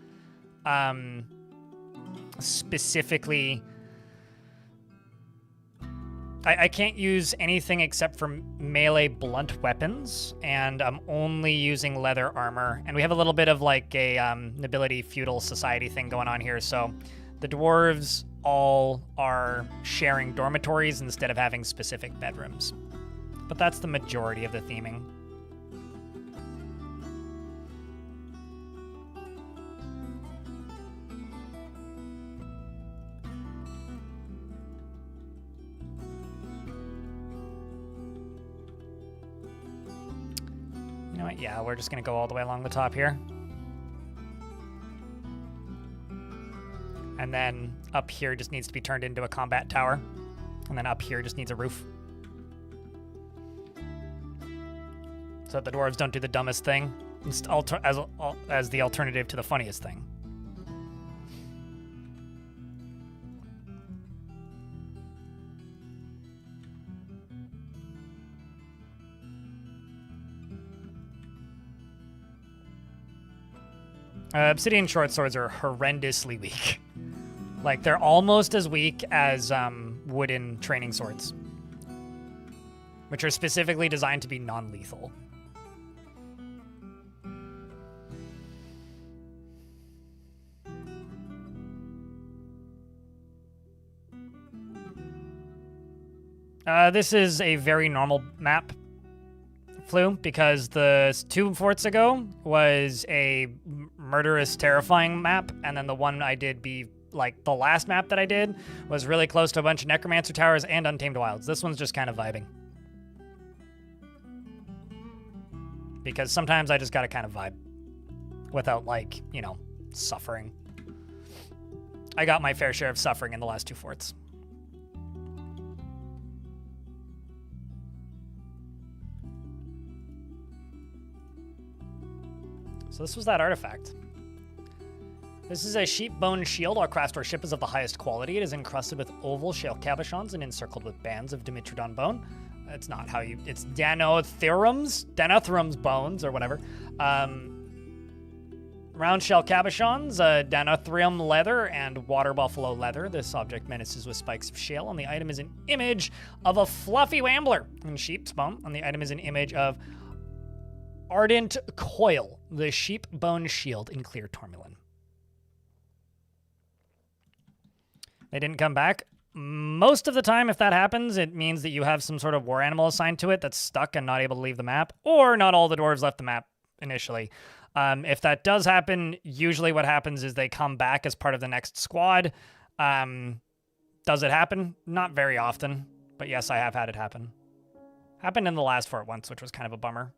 specifically... I can't use anything except for melee blunt weapons, and I'm only using leather armor. And we have a little bit of like a nobility feudal society thing going on here, so the dwarves all are sharing dormitories instead of having specific bedrooms. But that's the majority of the theming. You know what? Yeah, we're just going to go all the way along the top here. And then up here just needs to be turned into a combat tower. And then up here just needs a roof. So that the dwarves don't do the dumbest thing as the alternative to the funniest thing. Obsidian short swords are horrendously weak. Like, they're almost as weak as wooden training swords, which are specifically designed to be non-lethal. This is a very normal map, Flu, because the 2 forts ago was a murderous, terrifying map, and then the one I did like the last map that I did was really close to a bunch of Necromancer Towers and Untamed Wilds. This one's just kind of vibing. Because sometimes I just gotta kind of vibe without, like, you know, suffering. I got my fair share of suffering in the last 2 forts. So this was that artifact. This is a sheep bone shield. Our craftware ship is of the highest quality. It is encrusted with oval shale cabochons and encircled with bands of Dimitrodon bone. It's not how you... It's Danotherum's bones, or whatever. Round shell cabochons, Danotherium leather, and water buffalo leather. This object menaces with spikes of shale. On the item is an image of a fluffy wambler in sheep's bone. On the item is an image of Ardent Coil, the sheep bone shield in clear tourmaline. They didn't come back. Most of the time, if that happens, it means that you have some sort of war animal assigned to it that's stuck and not able to leave the map, or not all the dwarves left the map initially. If that does happen, usually what happens is they come back as part of the next squad. Does it happen? Not very often, but yes, I have had it happen. Happened in the last fort once, which was kind of a bummer.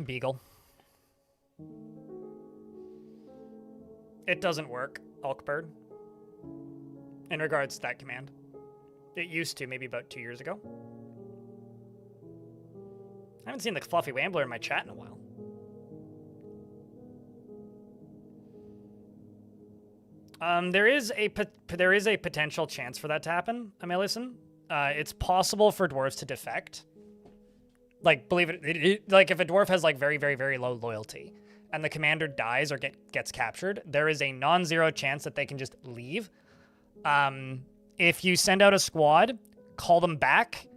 Beagle. It doesn't work, Elkbird, in regards to that command. It used to, maybe about 2 years ago. I haven't seen the fluffy wambler in my chat in a while. There is a potential chance for that to happen, Amelison. It's possible for dwarves to defect. Like, believe it, like if a dwarf has like very, very, very low loyalty and the commander dies or gets captured, there is a non-zero chance that they can just leave. If you send out a squad, call them back,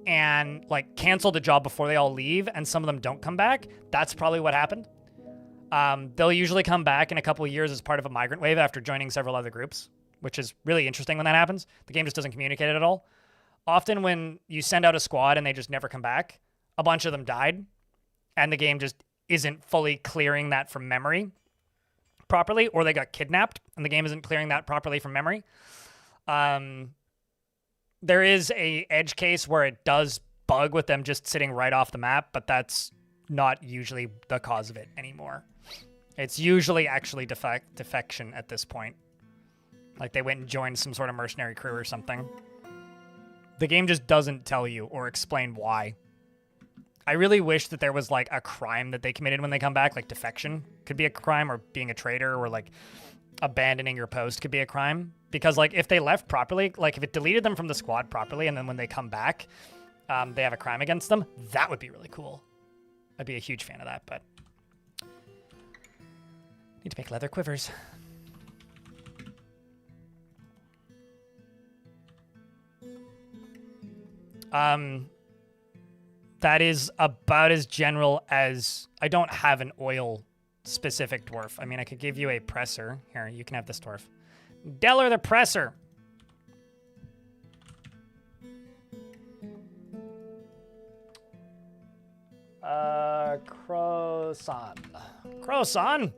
and like cancel the job before they all leave, and some of them don't come back, that's probably what happened. They'll usually come back in a couple of years as part of a migrant wave after joining several other groups, which is really interesting when that happens. The game just doesn't communicate it at all. Often when you send out a squad and they just never come back, a bunch of them died, and the game just isn't fully clearing that from memory properly, or they got kidnapped, and the game isn't clearing that properly from memory. There is a edge case where it does bug with them just sitting right off the map, but that's not usually the cause of it anymore. It's usually actually defection at this point. Like they went and joined some sort of mercenary crew or something. The game just doesn't tell you or explain why. I really wish that there was like a crime that they committed when they come back, like defection could be a crime, or being a traitor, or like abandoning your post could be a crime. Because like if they left properly, like if it deleted them from the squad properly, and then when they come back, they have a crime against them, that would be really cool. I'd be a huge fan of that, but need to make leather quivers. That is about as general as... I don't have an oil-specific dwarf. I mean, I could give you a presser. Here, you can have this dwarf. Deller the Presser. Croson. Croson.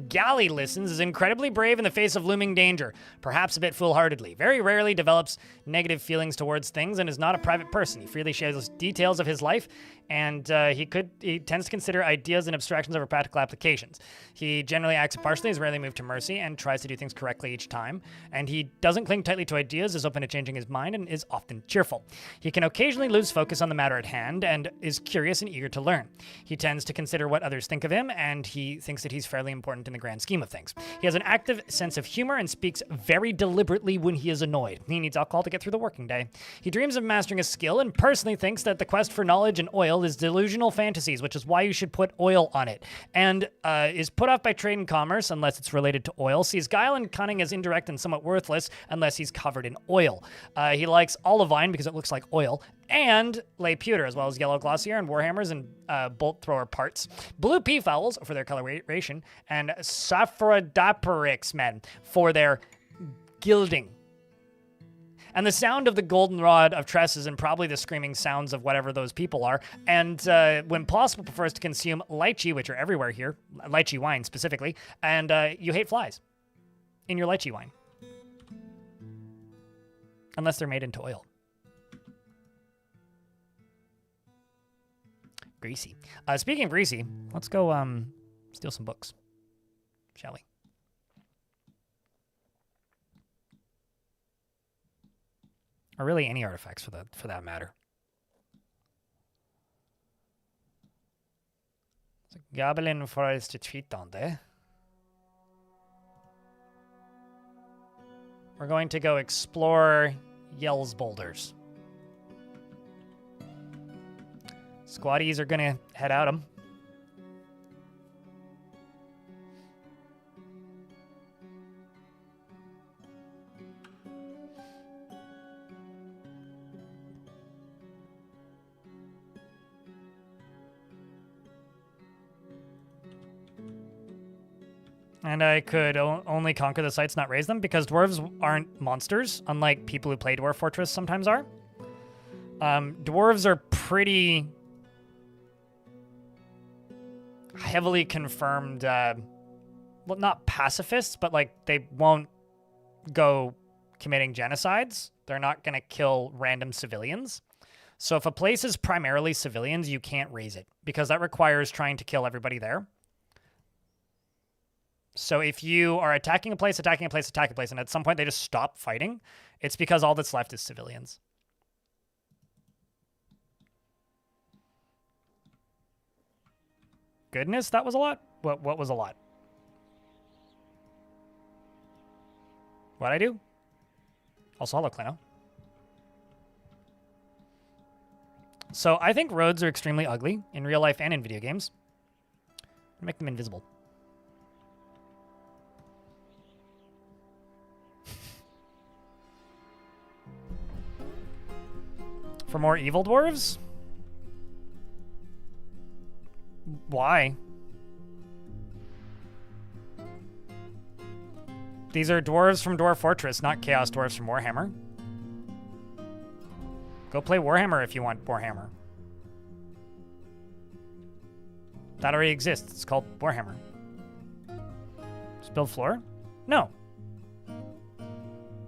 Galley listens, is incredibly brave in the face of looming danger, perhaps a bit foolhardily. Very rarely develops negative feelings towards things and is not a private person. He freely shares details of his life, and he tends to consider ideas and abstractions over practical applications. He generally acts impartially, is rarely moved to mercy, and tries to do things correctly each time. And he doesn't cling tightly to ideas, is open to changing his mind, and is often cheerful. He can occasionally lose focus on the matter at hand, and is curious and eager to learn. He tends to consider what others think of him, and he thinks that he's fairly important in the grand scheme of things. He has an active sense of humor and speaks very deliberately when he is annoyed. He needs alcohol to get through the working day. He dreams of mastering a skill and personally thinks that the quest for knowledge and oil is delusional fantasies, which is why you should put oil on it. And is put off by trade and commerce unless it's related to oil. Sees guile and cunning as indirect and somewhat worthless unless he's covered in oil. He likes olivine because it looks like oil, and lay pewter, as well as yellow glossier and warhammers and bolt thrower parts. Blue peafowls for their coloration, and saphrodaporix men for their gilding. And the sound of the goldenrod of tresses and probably the screaming sounds of whatever those people are. And when possible, prefers to consume lychee, which are everywhere here, lychee wine specifically, and you hate flies in your lychee wine. Unless they're made into oil. Greasy. Speaking of greasy, let's go steal some books, shall we? Or really any artifacts for that matter. It's a goblin forest to treat on there. We're going to go explore Yell's boulders. Squatties are gonna head out them. And I could only conquer the sites, not raise them, because dwarves aren't monsters, unlike people who play Dwarf Fortress sometimes are. Dwarves are pretty heavily confirmed, well, not pacifists, but like they won't go committing genocides. They're not going to kill random civilians. So if a place is primarily civilians, you can't raise it, because that requires trying to kill everybody there. So if you are attacking a place, and at some point they just stop fighting, it's because all that's left is civilians. Goodness, that was a lot? What was a lot? What'd I do? Also, hello, Clino. So I think roads are extremely ugly in real life and in video games. Make them invisible. For more evil dwarves? Why? These are dwarves from Dwarf Fortress, not Chaos Dwarves from Warhammer. Go play Warhammer if you want Warhammer. That already exists. It's called Warhammer. Just build floor? No.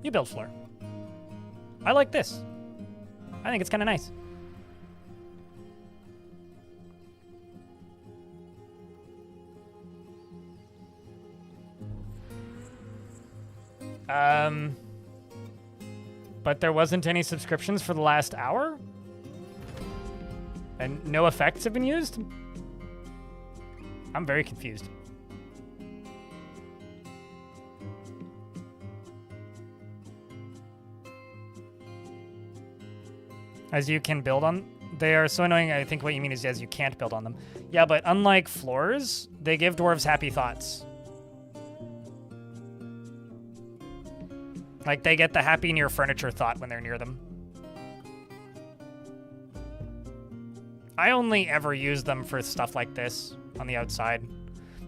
You build floor. I like this. I think it's kind of nice. But there wasn't any subscriptions for the last hour? And no effects have been used? I'm very confused. As you can build on... They are so annoying, I think what you mean is as you can't build on them. Yeah, but unlike floors, they give dwarves happy thoughts. Like, they get the happy near furniture thought when they're near them. I only ever use them for stuff like this on the outside.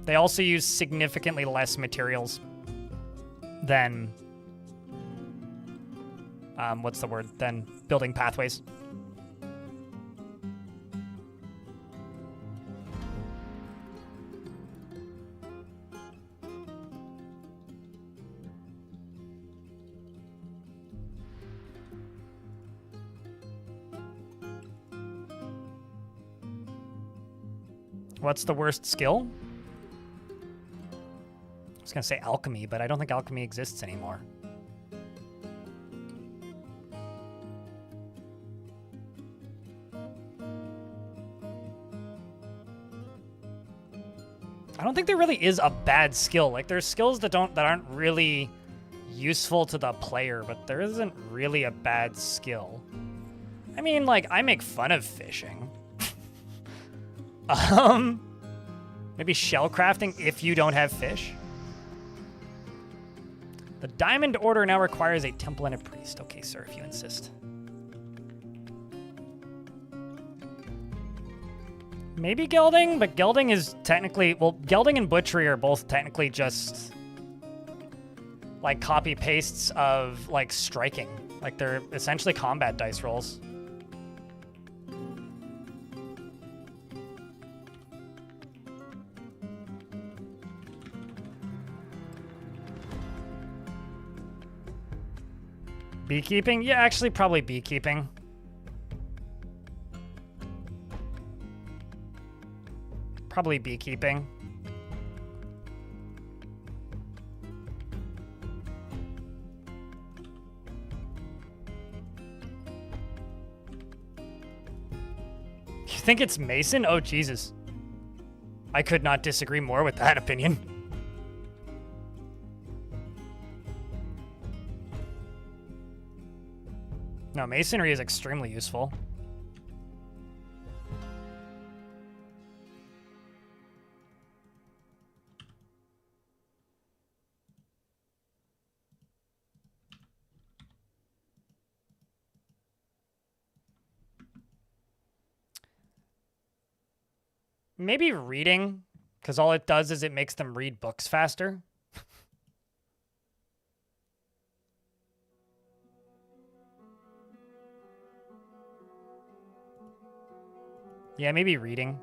They also use significantly less materials than... what's the word? Than building pathways. What's the worst skill? I was gonna say alchemy, but I don't think alchemy exists anymore. I don't think there really is a bad skill. Like, there's skills that aren't really useful to the player, but there isn't really a bad skill. I mean, like, I make fun of fishing. Maybe shell crafting if you don't have fish. The Diamond Order now requires a temple and a priest. Okay, sir, if you insist. Maybe gelding, but gelding is technically... Well, gelding and butchery are both technically just... like, copy-pastes of, like, striking. Like, they're essentially combat dice rolls. Beekeeping? Yeah, actually, probably beekeeping. Probably beekeeping. You think it's Mason? Oh, Jesus. I could not disagree more with that opinion. No, masonry is extremely useful. Maybe reading, because all it does is it makes them read books faster. Yeah, maybe reading.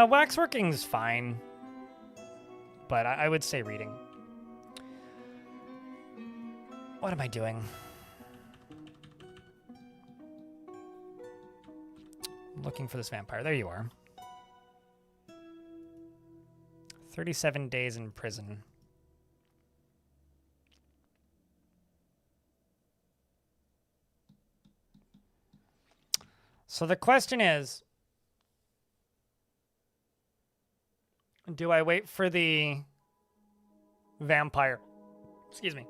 Waxworking's fine, but I would say reading. What am I doing? I'm looking for this vampire. There you are. 37 days in prison. So the question is, do I wait for the vampire, excuse me,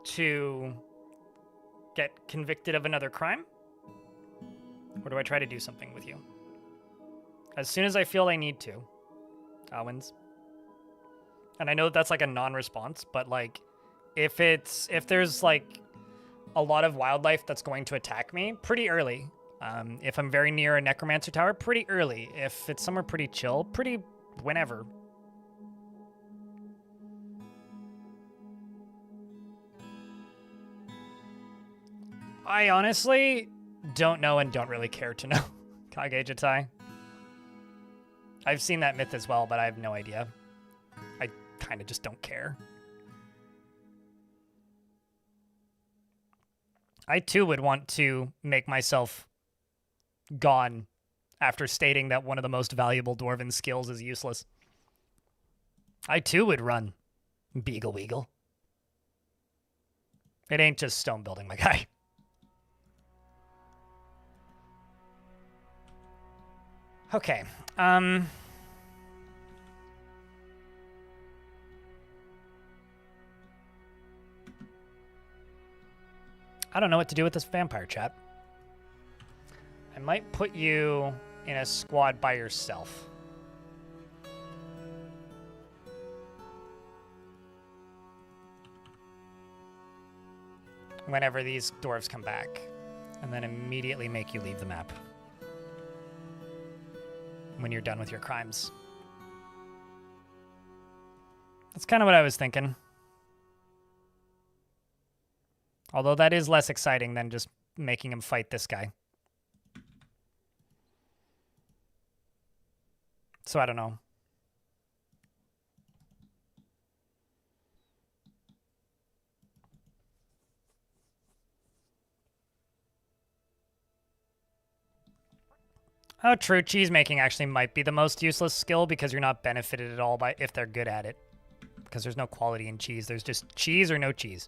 to get convicted of another crime? Or do I try to do something with you? As soon as I feel I need to. Owens. And I know that's like a non-response, but like if there's like a lot of wildlife that's going to attack me pretty early. If I'm very near a necromancer tower, pretty early. If it's somewhere pretty chill, pretty whenever. I honestly don't know and don't really care to know. Kage Jitai. I've seen that myth as well, but I have no idea. I kind of just don't care. I too would want to make myself gone after stating that one of the most valuable dwarven skills is useless. I too would run. Beagle Weagle. It ain't just stone building, my guy. Okay. I don't know what to do with this vampire, chat. I might put you in a squad by yourself. Whenever these dwarves come back. And then immediately make you leave the map. When you're done with your crimes. That's kind of what I was thinking. Although that is less exciting than just making him fight this guy. So I don't know. Oh, true. Cheese making actually might be the most useless skill because you're not benefited at all by if they're good at it. Because there's no quality in cheese. There's just cheese or no cheese.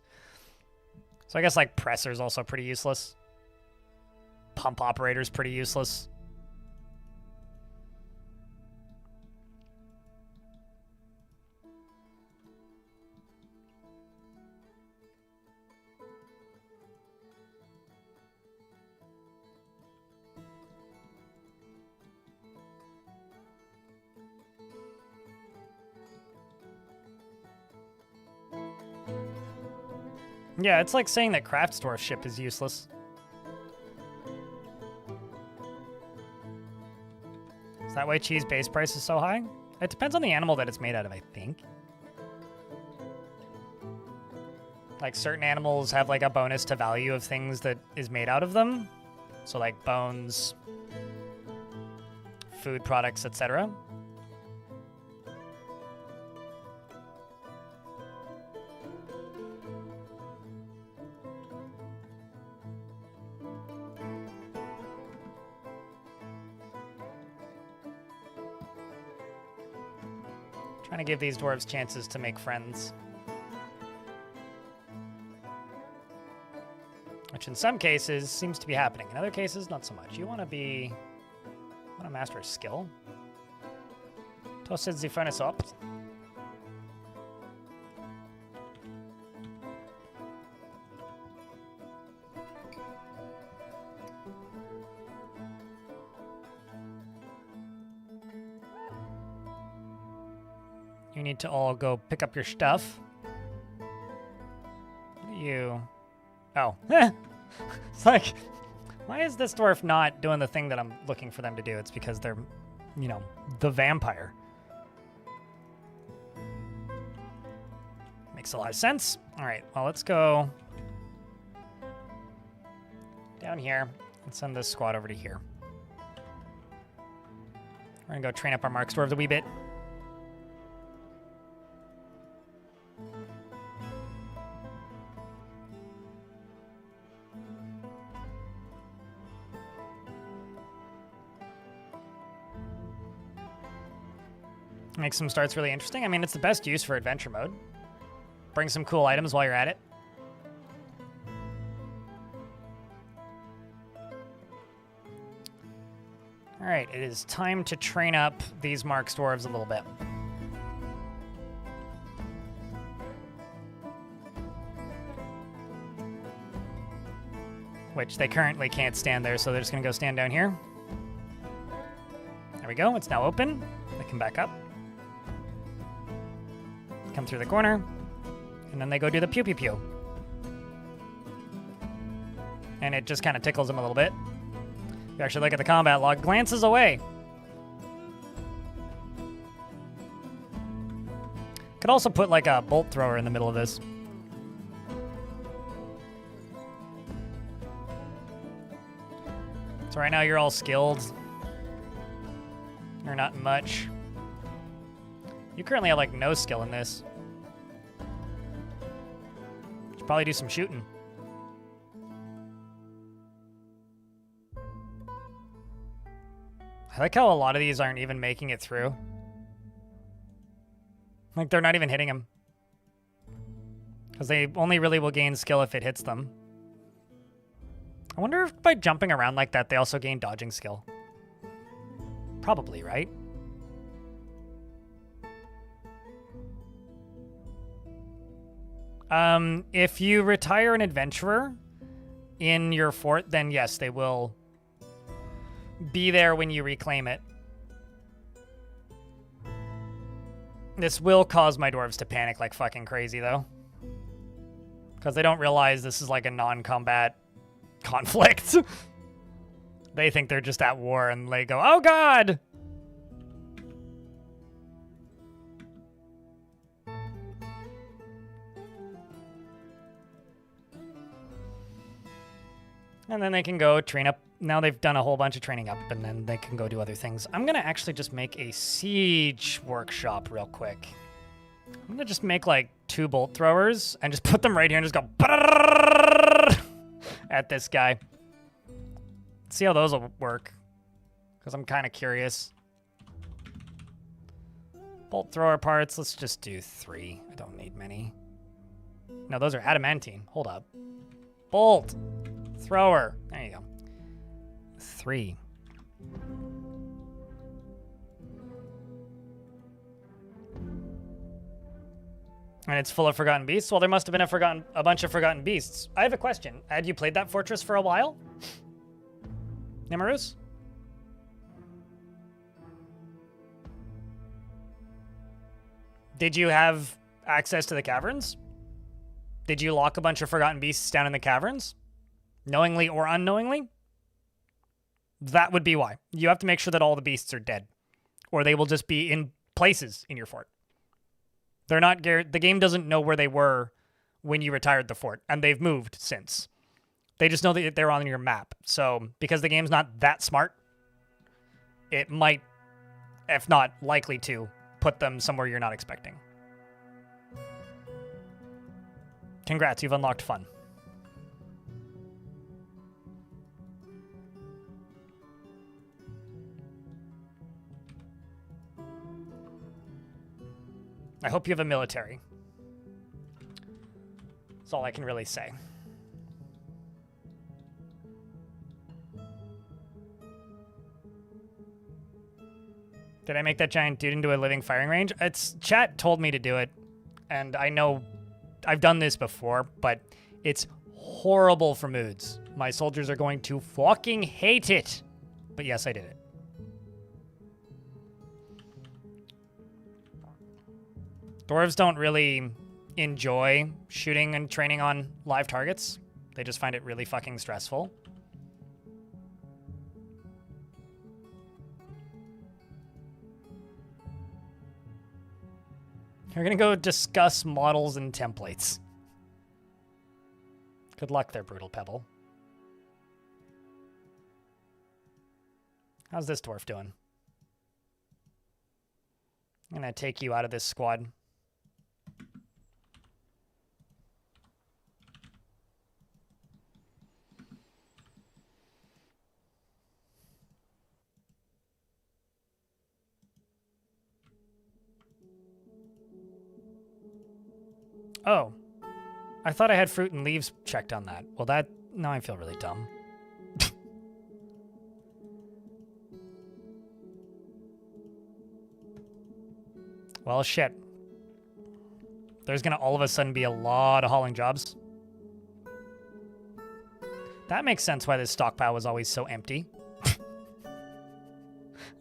So I guess like presser's also pretty useless. Pump operator's pretty useless. Yeah, it's like saying that Craftsdwarf ship is useless. Is that why cheese base price is so high? It depends on the animal that it's made out of, I think. Like, certain animals have, like, a bonus to value of things that is made out of them. So, like, bones, food products, etc. Trying to give these dwarves chances to make friends. Which in some cases seems to be happening. In other cases, not so much. You want to master a skill. Toasted the furnace up. You need to all go pick up your stuff. What are you? Oh. It's like, why is this dwarf not doing the thing that I'm looking for them to do? It's because they're, you know, the vampire. Makes a lot of sense. All right, well, let's go down here and send this squad over to here. We're gonna go train up our Mark dwarves a wee bit. Makes some starts really interesting. I mean, it's the best use for adventure mode. Bring some cool items while you're at it. All right, it is time to train up these Mark dwarves a little bit. Which they currently can't stand there, so they're just gonna go stand down here. There we go, it's now open. They can back up. Come through the corner, and then they go do the pew pew pew. And it just kind of tickles them a little bit. You actually look at the combat log, glances away. Could also put like a bolt thrower in the middle of this. So right now you're all skilled. You're not much. You currently have like no skill in this. Should probably do some shooting. I like how a lot of these aren't even making it through. Like they're not even hitting him. Because they only really will gain skill if it hits them. I wonder if by jumping around like that, they also gain dodging skill. Probably, right? If you retire an adventurer in your fort, then yes, they will be there when you reclaim it. This will cause my dwarves to panic like fucking crazy, though. Because they don't realize this is like a non-combat conflict. They think they're just at war and they go, oh god! And then they can go train up. Now they've done a whole bunch of training up, and then they can go do other things. I'm going to actually just make a siege workshop real quick. I'm going to just make like 2 bolt throwers and just put them right here and just go at this guy. See how those will work. Because I'm kind of curious. Bolt thrower parts, let's just do 3. I don't need many. No, those are adamantine. Hold up. Bolt. Thrower. There you go. 3. And it's full of forgotten beasts? Well, there must have been a bunch of forgotten beasts. I have a question. Had you played that fortress for a while? Nimarus? Did you have access to the caverns? Did you lock a bunch of forgotten beasts down in the caverns? Knowingly or unknowingly? That would be why. You have to make sure that all the beasts are dead, or they will just be in places in your fort. They're not the game doesn't know where they were when you retired the fort, and they've moved since. They just know that they're on your map. So, because the game's not that smart, it might, if not likely to, put them somewhere you're not expecting. Congrats, you've unlocked fun. I hope you have a military. That's all I can really say. Did I make that giant dude into a living firing range? Chat told me to do it, and I know I've done this before, but it's horrible for moods. My soldiers are going to fucking hate it. But yes, I did it. Dwarves don't really enjoy shooting and training on live targets. They just find it really fucking stressful. We're gonna go discuss models and templates. Good luck there, Brutal Pebble. How's this dwarf doing? I'm gonna take you out of this squad. Oh, I thought I had fruit and leaves checked on that. Well, now I feel really dumb. Well, shit. There's gonna all of a sudden be a lot of hauling jobs. That makes sense why this stockpile was always so empty.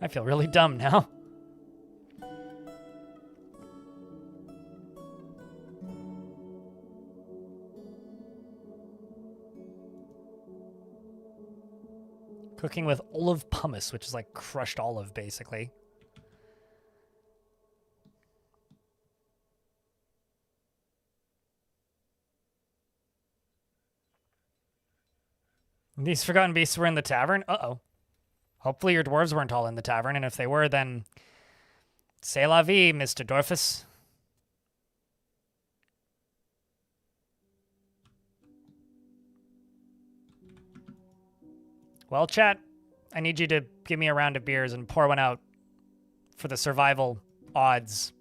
I feel really dumb now. Cooking with olive pumice, which is like crushed olive, basically. These forgotten beasts were in the tavern? Uh-oh. Hopefully your dwarves weren't all in the tavern, and if they were, then c'est la vie, Mr. Dorfus. Well, chat, I need you to give me a round of beers and pour one out for the survival odds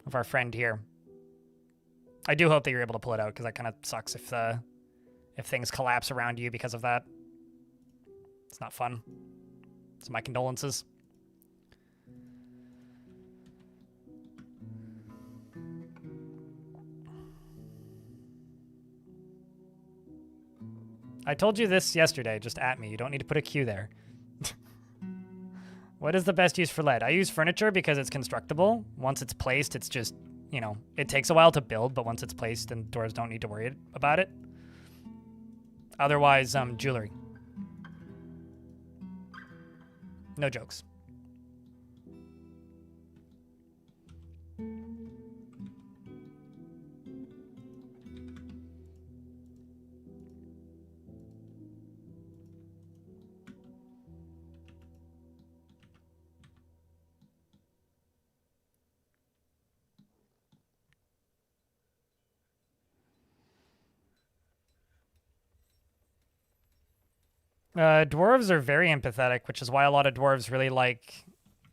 of our friend here. I do hope that you're able to pull it out, because that kind of sucks if things collapse around you because of that. It's not fun. So my condolences. I told you this yesterday, just at me. You don't need to put a Q there. What is the best use for lead? I use furniture because it's constructible. Once it's placed, it's just, you know, it takes a while to build, but once it's placed, then dwarves don't need to worry about it. Otherwise, jewelry. No jokes. Dwarves are very empathetic, which is why a lot of dwarves really like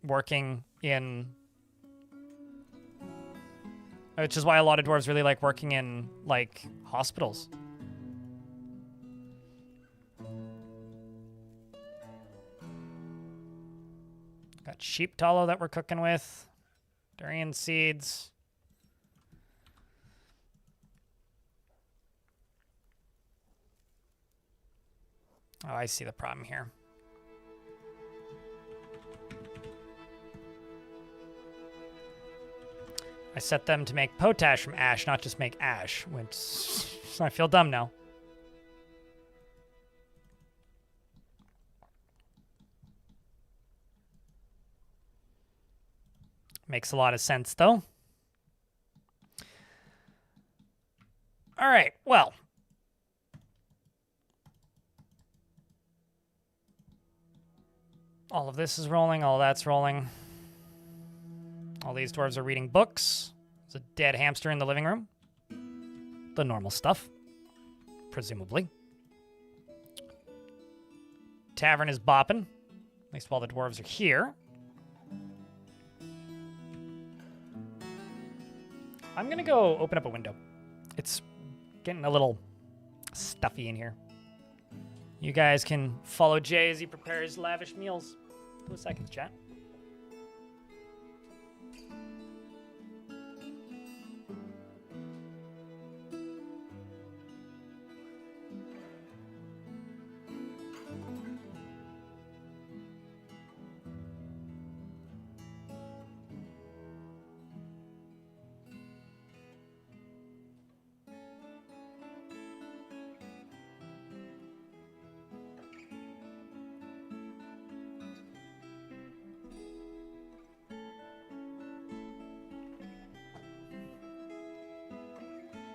working in... Which is why a lot of dwarves really like working in, like, hospitals. Got sheep tallow that we're cooking with. Durian seeds. Oh, I see the problem here. I set them to make potash from ash, not just make ash, which I feel dumb now. Makes a lot of sense, though. All right, well. All of this is rolling, all that's rolling. All these dwarves are reading books. There's a dead hamster in the living room. The normal stuff, presumably. Tavern is bopping, at least while the dwarves are here. I'm gonna go open up a window. It's getting a little stuffy in here. You guys can follow Jay as he prepares lavish meals. 2 seconds, chat.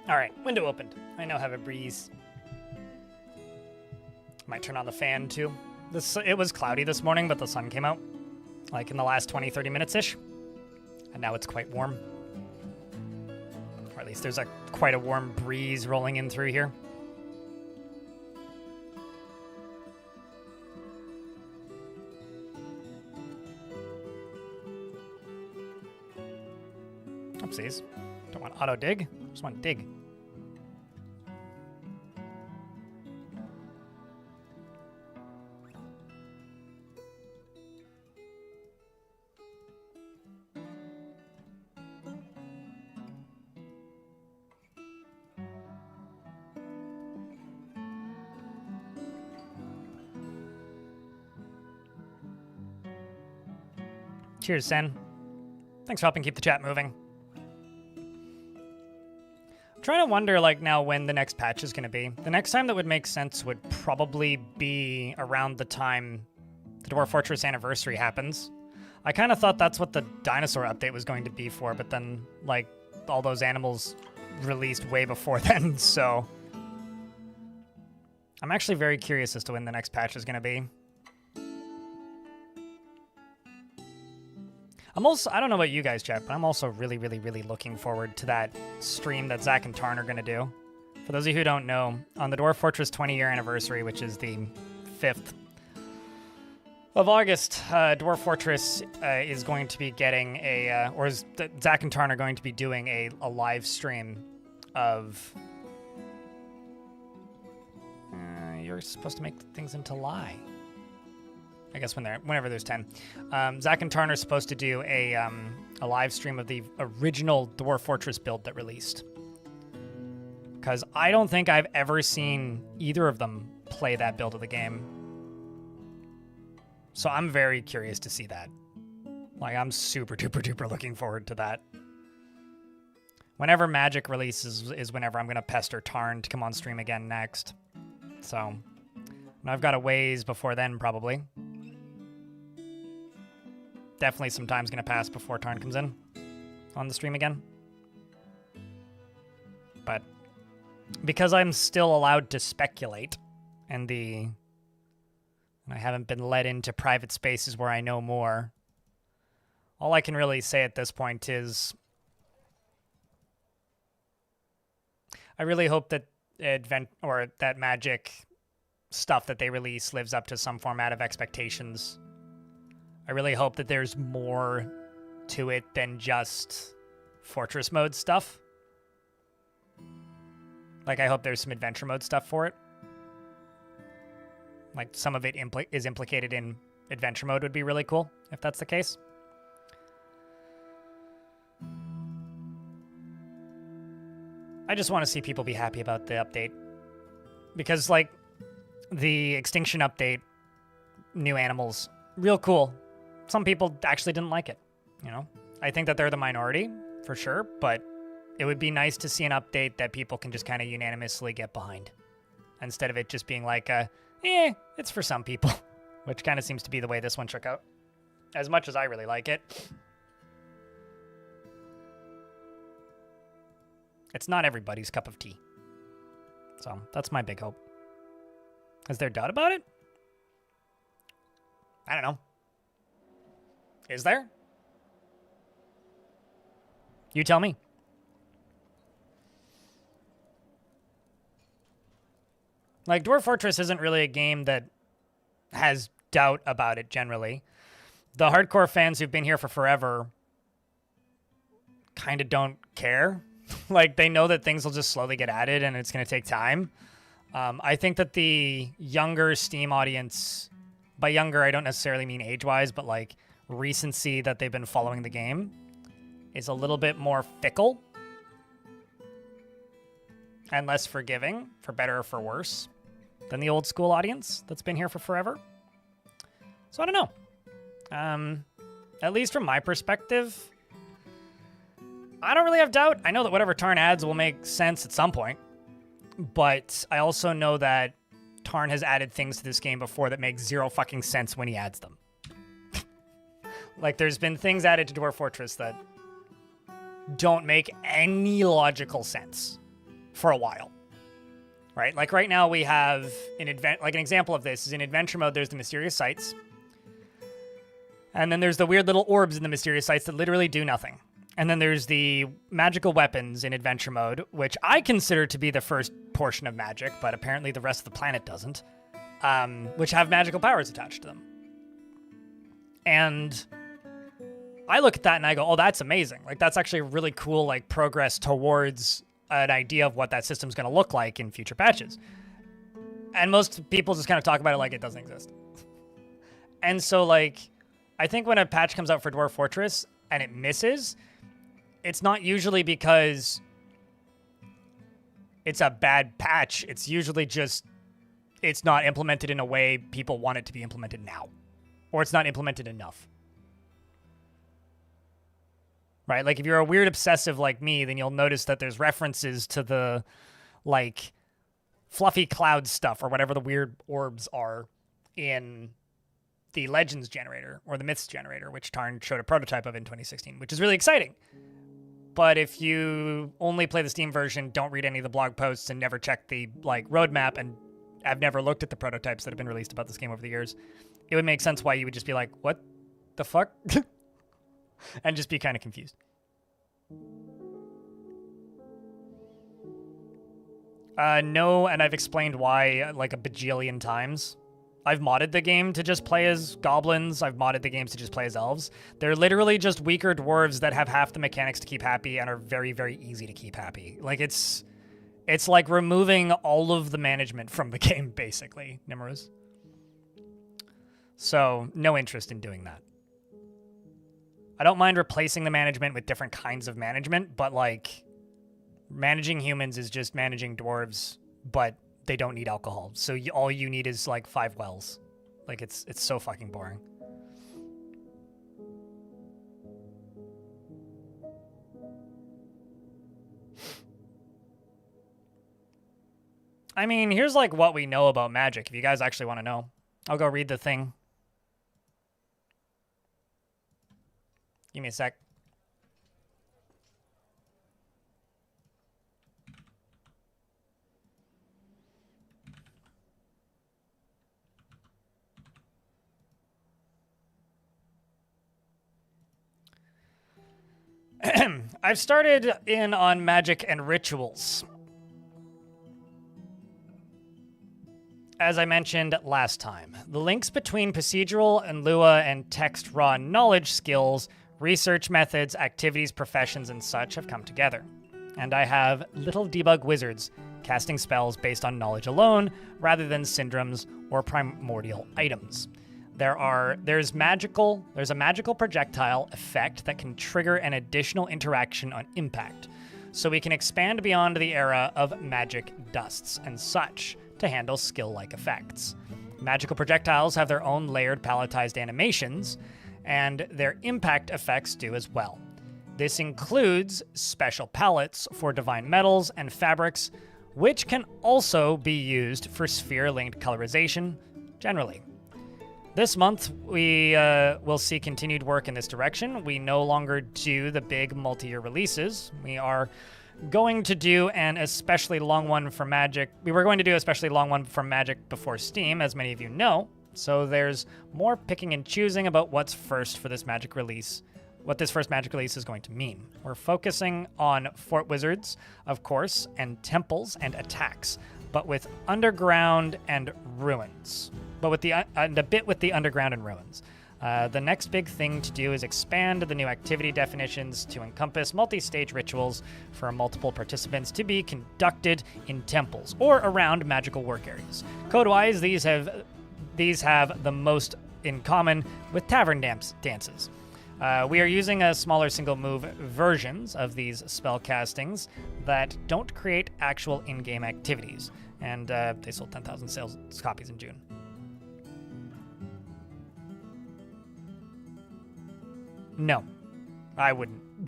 All right, window opened. I now have a breeze. Might turn on the fan too. It was cloudy this morning, but the sun came out like in the last 20-30 minutes-ish. And now it's quite warm. Or at least there's quite a warm breeze rolling in through here. Oopsies. Don't want auto dig. Just want dig. Cheers, Sen. Thanks for helping keep the chat moving. I'm trying to wonder, now when the next patch is going to be. The next time that would make sense would probably be around the time the Dwarf Fortress anniversary happens. I kind of thought that's what the dinosaur update was going to be for, but then, all those animals released way before then, so... I'm actually very curious as to when the next patch is going to be. I don't know about you guys, chat, but I'm also really, really, really looking forward to that stream that Zach and Tarn are going to do. For those of you who don't know, on the Dwarf Fortress 20-year anniversary, which is the 5th of August, Dwarf Fortress is going to be getting Zach and Tarn are going to be doing a live stream of... you're supposed to make things into lie. I guess whenever there's 10. Zach and Tarn are supposed to do a live stream of the original Dwarf Fortress build that released. Because I don't think I've ever seen either of them play that build of the game. So I'm very curious to see that. I'm super duper duper looking forward to that. Whenever Magic releases is whenever I'm going to pester Tarn to come on stream again next. So, I've got a ways before then, probably. Definitely some time's going to pass before Tarn comes in on the stream again. But because I'm still allowed to speculate and I haven't been led into private spaces where I know more, all I can really say at this point is I really hope that that Magic stuff that they release lives up to some format of expectations. I really hope that there's more to it than just Fortress mode stuff. I hope there's some adventure mode stuff for it. Some of it is implicated in adventure mode would be really cool, if that's the case. I just want to see people be happy about the update. Because, the Extinction update, new animals, real cool. Some people actually didn't like it, I think that they're the minority, for sure, but it would be nice to see an update that people can just kind of unanimously get behind, instead of it just being like, it's for some people, which kind of seems to be the way this one shook out, as much as I really like it. It's not everybody's cup of tea. So that's my big hope. Is there doubt about it? I don't know. Is there? You tell me. Like, Dwarf Fortress isn't really a game that has doubt about it generally. The hardcore fans who've been here for forever kind of don't care. Like, they know that things will just slowly get added and it's going to take time. I think that the younger Steam audience, by younger, I don't necessarily mean age-wise, but like recency that they've been following the game, is a little bit more fickle and less forgiving, for better or for worse, than the old school audience that's been here for forever. So I don't know. At least from my perspective, I don't really have doubt. I know that whatever Tarn adds will make sense at some point, but I also know that Tarn has added things to this game before that make zero fucking sense when he adds them. Like, there's been things added to Dwarf Fortress that don't make any logical sense for a while, right? Like, right now we have an example of this is in adventure mode, there's the mysterious sites, and then there's the weird little orbs in the mysterious sites that literally do nothing. And then there's the magical weapons in adventure mode, which I consider to be the first portion of magic, but apparently the rest of the planet doesn't, which have magical powers attached to them. And I look at that and I go, oh, that's amazing. Like, that's actually really cool, like, progress towards an idea of what that system's going to look like in future patches. And most people just kind of talk about it like it doesn't exist. And so, like, I think when a patch comes out for Dwarf Fortress and it misses, it's not usually because it's a bad patch. It's usually just it's not implemented in a way people want it to be implemented now. Or it's not implemented enough. Right? Like, if you're a weird obsessive like me, then you'll notice that there's references to the, like, fluffy cloud stuff or whatever the weird orbs are in the Legends generator or the Myths generator, which Tarn showed a prototype of in 2016, which is really exciting. But if you only play the Steam version, don't read any of the blog posts, and never check the, like, roadmap, and have never looked at the prototypes that have been released about this game over the years, it would make sense why you would just be like, what the fuck? And just be kind of confused. No, and I've explained why like a bajillion times. I've modded the game to just play as goblins. I've modded the games to just play as elves. They're literally just weaker dwarves that have half the mechanics to keep happy and are very, very easy to keep happy. Like, it's like removing all of the management from the game, basically, Nimruz. So, no interest in doing that. I don't mind replacing the management with different kinds of management, but, like, managing humans is just managing dwarves, but they don't need alcohol. So all you need is, like, 5 wells. Like, it's so fucking boring. I mean, here's, like, what we know about magic, if you guys actually want to know. I'll go read the thing. Give me a sec. I've started in on magic and rituals. As I mentioned last time, the links between procedural and Lua and text raw knowledge skills, research methods, activities, professions, and such have come together. And I have little debug wizards casting spells based on knowledge alone rather than syndromes or primordial items. There's a magical projectile effect that can trigger an additional interaction on impact. So we can expand beyond the era of magic dusts and such to handle skill-like effects. Magical projectiles have their own layered palletized animations, and their impact effects do as well. This includes special palettes for divine metals and fabrics, which can also be used for sphere-linked colorization generally. This month, we will see continued work in this direction. We no longer do the big multi-year releases. We are going to do an especially long one for Magic. We were going to do an especially long one for Magic before Steam, as many of you know. So there's more picking and choosing about what's first for this Magic release, what this first Magic release is going to mean. We're focusing on Fort Wizards, of course, and temples and attacks, but with underground and ruins. But with and a bit with the underground and ruins. The next big thing to do is expand the new activity definitions to encompass multi-stage rituals for multiple participants to be conducted in temples or around magical work areas. Code-wise, these have the most in common with tavern dances. We are using a smaller single-move versions of these spell castings that don't create actual in-game activities, and they sold 10,000 sales copies in June. No, I wouldn't.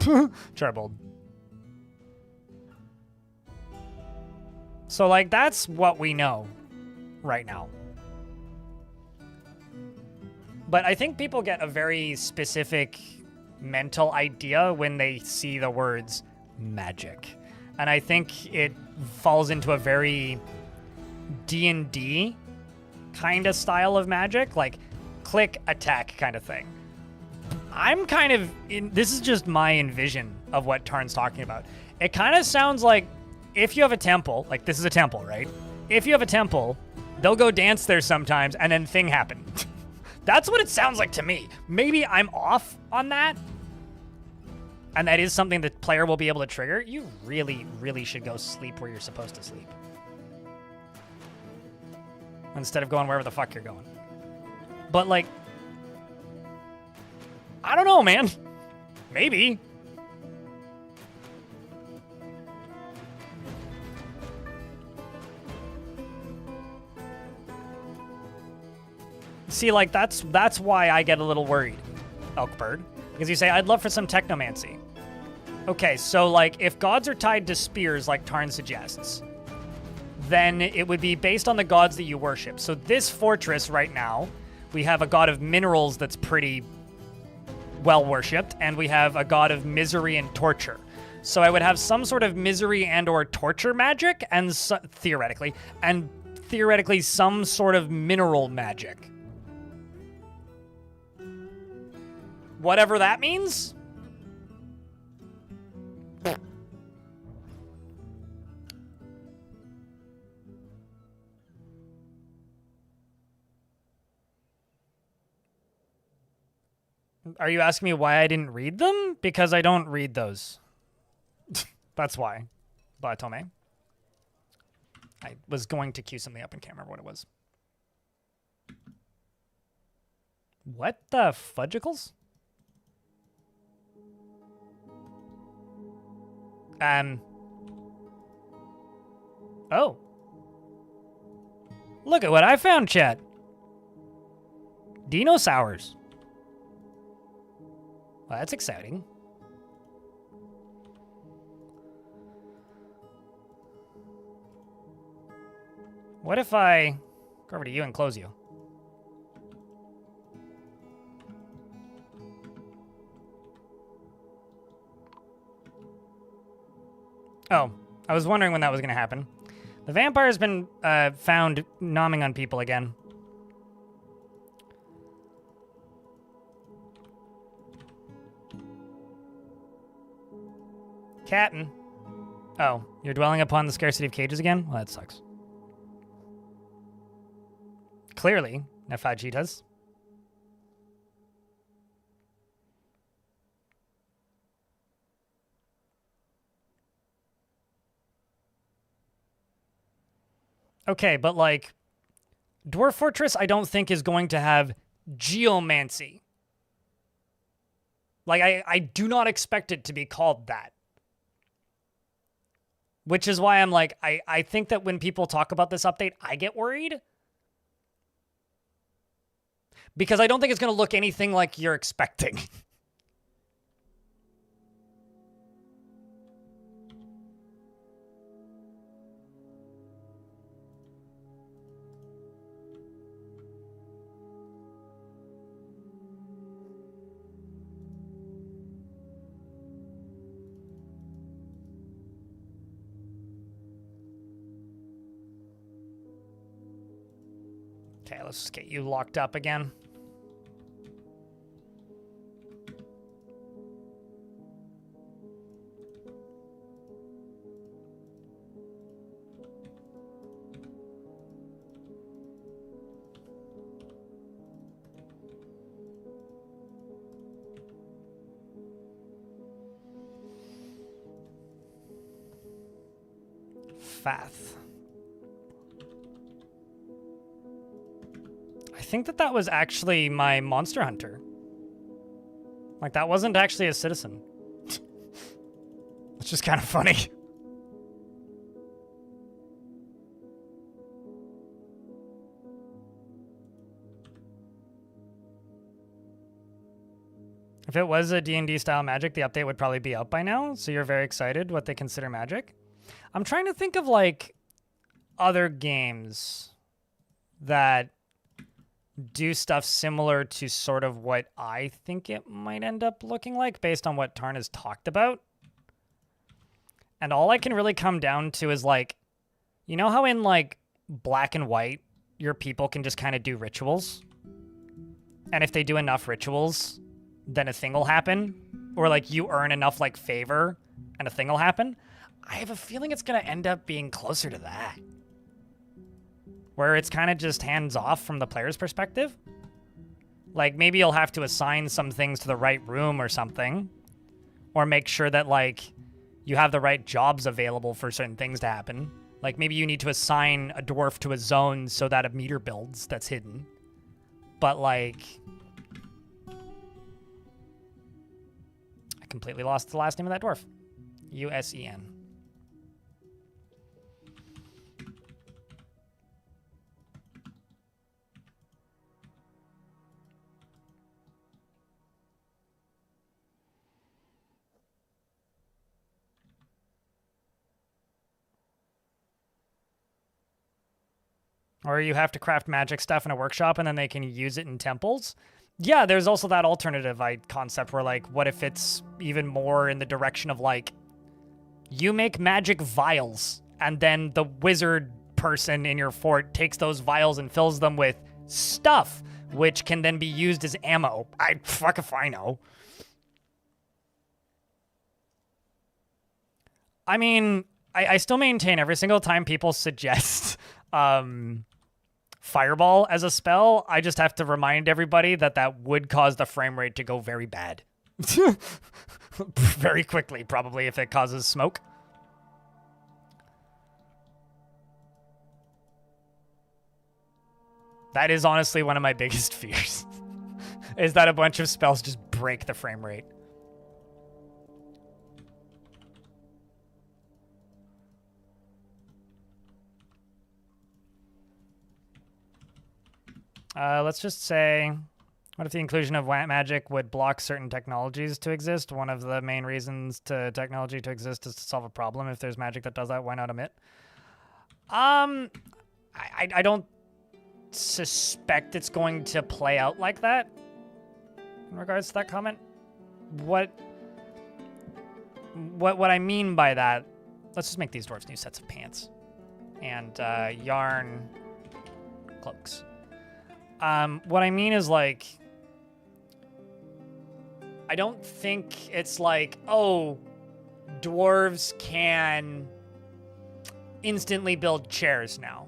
Charbold. So, like, that's what we know right now. But I think people get a very specific mental idea when they see the words magic. And I think it falls into a very D&D kind of style of magic, like click, attack kind of thing. I'm kind of this is just my envision of what Tarn's talking about. It kind of sounds like if you have a temple, like this is a temple, right? If you have a temple, they'll go dance there sometimes and then thing happen. That's what it sounds like to me. Maybe I'm off on that. And that is something the player will be able to trigger. You really, really should go sleep where you're supposed to sleep. Instead of going wherever the fuck you're going. But like, I don't know, man. Maybe. See, like, that's why I get a little worried, Elkbird. Because you say, I'd love for some technomancy. Okay, so, like, if gods are tied to spears, like Tarn suggests, then it would be based on the gods that you worship. So this fortress right now, we have a god of minerals that's pretty well worshipped, and we have a god of misery and torture. So I would have some sort of misery and or torture magic, and theoretically some sort of mineral magic. Whatever that means. Are you asking me why I didn't read them? Because I don't read those. That's why. Batome. I was going to cue something up and can't remember what it was. What the fudgicles? Oh. Look at what I found, chat. Dinosaurs. Well, that's exciting. What if I go over to you and close you? Oh, I was wondering when that was going to happen. The vampire's been found nomming on people again. Captain. Oh, you're dwelling upon the scarcity of cages again? Well, that sucks. Clearly, Nefajitas. Okay, but like, Dwarf Fortress I don't think is going to have geomancy. Like, I do not expect it to be called that. Which is why I'm like, I think that when people talk about this update, I get worried. Because I don't think it's going to look anything like you're expecting. Okay, let's just get you locked up again. Fath. I think that was actually my monster hunter. Like, that wasn't actually a citizen. It's just kind of funny. If it was a D&D style magic, the update would probably be up by now, so you're very excited what they consider magic. I'm trying to think of, like, other games that do stuff similar to sort of what I think it might end up looking like based on what Tarn has talked about. And all I can really come down to is, like, you know how in, like, Black and White, your people can just kind of do rituals? And if they do enough rituals, then a thing will happen? Or, like, you earn enough, like, favor and a thing will happen? I have a feeling it's going to end up being closer to that. Where it's kind of just hands off from the player's perspective. Like, maybe you'll have to assign some things to the right room or something. Or make sure that, like, you have the right jobs available for certain things to happen. Like, maybe you need to assign a dwarf to a zone so that a meter builds that's hidden. But, like... I completely lost the last name of that dwarf. U-S-E-N. Or you have to craft magic stuff in a workshop and then they can use it in temples. Yeah, there's also that alternative concept where, like, what if it's even more in the direction of, like, you make magic vials and then the wizard person in your fort takes those vials and fills them with stuff, which can then be used as ammo. Fuck if I know. I mean, I still maintain every single time people suggest... Fireball as a spell, I just have to remind everybody that would cause the frame rate to go very bad. Very quickly, probably, if it causes smoke. That is honestly one of my biggest fears. Is that a bunch of spells just break the frame rate. Let's just say, what if the inclusion of magic would block certain technologies to exist? One of the main reasons to technology to exist is to solve a problem. If there's magic that does that, why not omit? I don't suspect it's going to play out like that in regards to that comment. What I mean by that, let's just make these dwarves new sets of pants and yarn cloaks. What I mean is, like, I don't think it's like, oh, dwarves can instantly build chairs now.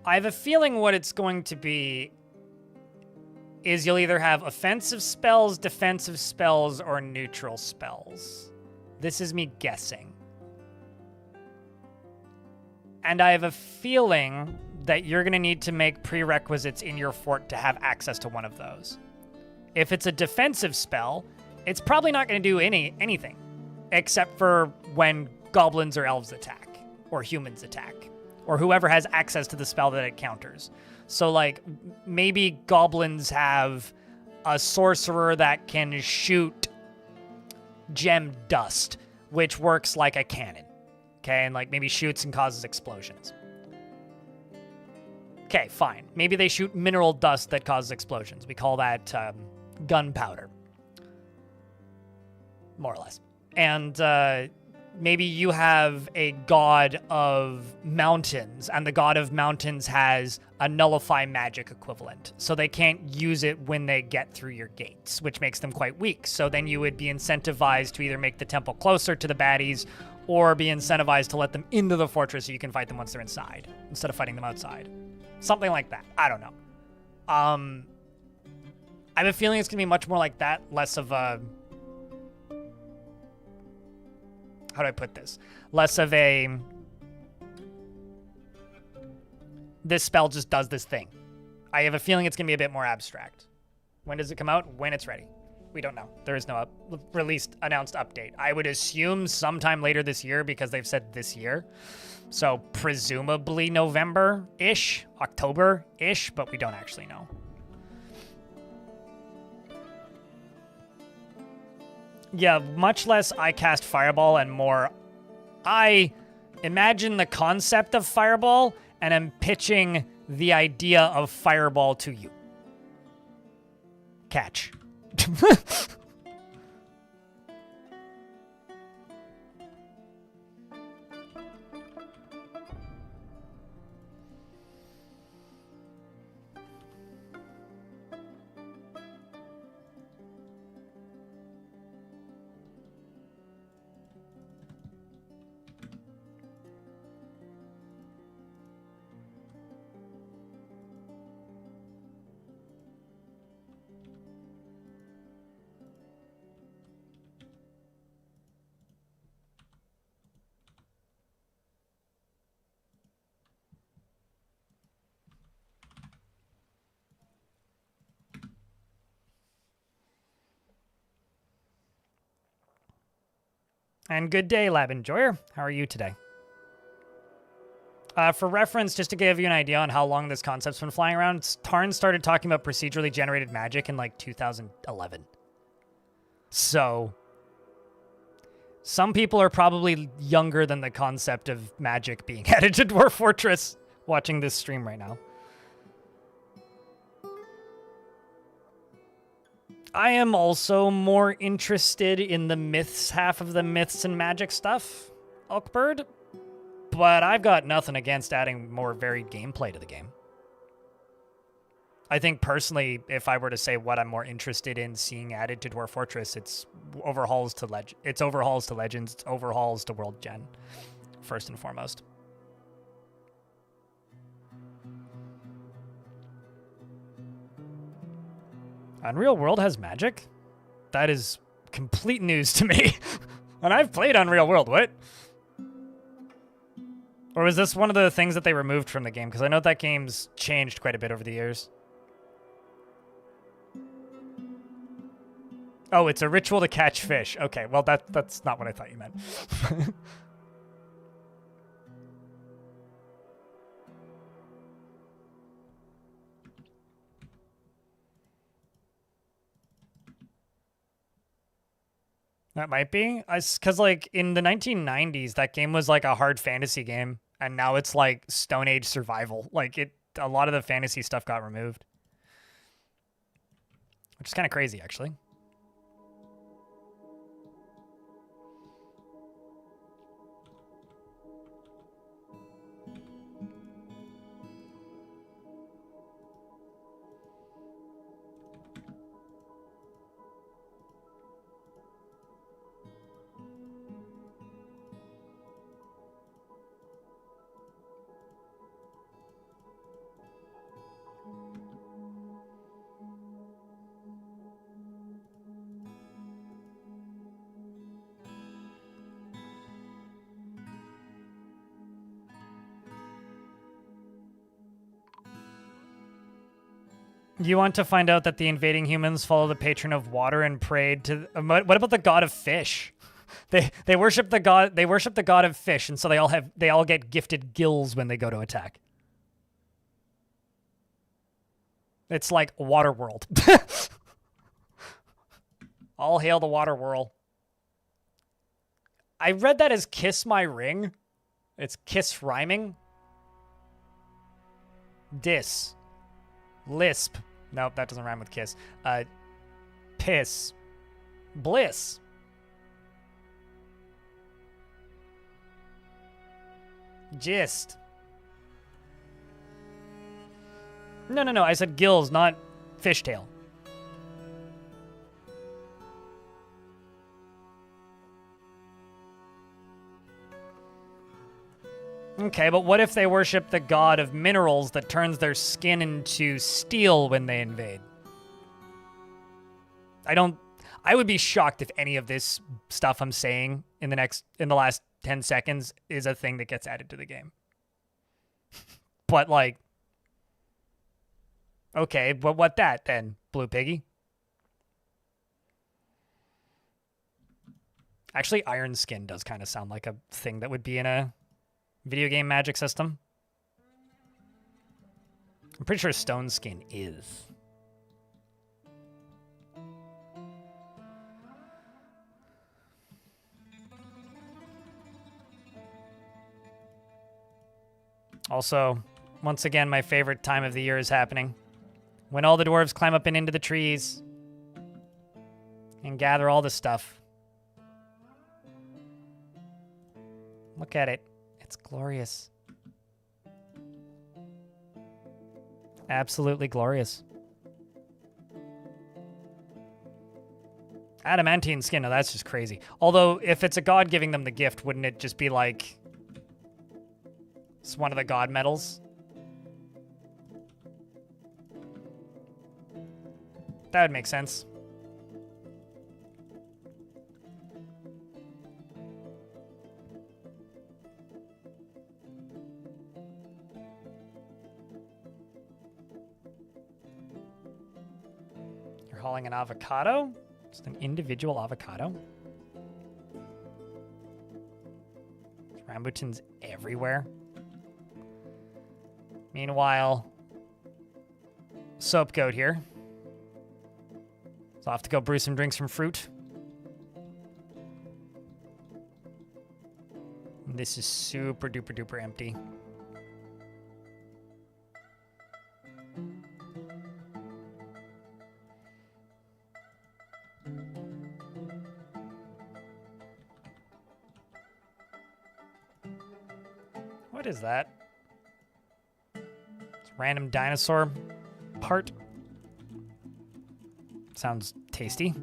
I have a feeling what it's going to be is you'll either have offensive spells, defensive spells, or neutral spells. This is me guessing. And I have a feeling that you're going to need to make prerequisites in your fort to have access to one of those. If it's a defensive spell, it's probably not going to do anything, except for when goblins or elves attack, or humans attack, or whoever has access to the spell that it counters. So, like, maybe goblins have a sorcerer that can shoot gem dust, which works like a cannon, okay? And, like, maybe shoots and causes explosions. Okay, fine. Maybe they shoot mineral dust that causes explosions. We call that gunpowder. More or less. And maybe you have a god of mountains, and the god of mountains has a nullify magic equivalent, so they can't use it when they get through your gates, which makes them quite weak. So then you would be incentivized to either make the temple closer to the baddies, or be incentivized to let them into the fortress so you can fight them once they're inside, instead of fighting them outside. Something like that. I don't know. I have a feeling it's going to be much more like that, less of a... How do I put this? Less of a... This spell just does this thing. I have a feeling it's going to be a bit more abstract. When does it come out? When it's ready. We don't know. There is no announced update. I would assume sometime later this year because they've said this year. So presumably November-ish, October-ish, but we don't actually know. Yeah, much less I cast Fireball and more I imagine the concept of Fireball and am pitching the idea of Fireball to you. Catch. And good day, Lab Enjoyer. How are you today? For reference, just to give you an idea on how long this concept's been flying around, Tarn started talking about procedurally generated magic in like 2011. So, some people are probably younger than the concept of magic being added to Dwarf Fortress watching this stream right now. I am also more interested in the myths half of the myths and magic stuff, Elkbird, but I've got nothing against adding more varied gameplay to the game. I think personally, if I were to say what I'm more interested in seeing added to Dwarf Fortress, it's overhauls to Legends, it's overhauls to World Gen, first and foremost. Unreal World has magic? That is complete news to me. And I've played Unreal World, what? Or was this one of the things that they removed from the game? Because I know that game's changed quite a bit over the years. Oh, it's a ritual to catch fish. Okay, well, that's not what I thought you meant. That might be. Because, like, in the 1990s, that game was, like, a hard fantasy game. And now it's, like, Stone Age survival. Like, a lot of the fantasy stuff got removed. Which is kind of crazy, actually. You want to find out that the invading humans follow the patron of water and prayed to... What about the god of fish? They worship the god. They worship the god of fish, and so they all get gifted gills when they go to attack. It's like Water World. All hail the Water World. I read that as kiss my ring. It's kiss rhyming. Dis. Lisp. Nope, that doesn't rhyme with kiss. Piss. Bliss. Gist. No. I said gills, not fishtail. Okay, but what if they worship the god of minerals that turns their skin into steel when they invade? I would be shocked if any of this stuff I'm saying in the last 10 seconds is a thing that gets added to the game. But like, okay, but what that then, Blue Piggy? Actually, Iron Skin does kind of sound like a thing that would be in a video game Magic system. I'm pretty sure Stone Skin is. Also, once again, my favorite time of the year is happening. When all the dwarves climb up and into the trees and gather all the stuff. Look at it. It's glorious. Absolutely glorious. Adamantine skin, no, that's just crazy. Although, if it's a god giving them the gift, wouldn't it just be like... It's one of the god metals? That would make sense. You're hauling an avocado? Just an individual avocado? Rambutans everywhere. Meanwhile, Soap Goat here. So I'll have to go brew some drinks from fruit. This is super duper duper empty. What is that? It's a random dinosaur part. Sounds tasty.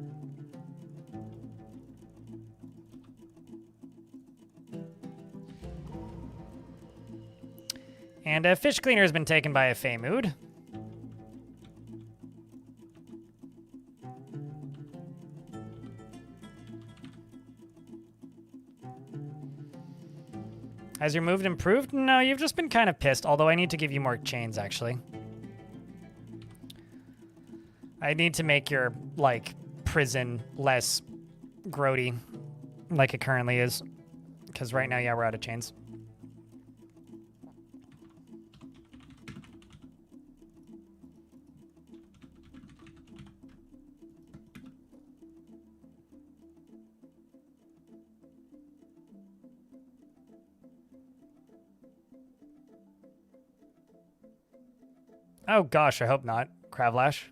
And a fish cleaner has been taken by a Feymood. Has your move improved? No, you've just been kind of pissed, although I need to give you more chains, actually. I need to make your, like, prison less grody, like it currently is. Because right now, yeah, we're out of chains. Oh gosh, I hope not. Cravclash.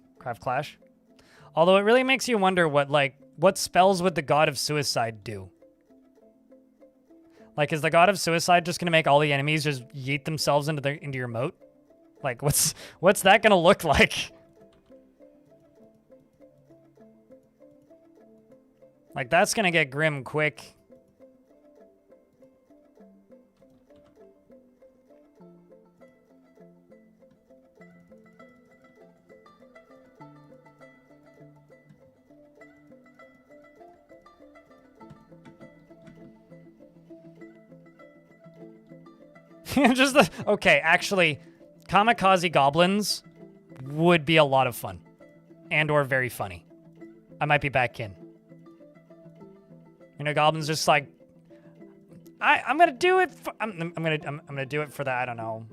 Although it really makes you wonder what spells would the god of suicide do? Like, is the god of suicide just gonna make all the enemies just yeet themselves into your moat? Like, what's that gonna look like? Like, that's gonna get grim quick. Okay, actually, kamikaze goblins would be a lot of fun. And or very funny. I might be back in. You know, goblins just like, I'm gonna do it for, I'm gonna do it for the, I don't know.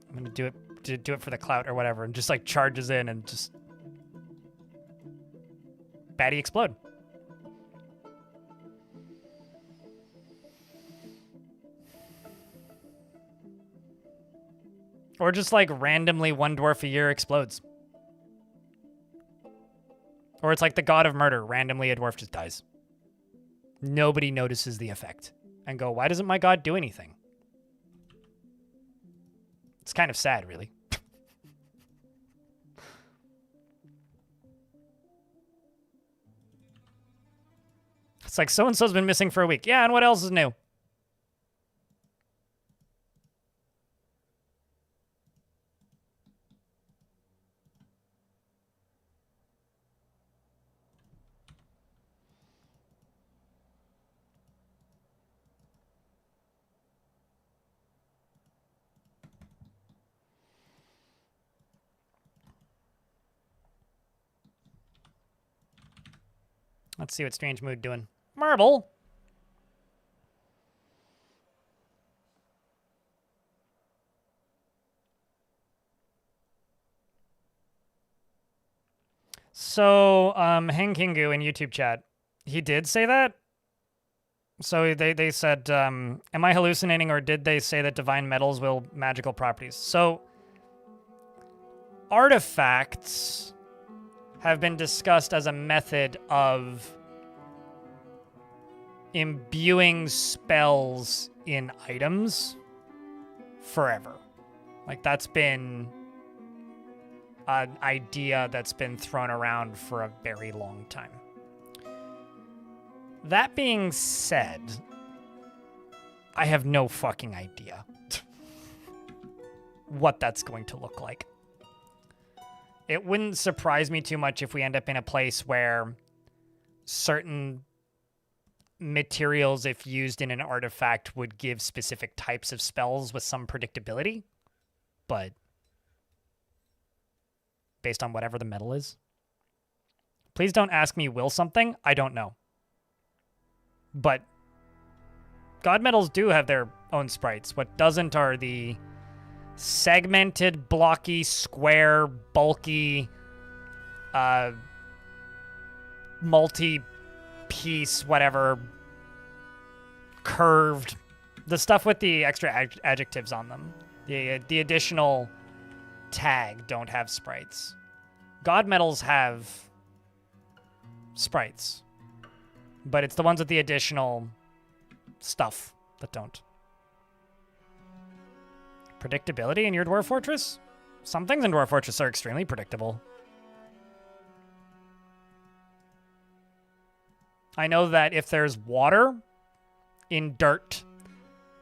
I'm gonna do it for the clout or whatever, and just like charges in and just baddie explode. Or just like randomly one dwarf a year explodes. Or it's like the god of murder. Randomly a dwarf just dies. Nobody notices the effect. And go, why doesn't my god do anything? It's kind of sad, really. It's like, so-and-so's been missing for a week. Yeah, and what else is new? Let's see what Strange Mood doing. Marble. So, Heng Kingu in YouTube chat, he did say that? So they said, am I hallucinating, or did they say that divine metals will magical properties? So, artifacts have been discussed as a method of imbuing spells in items forever. Like, that's been an idea that's been thrown around for a very long time. That being said, I have no fucking idea what that's going to look like. It wouldn't surprise me too much if we end up in a place where certain materials, if used in an artifact, would give specific types of spells with some predictability. But based on whatever the metal is. Please don't ask me, will something? I don't know. But god metals do have their own sprites. What doesn't are the segmented, blocky, square, bulky, multi-piece, whatever, curved, the stuff with the extra adjectives on them. The additional tag don't have sprites. God metals have sprites, but it's the ones with the additional stuff that don't. Predictability in your Dwarf Fortress? Some things in Dwarf Fortress are extremely predictable. I know that if there's water in dirt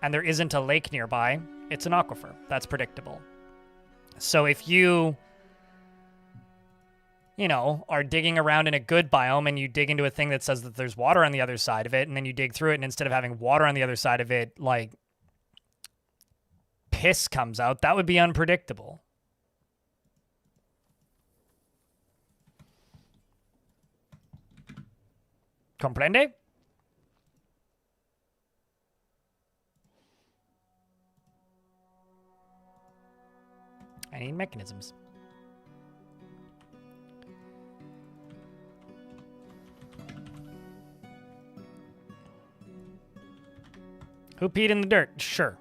and there isn't a lake nearby, it's an aquifer. That's predictable. So if you are digging around in a good biome and you dig into a thing that says that there's water on the other side of it, and then you dig through it, and instead of having water on the other side of it, like, piss comes out, that would be unpredictable. Comprende? I need mechanisms. Who peed in the dirt? Sure.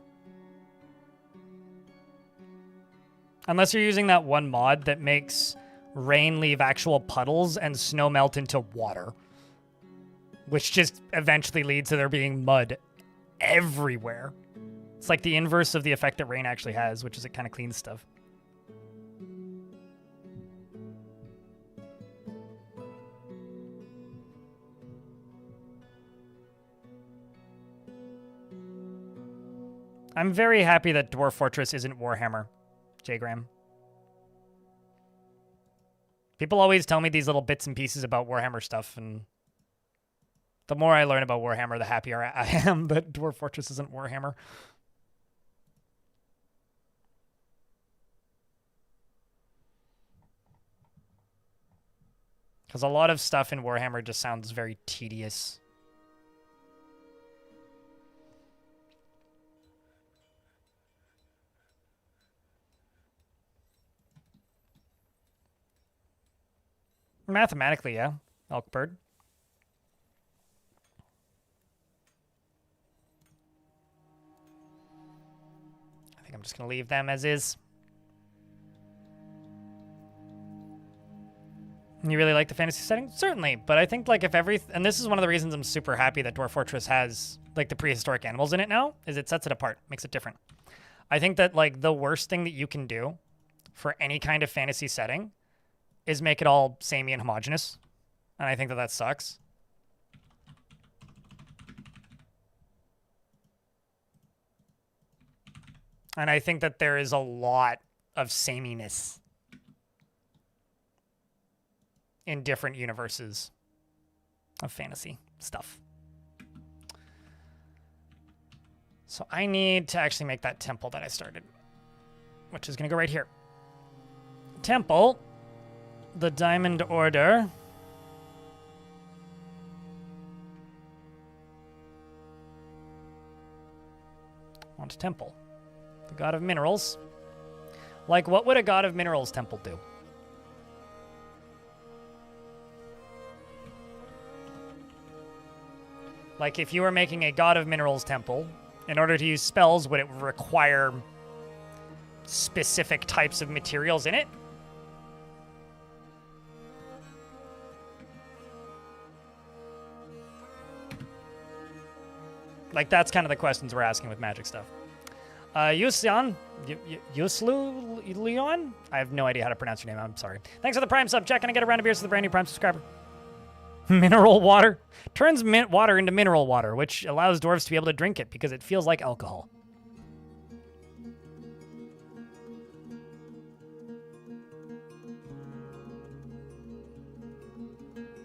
Unless you're using that one mod that makes rain leave actual puddles and snow melt into water, which just eventually leads to there being mud everywhere. It's like the inverse of the effect that rain actually has, which is it kind of cleans stuff. I'm very happy that Dwarf Fortress isn't Warhammer, J. Graham. People always tell me these little bits and pieces about Warhammer stuff, and the more I learn about Warhammer, the happier I am that Dwarf Fortress isn't Warhammer. Because a lot of stuff in Warhammer just sounds very tedious. Mathematically, yeah. Elkbird. I think I'm just going to leave them as is. You really like the fantasy setting? Certainly, but I think, like, if and this is one of the reasons I'm super happy that Dwarf Fortress has, like, the prehistoric animals in it now, is it sets it apart, makes it different. I think that like the worst thing that you can do for any kind of fantasy setting is make it all samey and homogenous. And I think that sucks. And I think that there is a lot of sameness in different universes of fantasy stuff. So I need to actually make that temple that I started, which is going to go right here. Temple, the Diamond Order. On to temple, the god of minerals. Like, what would a god of minerals temple do? Like, if you were making a god of minerals temple, in order to use spells, would it require specific types of materials in it? Like, that's kind of the questions we're asking with magic stuff. Yuslian? Yuslian? I have no idea how to pronounce your name. I'm sorry. Thanks for the Prime sub. Check. Can I get a round of beers for the brand new Prime subscriber? Mineral water? Turns water into mineral water, which allows dwarves to be able to drink it because it feels like alcohol.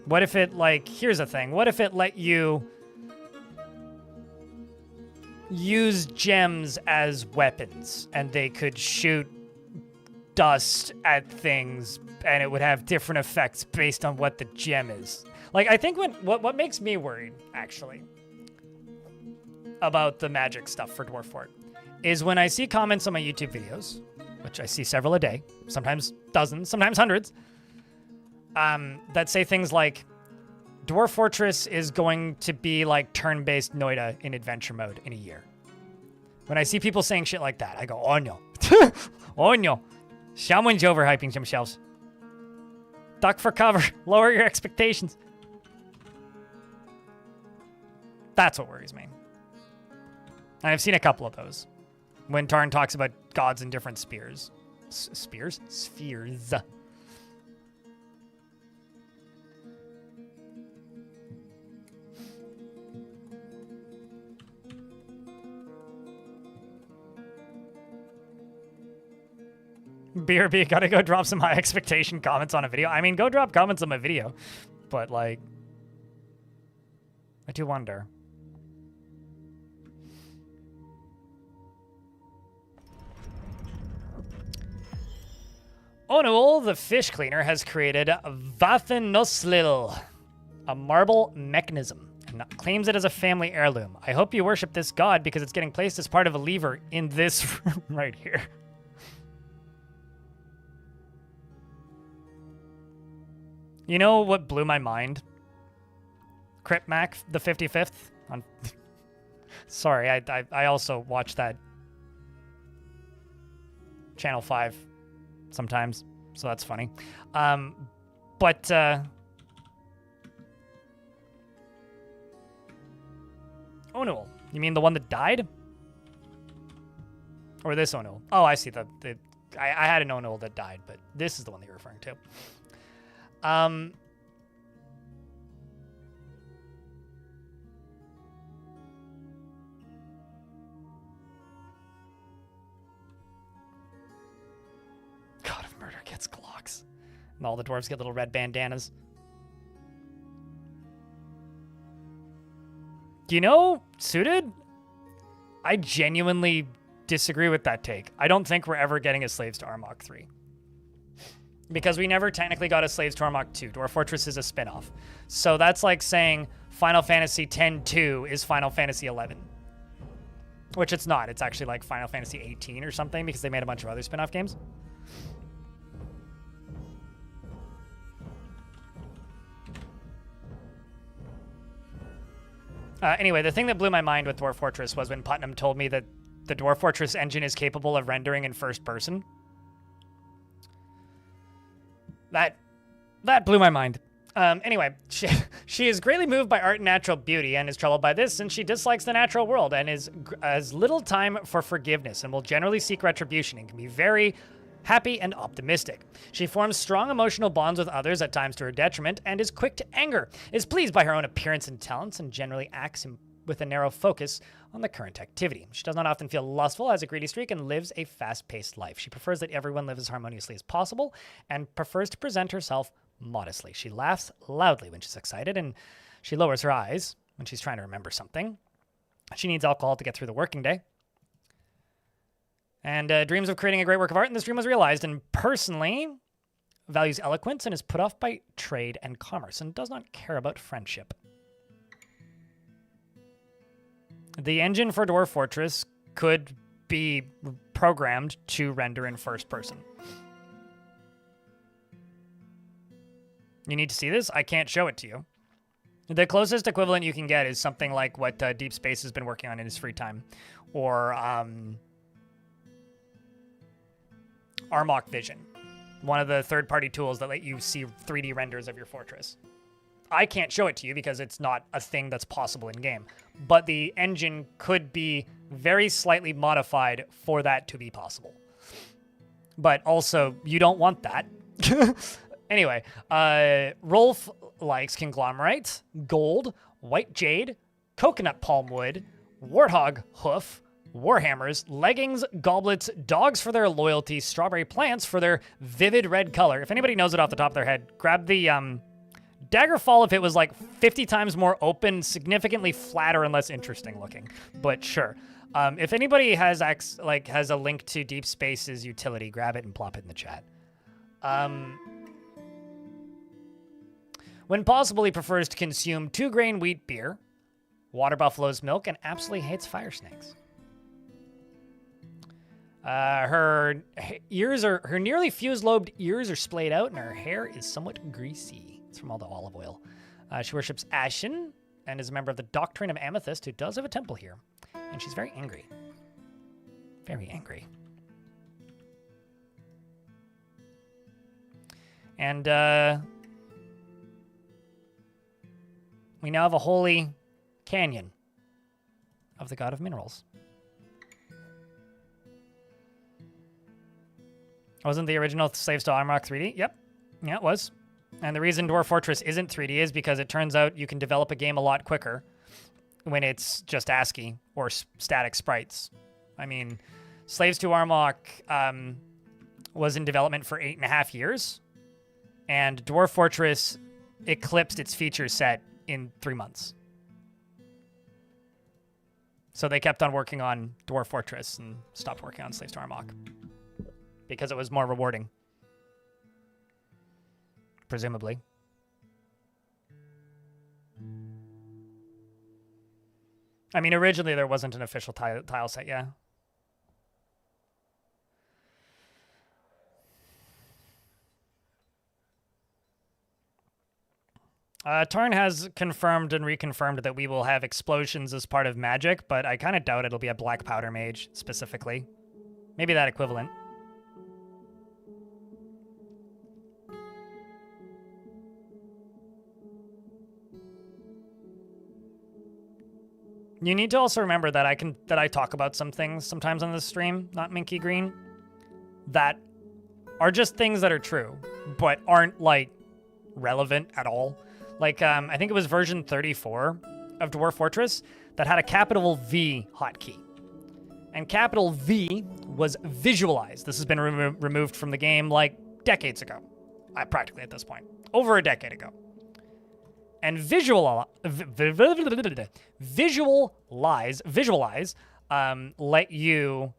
What if it, like, here's the thing. What if it let you use gems as weapons and they could shoot dust at things and it would have different effects based on what the gem is? Like, I think what makes me worried, actually, about the magic stuff for Dwarf Fort is when I see comments on my YouTube videos, which I see several a day, sometimes dozens, sometimes hundreds, that say things like, Dwarf Fortress is going to be like turn-based Noita in adventure mode in a year. When I see people saying shit like that, I go, oh no. Oh no. Someone's overhyping themselves. Duck for cover. Lower your expectations. That's what worries me. And I've seen a couple of those. When Tarn talks about gods in different spheres. Spheres? Spheres. BRB, gotta go drop some high expectation comments on a video. I mean, go drop comments on my video. But, like, I do wonder. Onuel, the fish cleaner, has created Vathanuslil, a marble mechanism, and claims it as a family heirloom. I hope you worship this god because it's getting placed as part of a lever in this room right here. You know what blew my mind? Crypt Mac, the 55th. Sorry, I also watch that Channel 5 sometimes, so that's funny. But Onuel, you mean the one that died? Or this Onuel? Oh, I see. I had an Onuel that died, but this is the one that you're referring to. God of Murder gets Glocks. And all the dwarves get little red bandanas. You know, Suited? I genuinely disagree with that take. I don't think we're ever getting a Slaves to Armok 3. Because we never technically got a Slaves to Armok 2. Dwarf Fortress is a spin-off. So that's like saying Final Fantasy X-2 is Final Fantasy 11. Which it's not. It's actually like Final Fantasy 18 or something because they made a bunch of other spin-off games. Anyway, the thing that blew my mind with Dwarf Fortress was when Putnam told me that the Dwarf Fortress engine is capable of rendering in first person. That blew my mind. Anyway, she is greatly moved by art and natural beauty and is troubled by this since she dislikes the natural world and has little time for forgiveness and will generally seek retribution and can be very happy and optimistic. She forms strong emotional bonds with others at times to her detriment and is quick to anger, is pleased by her own appearance and talents and generally acts with a narrow focus on the current activity. She does not often feel lustful, has a greedy streak, and lives a fast-paced life. She prefers that everyone lives as harmoniously as possible and prefers to present herself modestly. She laughs loudly when she's excited, and she lowers her eyes when she's trying to remember something. She needs alcohol to get through the working day. And dreams of creating a great work of art, and this dream was realized, and personally values eloquence and is put off by trade and commerce and does not care about friendship. The engine for Dwarf Fortress could be programmed to render in first person. You need to see this? I can't show it to you. The closest equivalent you can get is something like what Deep Space has been working on in his free time. Or Armok Vision, one of the third-party tools that let you see 3D renders of your fortress. I can't show it to you because it's not a thing that's possible in-game. But the engine could be very slightly modified for that to be possible. But also, you don't want that. Anyway, Rolf likes Conglomerate, Gold, White Jade, Coconut Palm Wood, Warthog Hoof, Warhammers, Leggings, Goblets, Dogs for their loyalty, Strawberry Plants for their vivid red color. If anybody knows it off the top of their head, grab the Daggerfall if it was like 50 times more open, significantly flatter and less interesting looking. But sure. If anybody has a link to Deep Space's utility, grab it and plop it in the chat. When possible, he prefers to consume 2-grain wheat beer, water buffalo's milk, and absolutely hates fire snakes. Her nearly fused-lobed ears are splayed out, and her hair is somewhat greasy. It's from all the olive oil. She worships Ashen and is a member of the Doctrine of Amethyst, who does have a temple here. And she's very angry. Very angry. And, we now have a holy canyon of the god of minerals. Wasn't the original Slaves to Armok 3D? Yep. Yeah, it was. And the reason Dwarf Fortress isn't 3D is because it turns out you can develop a game a lot quicker when it's just ASCII or static sprites. I mean, Slaves to Armok was in development for 8.5 years, and Dwarf Fortress eclipsed its feature set in 3 months. So they kept on working on Dwarf Fortress and stopped working on Slaves to Armok because it was more rewarding. Presumably. I mean, originally there wasn't an official tile set, yeah. Tarn has confirmed and reconfirmed that we will have explosions as part of magic, but I kind of doubt it'll be a black powder mage specifically. Maybe that equivalent. You need to also remember that I talk about some things sometimes on this stream, not Minky Green, that are just things that are true, but aren't like relevant at all. Like, I think it was version 34 of Dwarf Fortress that had a capital V hotkey. And capital V was visualized. This has been removed from the game like decades ago. Practically at this point. Over a decade ago. And visualize let you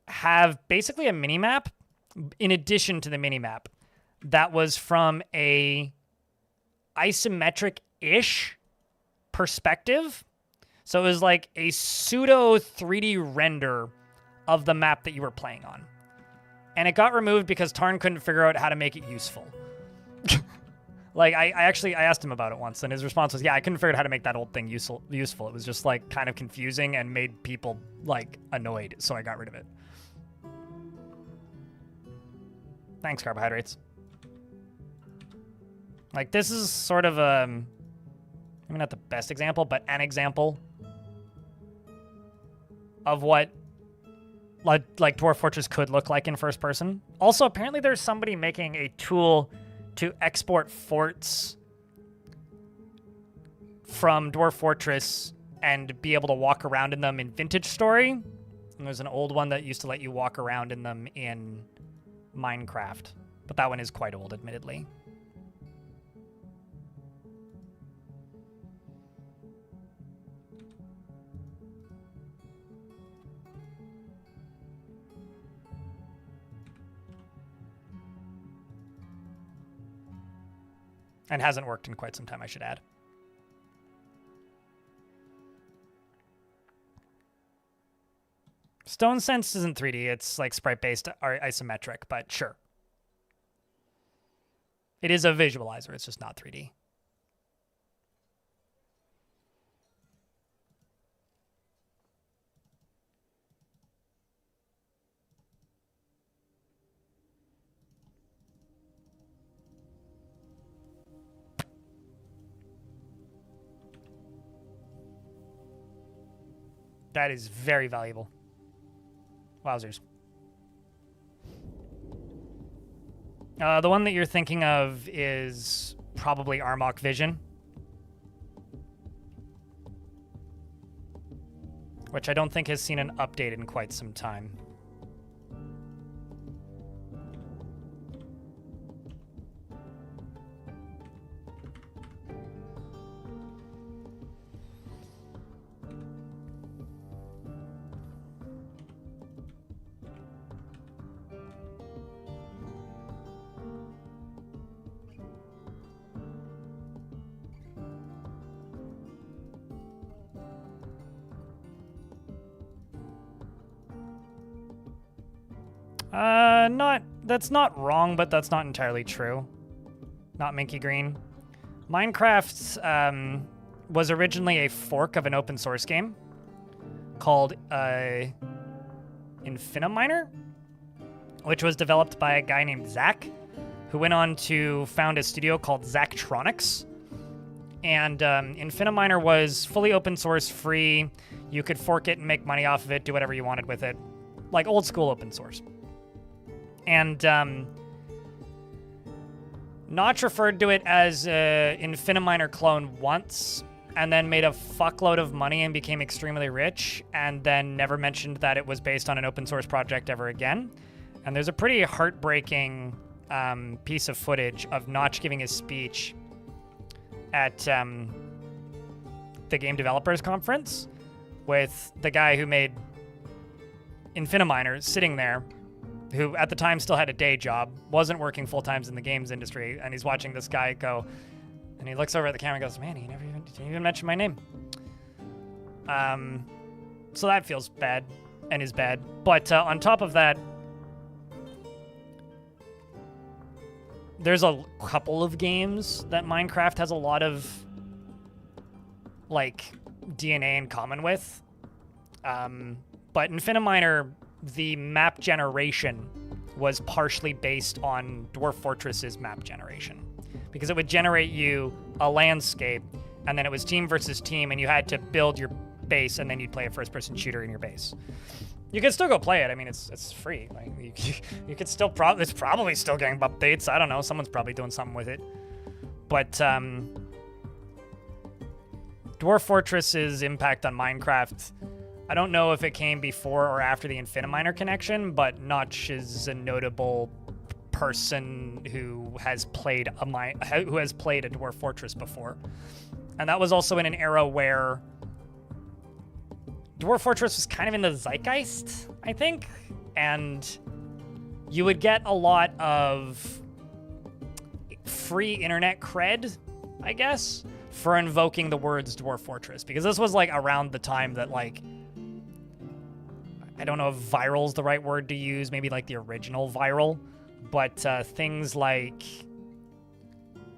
have basically a minimap in addition to the minimap that was from a isometric-ish perspective. So it was like a pseudo 3D render of the map that you were playing on. And it got removed because Tarn couldn't figure out how to make it useful. Like, I asked him about it once, and his response was, yeah, I couldn't figure out how to make that old thing useful. It was just, like, kind of confusing and made people, like, annoyed, so I got rid of it. Thanks, carbohydrates. Like, this is sort of a, maybe not the best example, but an example of what like Dwarf Fortress could look like in first person. Also, apparently there's somebody making a tool to export forts from Dwarf Fortress and be able to walk around in them in Vintage Story. And there's an old one that used to let you walk around in them in Minecraft. But that one is quite old, admittedly. And hasn't worked in quite some time, I should add. Stone Sense isn't 3D. It's like sprite-based or isometric, but sure. It is a visualizer. It's just not 3D. That is very valuable. Wowzers. The one that you're thinking of is probably Armok Vision, which I don't think has seen an update in quite some time. That's not wrong, but that's not entirely true. Not Minky Green. Minecraft was originally a fork of an open source game called Infiniminer, which was developed by a guy named Zach, who went on to found a studio called Zachtronics. And Infiniminer was fully open source, free. You could fork it and make money off of it, do whatever you wanted with it. Like old school open source. And Notch referred to it as an Infiniminer clone once, and then made a fuckload of money and became extremely rich, and then never mentioned that it was based on an open source project ever again. And there's a pretty heartbreaking piece of footage of Notch giving his speech at the Game Developers Conference with the guy who made Infiniminer sitting there, who at the time still had a day job, wasn't working full times in the games industry, and he's watching this guy go, and he looks over at the camera and goes, man, he didn't even mention my name. So that feels bad and is bad. But on top of that, there's a couple of games that Minecraft has a lot of like DNA in common with. But Infiniminer, the map generation was partially based on Dwarf Fortress's map generation, because it would generate you a landscape, and then it was team versus team, and you had to build your base, and then you'd play a first-person shooter in your base. You can still go play it. I mean, it's free. Like you could still it's probably still getting updates. I don't know. Someone's probably doing something with it. But Dwarf Fortress's impact on Minecraft, I don't know if it came before or after the Infiniminer connection, but Notch is a notable person who has played a Dwarf Fortress before. And that was also in an era where Dwarf Fortress was kind of in the zeitgeist, I think, and you would get a lot of free internet cred, I guess, for invoking the words Dwarf Fortress, because this was like around the time that, like, I don't know if viral's the right word to use, maybe like the original viral, but things like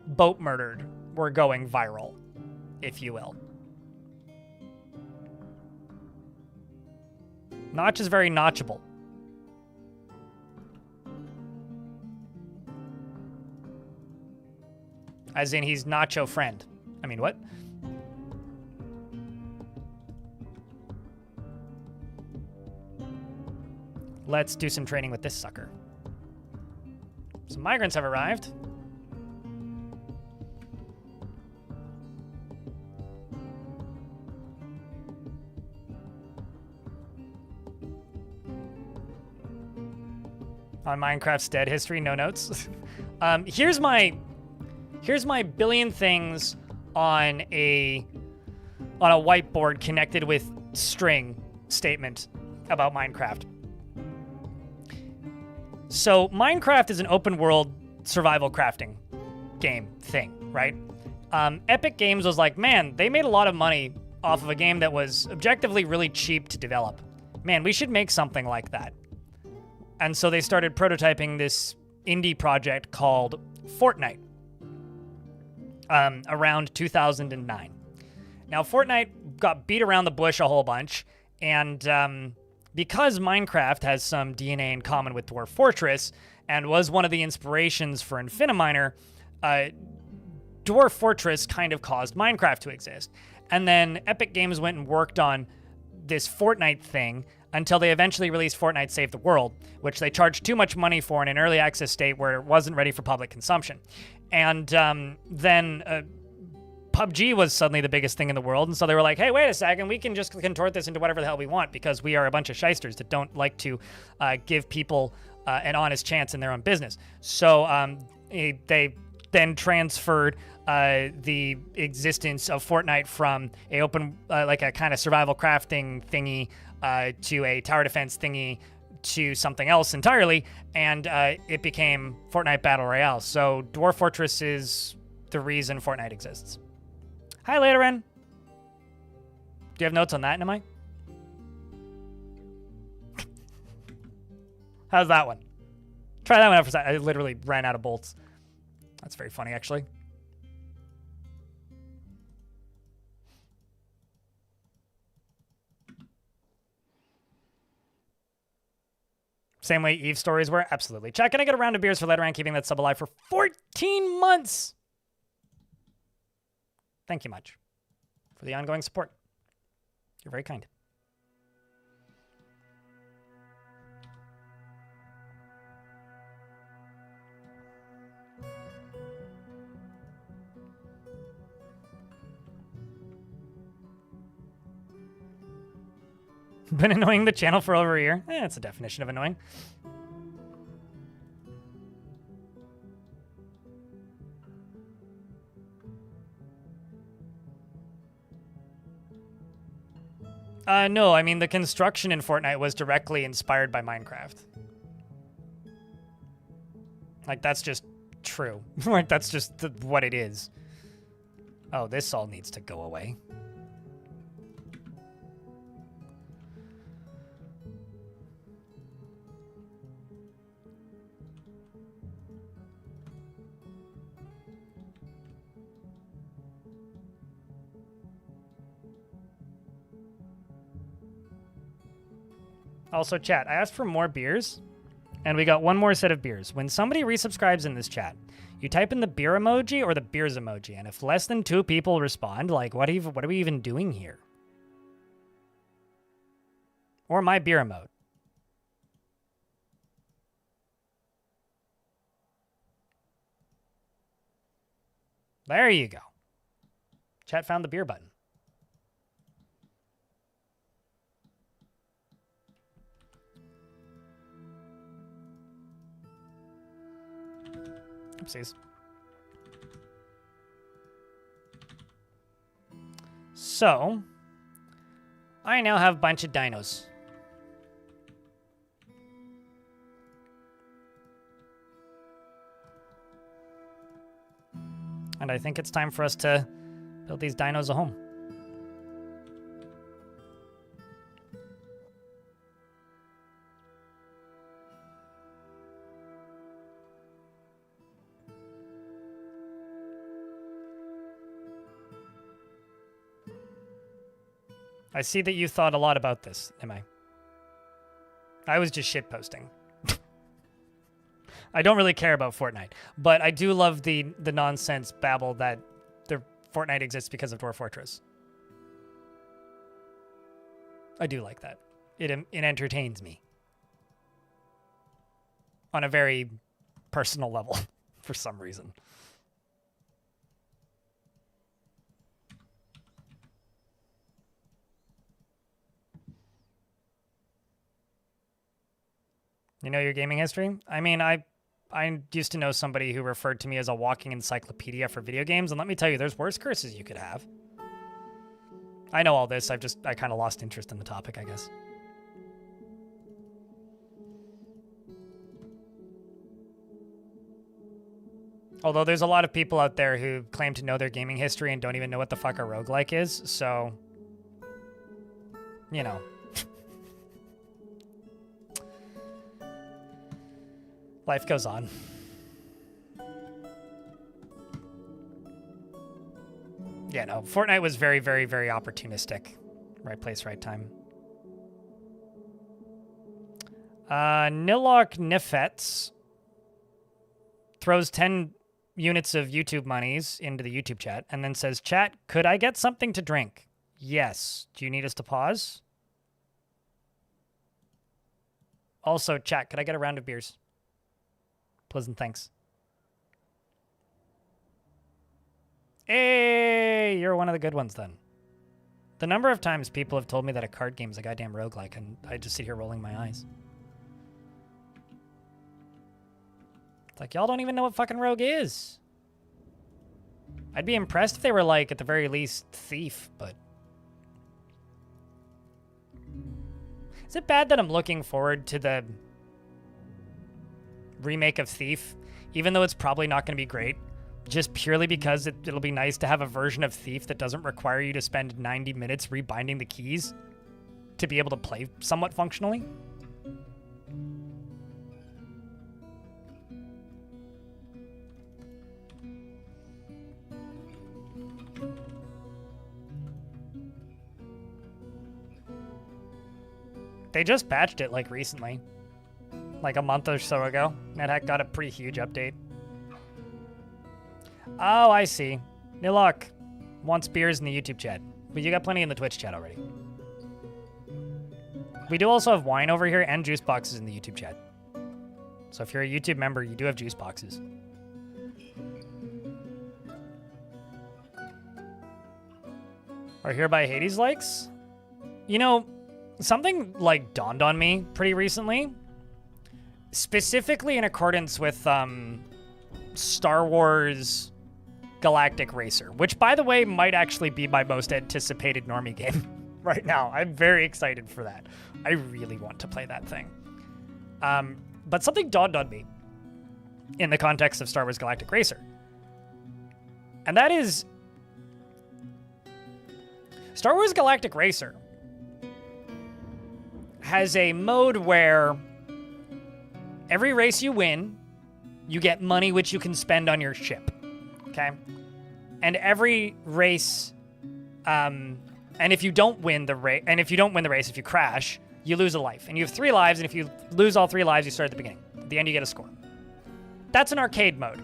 Boat Murdered were going viral, if you will. Notch is very notchable. As in, he's Nacho friend. I mean, what? Let's do some training with this sucker. Some migrants have arrived. On Minecraft's dead history, no notes. Here's my billion things on a whiteboard connected with string statement about Minecraft. So Minecraft is an open world survival crafting game thing, right? Epic Games was like, man, they made a lot of money off of a game that was objectively really cheap to develop. Man, we should make something like that. And so they started prototyping this indie project called Fortnite around 2009. Now, Fortnite got beat around the bush a whole bunch, and because Minecraft has some DNA in common with Dwarf Fortress and was one of the inspirations for Infiniminer, Dwarf Fortress kind of caused Minecraft to exist. And then Epic Games went and worked on this Fortnite thing until they eventually released Fortnite Save the World, which they charged too much money for in an early access state where it wasn't ready for public consumption. And then PUBG was suddenly the biggest thing in the world, and so they were like, hey, wait a second, we can just contort this into whatever the hell we want because we are a bunch of shysters that don't like to give people an honest chance in their own business. So they then transferred the existence of Fortnite from a open, like a kind of survival crafting thingy to a tower defense thingy to something else entirely, and it became Fortnite Battle Royale. So Dwarf Fortress is the reason Fortnite exists. Hi, Lateran. Do you have notes on that, Nemai? How's that one? Try that one out for a second. I literally ran out of bolts. That's very funny, actually. Same way Eve stories were? Absolutely. Chat, can I get a round of beers for Lateran keeping that sub alive for 14 months? Thank you much for the ongoing support. You're very kind. Been annoying the channel for over a year. That's a definition of annoying. No, I mean, the construction in Fortnite was directly inspired by Minecraft. Like, that's just true. Like, that's just what it is. Oh, this all needs to go away. Also, chat, I asked for more beers, and we got one more set of beers. When somebody resubscribes in this chat, you type in the beer emoji or the beers emoji, and if less than 2 people respond, like, what are we even doing here? Or my beer emote. There you go. Chat found the beer button. Oopsies. So, I now have a bunch of dinos. And I think it's time for us to build these dinos a home. I see that you thought a lot about this, Nimai. I was just shitposting. I don't really care about Fortnite, but I do love the nonsense babble that the Fortnite exists because of Dwarf Fortress. I do like that. It entertains me on a very personal level for some reason. You know your gaming history? I mean, I used to know somebody who referred to me as a walking encyclopedia for video games, and let me tell you, there's worse curses you could have. I know all this, I kind of lost interest in the topic, I guess. Although there's a lot of people out there who claim to know their gaming history and don't even know what the fuck a roguelike is, so... You know. Life goes on. Yeah, no, Fortnite was very, very, very opportunistic. Right place, right time. Nilok Nifets throws 10 units of YouTube monies into the YouTube chat and then says, "Chat, could I get something to drink?" Yes. Do you need us to pause? Also, chat, could I get a round of beers? Pleasant thanks. Hey, you're one of the good ones then. The number of times people have told me that a card game is a goddamn roguelike, and I just sit here rolling my eyes. It's like, y'all don't even know what fucking Rogue is. I'd be impressed if they were, like, at the very least, Thief, but... Is it bad that I'm looking forward to the remake of Thief, even though it's probably not going to be great, just purely because it'll be nice to have a version of Thief that doesn't require you to spend 90 minutes rebinding the keys to be able to play somewhat functionally? They just patched it, like, recently. Like a month or so ago. NetHack got a pretty huge update. Oh, I see. Nilok wants beers in the YouTube chat. But you got plenty in the Twitch chat already. We do also have wine over here and juice boxes in the YouTube chat. So if you're a YouTube member, you do have juice boxes. Or hereby Hades likes? You know, something like dawned on me pretty recently. Specifically in accordance with Star Wars Galactic Racer, which, by the way, might actually be my most anticipated normie game right now. I'm very excited for that. I really want to play that thing. But something dawned on me in the context of Star Wars Galactic Racer. And that is... Star Wars Galactic Racer has a mode where every race you win, you get money which you can spend on your ship, okay? And every race, and if you don't win the race, if you crash, you lose a life. And you have 3 lives, and if you lose all 3 lives, you start at the beginning. At the end, you get a score. That's an arcade mode.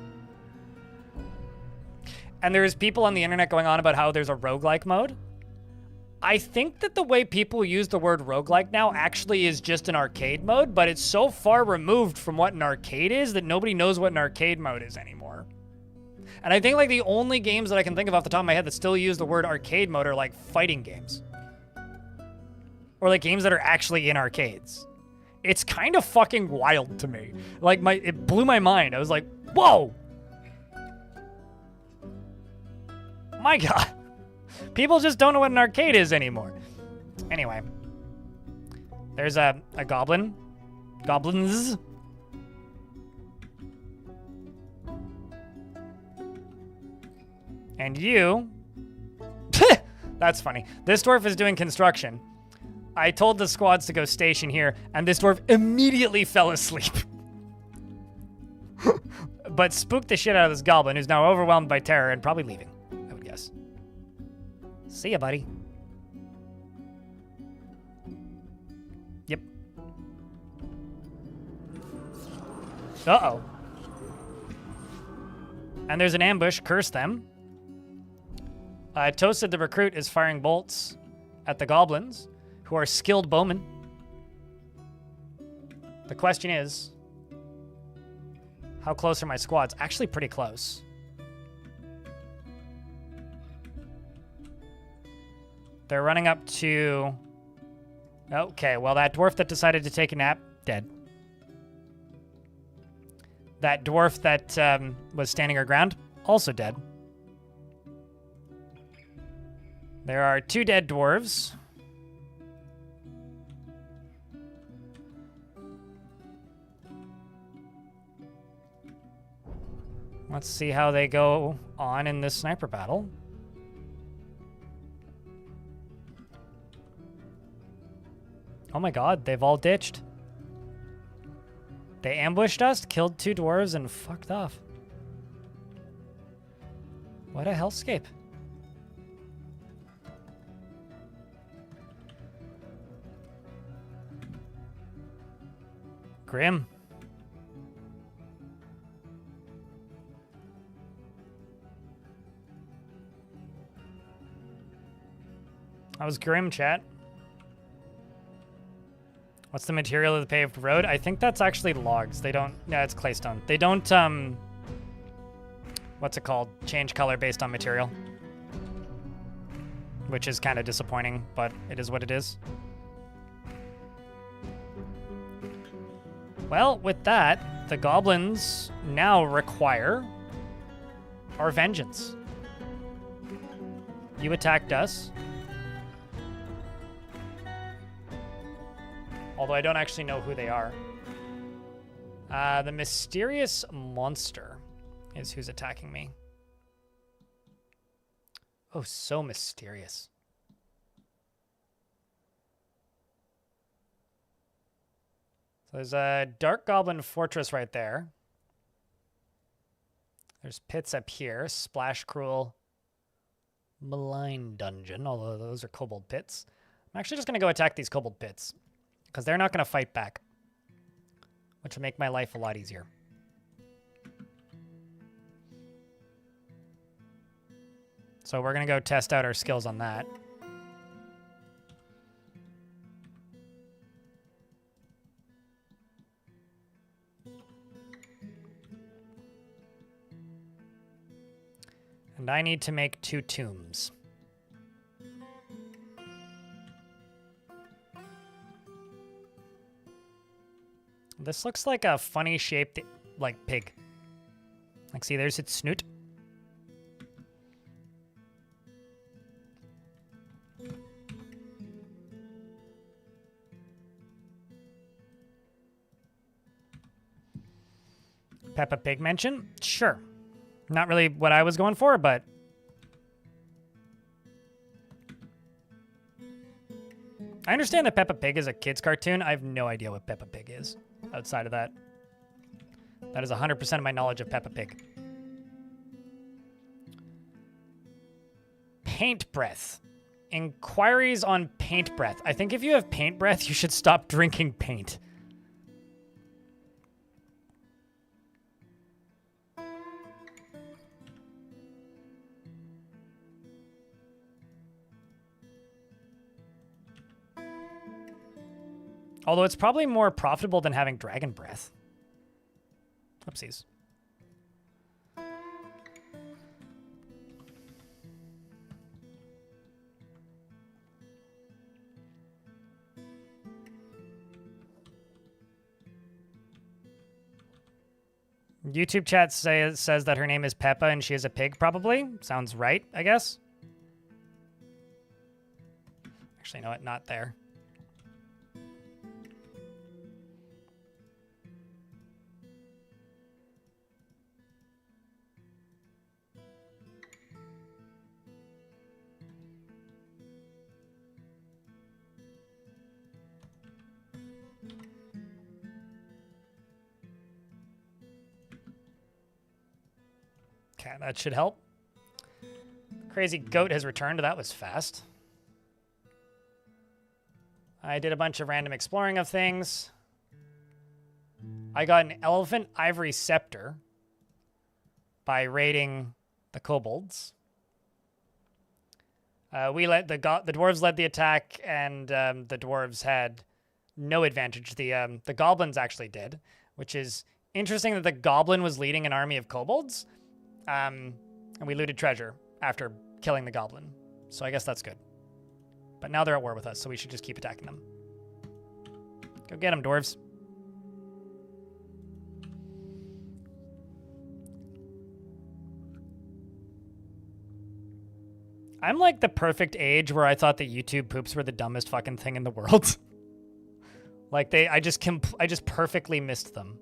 And there's people on the internet going on about how there's a roguelike mode. I think that the way people use the word roguelike now actually is just an arcade mode, but it's so far removed from what an arcade is that nobody knows what an arcade mode is anymore. And I think like the only games that I can think of off the top of my head that still use the word arcade mode are like fighting games. Or like games that are actually in arcades. It's kind of fucking wild to me. Like it blew my mind. I was like, whoa! My God. People just don't know what an arcade is anymore. Anyway. There's a goblin. Goblins. And you... That's funny. This dwarf is doing construction. I told the squads to go station here, and this dwarf immediately fell asleep. But spooked the shit out of this goblin, who's now overwhelmed by terror and probably leaving, I would guess. See ya, buddy. Yep. Uh-oh. And there's an ambush. Curse them. Toasted the recruit is firing bolts at the goblins, who are skilled bowmen. The question is, how close are my squads? Actually pretty close. They're running up to... Okay, well, that dwarf that decided to take a nap, dead. That dwarf that was standing her ground, also dead. There are 2 dead dwarves. Let's see how they go on in this sniper battle. Oh my god, they've all ditched. They ambushed us, killed 2 dwarves, and fucked off. What a hellscape. Grim. That was grim, chat. What's the material of the paved road? I think that's actually logs. They don't... Yeah, it's claystone. They don't, what's it called? Change color based on material. Which is kind of disappointing, but it is what it is. Well, with that, the goblins now require our vengeance. You attacked us. Although I don't actually know who they are. The mysterious monster is who's attacking me. Oh, so mysterious. So there's a Dark Goblin Fortress right there. There's pits up here. Splash Cruel Malign Dungeon, although those are kobold pits. I'm actually just going to go attack these kobold pits, because they're not going to fight back, which will make my life a lot easier. So we're going to go test out our skills on that. And I need to make 2 tombs. This looks like a funny shaped, like, pig. Like, see, there's its snoot. Peppa Pig mention? Sure. Not really what I was going for, but... I understand that Peppa Pig is a kid's cartoon. I have no idea what Peppa Pig is outside of that. That is 100% of my knowledge of Peppa Pig. Paint breath. Inquiries on paint breath. I think if you have paint breath, you should stop drinking paint. Although it's probably more profitable than having dragon breath. Oopsies. YouTube chat says that her name is Peppa and she is a pig, probably. Sounds right, I guess. Actually, no, not there. Okay, that should help. Crazy Goat has returned. That was fast. I did a bunch of random exploring of things. I got an elephant ivory scepter by raiding the kobolds. We let the dwarves led the attack, and the dwarves had no advantage. The goblins actually did, which is interesting that the goblin was leading an army of kobolds. And we looted treasure after killing the goblin. So I guess that's good. But now they're at war with us, so we should just keep attacking them. Go get them, dwarves. I'm like the perfect age where I thought that YouTube poops were the dumbest fucking thing in the world. Like I just perfectly missed them.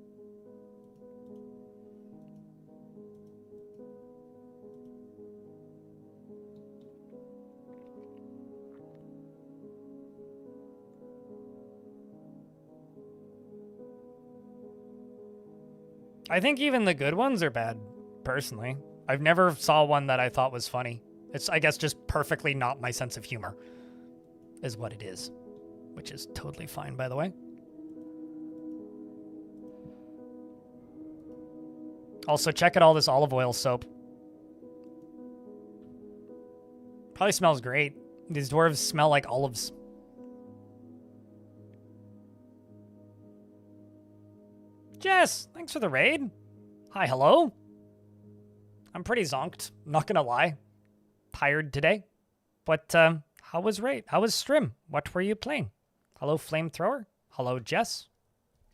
I think even the good ones are bad, personally. I've never saw one that I thought was funny. It's, I guess, just perfectly not my sense of humor, is what it is. Which is totally fine, by the way. Also, check out all this olive oil soap. Probably smells great. These dwarves smell like olives. Jess, thanks for the raid. Hi, hello. I'm pretty zonked, not gonna lie. Tired today. But, how was raid? How was Strim? What were you playing? Hello, Flamethrower. Hello, Jess.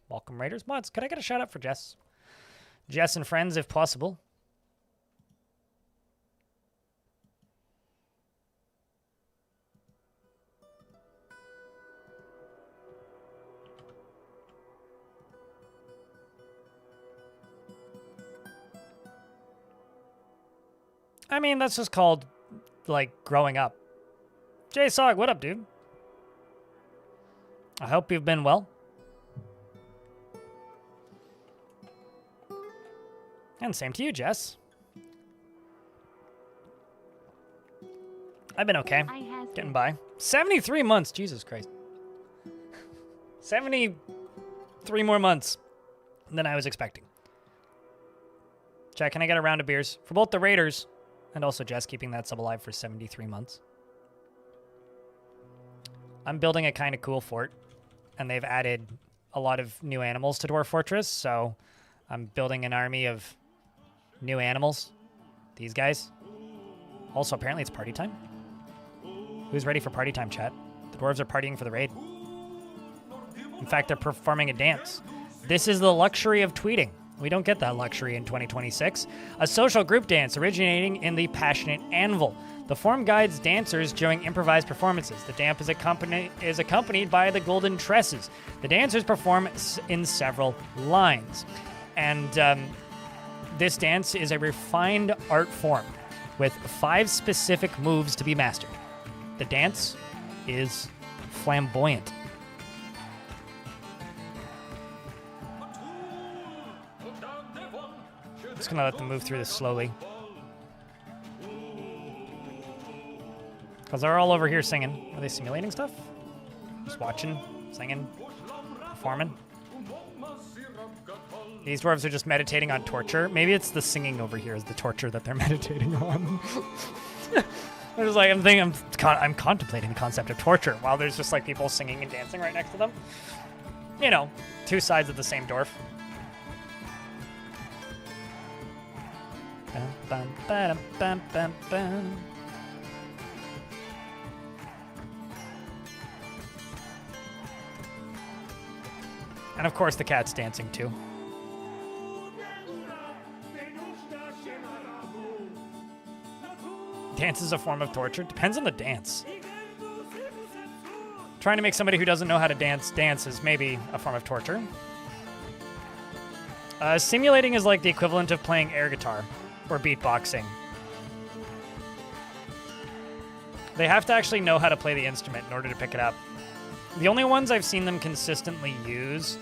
Welcome, Raiders. Mods, could I get a shout out for Jess? Jess and friends, if possible. I mean, that's just called, like, growing up. J-Sog, what up, dude? I hope you've been well. And same to you, Jess. I've been okay. Getting by. 73 months. Jesus Christ. 73 more months than I was expecting. Chat, can I get a round of beers? For both the Raiders and also Jess keeping that sub alive for 73 months. I'm building a kind of cool fort, and they've added a lot of new animals to Dwarf Fortress, so I'm building an army of new animals. These guys. Also, apparently it's party time. Who's ready for party time, chat? The dwarves are partying for the raid. In fact, they're performing a dance. This is the luxury of tweeting. We don't get that luxury in 2026. A social group dance originating in the Passionate Anvil. The form guides dancers during improvised performances. The dance is accompanied by the Golden Tresses. The dancers perform in several lines. And this dance is a refined art form with 5 specific moves to be mastered. The dance is flamboyant. Just gonna let them move through this slowly. Because they're all over here singing. Are they simulating stuff? Just watching, singing, performing. These dwarves are just meditating on torture. Maybe it's the singing over here is the torture that they're meditating on. I'm just like, I'm contemplating the concept of torture while there's just like people singing and dancing right next to them. You know, 2 sides of the same dwarf. Bum, bum, bum, bum, bum. And of course the cat's dancing too. Dance is a form of torture. Depends on the dance. Trying to make somebody who doesn't know how to dance is maybe a form of torture. Simulating is like the equivalent of playing air guitar or beatboxing. They have to actually know how to play the instrument in order to pick it up. The only ones I've seen them consistently use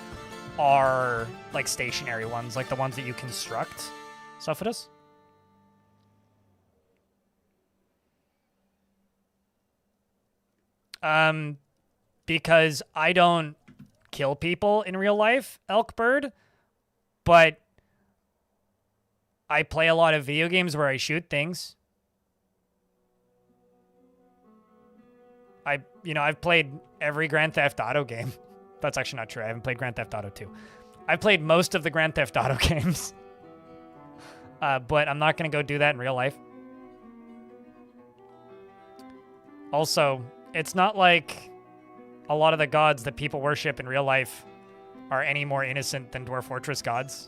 are like stationary ones, like the ones that you construct. Sophitus? Because I don't kill people in real life, Elkbird, but I play a lot of video games where I shoot things. I've played every Grand Theft Auto game. That's actually not true. I haven't played Grand Theft Auto 2. I've played most of the Grand Theft Auto games. But I'm not going to go do that in real life. Also, it's not like a lot of the gods that people worship in real life are any more innocent than Dwarf Fortress gods.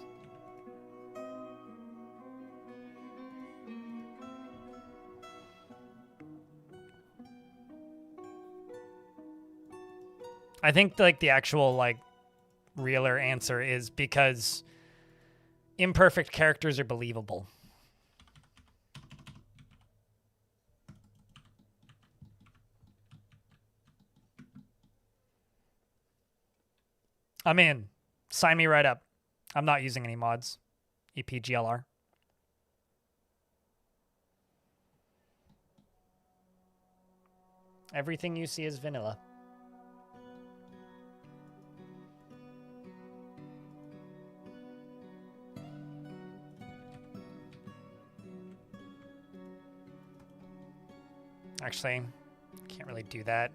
I think like the actual like realer answer is because imperfect characters are believable. I'm in. Sign me right up. I'm not using any mods. EPGLR. Everything you see is vanilla. Actually, can't really do that.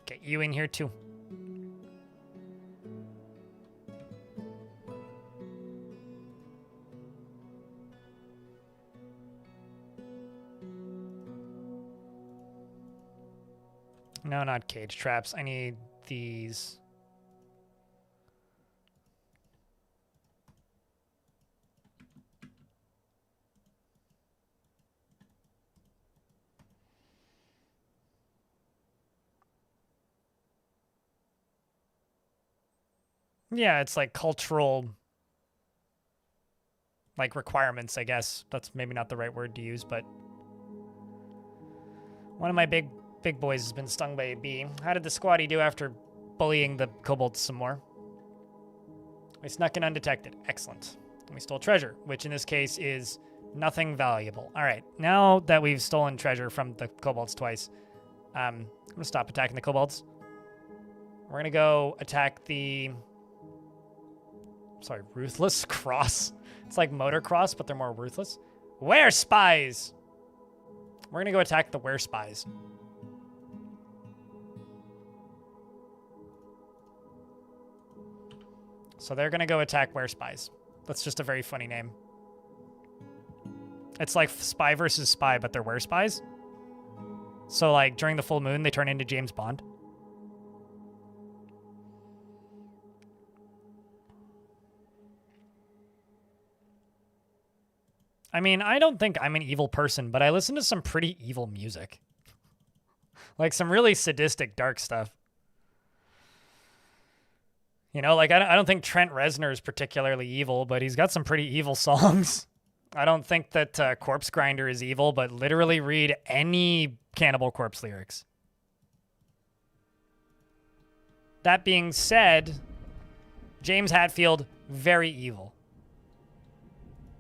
Get you in here too. No, not cage traps. I need these. Yeah, it's like cultural like requirements, I guess. That's maybe not the right word to use, but one of my big boys has been stung by a bee. How did the squatty do after bullying the kobolds some more? We snuck in undetected. Excellent. And we stole treasure, which in this case is nothing valuable. All right, now that we've stolen treasure from the kobolds twice, I'm going to stop attacking the kobolds. We're going to go attack the... Sorry, Ruthless Cross. It's like Motocross, but they're more ruthless. Were Spies! We're going to go attack the Were Spies. So they're going to go attack Were Spies. That's just a very funny name. It's like Spy versus Spy, but they're Were Spies. So, like, during the full moon, they turn into James Bond. I mean, I don't think I'm an evil person, but I listen to some pretty evil music. Like, some really sadistic, dark stuff. You know, like, I don't think Trent Reznor is particularly evil, but he's got some pretty evil songs. I don't think that Corpse Grinder is evil, but literally read any Cannibal Corpse lyrics. That being said, James Hetfield, very evil.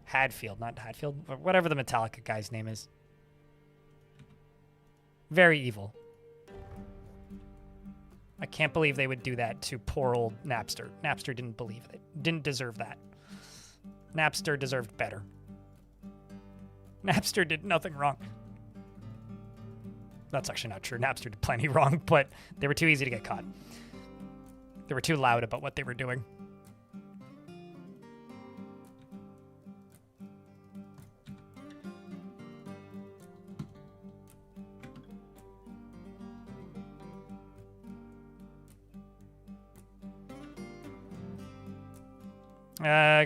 Hadfield, not Hatfield, or whatever the Metallica guy's name is. Very evil. I can't believe they would do that to poor old Napster. Napster didn't believe it. Didn't deserve that. Napster deserved better. Napster did nothing wrong. That's actually not true. Napster did plenty wrong, but they were too easy to get caught. They were too loud about what they were doing.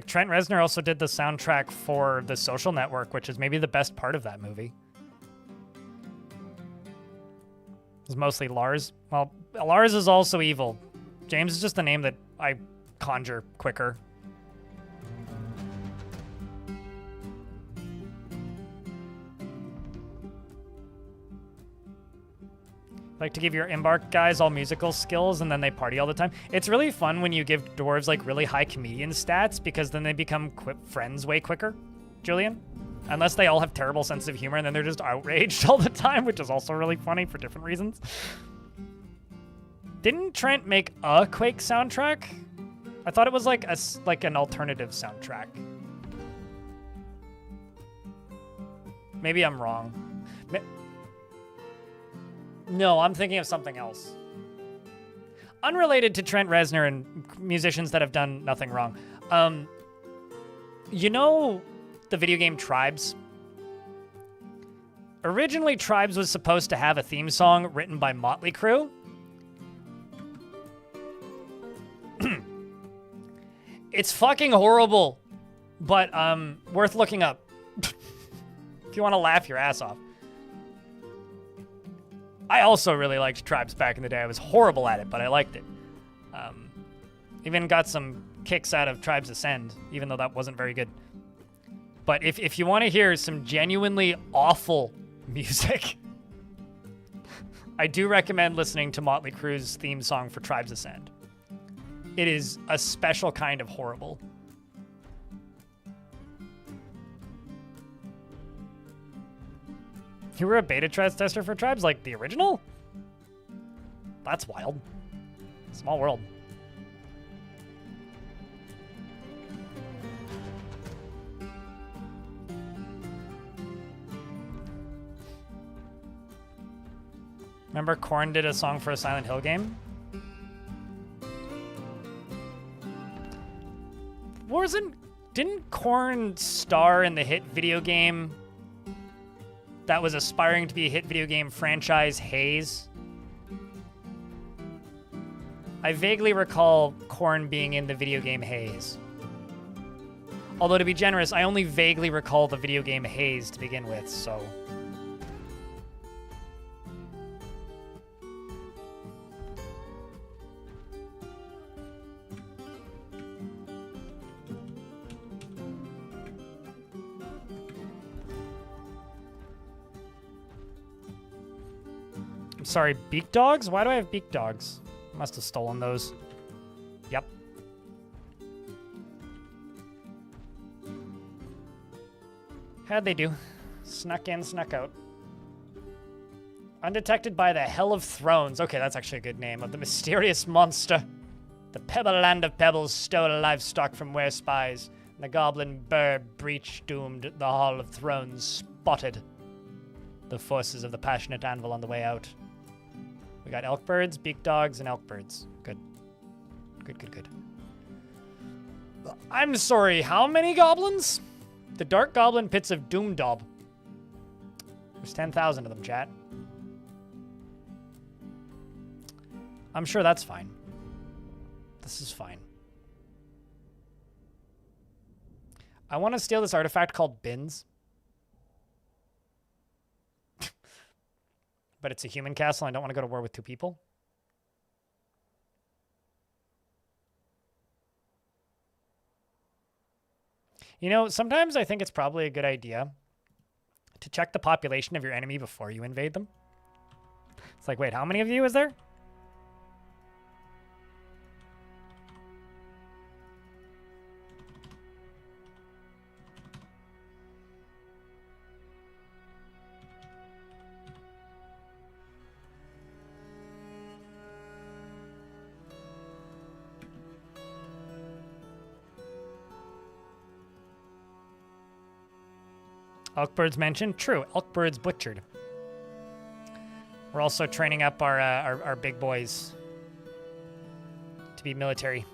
Trent Reznor also did the soundtrack for The Social Network, which is maybe the best part of that movie. It's mostly Lars. Well, Lars is also evil. James is just the name that I conjure quicker. Like to give your Embark guys all musical skills and then they party all the time. It's really fun when you give dwarves like really high comedian stats because then they become friends way quicker. Julian. Unless they all have terrible sense of humor and then they're just outraged all the time, which is also really funny for different reasons. Didn't Trent make a Quake soundtrack? I thought it was like an alternative soundtrack. Maybe I'm wrong. No, I'm thinking of something else. Unrelated to Trent Reznor and musicians that have done nothing wrong. You know the video game Tribes? Originally, Tribes was supposed to have a theme song written by Motley Crue. It's fucking horrible, but worth looking up. If you want to laugh your ass off. I also really liked Tribes back in the day. I was horrible at it, but I liked it. Even got some kicks out of Tribes Ascend, even though that wasn't very good. But if you want to hear some genuinely awful music, I do recommend listening to Motley Crue's theme song for Tribes Ascend. It is a special kind of horrible. You were a beta tester for Tribes, like the original? That's wild. Small world. Remember Korn did a song for a Silent Hill game? Didn't Korn star in the hit video game that was aspiring to be a hit video game franchise, Haze? I vaguely recall Korn being in the video game Haze. Although, to be generous, I only vaguely recall the video game Haze to begin with, so... I'm sorry, beak dogs? Why do I have beak dogs? Must have stolen those. Yep. How'd they do? Snuck in, snuck out. Undetected by the Hell of Thrones. Okay, that's actually a good name. Of the mysterious monster. The Pebble Land of Pebbles stole livestock from where spies. And the goblin bird breach doomed the Hall of Thrones spotted. The forces of the passionate anvil on the way out. We got elk birds, beak dogs, and elk birds. Good. Good. I'm sorry, how many goblins? The Dark Goblin Pits of Doomdaub. There's 10,000 of them, chat. I'm sure that's fine. This is fine. I want to steal this artifact called Bins. But it's a human castle, and I don't want to go to war with two people. You know, sometimes I think it's probably a good idea to check the population of your enemy before you invade them. It's like, wait, how many of you is there? Elkbirds mentioned? True, Elkbirds butchered. We're also training up our big boys to be military.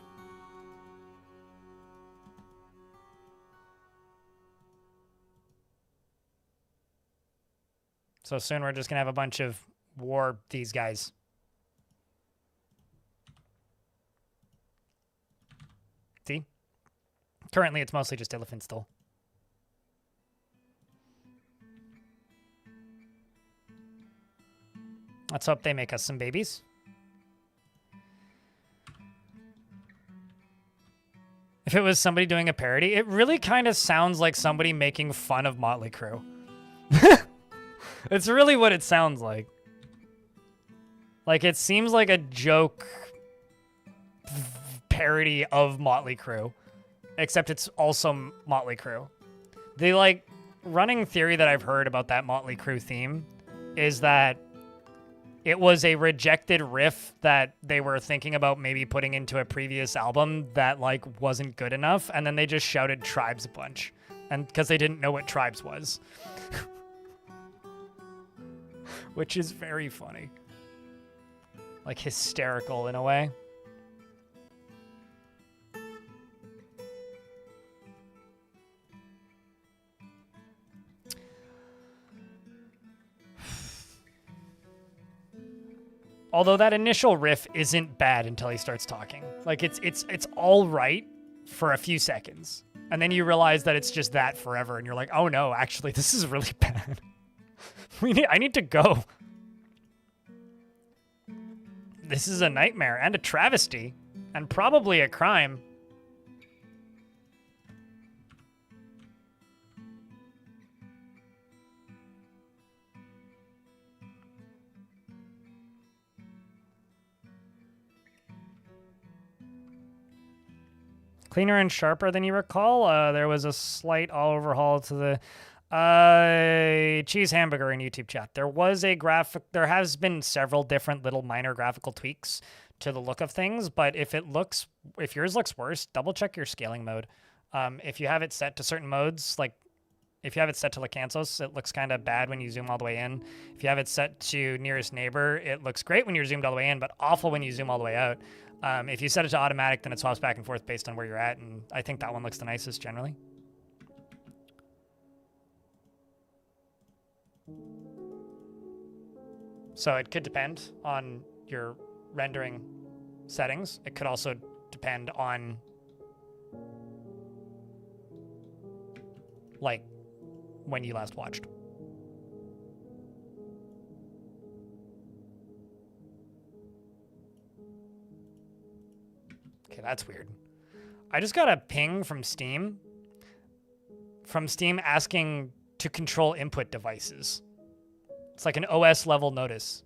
So soon we're just going to have a bunch of war these guys. See? Currently it's mostly just elephants still. Let's hope they make us some babies. If it was somebody doing a parody, it really kind of sounds like somebody making fun of Motley Crue. It's really what it sounds like. Like, it seems like a joke parody of Motley Crue, except it's also Motley Crue. The, like, running theory that I've heard about that Motley Crue theme is that it was a rejected riff that they were thinking about maybe putting into a previous album that, like, wasn't good enough, and then they just shouted Tribes a bunch, and because they didn't know what Tribes was. Which is very funny. Like, hysterical in a way. Although that initial riff isn't bad until he starts talking. Like, it's all right for a few seconds. And then you realize that it's just that forever, and you're like, oh no, actually, this is really bad. I need to go. This is a nightmare and a travesty, and probably a crime. Cleaner and sharper than you recall. There was a slight overhaul to the cheese hamburger in YouTube chat. There was a graphic. There has been several different little minor graphical tweaks to the look of things. But if yours looks worse, double check your scaling mode. If you have it set to certain modes, like if you have it set to Lacansos, it looks kind of bad when you zoom all the way in. If you have it set to nearest neighbor, it looks great when you're zoomed all the way in, but awful when you zoom all the way out. If you set it to automatic, then it swaps back and forth based on where you're at, and I think that one looks the nicest generally. So it could depend on your rendering settings. It could also depend on, like, when you last watched. Okay, that's weird. I just got a ping from Steam. From Steam asking to control input devices. It's like an OS level notice.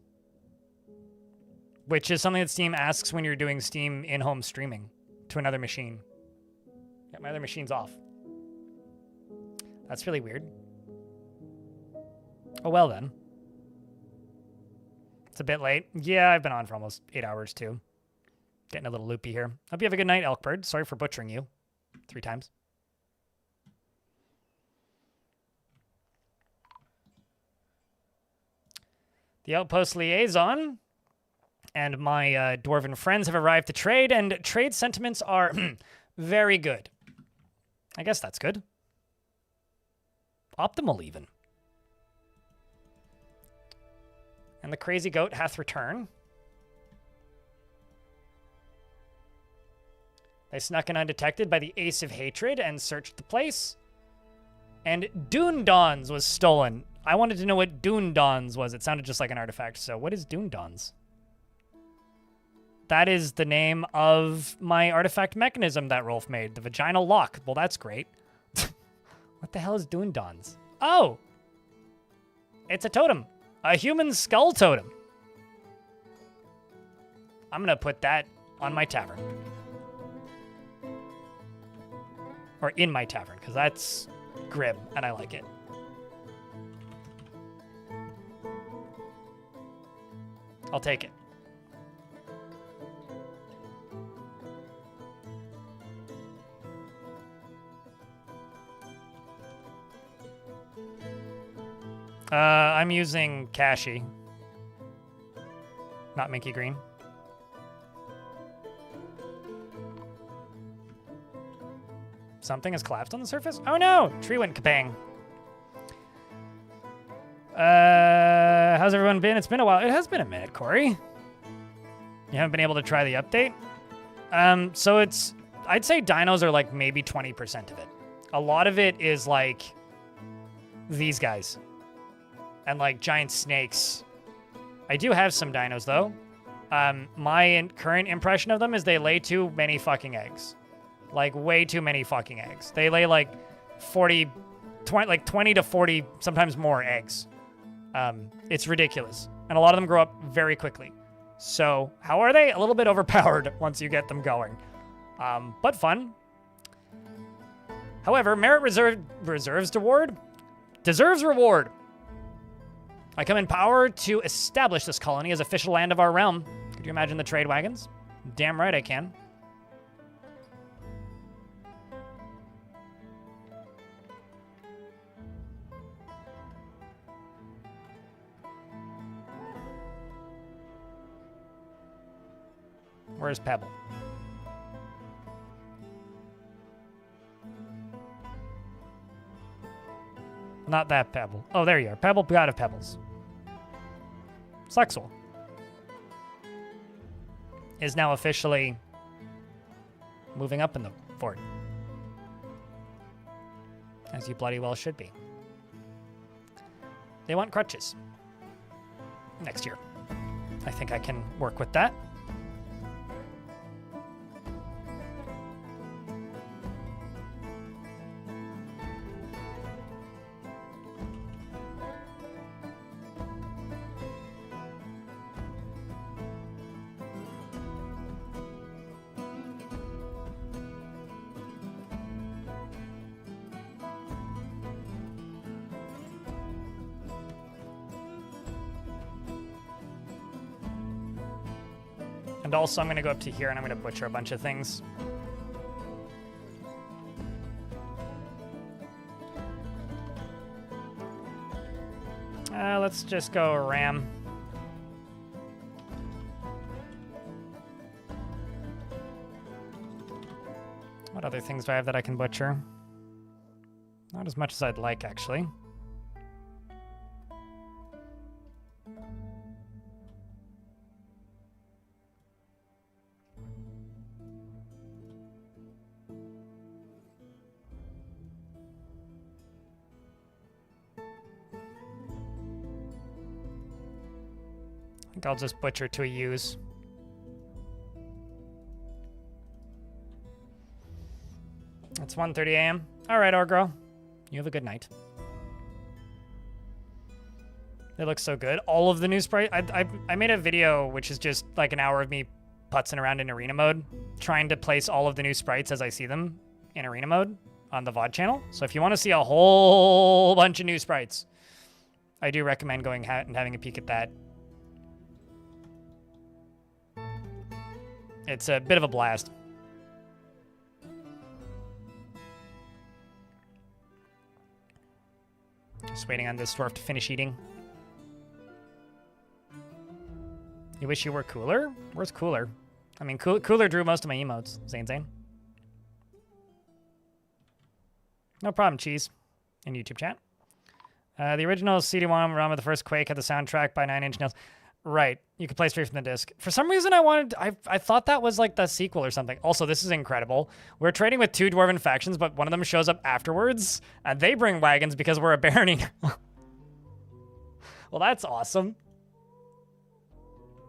Which is something that Steam asks when you're doing Steam in-home streaming to another machine. Yeah, my other machine's off. That's really weird. Oh, well then. It's a bit late. Yeah, I've been on for almost 8 hours too. Getting a little loopy here. Hope you have a good night, Elkbird. Sorry for butchering you 3 times. The Outpost Liaison and my dwarven friends have arrived to trade, and trade sentiments are very good. I guess that's good. Optimal, even. And the crazy goat hath returned. They snuck in undetected by the Ace of Hatred and searched the place. And Doondons was stolen. I wanted to know what Doondons was. It sounded just like an artifact. So what is Doondons? That is the name of my artifact mechanism that Rolf made. The vaginal lock. Well, that's great. What the hell is Doondons? Oh! It's a totem. A human skull totem. I'm going to put that on my tavern. Or in my tavern, because that's grim, and I like it. I'll take it. I'm using Kashi. Not Minky Green. Something has collapsed on the surface? Oh no! Tree went kabang. How's everyone been? It's been a while. It has been a minute, Corey. You haven't been able to try the update? So it's... I'd say dinos are like maybe 20% of it. A lot of it is like these guys. And like giant snakes. I do have some dinos though. My current impression of them is they lay too many fucking eggs. Like way too many fucking eggs. They lay like 20 to 40, sometimes more eggs. It's ridiculous. And a lot of them grow up very quickly. So how are they? A little bit overpowered once you get them going. But fun. However, merit reserves reward deserves reward. I come in power to establish this colony as official land of our realm. Could you imagine the trade wagons? Damn right I can. Where's Pebble? Not that Pebble. Oh, there you are. Pebble, god of pebbles. Slexwell is now officially moving up in the fort. As you bloody well should be. They want crutches. Next year. I think I can work with that. And also, I'm going to go up to here and I'm going to butcher a bunch of things. Let's just go ram. What other things do I have that I can butcher? Not as much as I'd like, actually. I think I'll just butcher to a use. It's 1:30 a.m. All right, Orgro. You have a good night. They look so good. All of the new sprite. I made a video which is just like an hour of me putzing around in arena mode, trying to place all of the new sprites as I see them in arena mode on the VOD channel. So if you want to see a whole bunch of new sprites, I do recommend going and having a peek at that. It's a bit of a blast. Just waiting on this dwarf to finish eating. You wish you were cooler? Where's cooler? I mean, cooler drew most of my emotes. Zane. No problem, Cheese. In YouTube chat. The original CD-ROM ROM of the first Quake had the soundtrack by Nine Inch Nails. Right. You could play straight from the disc. For some reason, I thought that was like the sequel or something. Also, this is incredible. We're trading with two dwarven factions, but one of them shows up afterwards, and they bring wagons because we're a barony. Well, that's awesome.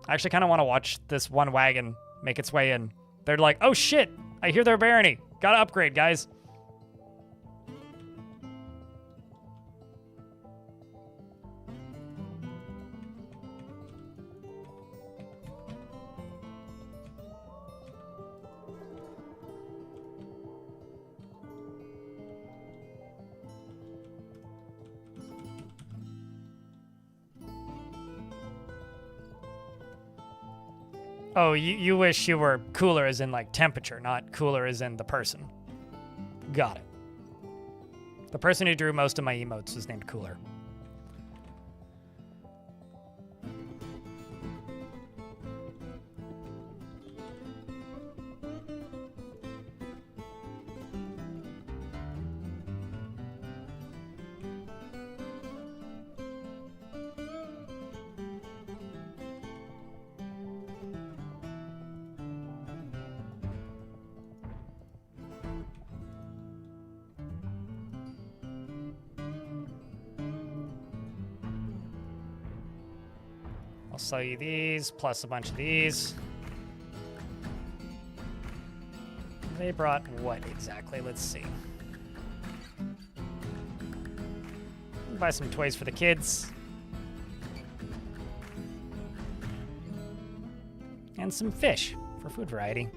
I actually kind of want to watch this one wagon make its way in. They're like, oh shit, I hear they're a barony. Gotta upgrade, guys. Oh, you wish you were cooler as in, like, temperature, not cooler as in the person. Got it. The person who drew most of my emotes is named Cooler. Sell you these, plus a bunch of these. They brought what exactly? Let's see. Buy some toys for the kids. And some fish for food variety.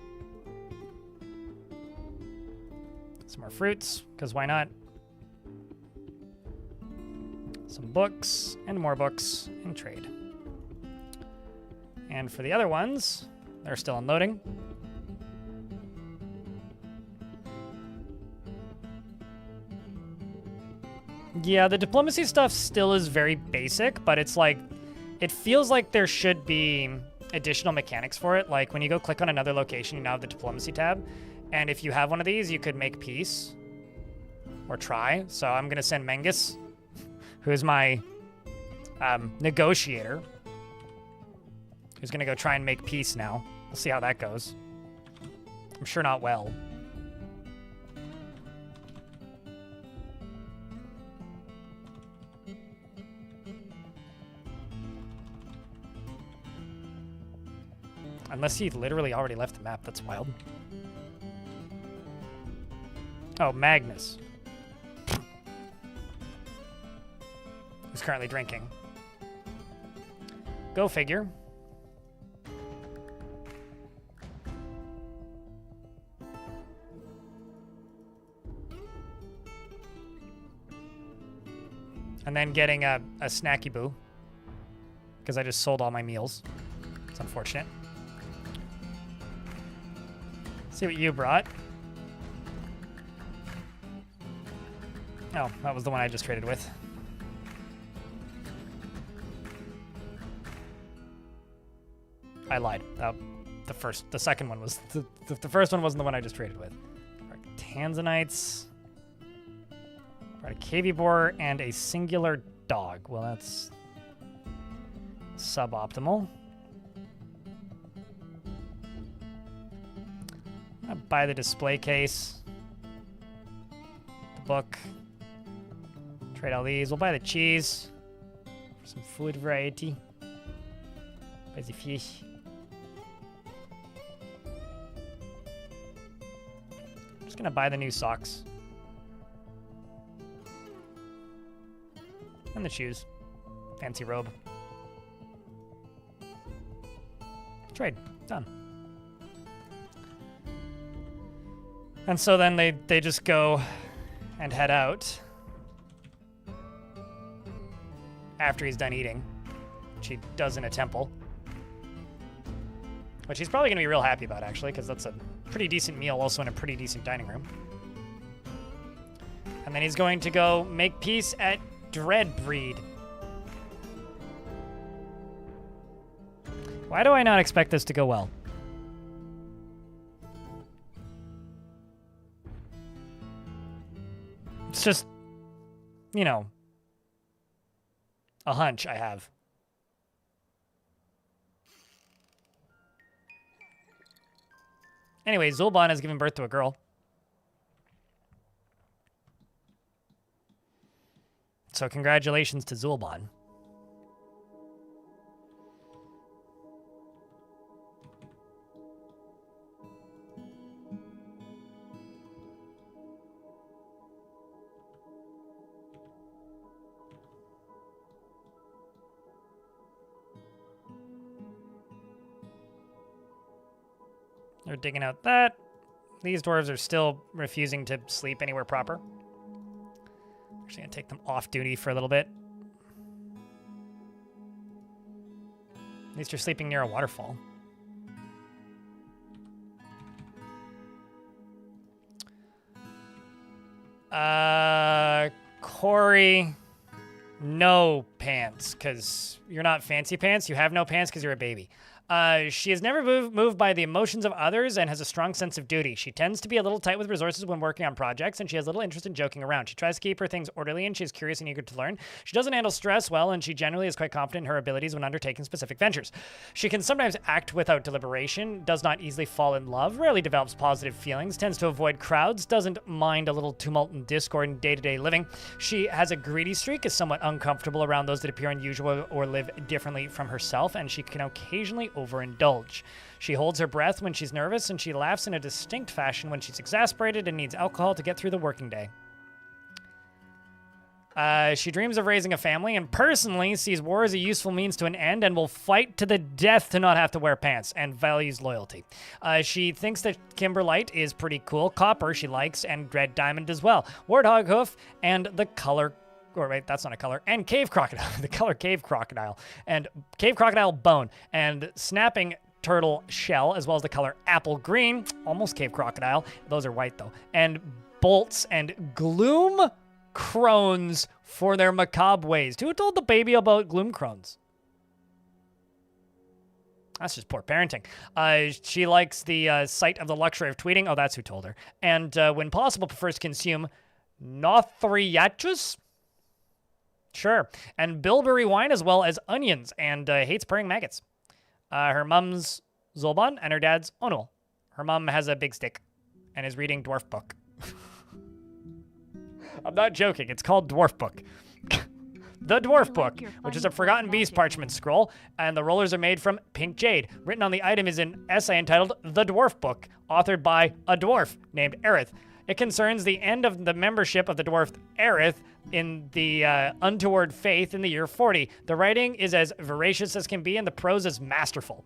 Some more fruits, because why not? Some books, and more books, and trade. And for the other ones, they're still unloading. Yeah, the diplomacy stuff still is very basic, but it's like, it feels like there should be additional mechanics for it. Like when you go click on another location, you now have the diplomacy tab. And if you have one of these, you could make peace or try. So I'm going to send Mengus, who's my negotiator, who's going to go try and make peace now. We'll see how that goes. I'm sure not well. Unless he literally already left the map. That's wild. Oh, Magnus. Who's currently drinking. Go figure. And then getting a snacky boo. Because I just sold all my meals. It's unfortunate. See what you brought. Oh, that was the one I just traded with. I lied. The second one was the first one wasn't the one I just traded with. Tanzanites. Brought a Cavivore and a singular dog. Well, that's suboptimal. I'll buy the display case, the book, trade all these. We'll buy the cheese for some food variety. Buy the fish. Just gonna buy the new socks. And the shoes. Fancy robe. Trade. Done. And so then they just go and head out after he's done eating, which he does in a temple. Which he's probably going to be real happy about, actually, because that's a pretty decent meal, also in a pretty decent dining room. And then he's going to go make peace at Dreadbreed. Why do I not expect this to go well? It's just, you know, a hunch I have. Anyway, Zul'Ban has given birth to a girl. So congratulations to Zul'Ban. They're digging out that. These dwarves are still refusing to sleep anywhere proper. Actually gonna take them off duty for a little bit. At least you're sleeping near a waterfall. Corey, no pants, because you're not fancy pants. You have no pants because you're a baby. She is never moved by the emotions of others and has a strong sense of duty. She tends to be a little tight with resources when working on projects, and she has little interest in joking around. She tries to keep her things orderly, and she is curious and eager to learn. She doesn't handle stress well, and she generally is quite confident in her abilities when undertaking specific ventures. She can sometimes act without deliberation, does not easily fall in love, rarely develops positive feelings, tends to avoid crowds, doesn't mind a little tumult and discord in day-to-day living. She has a greedy streak, is somewhat uncomfortable around those that appear unusual or live differently from herself, and she can occasionally overindulge. She holds her breath when she's nervous, and she laughs in a distinct fashion when she's exasperated and needs alcohol to get through the working day. She dreams of raising a family and personally sees war as a useful means to an end and will fight to the death to not have to wear pants and values loyalty. She thinks that Kimberlite is pretty cool. Copper she likes and Red Diamond as well. Warthog Hoof and the color, or wait, that's not a color, and Cave Crocodile, the color Cave Crocodile, and Cave Crocodile Bone, and Snapping Turtle Shell, as well as the color Apple Green, almost Cave Crocodile, those are white though, and Bolts and Gloom Crones for their macabre ways. Who told the baby about Gloom Crones? That's just poor parenting. She likes the sight of the luxury of tweeting. Oh, that's who told her. And when possible, prefers to consume Nothriachus? Sure. And bilberry wine as well as onions and hates praying maggots. Her mom's Zolban and her dad's Onul. Her mom has a big stick and is reading Dwarf Book. I'm not joking. It's called Dwarf Book. The Dwarf Book, which is a Forgotten Beast parchment scroll, and the rollers are made from pink jade. Written on the item is an essay entitled The Dwarf Book, authored by a dwarf named Aerith. It concerns the end of the membership of the dwarf Aerith in the untoward faith in the year 40. The writing is as voracious as can be, and the prose is masterful.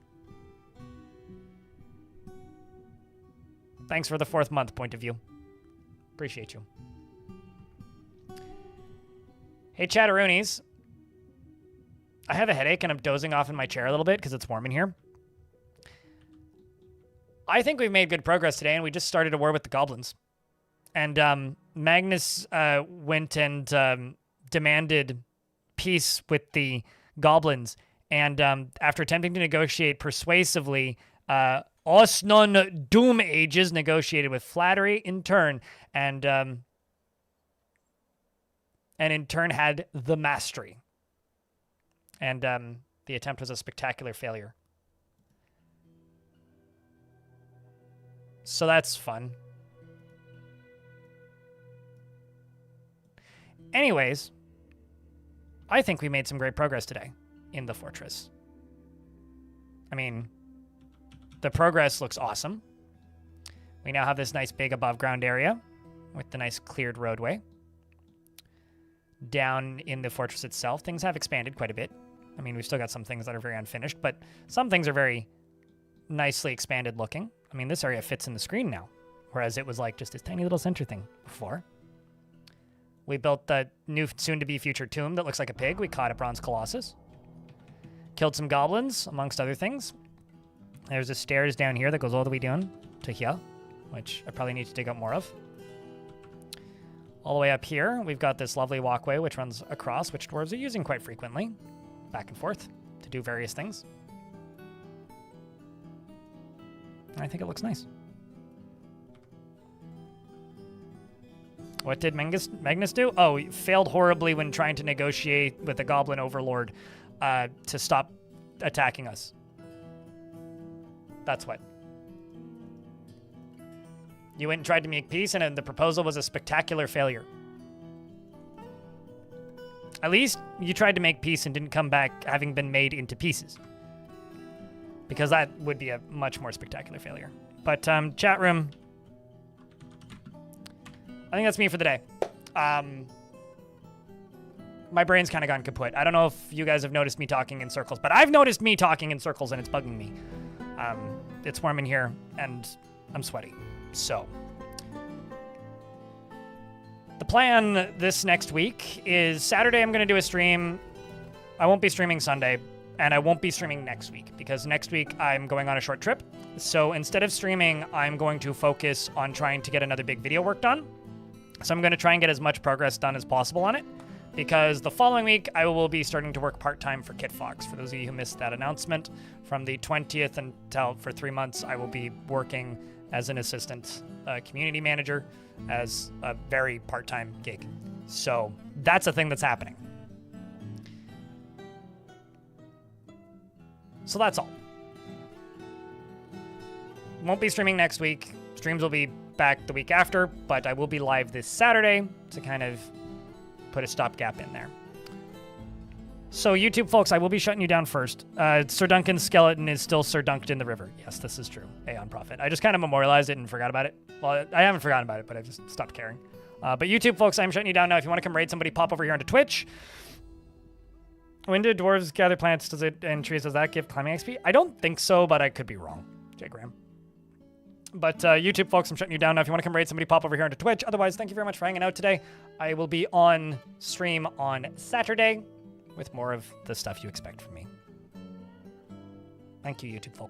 Thanks for the 4th month point of view. Appreciate you. Hey, Chatteroonies. I have a headache and I'm dozing off in my chair a little bit because it's warm in here. I think we've made good progress today, and we just started a war with the goblins. And Magnus went and demanded peace with the goblins. And after attempting to negotiate persuasively, Osnon Doom Ages negotiated with flattery in turn, and in turn had the mastery. And the attempt was a spectacular failure. So that's fun. Anyways, I think we made some great progress today in the fortress. I mean, the progress looks awesome. We now have this nice big above ground area with the nice cleared roadway. Down in the fortress itself, things have expanded quite a bit. I mean, we've still got some things that are very unfinished, but some things are very nicely expanded looking. I mean, this area fits in the screen now, whereas it was like just this tiny little center thing before. We built the new soon-to-be future tomb that looks like a pig. We caught a bronze colossus. Killed some goblins, amongst other things. There's a stairs down here that goes all the way down to here, which I probably need to dig up more of. All the way up here, we've got this lovely walkway which runs across, which dwarves are using quite frequently, back and forth, to do various things. And I think it looks nice. What did Magnus do? Oh, he failed horribly when trying to negotiate with the Goblin Overlord to stop attacking us. That's what. You went and tried to make peace, and the proposal was a spectacular failure. At least you tried to make peace and didn't come back having been made into pieces. Because that would be a much more spectacular failure. But, chat room, I think that's me for the day. My brain's kind of gone kaput. I don't know if you guys have noticed me talking in circles, but I've noticed me talking in circles, and it's bugging me. It's warm in here, and I'm sweaty. So, the plan this next week is Saturday I'm going to do a stream. I won't be streaming Sunday, and I won't be streaming next week, because next week I'm going on a short trip. So instead of streaming, I'm going to focus on trying to get another big video work done. So I'm going to try and get as much progress done as possible on it, because the following week I will be starting to work part-time for KitFox. For those of you who missed that announcement, from the 20th until for 3 months, I will be working as an assistant community manager as a very part-time gig. So that's a thing that's happening. So that's all. Won't be streaming next week. Streams will be back the week after, but I will be live this Saturday to kind of put a stopgap in there. So YouTube folks, I will be shutting you down first. Sir Duncan's skeleton is still Sir Dunked in the river. Yes, this is true. Aeon Prophet. I just kind of memorialized it and forgot about it. Well, I haven't forgotten about it, but I just stopped caring. But YouTube, folks, I'm shutting you down now. If you want to come raid somebody, pop over here onto Twitch. When do dwarves gather plants and trees? Does that give climbing XP? I don't think so, but I could be wrong. Jay Graham. But YouTube, folks, I'm shutting you down now. If you want to come raid somebody, pop over here onto Twitch. Otherwise, thank you very much for hanging out today. I will be on stream on Saturday with more of the stuff you expect from me. Thank you, YouTube, folks.